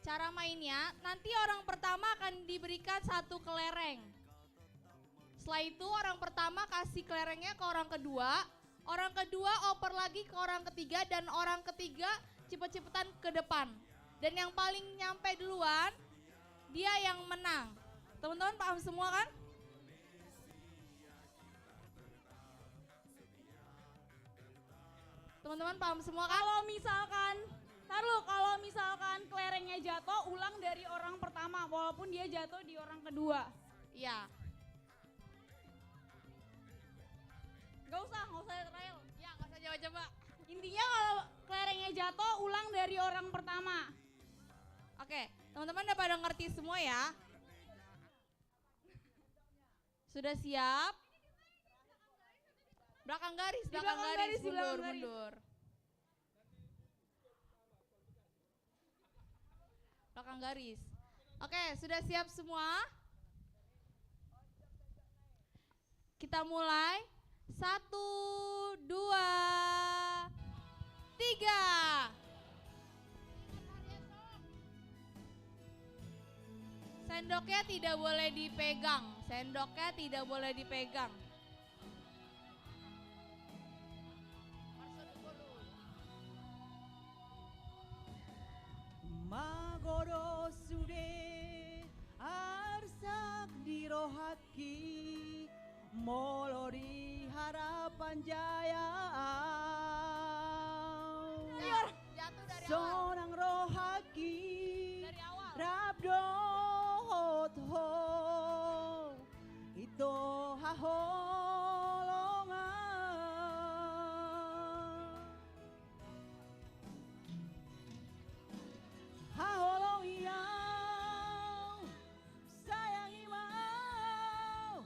Cara mainnya, nanti orang pertama akan diberikan satu kelereng. Setelah itu orang pertama kasih kelerengnya ke orang kedua oper lagi ke orang ketiga, dan orang ketiga cepet-cepetan ke depan. Dan yang paling nyampe duluan, dia yang menang. Teman-teman paham semua kan? Teman-teman paham semua kan? Kalau misalkan kelerengnya jatuh, ulang dari orang pertama walaupun dia jatuh di orang kedua. Iya. Gak usah trial. Ya, gak usah coba-coba. Intinya kalau kelerengnya jatuh, ulang dari orang pertama. Oke, teman-teman udah pada ngerti semua ya? Sudah siap? Belakang garis, mundur. Belakang garis. Oke, sudah siap semua? Kita mulai. 1, 2, 3. Sendoknya tidak boleh dipegang. Magoro sude arsak dirohaki molori harapan jaya. Sonang rohaki rabdo ho itu haholongan. Haholong iyang sayangi mau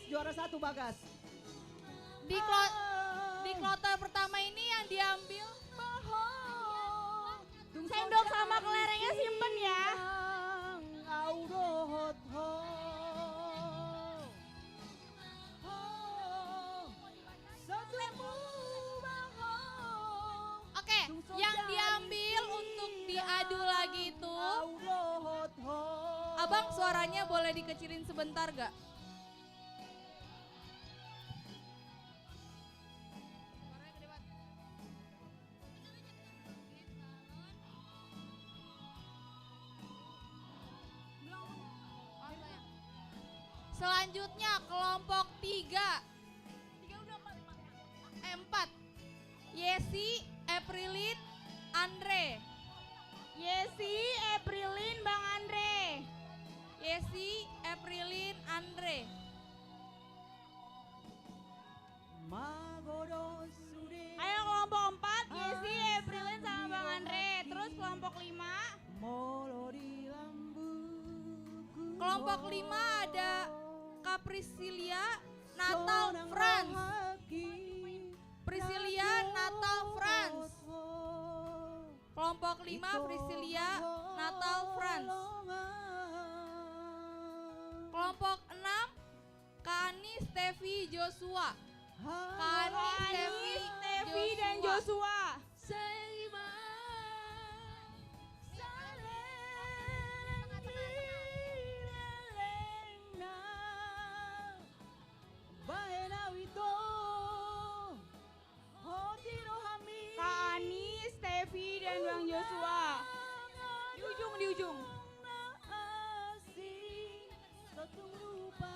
juara 1 Bagas. Di kloter pertama ini yang diambil Sendok sama kelerengnya simpen ya. Oke, yang diambil untuk diadu lagi itu, abang suaranya boleh dikecilin sebentar gak? Selanjutnya kelompok 3. 4. Yesi, Aprilin, Andre. Yesi, Aprilin, Bang Andre. Yesi, Aprilin, Andre. Ayo kelompok 4, Yesi, Aprilin sama Bang Andre. Terus kelompok 5. Kelompok 5 ada Priscilia, Natal, Franz. Priscilia, Natal, Franz. Kelompok 5 Priscilia, Natal, Franz. Kelompok 6 Kani, Stevi, Joshua. Kani, Stevi, dan Joshua. Kak Ani, Stevi, dan Bang Joshua. Di ujung. Satu lupa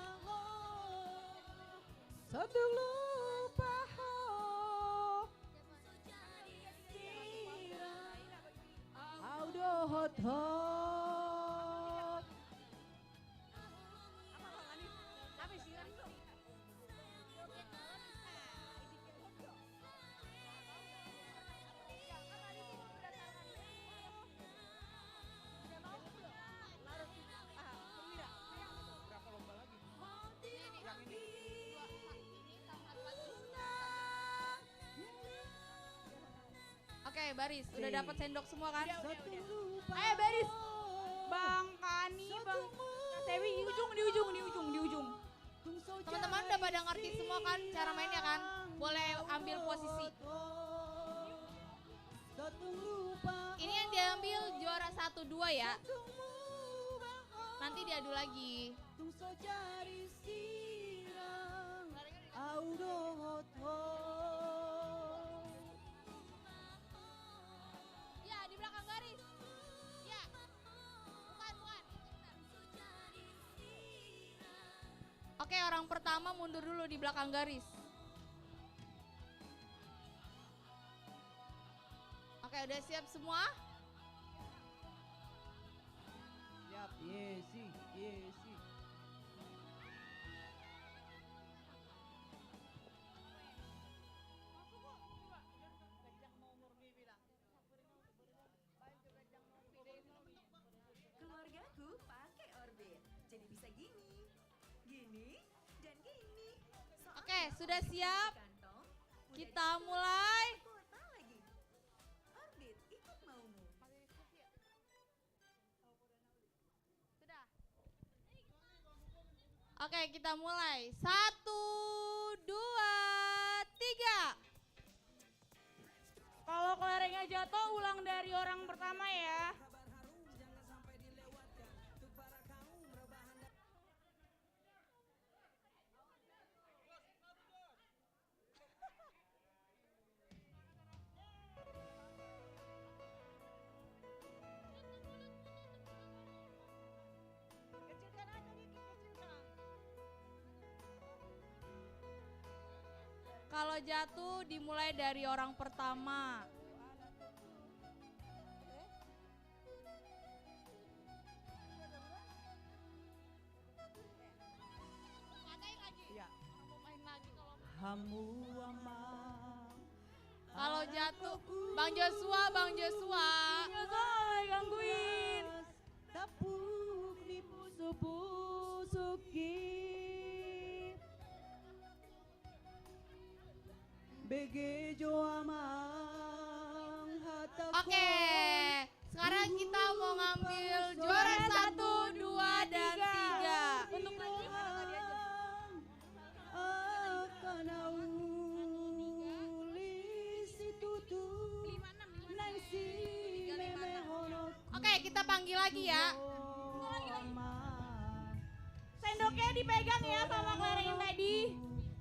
hot hot. Oke, baris. Udah dapat sendok semua kan? Ayo baris. Bang Kani, Bang Stevi, di ujung. Teman-teman udah pada ngerti semua kan cara mainnya kan? Boleh ambil posisi. Ini yang diambil juara 1-2 ya. Nanti diadu lagi. Ya, di belakang garis. Ya. Bukan. Oke, orang pertama mundur dulu di belakang garis. Oke, udah siap semua? Siap, Yesi. Keluargaku pakai Orbit, jadi bisa gini, dan gini. Oke, sudah siap? Kita mulai. Orbit, ikut maumu. Sudah. Oke, kita mulai. 1, 2, 3. Kalau kelerengnya jatuh, ulang dari orang pertama ya. Kalau jatuh dimulai dari orang pertama. Kalau jatuh, Bang Joshua. Gangguin. Tapuk dipusuk-pusuki. Begejo amang hataku. Oke, sekarang kita mau ngambil juara 1, 2, dan 3. Untuk lagi akan aulis itu nansi memehono. Oke, kita panggil lagi ya. Sendoknya dipegang ya sama kelereng yang tadi.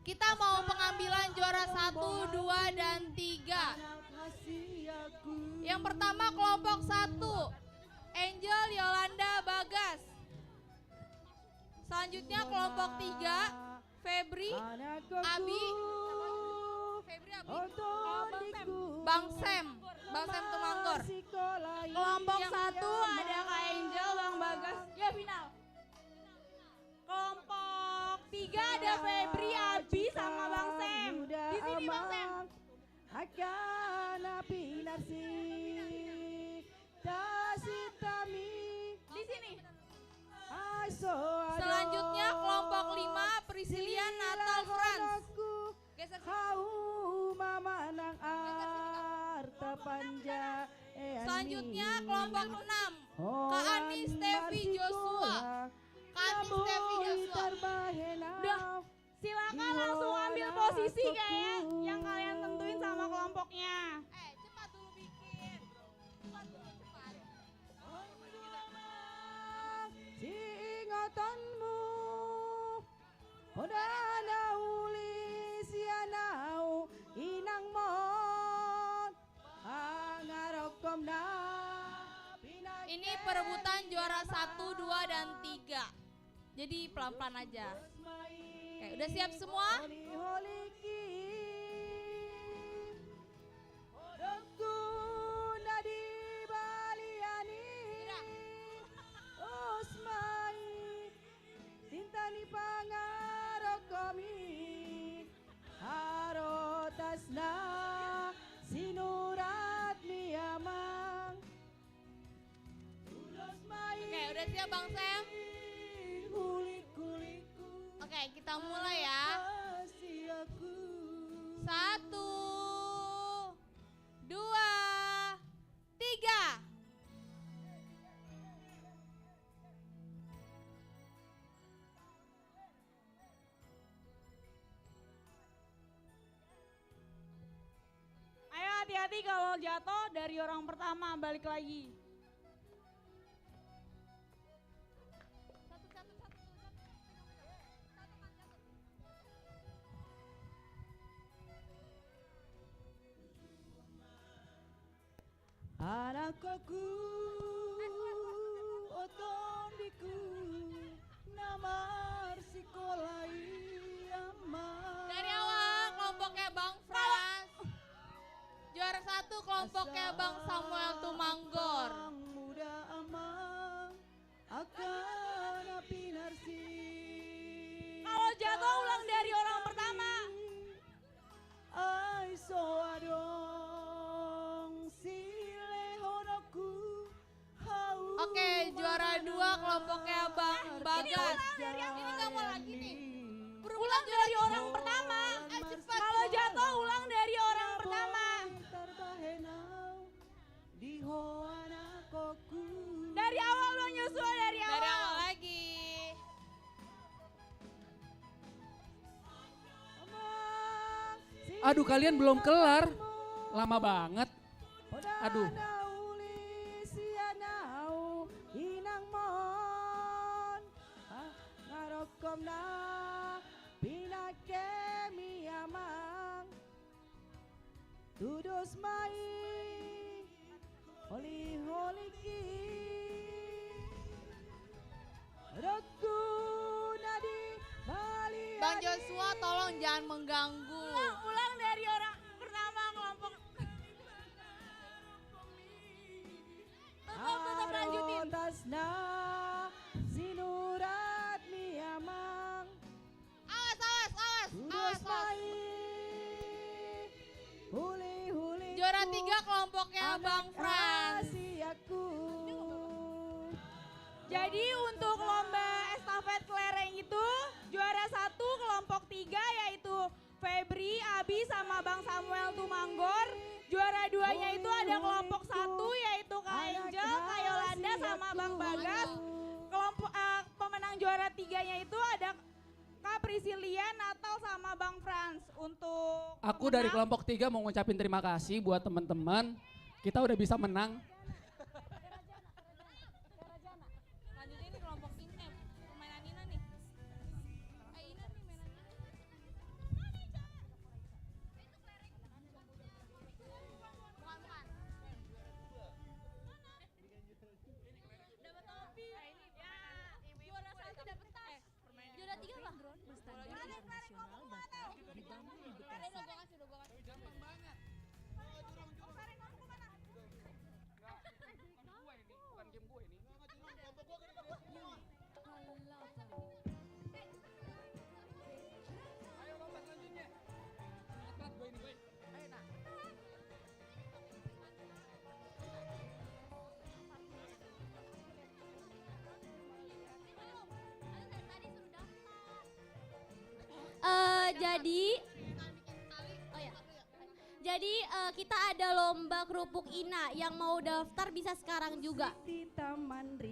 Kita mau pengambilan juara 1, 2, dan 3. Yang pertama kelompok 1, Angel, Yolanda, Bagas. Selanjutnya kelompok 3, Febri, Abi, Bang Sam Tumanggor. Kelompok 1 ada Kak Angel, Bang Bagas. Ya final. Kelompok 3 ada Febri, Abi, sama Bang Sam. Di sini Bang Sam. Akan api narsi tasitami. Di sini. Selanjutnya kelompok 5, Priscilia, Natal, Franz. Geser mamanang arta panja. Selanjutnya kelompok 6, Kak Ani, Stevi, Joshua. Udah, silakan langsung ambil posisi kayaknya yang kalian tentuin sama kelompoknya. Cepat dulu bikin. Cepat. Si ingatanmu Odana uli sianau inang mon angarokom na. Ini perebutan juara 1, 2, dan 3. Jadi pelan-pelan aja. Oke, udah siap semua? Tintani pangarokomi harotasna sinurat miamang. Oke, udah siap Bang Sam? Oke, kita mulai ya. 1, 2, 3. Ayo hati-hati kalau jatuh dari orang pertama balik lagi. Anakku otondiku namar sikolai amang. Dari awal kelompoknya Bang Frans. Juara 1 kelompoknya Bang Samuel Tumanggor. Muda amang akan api narsi. Kalau jatuh ulang dari orang pertama. Ai soadong silehonoku. Oke, juara 2 kelompoknya Bang Bagas. Ini nggak mau lagi nih. Ulang dari orang pertama. Cepat. Kalau jatuh ulang dari orang pertama. Dari awal lo nyusul dari awal. Dari awal lagi. Aduh, kalian belum kelar. Lama banget. Aduh. Inang mon ngarokom na pinake miamang tudos mai holi ki roku nadi bali. Bang Joshua tolong jangan mengganggu. Ulang dari orang pertama kelompok. Tetap lanjutin. Tasna sinurat miamang. Awas. Juara 3 kelompoknya Bang Frans. Jadi untuk lomba estafet kelereng itu juara 1 kelompok 3 yaitu Febri, Abi sama Bang Samuel Tumanggor. Juara 2-nya itu ada kelompok 1 yaitu Kak Angel, Kak Yolanda sama Bang Bagas. Kelompok pemenang juara 3-nya itu ada Kak Priscilia, Natal sama Bang Frans. Untuk Aku dari kelompok 3 mau ngucapin terima kasih buat teman-teman. Kita udah bisa menang. Lanjut ini kelompok permainan Ina nih. Ina nih mainan Dapat topi. Juara 1 dapat tas. Juara 3 apa? Berstandar internasional bakal dibangun di Bekasi. Udah gua kasih. Gampang banget. Bukan game gue ini. Ayo lompat selanjutnya. Telat gue ini, boy. Ayo nak. Kita ada lomba kerupuk Ina. Yang mau daftar bisa sekarang juga.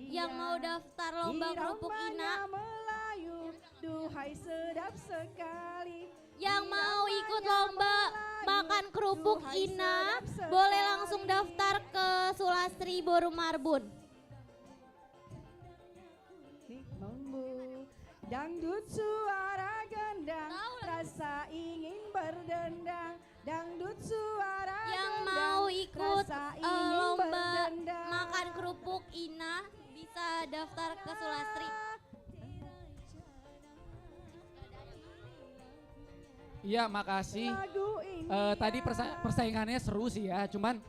Yang mau daftar lomba kerupuk Ina. Melayu, duhai sedap sekali. Yang mau ikut lomba makan kerupuk Ina, boleh langsung daftar ke Sulastri Boru Marbun. Dangdut suara gendang, rasa ingin berdendang. Dangdut suara Yang gendang, mau ikut rasa ingin lomba berdendang. makan kerupuk Ina bisa daftar ke Sulastri. Iya, makasih. Tadi persaingannya seru sih ya, cuman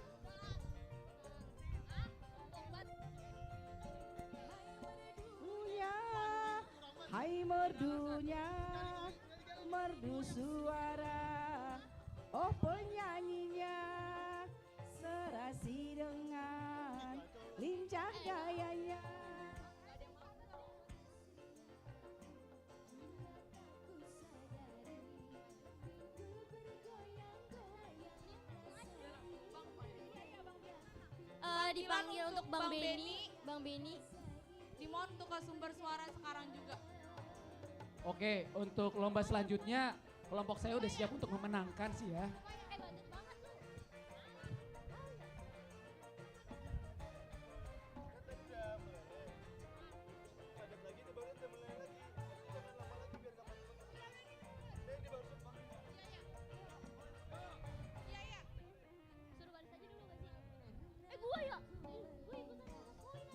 Hai merdunya, merdu suara, oh penyanyinya, serasi dengan lincah gayanya. Dipanggil untuk Bang Beni. Bang Beni. Dimohon untuk ke sumber suara sekarang juga. oke, untuk lomba selanjutnya kelompok saya udah siap untuk memenangkan sih ya.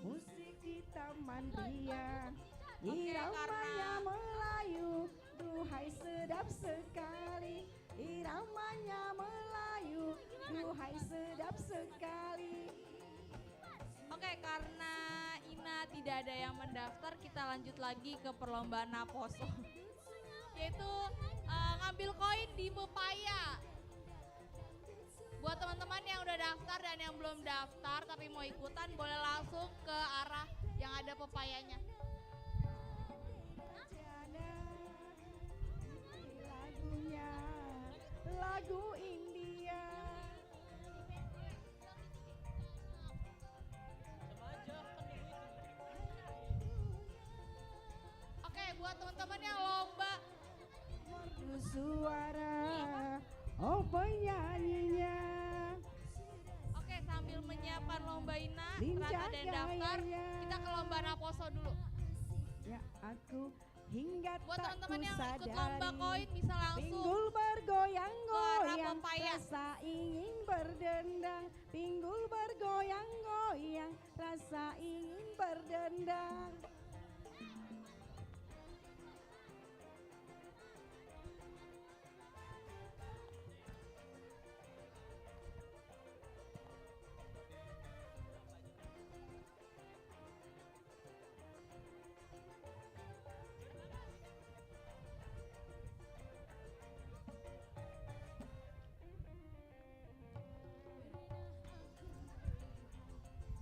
Musik di Taman Ria, iramanya Melayu, duhai sedap sekali. Iramanya Melayu, duhai sedap sekali. Oke, karena Ina tidak ada yang mendaftar, kita lanjut lagi ke perlombaan Naposo. Yaitu ngambil koin di pepaya. Buat teman-teman yang udah daftar dan yang belum daftar tapi mau ikutan, boleh langsung ke arah yang ada pepayanya. Lagunya, lagu India. Oke, buat teman-teman yang lomba Merdu suara, oh penyanyinya. Oke, sambil menyiapkan lomba Ina, Lincah karena ada yang daftar, gayanya. kita ke lomba Naposo dulu. Ya aku hingga Buat tak teman-teman yang ikut kusadari, lomba koin bisa langsung pinggul ke arah bergoyang-goyang, pepaya. rasa ingin berdendang. Pinggul bergoyang-goyang, rasa ingin berdendang.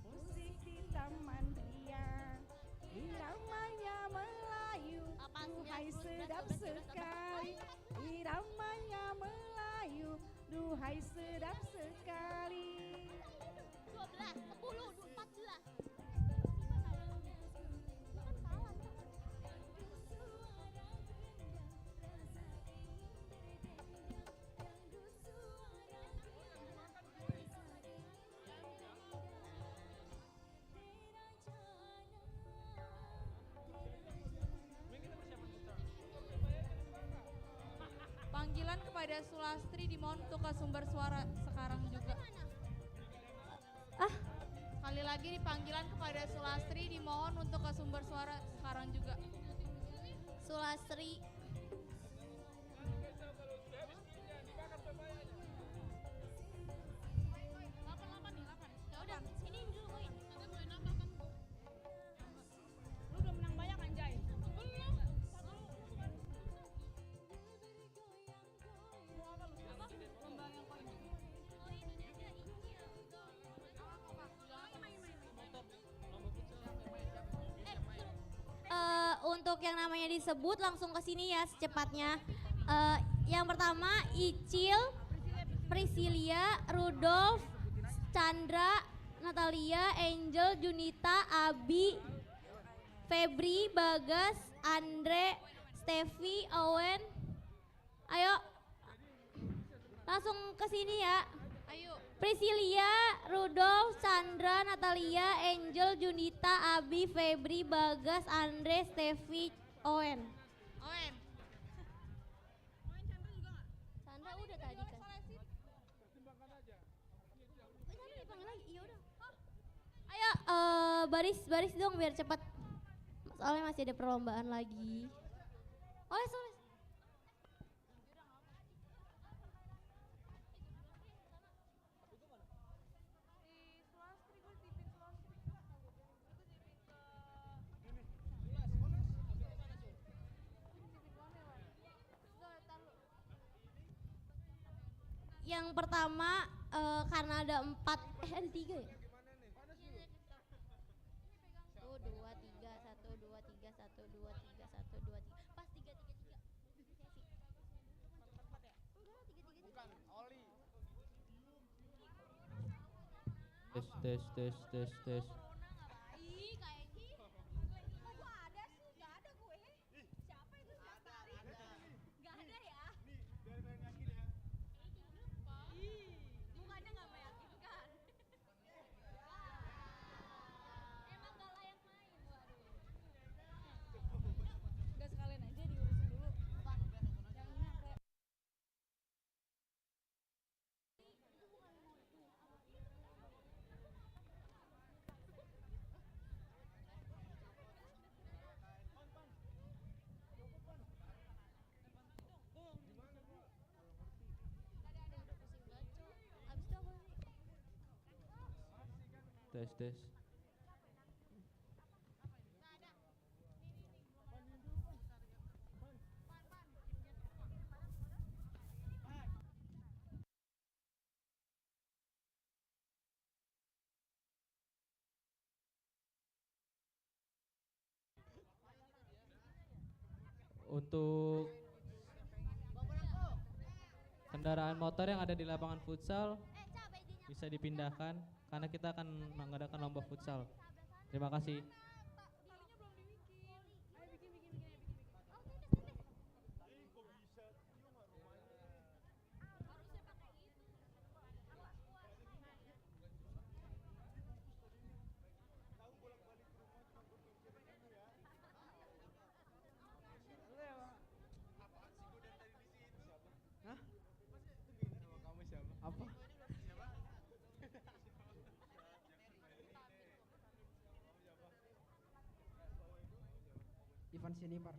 Musik di Taman Ria, iramanya Hai sedap sekali. 12, 10, 14. Panggilan kepada Sulastri dimohon untuk ke sumber suara sekarang juga. Sekali lagi panggilan kepada Sulastri dimohon untuk ke sumber suara sekarang juga. Sulastri. Ya udah, sini dulu poin. Lu udah menang banyak anjay. Belum. Lomba yang poin. Untuk yang namanya disebut langsung ke sini ya secepatnya. Yang pertama Icil, Priscilia, Rudolf, Chandra, Natalia, Angel, Junita, Abi, Febri, Bagas, Andre, Steffi, Owen. Ayo langsung ke sini ya. Ayo. Priscilia, Rudolf, Chandra, Natalia, Angel, Junita, Abi, Febri, Bagas, Andre, Steffi, Owen. Owen. Chandra udah tadi kan. Chandra dipanggil lagi, iya udah. Ayo baris dong biar cepat. Soalnya masih ada perlombaan lagi. Oles. Yang pertama karena ada 4, ada 3 ya? 1, 2, 3, 1, 2, 3, 1, 2, 3, 1, 2, 3. Pas 3, 3, 3. Bukan, Oli. Tes. Ih, kayak gitu. Kok gua ada sih? Gak ada gue. Siapa itu Sulastri? Gak ada ya? Nih, biar kalian yakin ya. Mukanya gak meyakinkan. Emang gak layak main, waduh. Gak sekalian aja diurusin dulu. Yang ini apa? Tes. Untuk kendaraan motor yang ada di lapangan futsal bisa dipindahkan karena kita akan mengadakan lomba futsal. Terima kasih. Hah? Nama kamu siapa? Apa? Ivan Sinipar.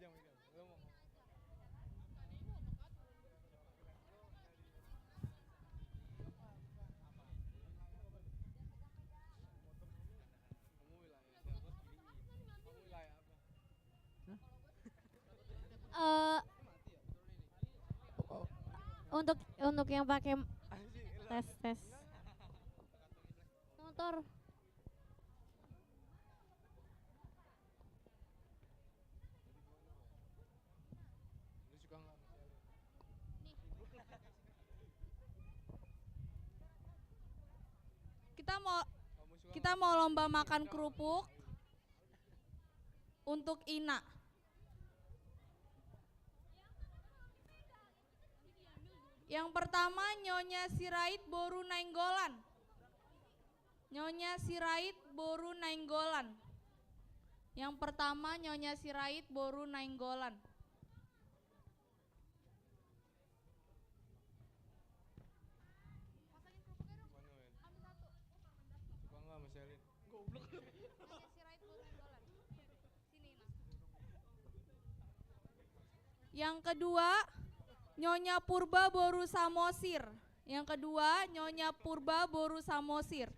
Eh, untuk yang pakai tes motor. Kita mau lomba makan kerupuk untuk Ina. Yang pertama Nyonya Sirait Boru Nainggolan. Nyonya Sirait Boru Nainggolan. Yang pertama Nyonya Sirait Boru Nainggolan. Yang kedua Nyonya Purba Boru Samosir. Yang kedua Nyonya Purba Boru Samosir.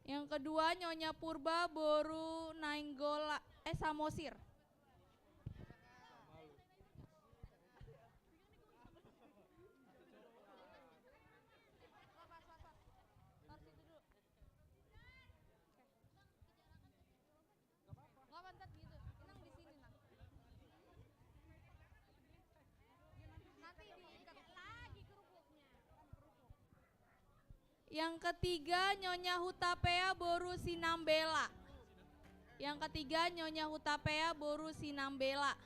Yang kedua Nyonya Purba Boru Nainggola Samosir. Yang ketiga Nyonya Hutapea Boru Sinambela. Yang ketiga Nyonya Hutapea Boru Sinambela.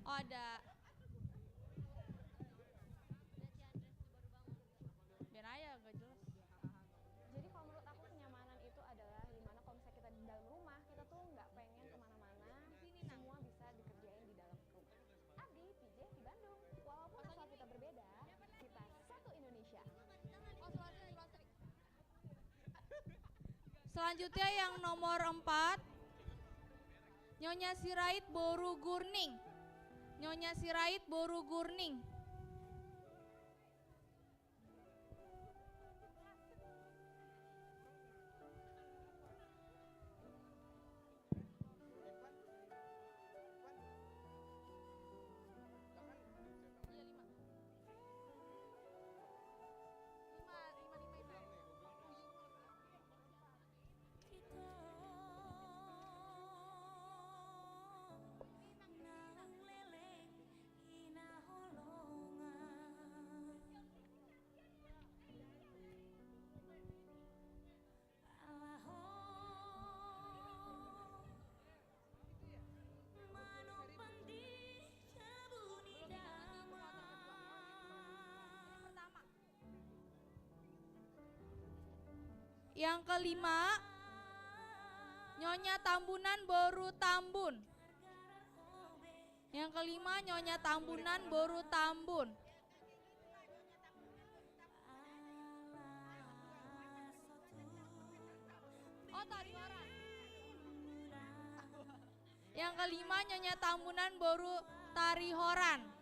Oh, ada. Biar aja gak jelas. Jadi kalau menurut aku kenyamanan itu adalah dimana kalau misalnya kita di dalam rumah kita tuh nggak pengen kemana-mana, semua bisa dikerjain di dalam rumah. Abdi, PJ di Bandung. Walaupun asal kita berbeda, kita satu Indonesia. Selanjutnya yang nomor 4 Nyonya Sirait Boru Gurning. Nyonya Sirait Boru Gurning. Yang kelima Nyonya Tambunan Boru Tambun. Yang kelima Nyonya Tambunan Boru Tambun. Oh, Tarihoran. Yang kelima Nyonya Tambunan Boru Tarihoran.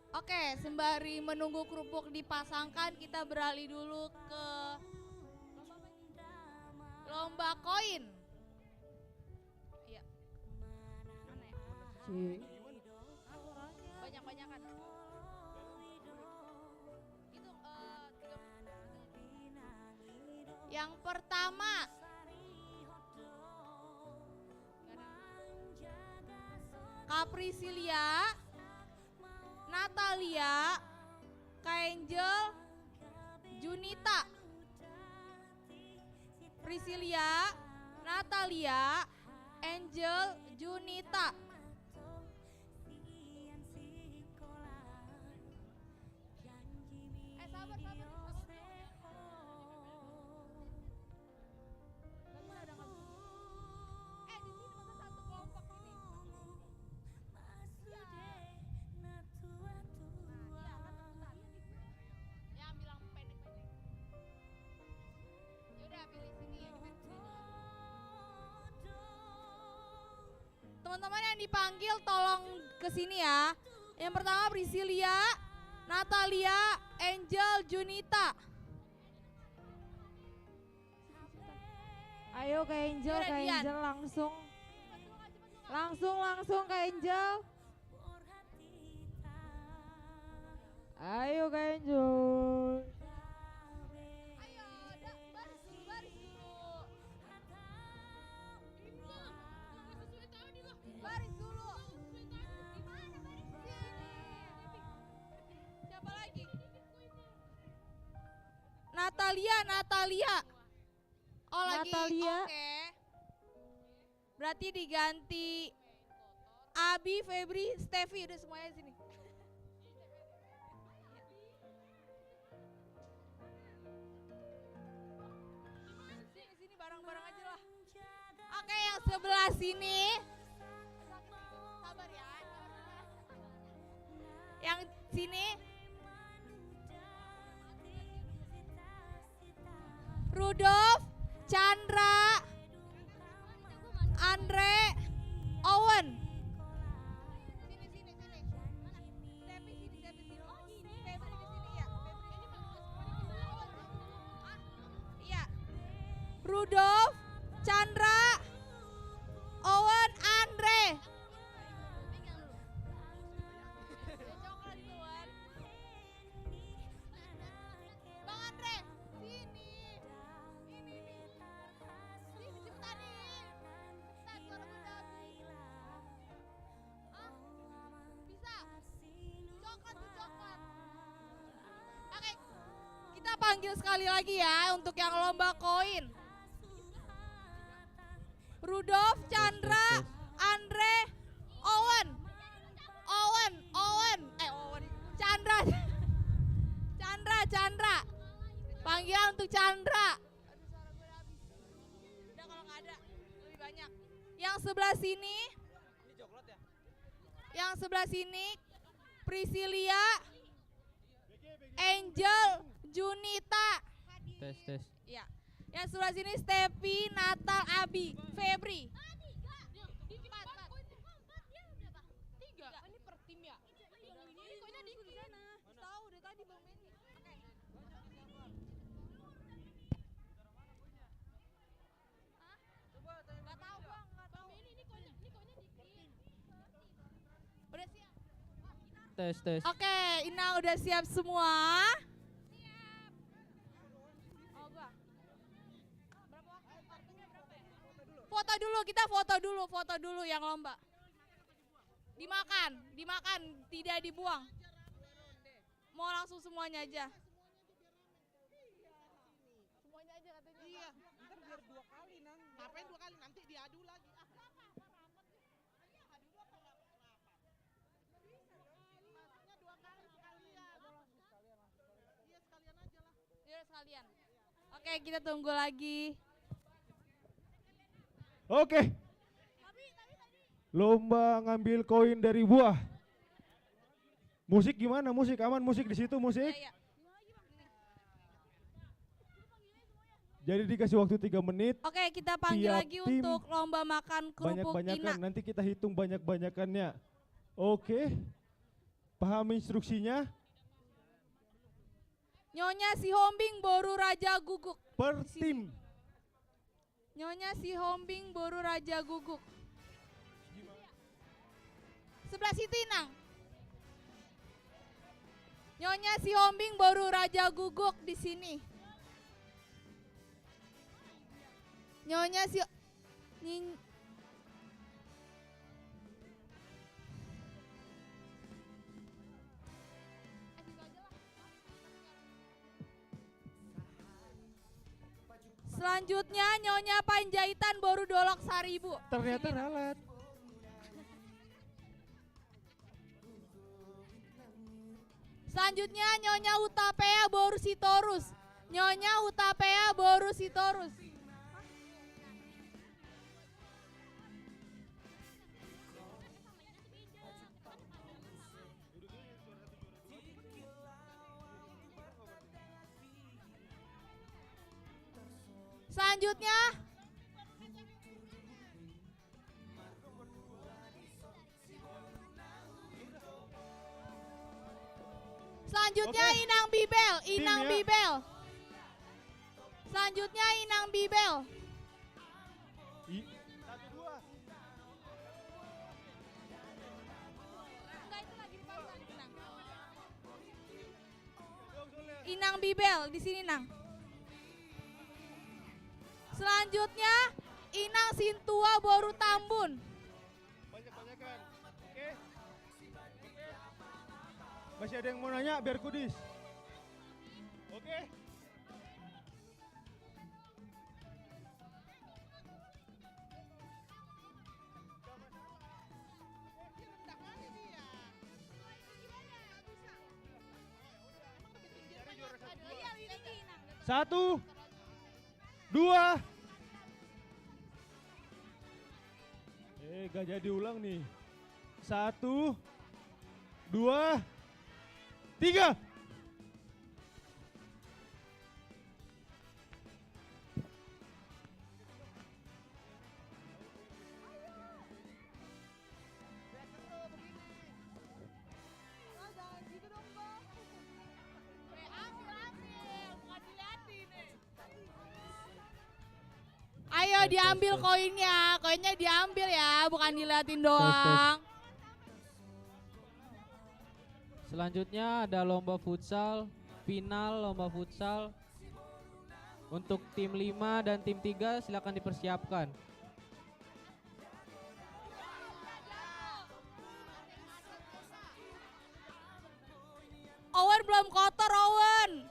Oke, sembari menunggu kerupuk dipasangkan, kita beralih dulu ke lomba koin. Banyak-banyakan. Itu yang pertama Kaprisilia, Natalia, Angel, Junita. Prisilia, Natalia, Angel, Junita. Teman-teman yang dipanggil tolong ke sini ya. Yang pertama Prisilia, Natalia, Angel, Junita. Ayo ke Angel, ke Angel langsung. Langsung ke Angel. Ayo ke Angel. Baris dulu. Siapa lagi? Natalia. Oh lagi. Natalia. Oke. Berarti diganti Abi, Febri, Steffi udah semuanya di sini. Sini bareng-bareng aja lah. Oke, yang sebelah sini. Sabar ya. Yang sini. Rudolf, Chandra, Andre, Owen. Sini. Steffi sini. Oh, sini. Febri di sini ya. Iya. Rudolf, Chandra, Owen, Andre. Bang Andre, sini. Ini nih. Sini cepetan nih. Cepetan suara udah habis. Ah, bisa. Coklat. Oke, kita panggil sekali lagi ya untuk yang lomba koin. Rudolf, Chandra, Andre, Owen. Chandra. Panggilan untuk Chandra. Udah kalau nggak ada lebih banyak. Yang sebelah sini. Yang sebelah sini Prisilia, Angel, Junita. Tes. Ya. Yang sebelah sini Steffi, Natal, Abi, Febri. Tiga. Ini per tim ya? Ini koinnya di sana. Tahu dari tadi Bang Mendy. Oke. Nggak tahu Bang, nggak tahu. Ini koinnya dikit. Udah siap? Tes. Oke, Ina udah siap semua. Foto dulu yang lomba. Dimakan, tidak dibuang. Mau langsung semuanya aja. Semuanya aja katanya. Iya, ntar biar 2 kali nanti. Ngapain 2 kali? Nanti diadu lagi. Iya sekalian. Oke, kita tunggu lagi. Oke. Lomba ngambil koin dari buah. Musik gimana? Musik aman? Musik di situ musik? Iya. Jadi dikasih waktu 3 menit. Oke, kita panggil tiap lagi tim untuk lomba makan kerupuk banyak-banyakan. Ina. Nanti kita hitung banyak-banyakannya. Oke. Paham instruksinya? Nyonya Si Hombing Boru Raja Guguk. Per tim. Nyonya Si Hombing Boru Raja Guguk. Sebelah situ Inang. Nyonya si Hombing baru Raja Guguk di sini. Nyonya si Selanjutnya Nyonya Panjaitan baru Dolok Saribu. Ternyata ralat. Selanjutnya Nyonya Hutapea baru Sitorus. Nyonya Hutapea baru Sitorus. Selanjutnya Inang Bibel, Inang Bibel. Selanjutnya Inang Bibel. Inang Bibel di sini Nang. Selanjutnya Inang Sintua Boru Tambun. Banyak-banyakan. Oke. Masih ada yang mau nanya biar kudis. Oke. Satu, dua. Gak jadi ulang nih. Satu, dua, tiga. Ayo diambil koinnya, koinnya diambil ya, bukan diliatin doang. Selanjutnya ada lomba futsal, final lomba futsal. Untuk tim 5 dan tim 3 silakan dipersiapkan. Owen belum kotor, Owen.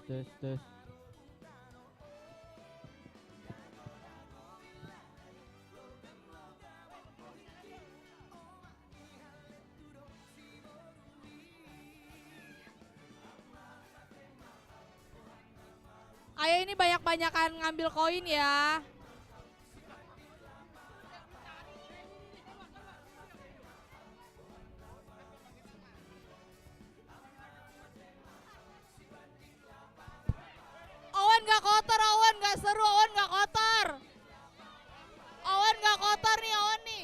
Tes. Ayo ini banyak-banyakan ngambil koin ya. Owen gak kotor, Owen gak seru, Owen gak kotor. Owen gak kotor nih, Owen nih.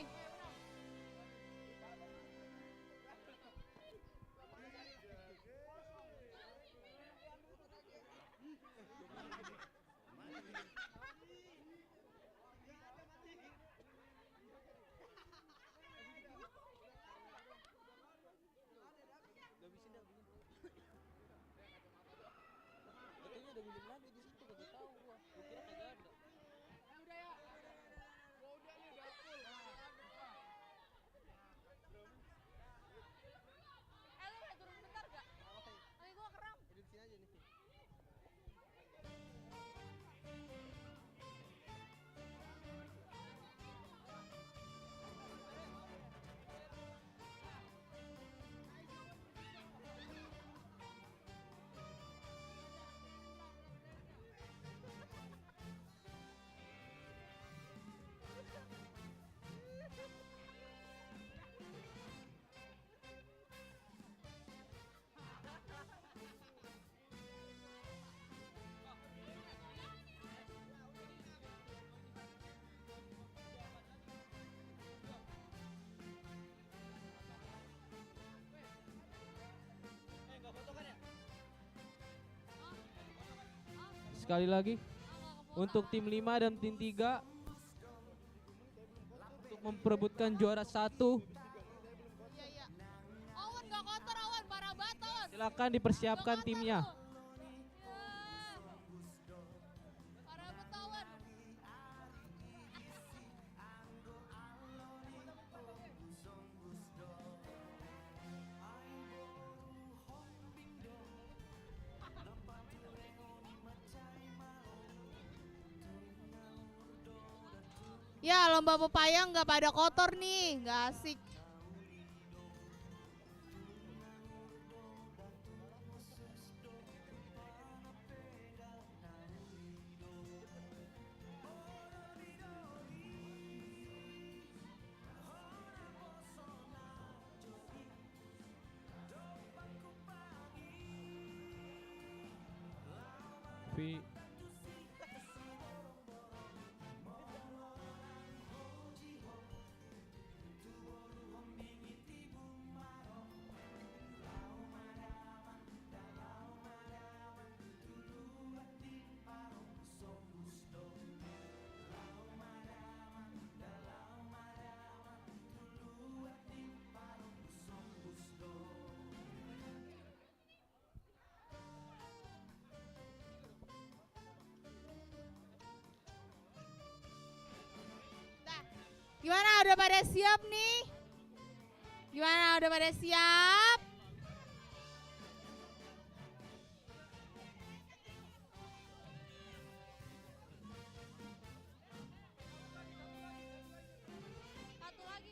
Sekali lagi untuk tim 5 dan tim 3 untuk memperebutkan juara 1. Awan gak kotor, Awan parah banget. Silakan dipersiapkan timnya. Ya, lomba pepaya nggak pada kotor nih, nggak asik. Gimana, udah pada siap nih? Gimana, udah pada siap? Satu lagi.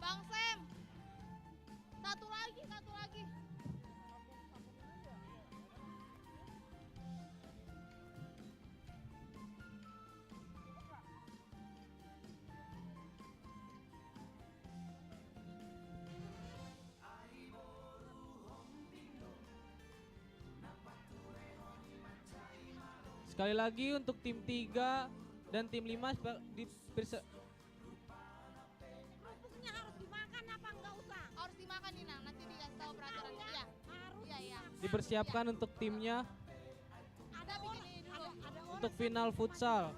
Bang Sam. Satu lagi, satu lagi. Sekali lagi untuk tim 3 dan tim 5 Kerupuknya harus dimakan apa enggak usah? Harus dimakan nih, Nang. Nanti dikasih tahu peraturannya. Iya. Iya, iya. dipersiapkan untuk timnya Ada bikin ini dulu. untuk final futsal.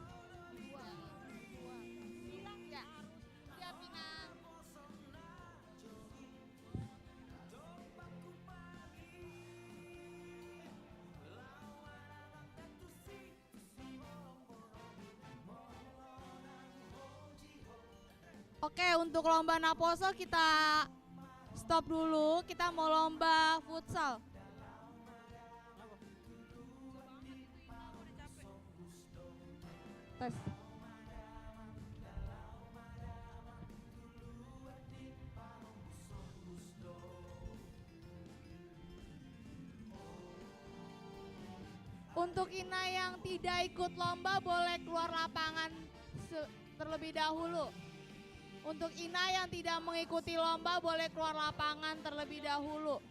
Ya. Siap, Pinang. Oke, untuk lomba Naposo kita stop dulu. Kita mau lomba futsal. Tes. Untuk Ina yang tidak ikut lomba boleh keluar lapangan terlebih dahulu. Untuk Ina yang tidak mengikuti lomba boleh keluar lapangan terlebih dahulu.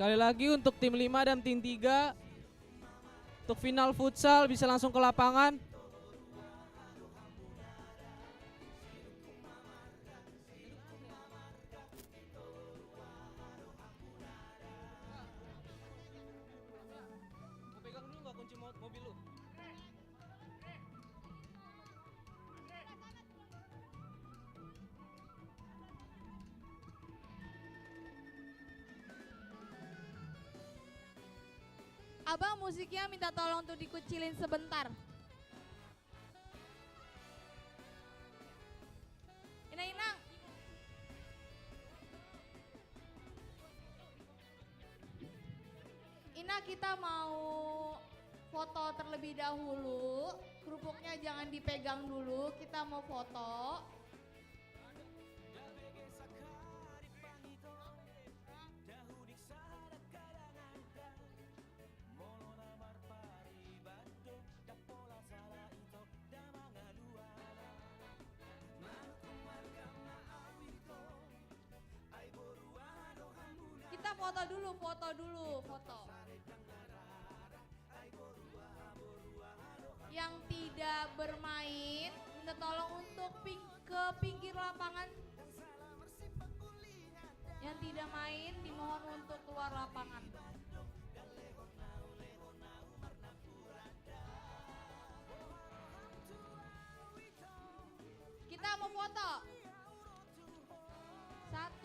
Sekali lagi untuk tim 5 dan tim 3. Untuk final futsal bisa langsung ke lapangan. Pegang dulu nggak kunci mobil lu? Abang musiknya minta tolong tuh dikucilin sebentar. Inang. Ina, kita mau foto terlebih dahulu. Kerupuknya jangan dipegang dulu, kita mau foto. Kita foto dulu. Yang tidak bermain, minta tolong untuk ke pinggir lapangan. Yang tidak main, dimohon untuk keluar lapangan. Kita mau foto. 1,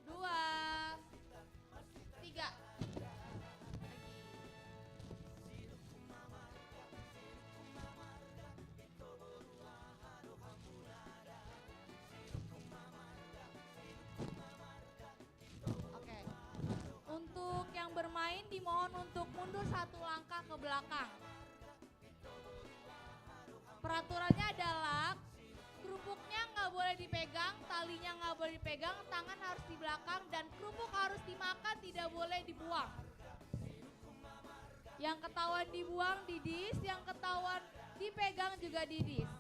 2, 3. Oke. Untuk yang bermain dimohon untuk mundur 1 langkah ke belakang. Peraturannya adalah kerupuknya nggak boleh dipegang, talinya nggak boleh dipegang, tangan harus di belakang dan kerupuk harus dimakan, tidak boleh dibuang. Yang ketahuan dibuang didis, yang ketahuan dipegang juga didis.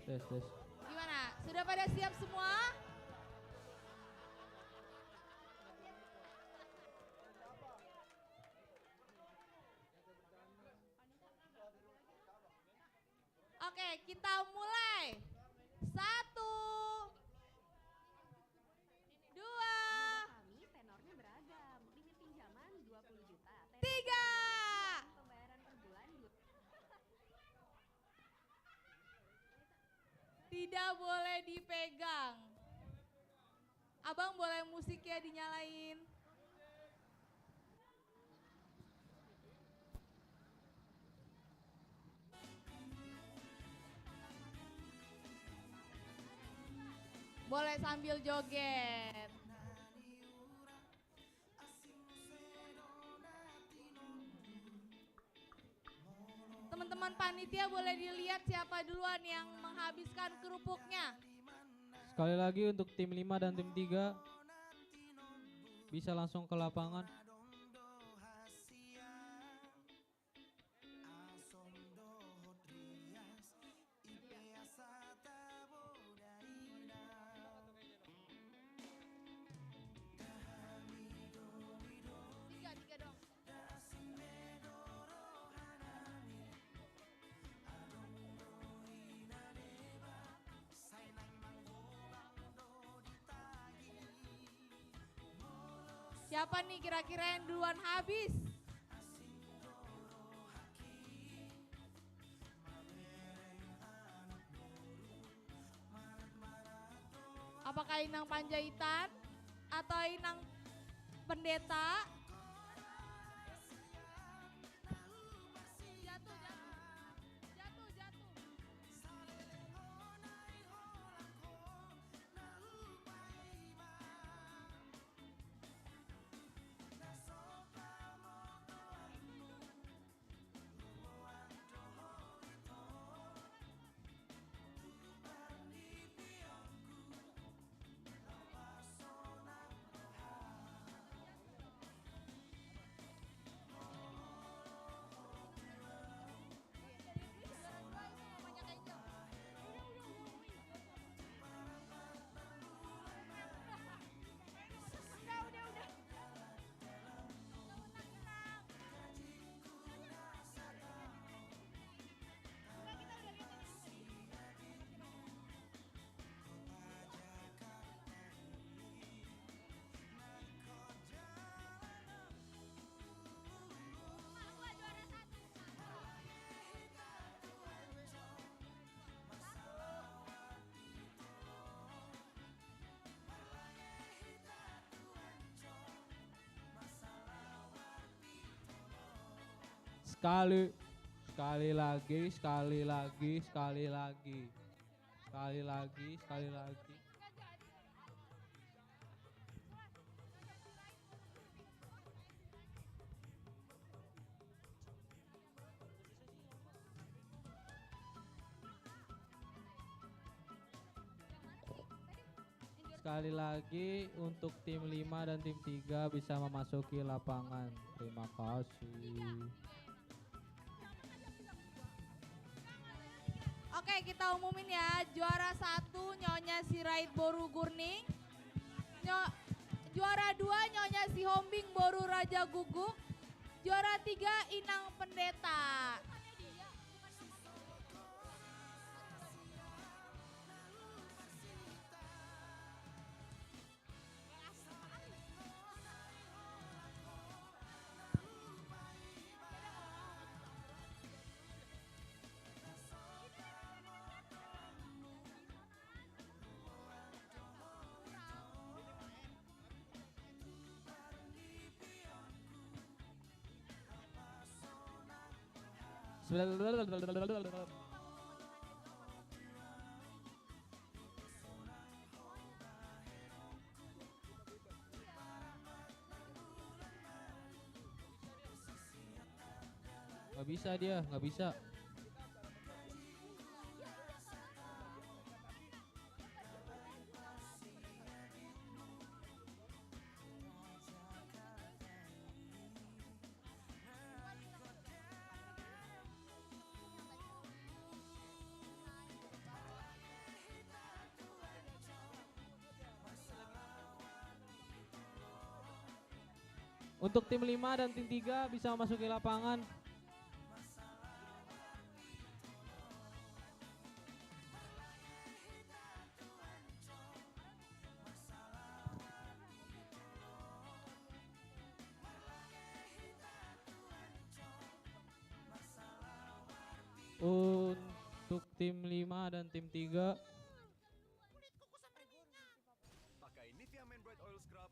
Tes. Gimana? Sudah pada siap semua? Oke, kita mulai. 1, 2, 3. Tidak boleh dipegang. Abang boleh musiknya dinyalain. Boleh sambil joget. Teman-teman panitia boleh dilihat siapa duluan yang menghabiskan kerupuknya. Sekali lagi untuk tim 5 dan tim 3 bisa langsung ke lapangan. Tiga dong. Siapa nih kira-kira yang duluan habis? Apakah Inang Panjaitan atau Inang Pendeta? Jatuh. sekali lagi, sekali lagi, sekali lagi, sekali lagi, sekali lagi. Sekali lagi untuk tim 5 dan tim 3 bisa memasuki lapangan. Terima kasih. Oke, kita umumin ya. Juara 1 Nyonya Sirait Boru Gurning. Juara 2 Nyonya Si Hombing Boru Raja Guguk. Juara 3 Inang Pendeta. Gak bisa dia, gak bisa. Untuk tim 5 dan tim 3 bisa memasuki lapangan. Untuk tim 5 dan tim 3 Pakai Nivea Men Bright Oil Scrub.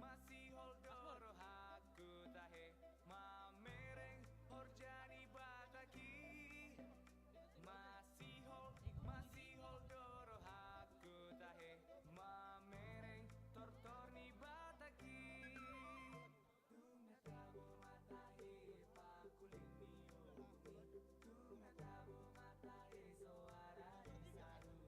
Masih hold doro haku tahe mamereng horjani bataki masih hold doro haku tahe mamereng tortorni bataki tunga tabo matahe pakulini yomi tunga tabo matahe soara isarune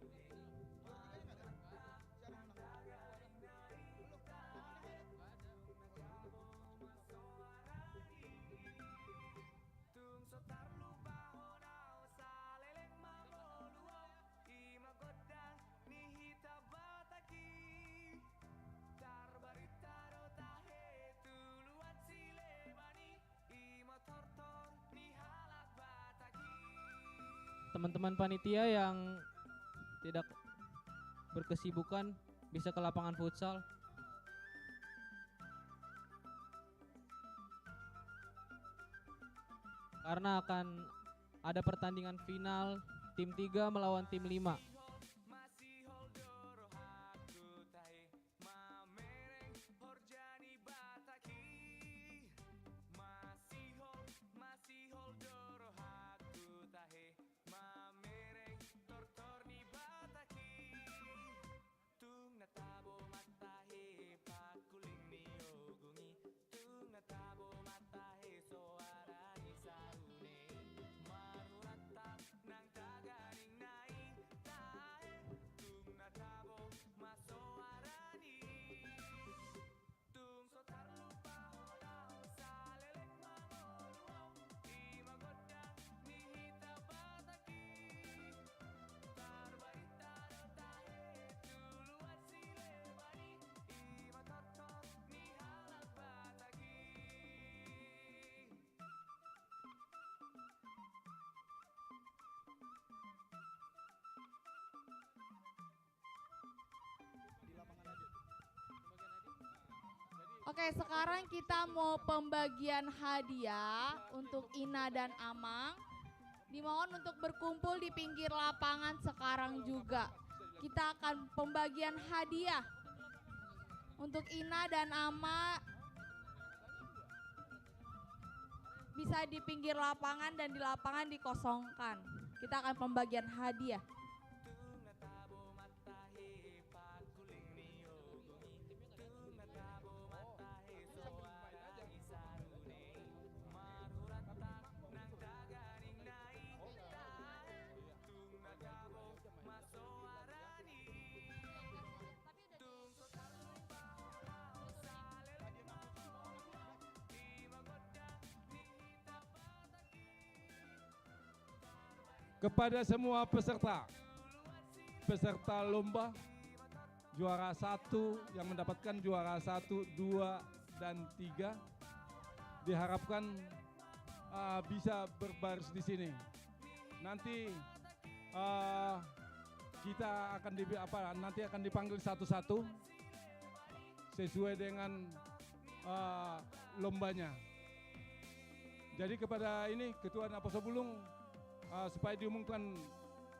teman-teman panitia yang tidak berkesibukan bisa ke lapangan futsal. Karena akan ada pertandingan final tim 3 melawan tim 5. Oke, sekarang kita mau pembagian hadiah untuk Ina dan Amang. Dimohon untuk berkumpul di pinggir lapangan sekarang juga. Kita akan pembagian hadiah untuk Ina dan Ama. Bisa di pinggir lapangan dan di lapangan dikosongkan. Kita akan pembagian hadiah. Kepada semua peserta lomba, juara 1 yang mendapatkan juara 1, 2, dan 3, diharapkan bisa berbaris di sini. Nanti kita akan dipanggil satu-satu sesuai dengan lombanya. Jadi kepada Ketua Naposo Bulung, supaya diumumkan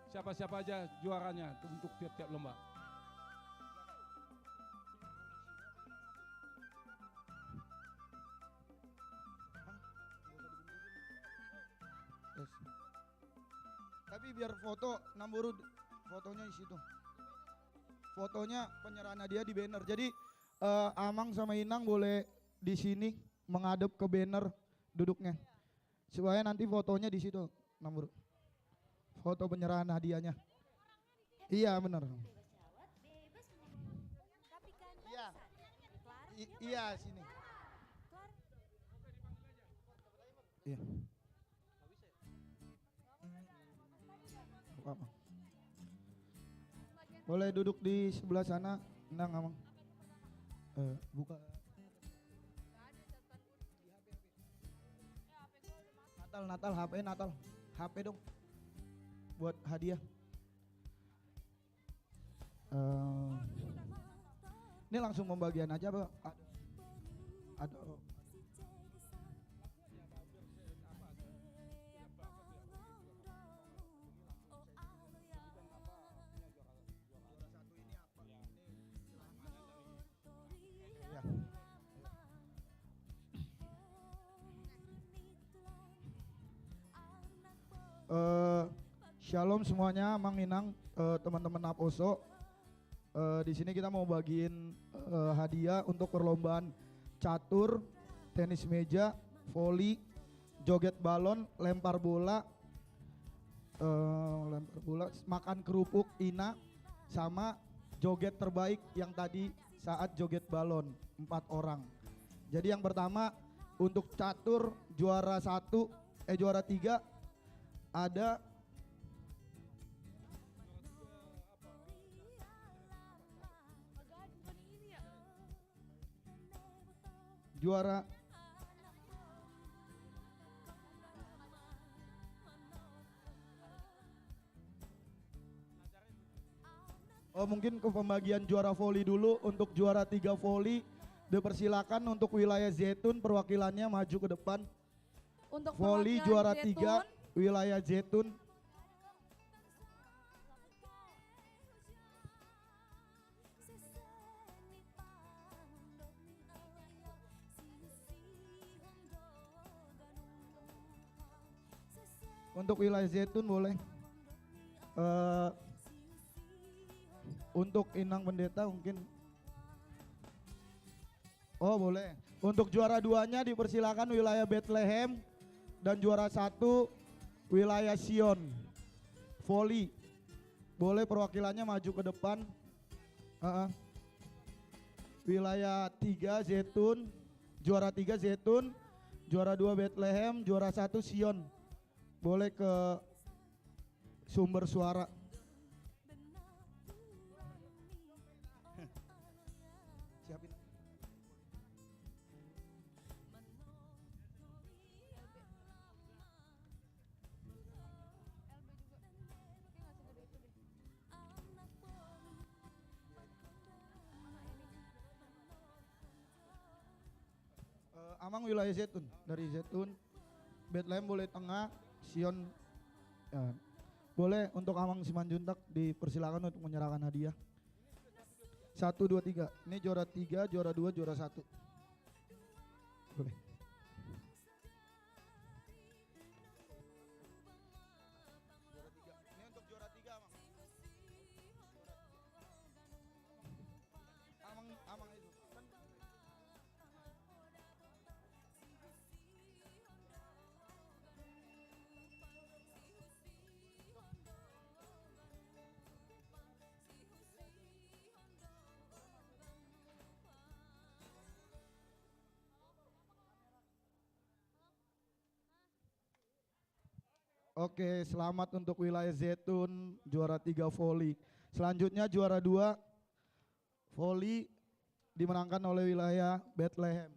siapa-siapa aja juaranya untuk tiap-tiap lomba. Yes. Tapi biar foto Namburu fotonya di situ. Fotonya penyerahan hadiah di banner. Jadi Amang sama Inang boleh di sini menghadap ke banner duduknya. Supaya nanti fotonya di situ Namburu. Foto penyerahan hadiahnya. Iya benar. Iya. Iya sini. Iya. Apa? Boleh duduk di sebelah sana, Nang Amang. Buka. Natal HP dong. Buat hadiah. Ini langsung pembagian aja, Pak. Ada. Shalom semuanya, Mang Inang, teman-teman Naposo. Di sini kita mau bagiin hadiah untuk perlombaan catur, tenis meja, voli, joget balon, lempar bola, makan kerupuk Ina, sama joget terbaik yang tadi saat joget balon 4 orang. Jadi yang pertama untuk catur juara 3 ada juara mungkin ke pembagian juara voli dulu. Untuk juara 3 voli dipersilakan untuk wilayah Zaitun, perwakilannya maju ke depan. Untuk voli juara 3 wilayah Zaitun. Untuk wilayah Zaitun boleh. Untuk Inang Pendeta mungkin. Oh boleh. Untuk juara 2-nya dipersilakan wilayah Bethlehem. Dan juara 1 wilayah Sion. Voli. Boleh perwakilannya maju ke depan. Wilayah 3 Zaitun. Juara 3 Zaitun. Juara 2 Bethlehem. Juara 1 Sion. Boleh ke sumber suara. Siapin. Amang wilayah Zaitun, dari Zaitun. Bethlehem boleh tengah, Sion ya. Boleh untuk Amang Simanjuntak dipersilakan untuk menyerahkan hadiah. 1, 2, 3. Ini juara 3, juara 2, juara 1. Boleh. Ini untuk juara 3, Amang. Amang itu. Oke, selamat untuk wilayah Zaitun, juara 3 voli. Selanjutnya juara 2 voli dimenangkan oleh wilayah Bethlehem.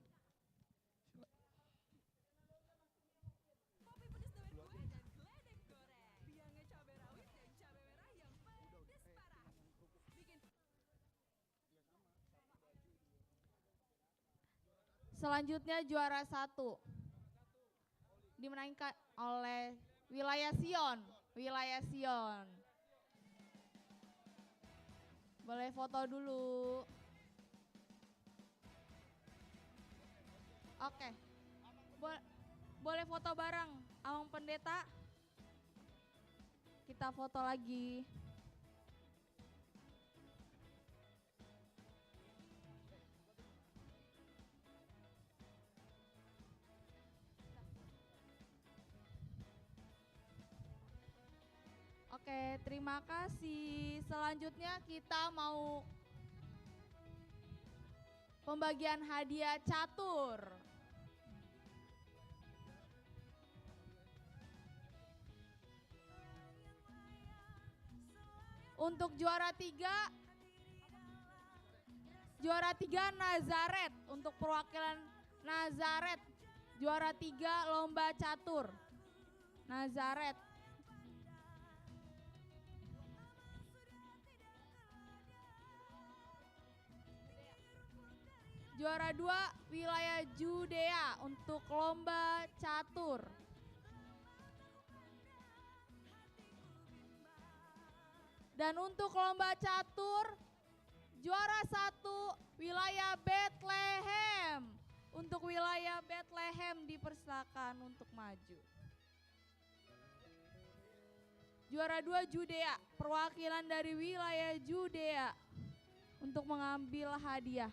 Selanjutnya juara 1 dimenangkan oleh wilayah Sion. Wilayah Sion. Boleh foto dulu. Oke. Boleh foto bareng Amang Pendeta. Kita foto lagi. Oke, terima kasih. Selanjutnya kita mau pembagian hadiah catur. Untuk juara 3 Nazaret, untuk perwakilan Nazaret, juara 3 lomba catur. Nazaret. Juara 2 wilayah Judea untuk lomba catur. Dan untuk lomba catur juara 1 wilayah Bethlehem. Untuk wilayah Bethlehem dipersilakan untuk maju. Juara 2 Judea, perwakilan dari wilayah Judea untuk mengambil hadiah.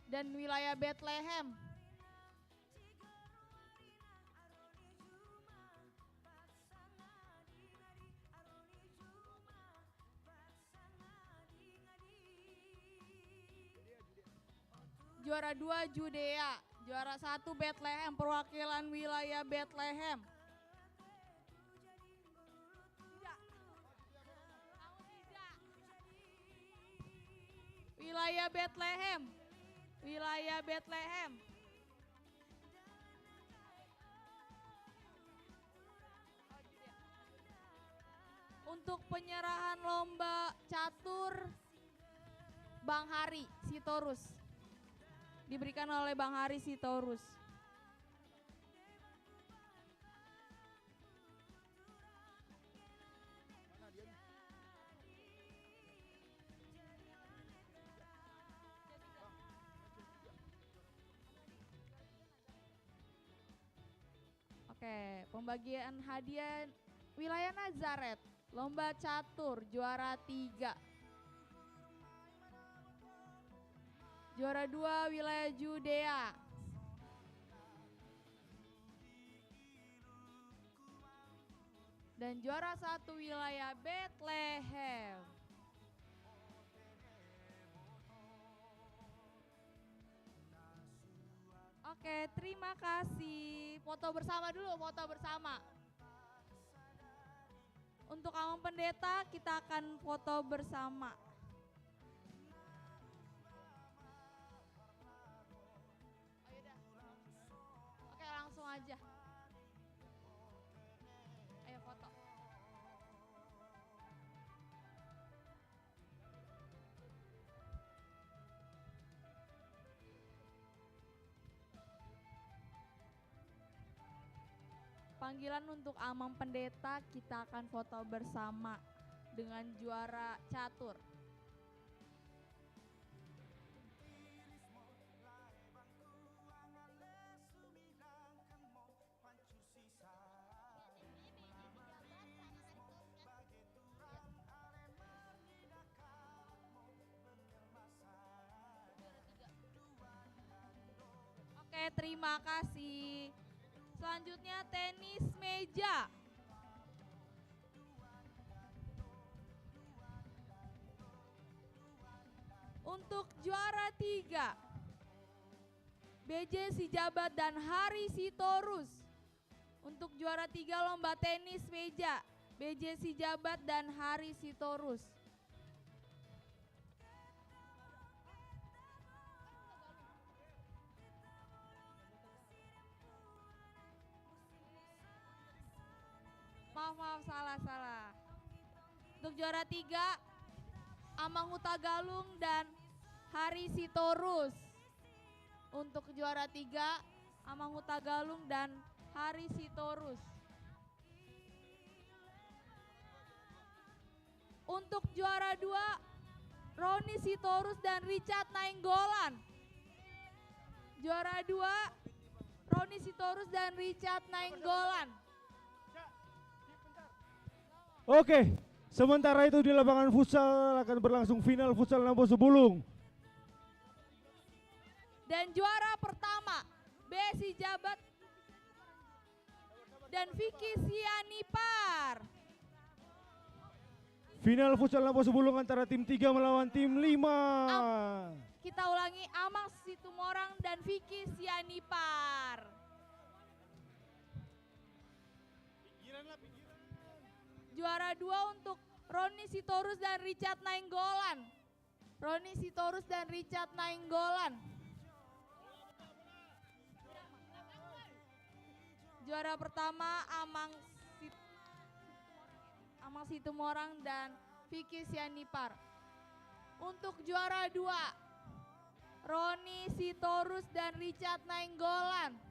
Dan wilayah Bethlehem. Juara 2 Judea, juara 1 Bethlehem, perwakilan wilayah Bethlehem. Wilayah Bethlehem. Wilayah Bethlehem. Untuk penyerahan lomba catur Bang Hari Sitorus. Diberikan oleh Bang Hari Sitorus. Oke, pembagian hadiah wilayah Nazaret, lomba catur juara 3. Juara 2 wilayah Judea. Dan juara 1 wilayah Bethlehem. Oke, terima kasih. Foto bersama dulu, foto bersama. Untuk Amang Pendeta kita akan foto bersama. Oh yaudah. Oke, langsung aja. Ayo foto. Panggilan untuk Amang Pendeta, kita akan foto bersama dengan juara catur. Oke, terima kasih. Selanjutnya tenis meja. Untuk juara 3, BJ Sijabat dan Hari Sitorus. Untuk juara 3 lomba tenis meja, BJ Sijabat dan Hari Sitorus. Maaf, salah. Untuk juara 3, Amang Huta Galung dan Hari Sitorus. Untuk juara 3, Amang Huta Galung dan Hari Sitorus. Untuk juara 2, Roni Sitorus dan Richard Nainggolan. Juara 2, Roni Sitorus dan Richard Nainggolan. Oke, sementara itu di lapangan futsal akan berlangsung final futsal Nampo Sebulung. Dan juara pertama, Besi Jabat dan Vicky Sianipar. Final futsal Nampo Sebulung antara tim 3 melawan tim 5. Kita ulangi, Amang Situmorang dan Vicky Sianipar. Juara 2 untuk Roni Sitorus dan Richard Nainggolan. Roni Sitorus dan Richard Nainggolan. Juara pertama Amang Situmorang dan Vicky Sianipar. Untuk juara 2, Roni Sitorus dan Richard Nainggolan.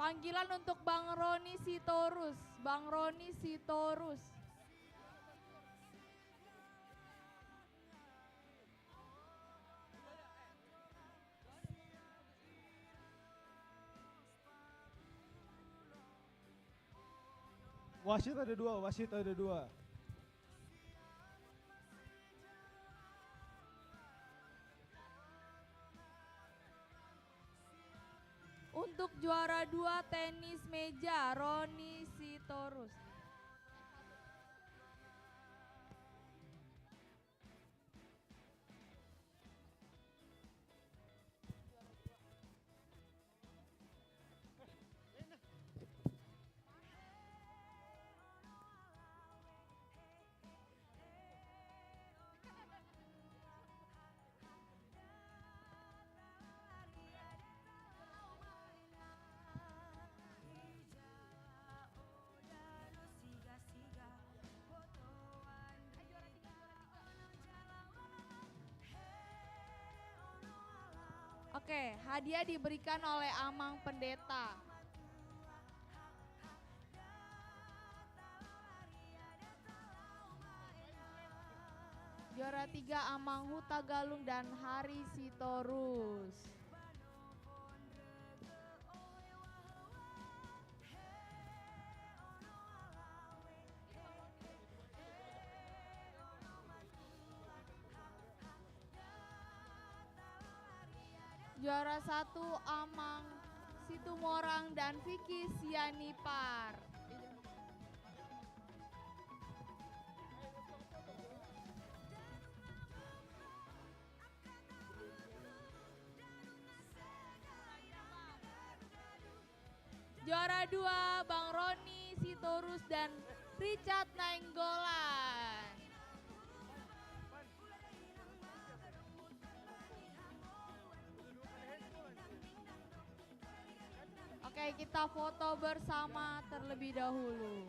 Panggilan untuk Bang Roni Sitorus. Bang Roni Sitorus. Wasit ada 2, wasit ada 2. Untuk juara 2 tenis meja, Roni Sitorus. Oke, hadiah diberikan oleh Amang Pendeta. Juara 3 Amang Huta Galung dan Hari Sitorus. Juara 1 Amang Situmorang dan Vicky Sianipar. Juara 2 Bang Roni Sitorus dan Richard Nainggolan. Oke, kita foto bersama terlebih dahulu.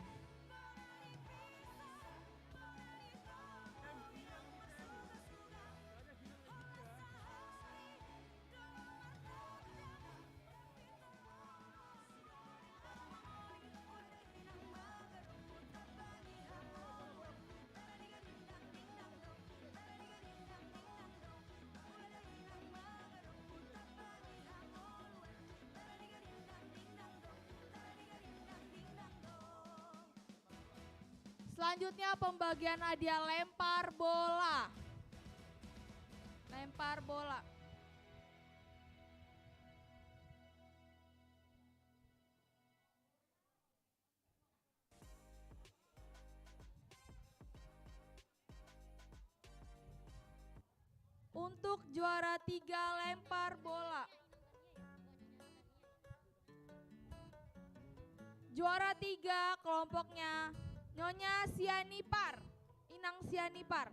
Selanjutnya pembagian hadiah lempar bola. Lempar bola. Untuk juara 3 lempar bola. Juara 3 kelompoknya Nyonya Sianipar, Inang Sianipar.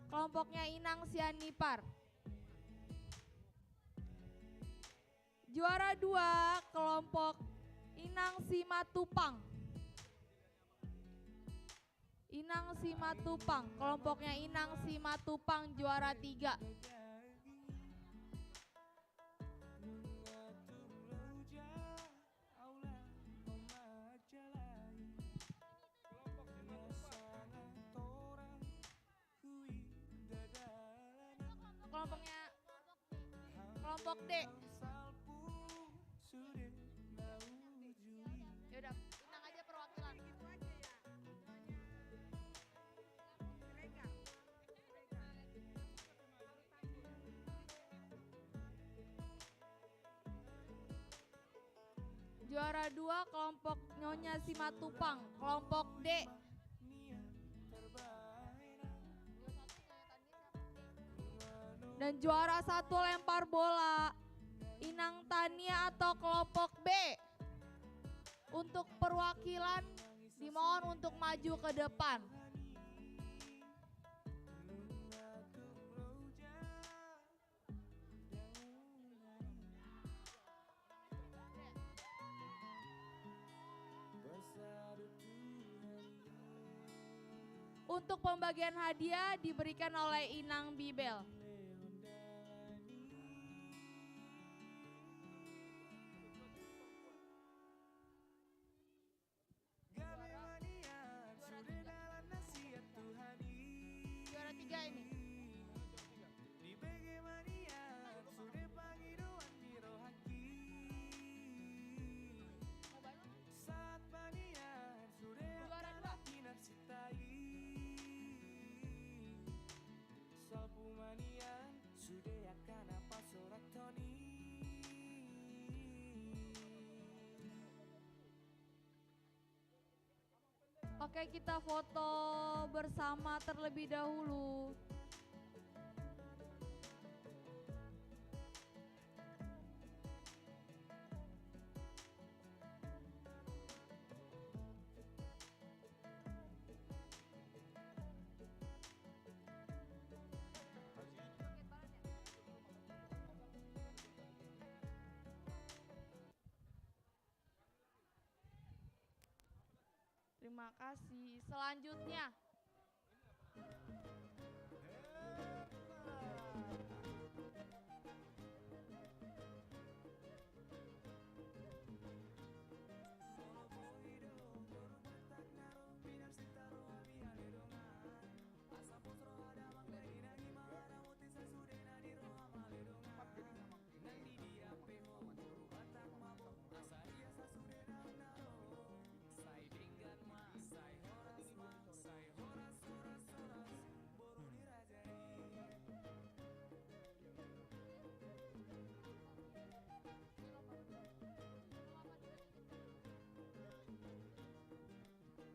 Kelompoknya Inang Sianipar. Juara 2 kelompok Inang Simatupang. Inang Simatupang, kelompoknya Inang Simatupang juara 3. Kelompoknya kelompok D. Yaudah, Inang aja perwakilan. Juara 2 kelompok Nyonya Simatupang, kelompok D. Dan juara 1 lempar bola Inang Tania atau kelompok B. Untuk perwakilan dimohon untuk maju ke depan. Untuk pembagian hadiah diberikan oleh Inang Bibel. Juara 3 ini. Oke, kita foto bersama terlebih dahulu. Terima kasih. Selanjutnya.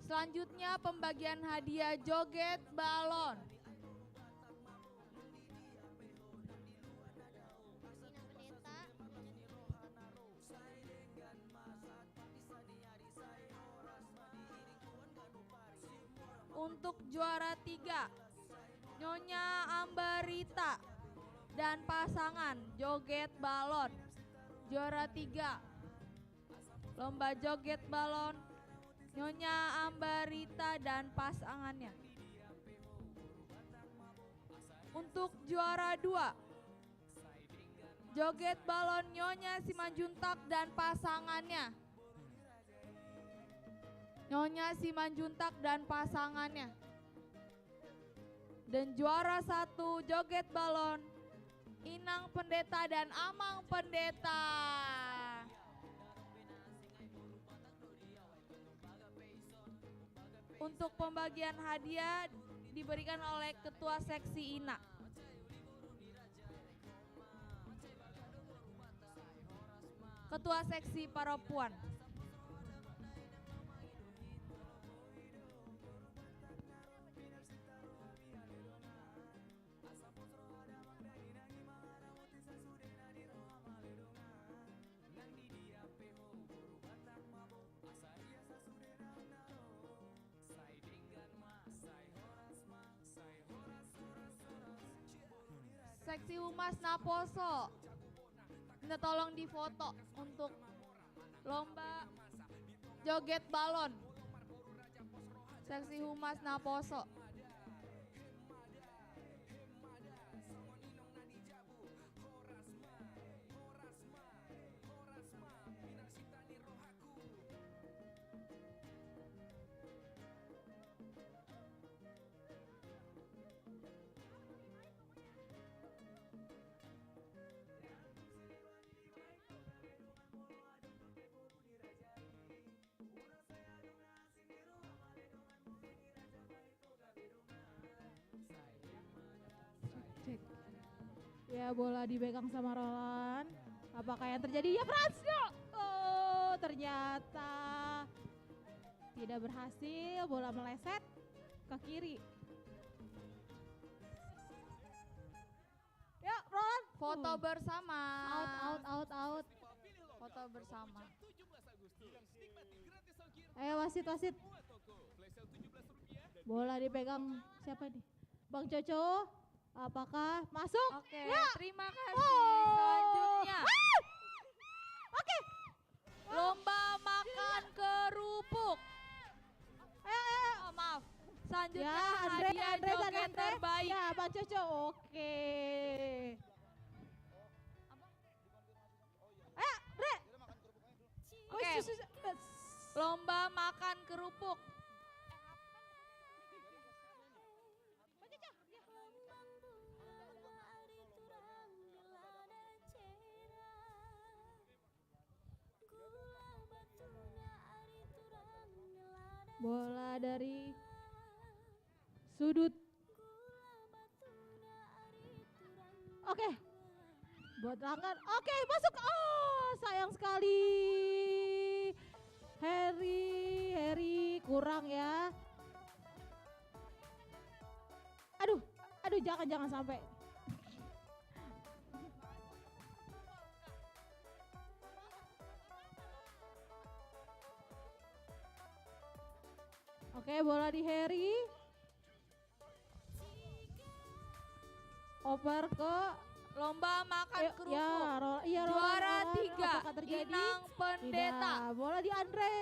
Selanjutnya pembagian hadiah joget balon. Untuk juara 3, Nyonya Ambarita dan pasangan joget balon. Juara 3. Lomba joget balon Nyonya Ambarita dan pasangannya. Untuk juara 2, joget balon Nyonya Simanjuntak dan pasangannya. Nyonya Simanjuntak dan pasangannya. Dan juara 1 joget balon Inang Pendeta dan Amang Pendeta. Untuk pembagian hadiah diberikan oleh Ketua Seksi INA. Ketua Seksi Perempuan. Seksi Humas Naposo, minta tolong difoto untuk lomba joget balon. Seksi Humas Naposo. Cek. Ya, bola dipegang sama Roland. Apakah yang terjadi? Ya, Fransio. Oh, ternyata tidak berhasil. Bola meleset ke kiri. Ya, Roland. Foto bersama. Out. Foto bersama. Ayo wasit. Bola dipegang siapa nih? Bang Coco. Apakah masuk? Oke, ya. terima kasih. Selanjutnya. Oke. Lomba makan kerupuk. Oh, maaf. Selanjutnya Ya, hadiah joget terbaik. Ya, Bang Coco. Oke. Ayo, Bre. Oke. Lomba makan kerupuk. Bola dari sudut. Oke. Buat langgan. Oke, masuk. Oh, sayang sekali. Harry kurang ya. Aduh, jangan sampai. Oke, bola di Harry. Oper ke lomba makan kerupuk. Iya, Juara Roland. 3, Apakah terjadi? Inang Pendeta. Tidak. Bola di Andre.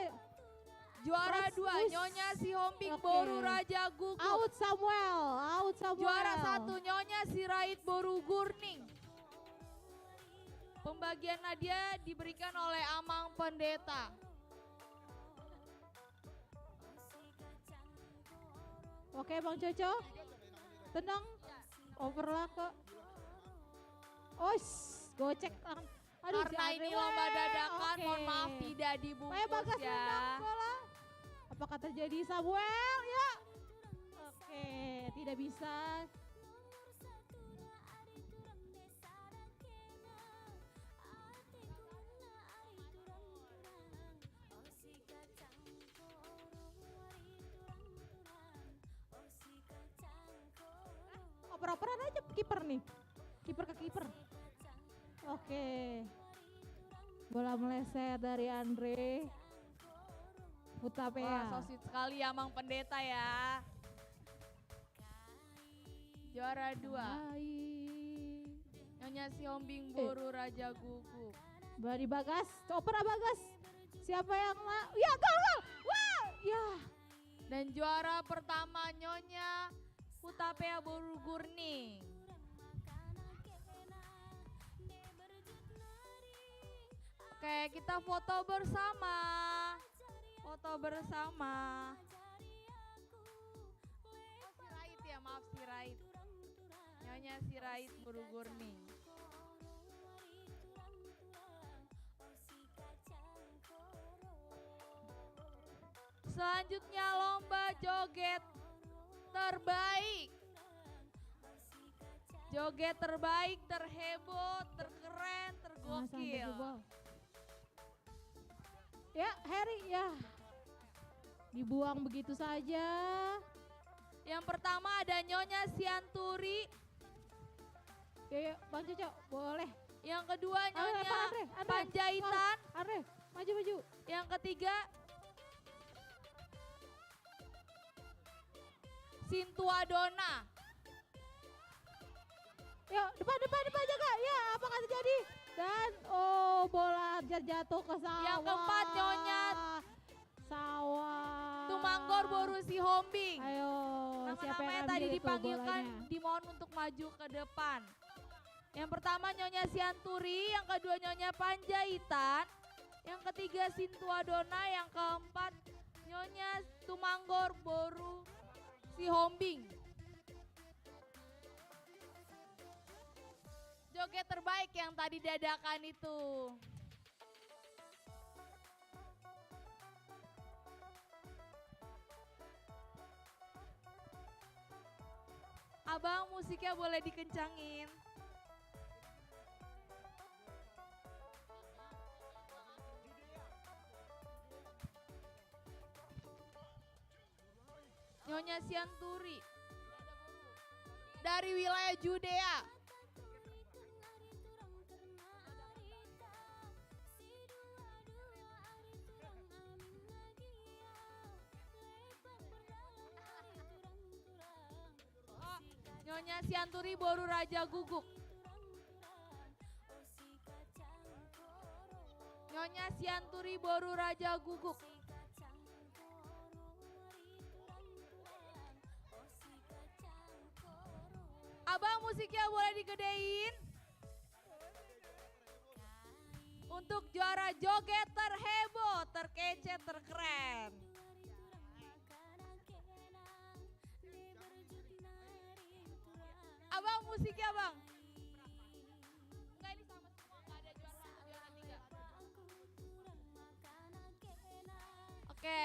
Juara 2, Nyonya Sihombing Boru Raja Gugup. Out Samuel. Juara 1, Nyonya Sirait Boru Gurning. Pembagian hadiah diberikan oleh Amang Pendeta. Oke, Bang Coco. Tenang. Overlah ke. Gocek. Aduh, Karena si ini Andre. lomba dadakan, Oke. mohon maaf tidak dibungkus Ayo Bagas ya. menang bola. Apakah terjadi Samuel? Ya. Oke, tidak bisa. Oper-operan aja kiper nih. Kiper ke kiper. Oke. Bola meleset dari Andre. Hutapea. Wah, so sweet sekali Amang Pendeta ya. Juara 2. Nyonya Sihombing Boru Raja Gugup. Bola di Bagas. Oper Bagas. Siapa yang ya gol. Wah, ya. Dan juara pertama Nyonya Hutapea Borugurning. Oke, kita foto bersama. Foto bersama. Sirait ya, maaf Sirait. Nyonya Sirait Borugurning. Selanjutnya lomba joget terbaik. Joget terbaik, terheboh, terkeren, tergokil. Ya, Harry ya. Dibuang begitu saja. Yang pertama ada Nyonya Sianturi. Ya, Bang Coco, boleh. Yang kedua Nyonya Panjaitan. Andre, maju. Yang ketiga Sintuadona. Yuk, depan jaga. Ya, apakah terjadi? Dan bola jatuh ke sawah. Yang keempat Nyonya Sawah. Tumanggor Boru Sihombing. Ayo, nama-namanya tadi dipanggilkan, dimohon untuk maju ke depan. Yang pertama Nyonya Sianturi, yang kedua Nyonya Panjaitan, yang ketiga Sintuadona, yang keempat Nyonya Tumanggor Boru Sihombing. Joget terbaik yang tadi dadakan itu. Abang, musiknya boleh dikencangin. Nyonya Sianturi dari wilayah Judea. Nyonya Sianturi Boru Raja Guguk. Nyonya Sianturi Boru Raja Guguk. Abang, musiknya boleh digedein. Untuk juara joget terheboh, terkece, terkeren. Abang, musiknya bang. Enggak, ini sama semua, enggak ada juara 3. Oke.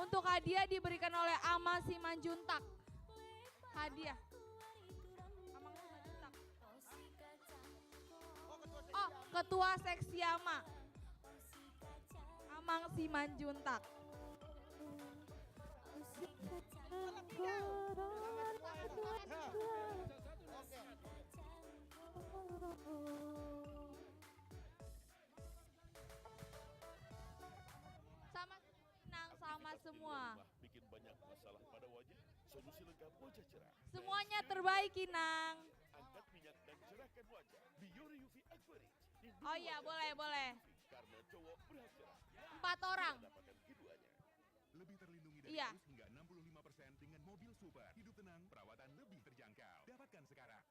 Untuk hadiah diberikan oleh Ama Simanjuntak. Hadiah. Amang Simanjuntak. Oh, Ketua Seksi Ama. Amang Simanjuntak. Sama semua. Bikin banyak masalah pada wajah. Solusi lengkap wajah cerah. Semuanya terbaik, Inang. Angkat minyak dan cerahkan wajah. Biore UV Aquarich. Oh iya, boleh. Karena cowok berhak cerah. 4 orang. Dapatkan keduanya. Lebih terlindungi dari Iya. virus hingga 65% dengan mobil super. Hidup tenang, perawatan lebih terjangkau. Dapatkan sekarang.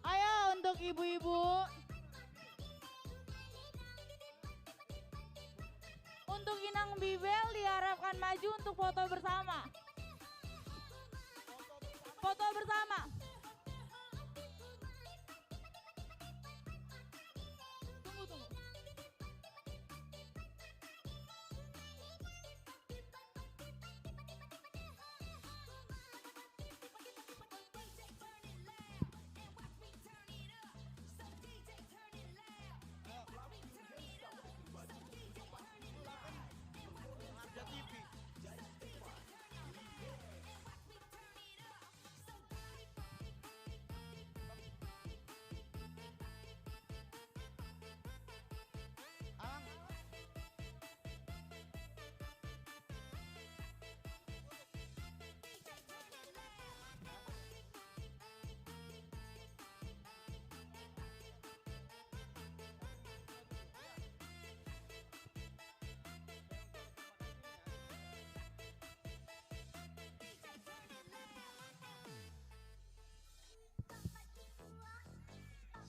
Ayo untuk ibu-ibu. Untuk Inang Bibel diharapkan maju untuk foto bersama. Foto bersama. Tunggu, tunggu.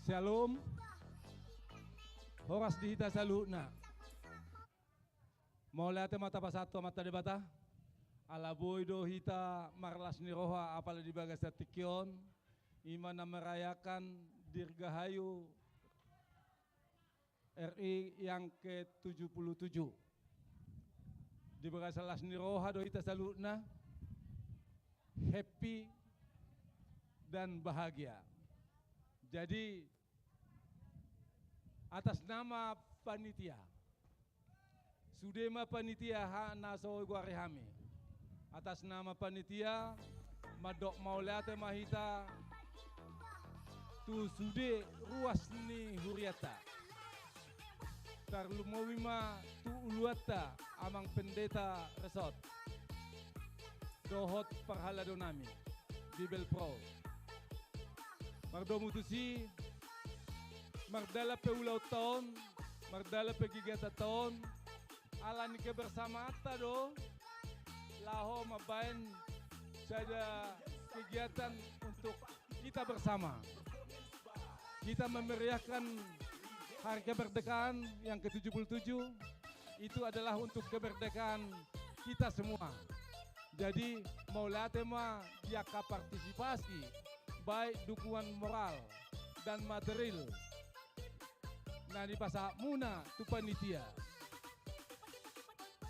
Shalom. Horas dihita saluna. Mau lihat mata pasatu mata debata. Alaboy do hita marlas ni roha apala di bagas tikion. Imana merayakan Dirgahayu RI yang ke-77. Di bagas las ni roha do hita saluna. Happy dan bahagia. Jadi atas nama panitia, Sudema panitia hana soy guarihami. Atas nama panitia, madok maulate mahita, tu sude ruas ni huriata. Tarlumawima tu uluata amang pendeta resort. Dohot parhaladonami, Bibel Pro. Mardo mutusi, mardala pe ulau tahun, mardala pe gigata tahun, ala ni kebersama ata do, laho mabain saja kegiatan untuk kita bersama. Kita memeriahkan hari kemerdekaan yang ke-77, itu adalah untuk kemerdekaan kita semua. Jadi mau latema jaka partisipasi, baik dukungan moral dan material. Nah di pasal muna tu panitia.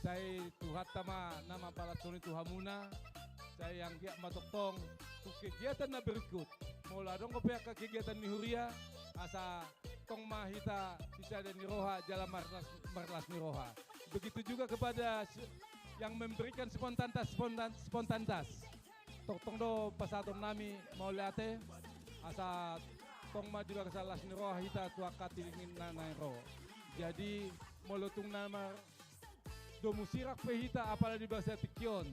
Saya tuhat tama nama palatoni tuhamuna. Saya yang giat matotong tu kegiatan na berikut. Mula dong kopiak ke kegiatan ni huria asa tong mahita bisa dan niroha jalan marlas niroha. Begitu juga kepada yang memberikan spontanitas. Tong do pasatom nami mau liate asa tong ma juga kesalas ni roh hita tuaka tilingin nanay ro. Jadi molotung nama do musirak pehita apala di bahasa tikyon.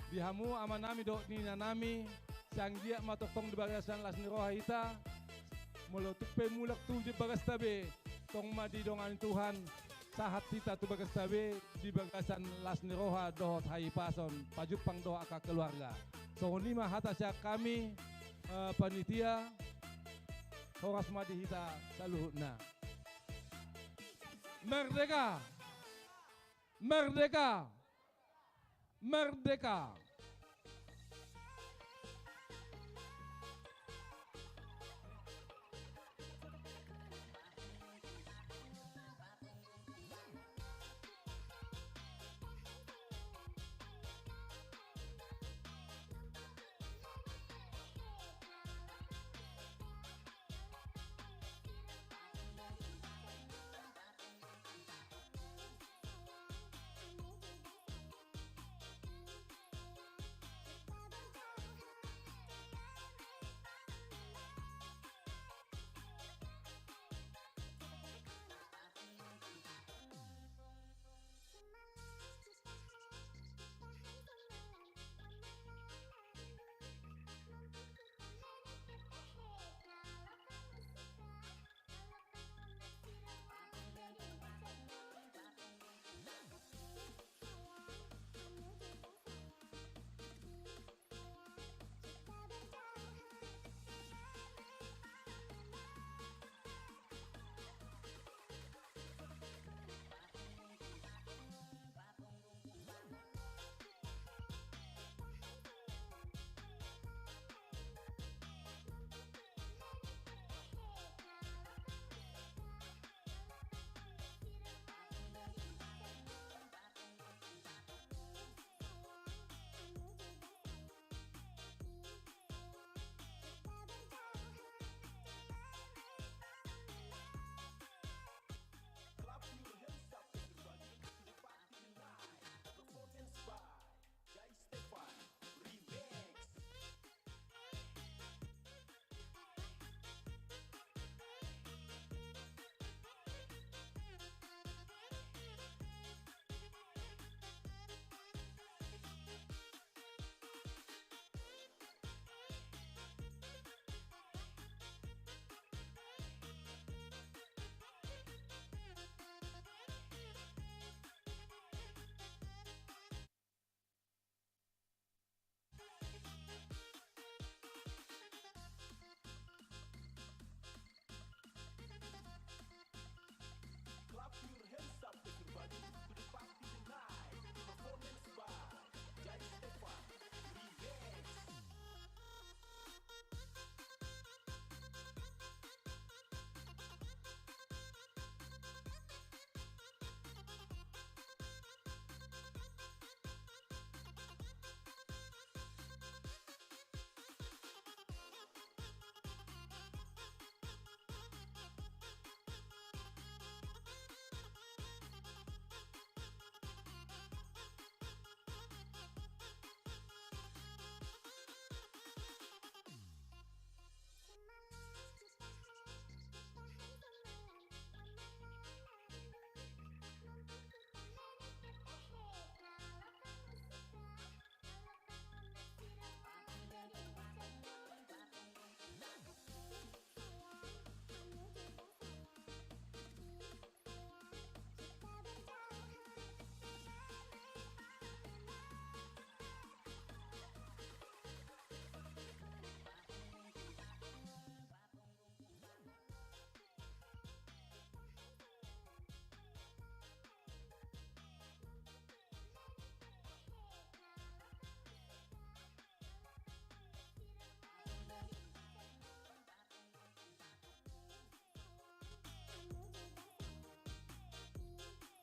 Dihamu ama nami do ni nanami sang dia matokong di bagasan las ni roh hita molotuk pe mulak tu di bagas tabe tong ma di dongan Tuhan sahat kita tu bagas tabe di bagasan las ni roha dohot hai pason pajut pang doa ka keluarga. So ni mah hatasya kami panitia Horas madi hita saluhutna. Merdeka! Merdeka! Merdeka!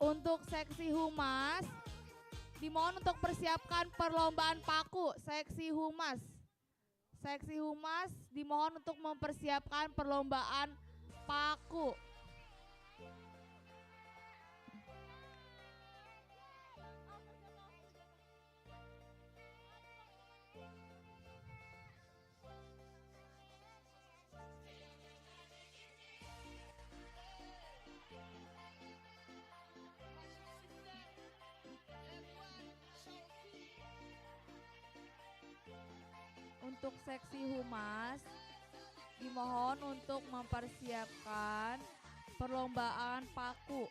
Untuk seksi humas, dimohon untuk persiapkan perlombaan paku. Seksi humas. Seksi humas dimohon untuk mempersiapkan perlombaan paku. Untuk seksi humas, dimohon untuk mempersiapkan perlombaan paku.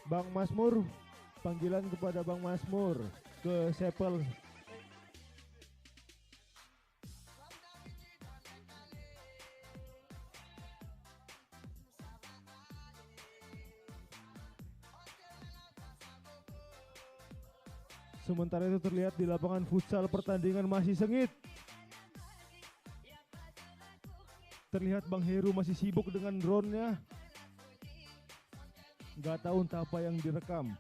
Bang Masmur, panggilan kepada Bang Masmur ke Sepel. Sementara itu terlihat di lapangan futsal pertandingan masih sengit. Terlihat Bang Heru masih sibuk dengan drone-nya. Nggak tahu entah apa yang direkam.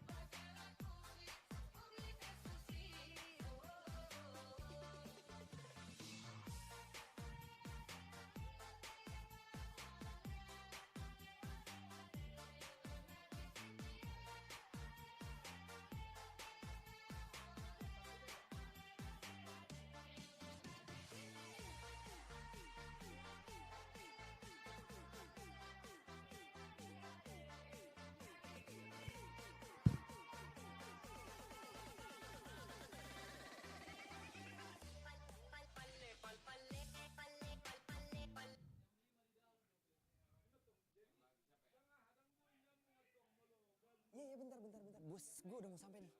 Iya bentar. Bos, gue udah mau sampai nih.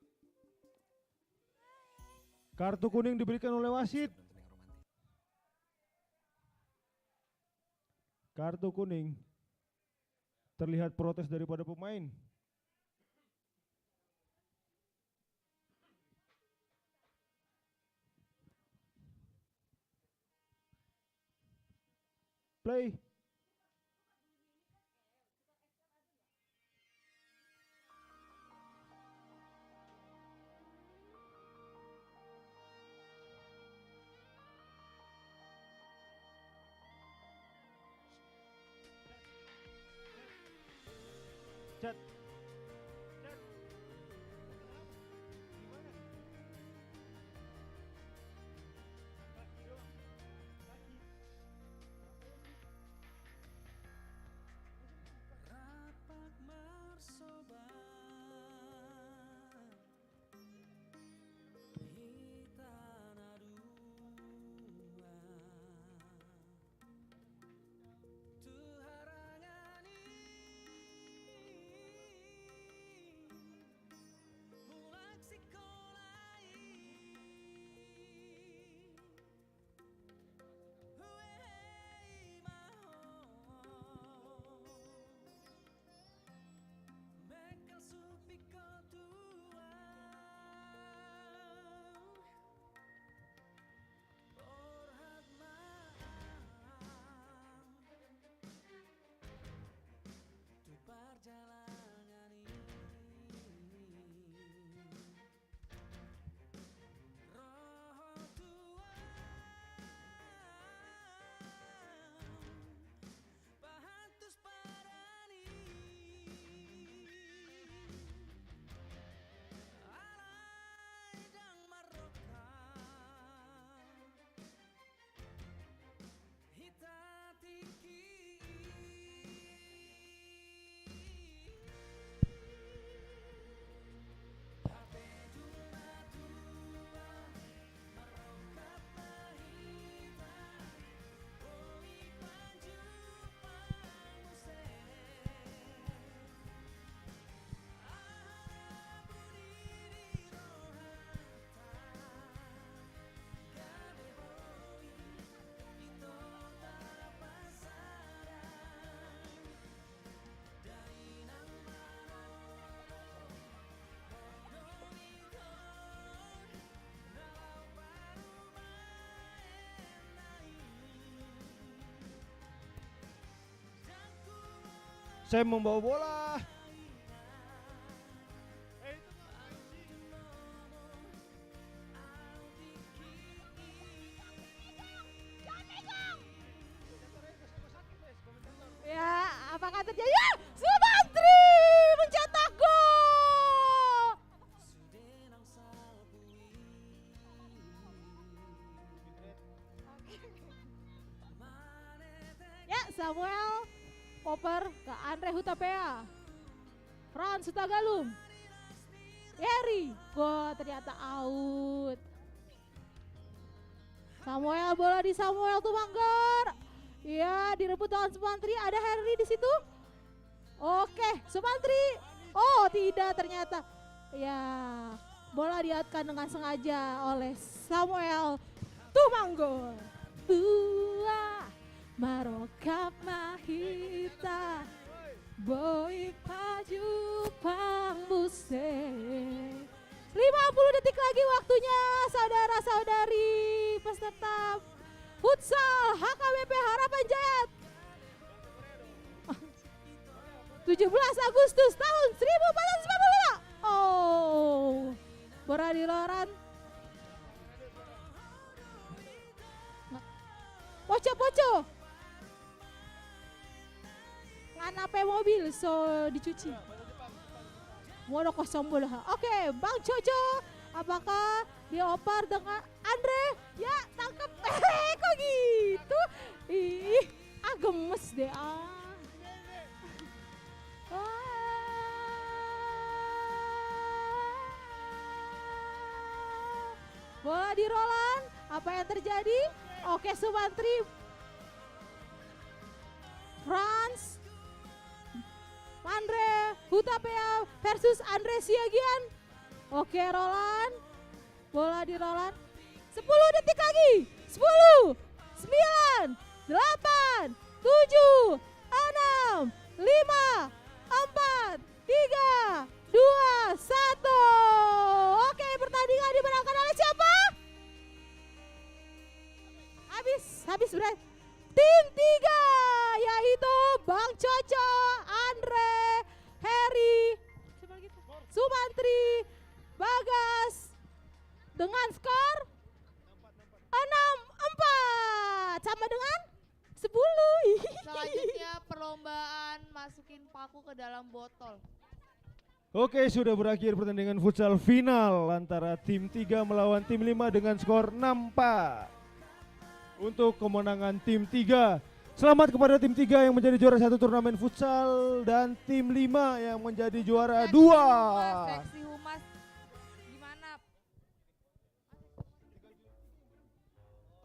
Kartu kuning diberikan oleh wasit. Kartu kuning. Terlihat protes daripada pemain. Play. Chat. Rapat marsoba hitana dua tu harangani Sam membawa bola. Ya, apakah terjadi? Ya, Sumantri mencetak gol. Ya, Samuel Koper ke Andre Hutapea. Frans Hutagalung. Yeri, gol ternyata out. Samuel, bola di Samuel Tumanggar. Ya, direbut oleh Sumantri. Ada Harry di situ. Oke, Sumantri. Oh, tidak ternyata. Ya, bola diatkan dengan sengaja oleh Samuel Tumanggar. Buah marokap mahita. Boy paju pambuse. 50 detik lagi waktunya, saudara-saudari peserta futsal HKBP Harapan Jaya 17 Agustus tahun 1495. Oh, Boradi Loran. Poco-poco. Nganape mobil so dicuci. Mono kosong bola. Oke, Bang Jojo, apakah dioper dengan Andre? Ya, tangkap. Kok gitu? Ih, gemes deh. Bola di Roland. Apa yang terjadi? Oke, Sumantri. Frans. Andre Hutapea versus Andre Siagian. Oke, Roland. Bola di Roland. 10 detik lagi. 10, 9, 8, 7, 6, 5, 4, 3, 2, 1. Oke, pertandingan dimenangkan oleh siapa? Habis berarti tim 3, yaitu Bang Coco, Andre, Harry, Sumantri, Bagas dengan skor 6-4 sama dengan 10. Selanjutnya perlombaan masukin paku ke dalam botol. Oke, sudah berakhir pertandingan futsal final antara tim 3 melawan tim 5 dengan skor 6-4. Untuk kemenangan tim 3, selamat kepada tim 3 yang menjadi juara 1 turnamen futsal dan tim 5 yang menjadi juara 2. Seksi humas gimana?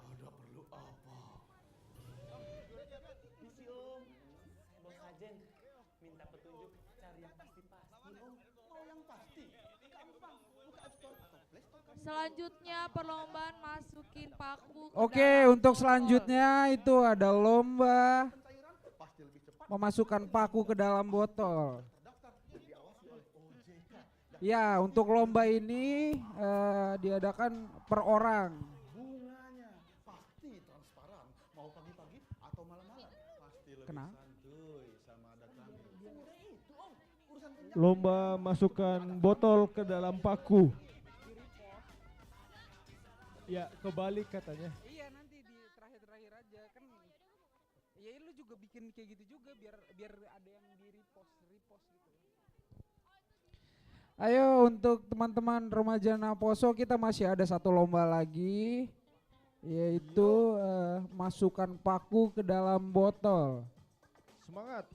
Ada perlu apa? Misi Om, Bos Ajeng minta petunjuk cari yang pasti-pasti Om. Mau yang pasti? Gampang, buka App Store atau Play Store. Selanjutnya perlombaan masukin paku ke Oke, dalam untuk botol. selanjutnya itu ada lomba memasukkan paku ke dalam botol. Ya, untuk lomba ini diadakan per orang. Bunganya pasti transparan. Mau pagi-pagi atau malam-malam. Pasti lebih Kenapa? santuy sama ada kami. Itu Om, urusan kerja. Lomba masukkan botol ke dalam paku. Ya, kebalik katanya. Iya, nanti di terakhir-terakhir aja kan. Ya lu juga bikin kayak gitu juga biar ada yang di repost gitu. Ayo untuk teman-teman remaja Naposo, kita masih ada satu lomba lagi, yaitu masukkan paku ke dalam botol. Semangat.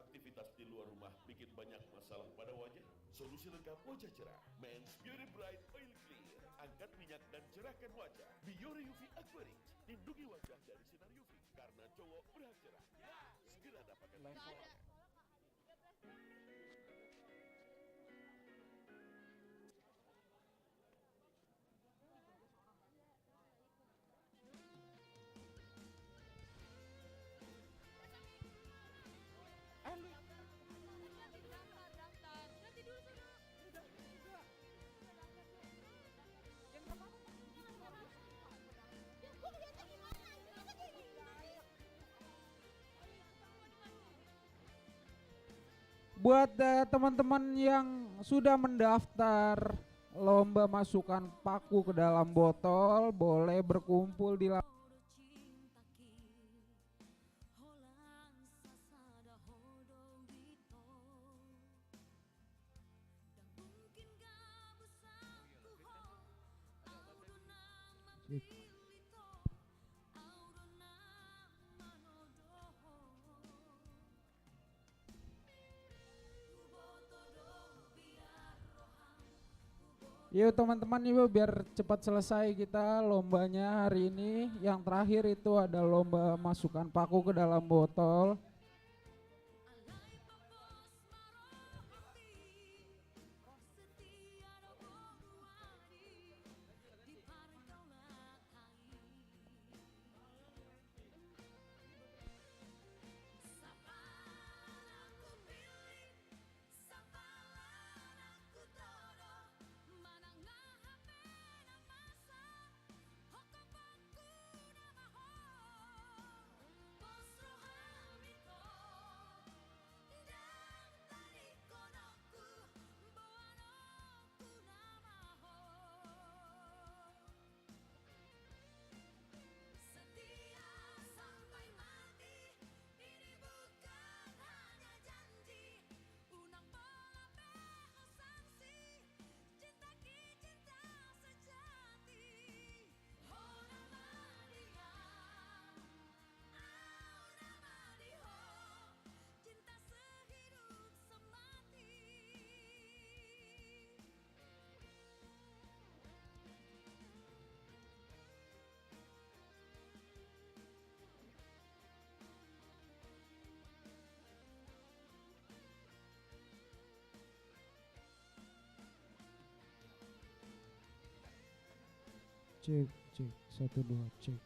Aktivitas di luar rumah bikin banyak masalah pada wajah. Solusi lengkap wajah cerah. Men's Beauty Bright Oil Clear. Angkat minyak dan cerahkan wajah. Biore UV Aquarix. Lindungi wajah dari sinar UV. Karena cowok berhak cerah. Segera dapatkan levelnya. Buat teman-teman yang sudah mendaftar lomba masukkan paku ke dalam botol, boleh berkumpul di Yuk teman-teman, yuk biar cepat selesai kita lombanya hari ini. Yang terakhir itu ada lomba masukkan paku ke dalam botol. Cek, cek, 1, 2, cek.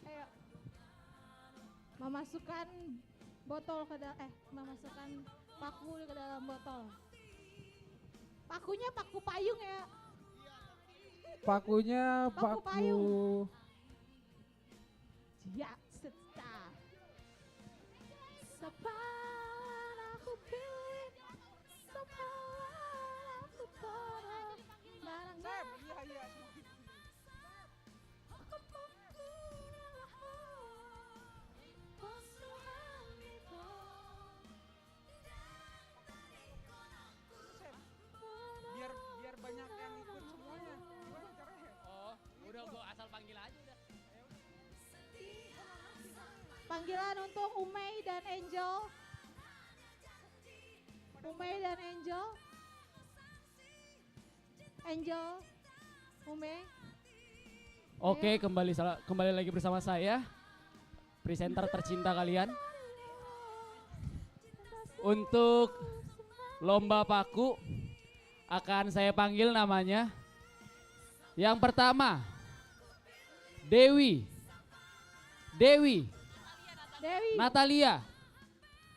Ayo. Memasukkan botol ke dalam memasukkan paku ke dalam botol. Pakunya paku payung ya. Pakunya Paku paku. payung. Ya, setah. Sepan aku pilih, sepan aku tolong. Barang iya. Biar banyak yang ikut semuanya. Gimana caranya? Oh, udah gua asal panggil aja udah. Panggilan untuk Umay dan Angel. Umay dan Angel. Angel. Umay. Oke, kembali lagi bersama saya, presenter tercinta kalian. Untuk lomba paku akan saya panggil namanya. Yang pertama, Dewi. Natalia.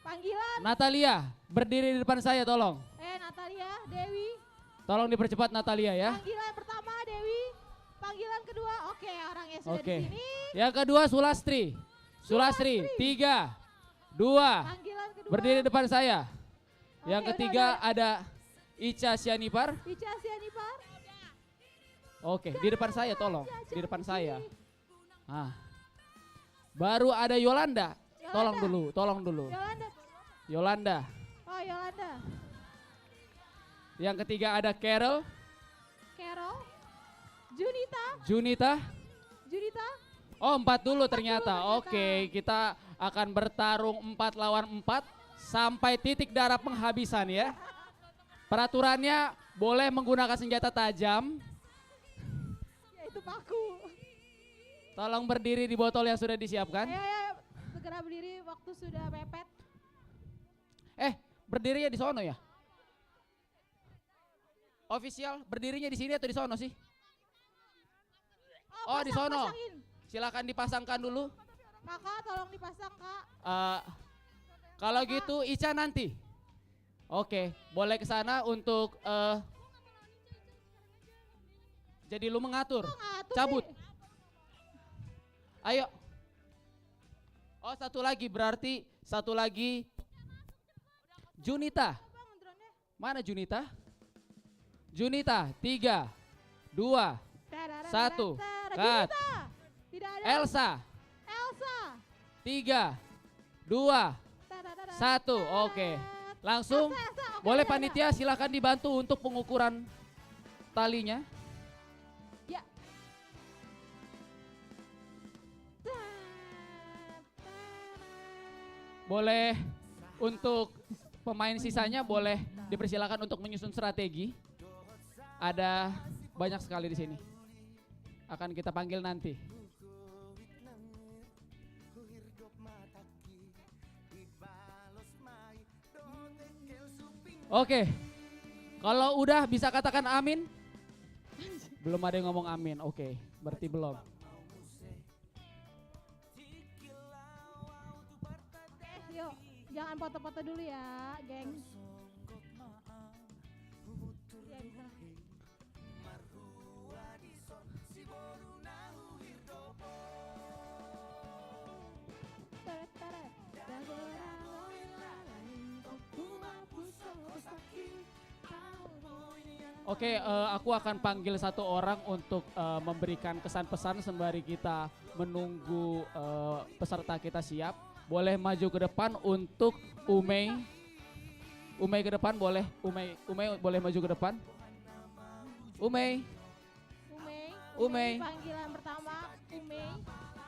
Panggilan. Natalia, berdiri di depan saya tolong. Natalia, Dewi. Tolong dipercepat Natalia ya. Panggilan pertama Dewi. Panggilan kedua, oke orangnya sudah Oke. di sini. Yang kedua Sulastri. 3, 2. Panggilan kedua. Berdiri depan saya. Yang Oke, ketiga udah. ada Ica Sianipar. Ica Sianipar. Oke, di depan saya tolong. Di depan saya. Ah. Baru ada Yolanda. Tolong dulu. Yolanda. Oh, Yolanda. Yang ketiga ada Carol. Carol. Junita. Oh, 4 dulu ternyata. dulu Oke, kita akan bertarung 4 lawan 4 sampai titik darah penghabisan ya. Peraturannya boleh menggunakan senjata tajam. Yaitu paku. Tolong berdiri di botol yang sudah disiapkan. Ayo, segera berdiri waktu sudah mepet. Berdirinya di sono ya? Official, berdirinya di sini atau di sono sih? Oh, di sono. Pasangin. Silakan dipasangkan dulu. Kakak tolong dipasang, Kak. Kalau gitu Ica nanti. Oke, boleh ke sana untuk jadi lu mengatur. Cabut. Ayo. Oh, satu lagi berarti satu lagi Junita. Mana Junita? Junita, 3, 2, 1. Cut. Tidak ada. Elsa. Elsa. 3, 2, 1. Oke. Langsung boleh panitia silakan dibantu untuk pengukuran talinya. Ya. Boleh untuk pemain sisanya boleh dipersilakan untuk menyusun strategi. Ada banyak sekali di sini. Akan kita panggil nanti. Oke. Kalau udah bisa katakan amin. Belum ada yang ngomong amin. Oke, berarti belum. Yuk, jangan foto-foto dulu ya, geng. Ya, bisa. Oke, aku akan panggil satu orang untuk memberikan kesan pesan sembari kita menunggu peserta kita siap. Boleh maju ke depan untuk Umay. Umay ke depan boleh. Umay boleh maju ke depan. Umay. Umay. Panggilan pertama, Umay.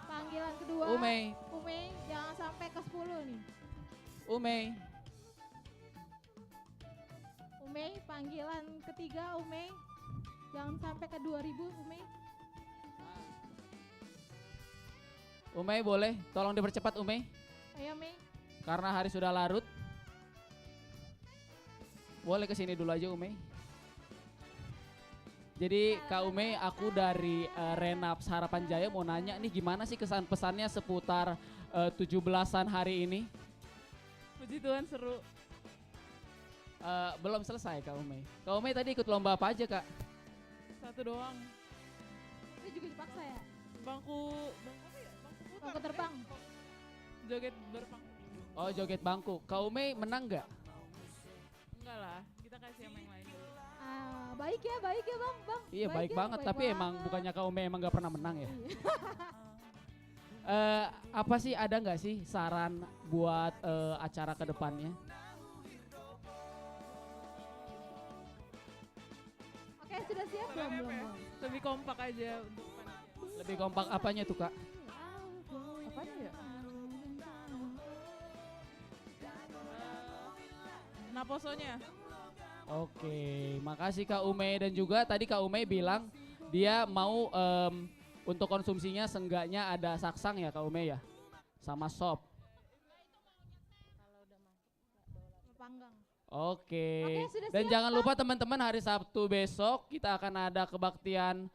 Panggilan kedua, Umay. Umay, jangan sampai ke 10 nih. Umay. Umay, panggilan ketiga Umay. Jangan sampai ke 2000 Umay. Umay boleh, tolong dipercepat Umay. Ayo Umay. Karena hari sudah larut. Boleh ke sini dulu aja Umay. Jadi Kak Umay, aku dari Renaps Harapan Jaya mau nanya nih gimana sih kesan pesannya seputar 17-an hari ini? Puji Tuhan seru. Belum selesai Kak Umay. Kak Umay tadi ikut lomba apa aja Kak? Satu doang. Itu juga dipaksa ya? Bangku apa ya? Bangku Bangku terbang. Joget berbangku. Oh joget bangku. Kak Umay menang nggak? Enggak lah, kita kasih yang lain dulu. Baik ya bang. Iya baik ya, banget, tapi emang bukannya Kak Umay emang nggak pernah menang ya? Apa sih, ada nggak sih saran buat acara kedepannya? Oke, sudah siap belum? Lebih kompak aja untuk Lebih kompak apanya tuh Kak? apanya ya? Naposonya. Oke, makasih Kak Umay, dan juga tadi Kak Umay bilang dia mau untuk konsumsinya seenggaknya ada saksang ya Kak Umay ya, sama sop. Panggang. Oke, sudah dan siap, jangan Bang. lupa teman-teman hari Sabtu besok kita akan ada kebaktian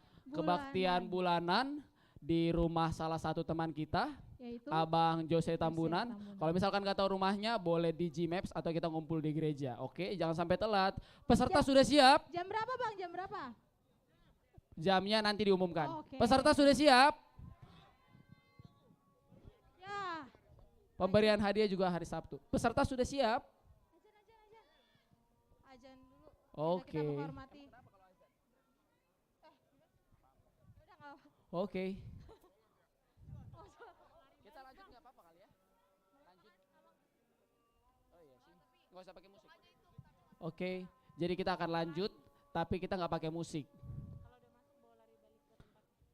bulanan di rumah salah satu teman kita, yaitu Abang Jose Tambunan. Kalau misalkan nggak tahu rumahnya, boleh di Gmaps atau kita ngumpul di gereja. Oke, jangan sampai telat. Peserta sudah siap? Jam berapa bang? Jam berapa? Jamnya nanti diumumkan. Oke. Peserta sudah siap? Ya. Pemberian hadiah juga hari Sabtu. Peserta sudah siap? Ajan dulu. Oke. Kita menghormati. Oke. Kita lanjut nggak apa-apa kali ya? Lanjut. Oh iya sih. Nggak usah pakai musik. Oke, jadi kita akan lanjut, tapi kita nggak pakai musik.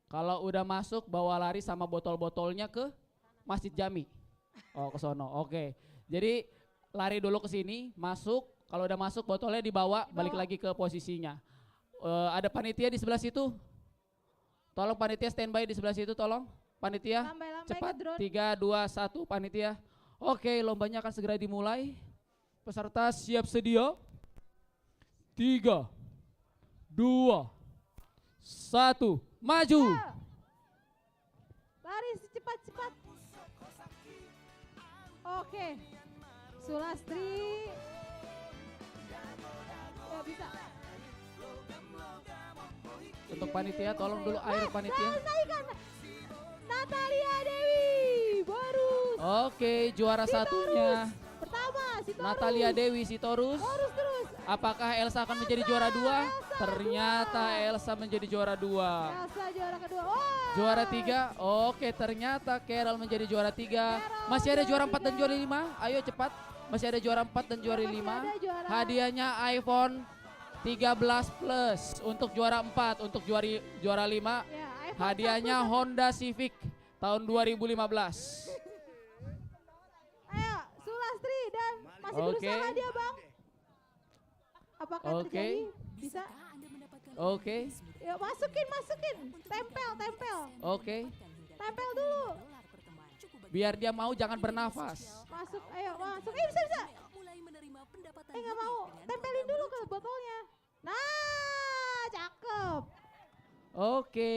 Kalau udah masuk, bawa lari sama botol-botolnya ke Masjid Jami. Oh, ke sono. Oke. Jadi lari dulu ke sini, masuk. Kalau udah masuk, botolnya dibawa, balik lagi ke posisinya. Ada panitia di sebelah situ. Tolong panitia standby di sebelah situ, tolong. Panitia, Lambai-lambai cepat. ke drone. 3, 2, 1, panitia. Oke, lombanya akan segera dimulai. Peserta siap sedia. 3, 2, 1, maju. Lari cepat. Oke. Sulastri. bisa. Untuk panitia tolong dulu air panitia. Selesaikan. Natalia Dewi, baru. Oke, juara satunya Pertama, Sitorus. Natalia Dewi Sitorus. Terus. Apakah Elsa akan menjadi juara 2? Ternyata Elsa menjadi juara 2. Elsa juara kedua. Wah. Juara 3. Oke, ternyata Carol menjadi juara 3. Masih ada juara 4 dan juara 5. Ayo cepat. Masih ada juara 4 dan juara 5. Hadiahnya iPhone 13 Plus untuk juara 4. Untuk juara 5 hadiahnya Honda Civic tahun 2015. Ayo, Sulastri dan masih berusaha dia, Bang. Apakah terjadi? Bisa? Oke. Yuk masukin. Tempel. Oke. Tempel dulu. Biar dia mau, jangan bernafas. Masuk, ayo masuk. Bisa. Nggak mau. Tempelin dulu ke botolnya. Nah, cakep. Oke,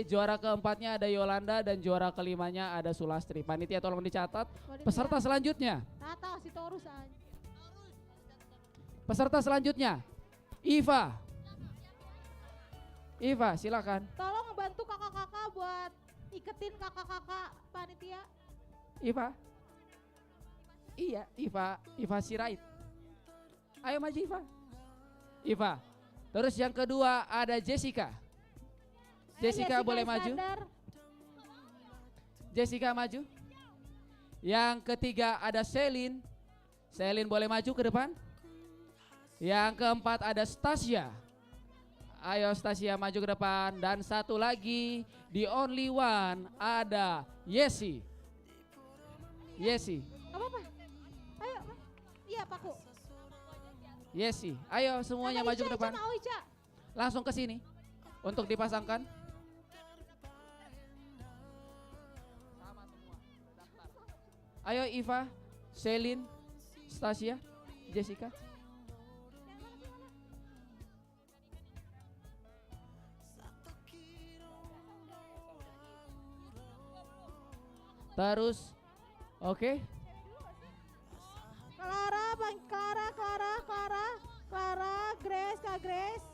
juara keempatnya ada Yolanda dan juara kelimanya ada Sulastri. Panitia tolong dicatat. Peserta selanjutnya. Natal Sitorus aja. Peserta selanjutnya Iva. Iva, silakan. Tolong bantu kakak-kakak buat iketin kakak-kakak panitia. Iva. Iya, Iva Sirait. Ayo maju Iva. Iva. Terus yang kedua ada Jessica. Jessica boleh maju. Jessica maju. Yang ketiga ada Selin. Selin boleh maju ke depan. Yang keempat ada Stasia. Ayo Stasia maju ke depan. Dan satu lagi, the only one, ada Yesi. Yesi. Apa-apa. Ayo. Iya, Paku. Yesi. Ayo semuanya maju ke depan. Langsung ke sini untuk dipasangkan. Ayo Iva, Selin, Stasia, Jessica. Terus, oke. Clara, Grace, Kak Grace.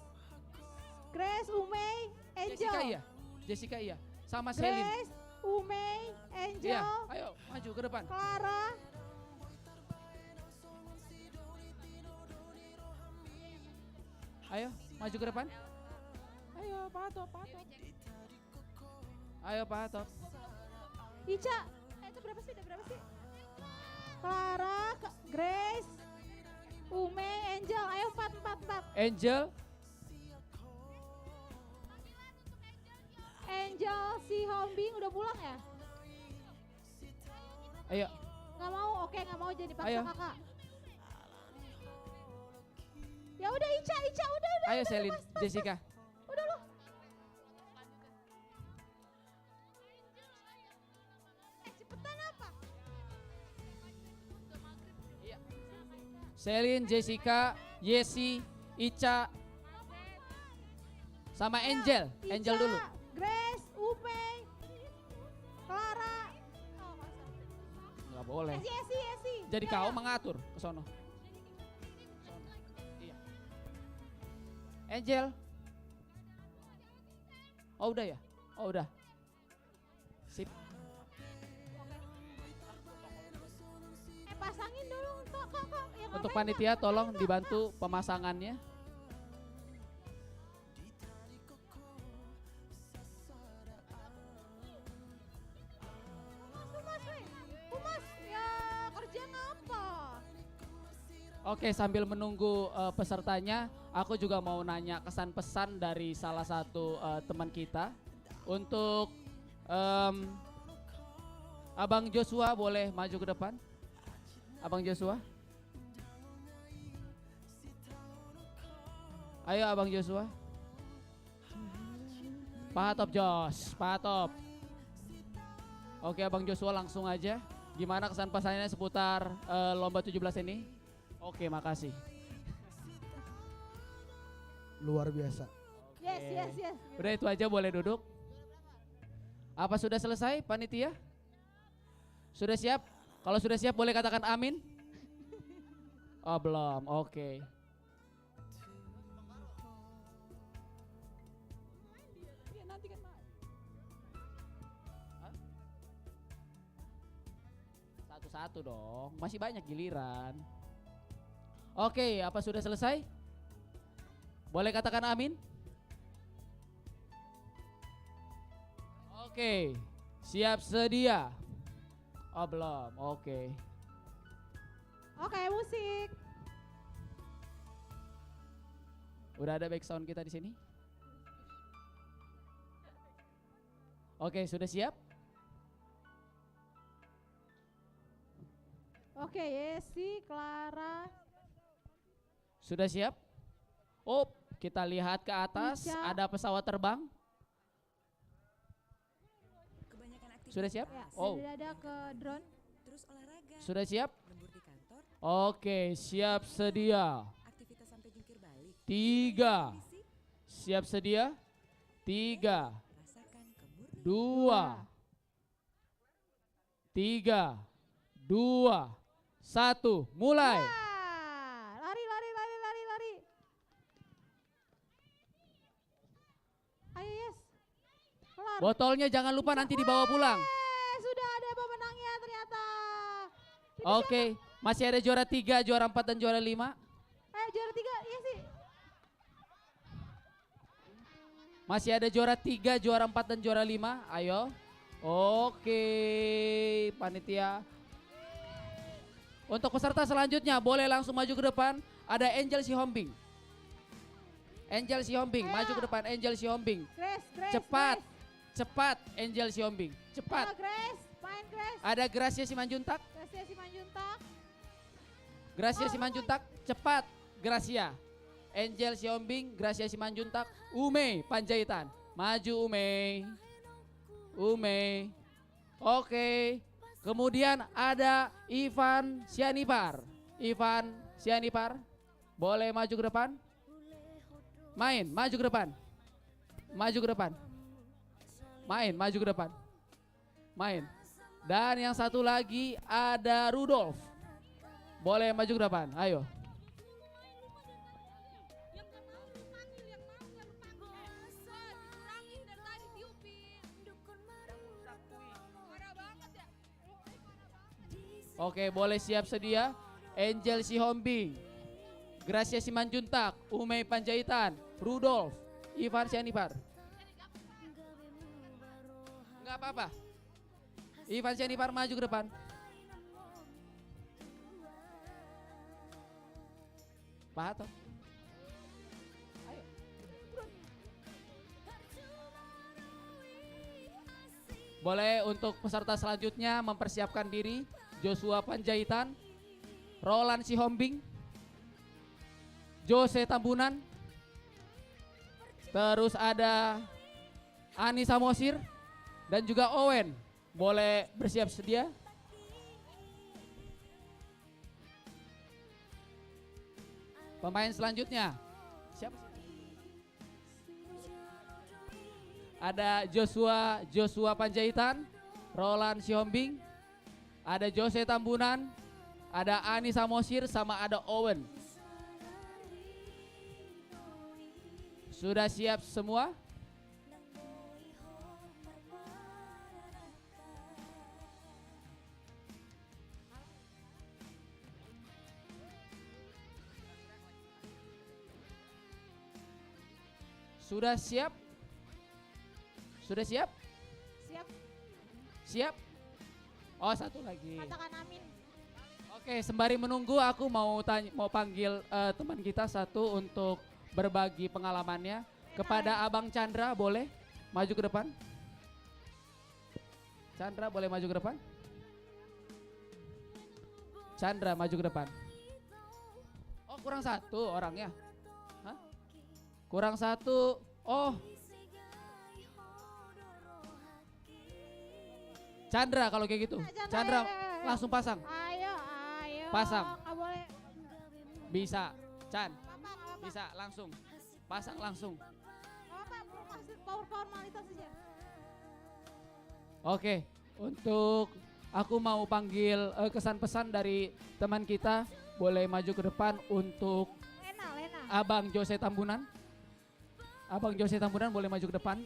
Grace, Umay, Angel. Jessica iya. Sama Selin. Grace, Umay, Angel. Iya, ayo maju ke depan. Clara. Ayo, maju ke depan. Ayo, Pato. Ayo Pak Top. Ica, itu berapa sih? Clara, Grace, Ume, Angel. Ayo 4. Angel. Angel, si Hombing udah pulang ya? Ayo. Nggak mau, oke nggak mau jadi paksa Ayo. kakak. Ya udah Ica, udah. Ayo udah, Selin, pas. Jessica. Udah loh. Cepetan apa? Selin, Jessica, Yesi, Ica, sama Angel. Ica, Angel dulu. Grace, Ume, Clara. Nggak boleh. Yesi. Jadi kau mengatur ke sono. Iya. Angel. Oh udah ya? Oh udah. Sip. Pasangin dulu kok. Untuk panitia tolong dibantu pemasangannya. Mas, ya kerja ngapa? Oke, sambil menunggu pesertanya, aku juga mau nanya kesan pesan dari salah satu teman kita. Untuk Abang Joshua boleh maju ke depan. Abang Joshua. Ayo Abang Joshua. Pak Top Jos, Pak Top. Oke Abang Joshua langsung aja. Gimana kesan pesannya seputar lomba 17 ini? Oke, makasih. Luar biasa. Yes. Udah itu aja, boleh duduk. Apa sudah selesai panitia? Sudah siap? Kalau sudah siap boleh katakan amin. Oh belum, oke. satu dong, masih banyak giliran. Oke, apa sudah selesai? Boleh katakan amin? Oke, siap sedia. Oh belum, oke. Oke, musik. Udah ada back sound kita di sini? Oke, sudah siap? Oke, Yesi, Clara. Sudah siap? Oh, kita lihat ke atas, ada pesawat terbang. Sudah siap? Ya, Oh, sudah ada ke drone. Terus olahraga. sudah siap? Lembur di kantor. Oke, siap sedia. Aktivitas sampai jungkir balik. 3. Siap sedia? 3. 2. 3. 2. 1. Mulai. Lari, lari, lari, lari, lari. Ayo, Yes. Kelar. Botolnya jangan lupa nanti dibawa pulang. Sudah ada pemenangnya ternyata. Oke, masih ada juara 3, juara 4 dan juara 5. Juara 3, iya sih. Masih ada juara 3, juara 4 dan juara 5. Ayo. Oke, panitia. Untuk peserta selanjutnya boleh langsung maju ke depan. Ada Angel Sihombing. Angel Sihombing, maju ke depan Angel Sihombing. Grace, Grace. Cepat, cepat Angel Sihombing. Cepat. Ayo, Grace, main Grace. Ada Gracia Simanjuntak. Gracia Simanjuntak. Gracia Simanjuntak, cepat Gracia. Angel Sihombing, Gracia Simanjuntak, Ume Panjaitan. Maju Ume. Ume. Oke. Kemudian ada Ivan Sianipar. Ivan Sianipar, boleh maju ke depan? Main, maju ke depan. Maju ke depan. Main, maju ke depan. Main. Dan yang satu lagi ada Rudolf. Boleh maju ke depan, ayo. Oke, boleh siap sedia. Angel Sihombing, Gracia Simanjuntak, Umay Panjaitan, Rudolf, Ivan Sianipar. Enggak apa-apa. Ivan Sianipar maju ke depan. Pak Hato. Ayo. Boleh untuk peserta selanjutnya mempersiapkan diri. Joshua Panjaitan, Roland Sihombing, Jose Tambunan, terus ada Ani Samosir dan juga Owen. Boleh bersiap sedia. Pemain selanjutnya siapa sih? Ada Joshua Panjaitan, Roland Sihombing, ada Jose Tambunan, ada Ani Samosir, sama ada Owen. Sudah siap semua? Sudah siap? Sudah siap? Siap. Siap? Oh, satu lagi. Katakan amin. Oke, sembari menunggu aku mau panggil teman kita satu untuk berbagi pengalamannya. Kepada Abang Chandra, boleh maju ke depan? Chandra boleh maju ke depan? Chandra maju ke depan. Oh, kurang satu orangnya. Hah? Kurang satu. Oh. Chandra kalau kayak gitu. Chandra langsung pasang. Ayo, ayo. Pasang. Nggak boleh. Bisa. Chan. Bisa langsung. Pasang langsung. Power formalitas saja. Oke, untuk aku mau panggil kesan pesan dari teman kita, boleh maju ke depan untuk Lena. Abang Jose Tambunan. Abang Jose Tambunan boleh maju ke depan.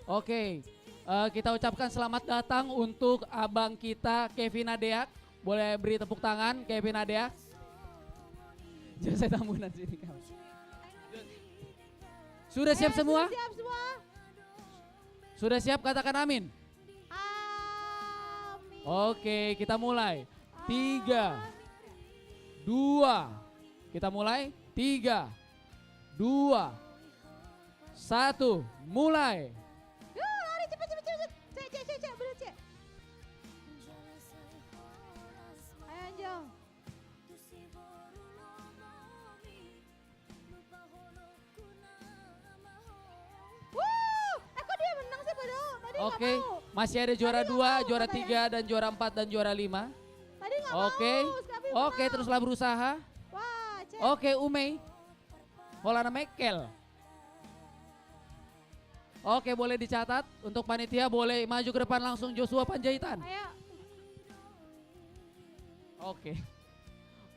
Oke, kita ucapkan selamat datang untuk abang kita Kevin Adeak. Boleh beri tepuk tangan Kevin Adeak. Jose Tambunan sini kamu. Sudah siap semua? Siap semua. Sudah siap, katakan amin. Oke, kita mulai. 3, 2, kita mulai. 3, 2, 1, mulai. Lari cepet. Cek, bener cek. Ayo Anjong. Kok dia menang sih padahal? Tadi nggak Oke, mau. masih ada juara 2, juara 3, dan juara 4, dan juara 5. Tadi nggak Oke, mau. Scrappy oke, menang. teruslah berusaha. Wah, cek. Oke, Umay. Polana Mekel. Oke, boleh dicatat. Untuk panitia boleh maju ke depan langsung Joshua Panjaitan. Ayo. Oke.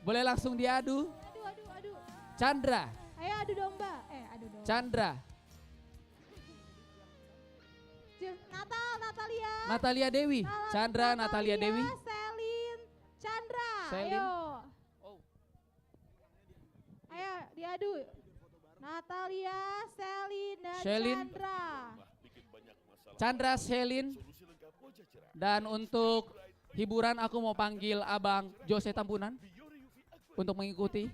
Boleh langsung diadu. Adu. Chandra. Ayo adu domba. Adu domba. Chandra. Natalia. Natalia Dewi. Chandra, Natalia Dewi. Selin, Chandra. Selin. Ayo. Ayo diadu. Natalia, Selin, dan Selin. Chandra. Chandra, Selin. Dan untuk hiburan aku mau panggil abang Jose Tambunan untuk mengikuti.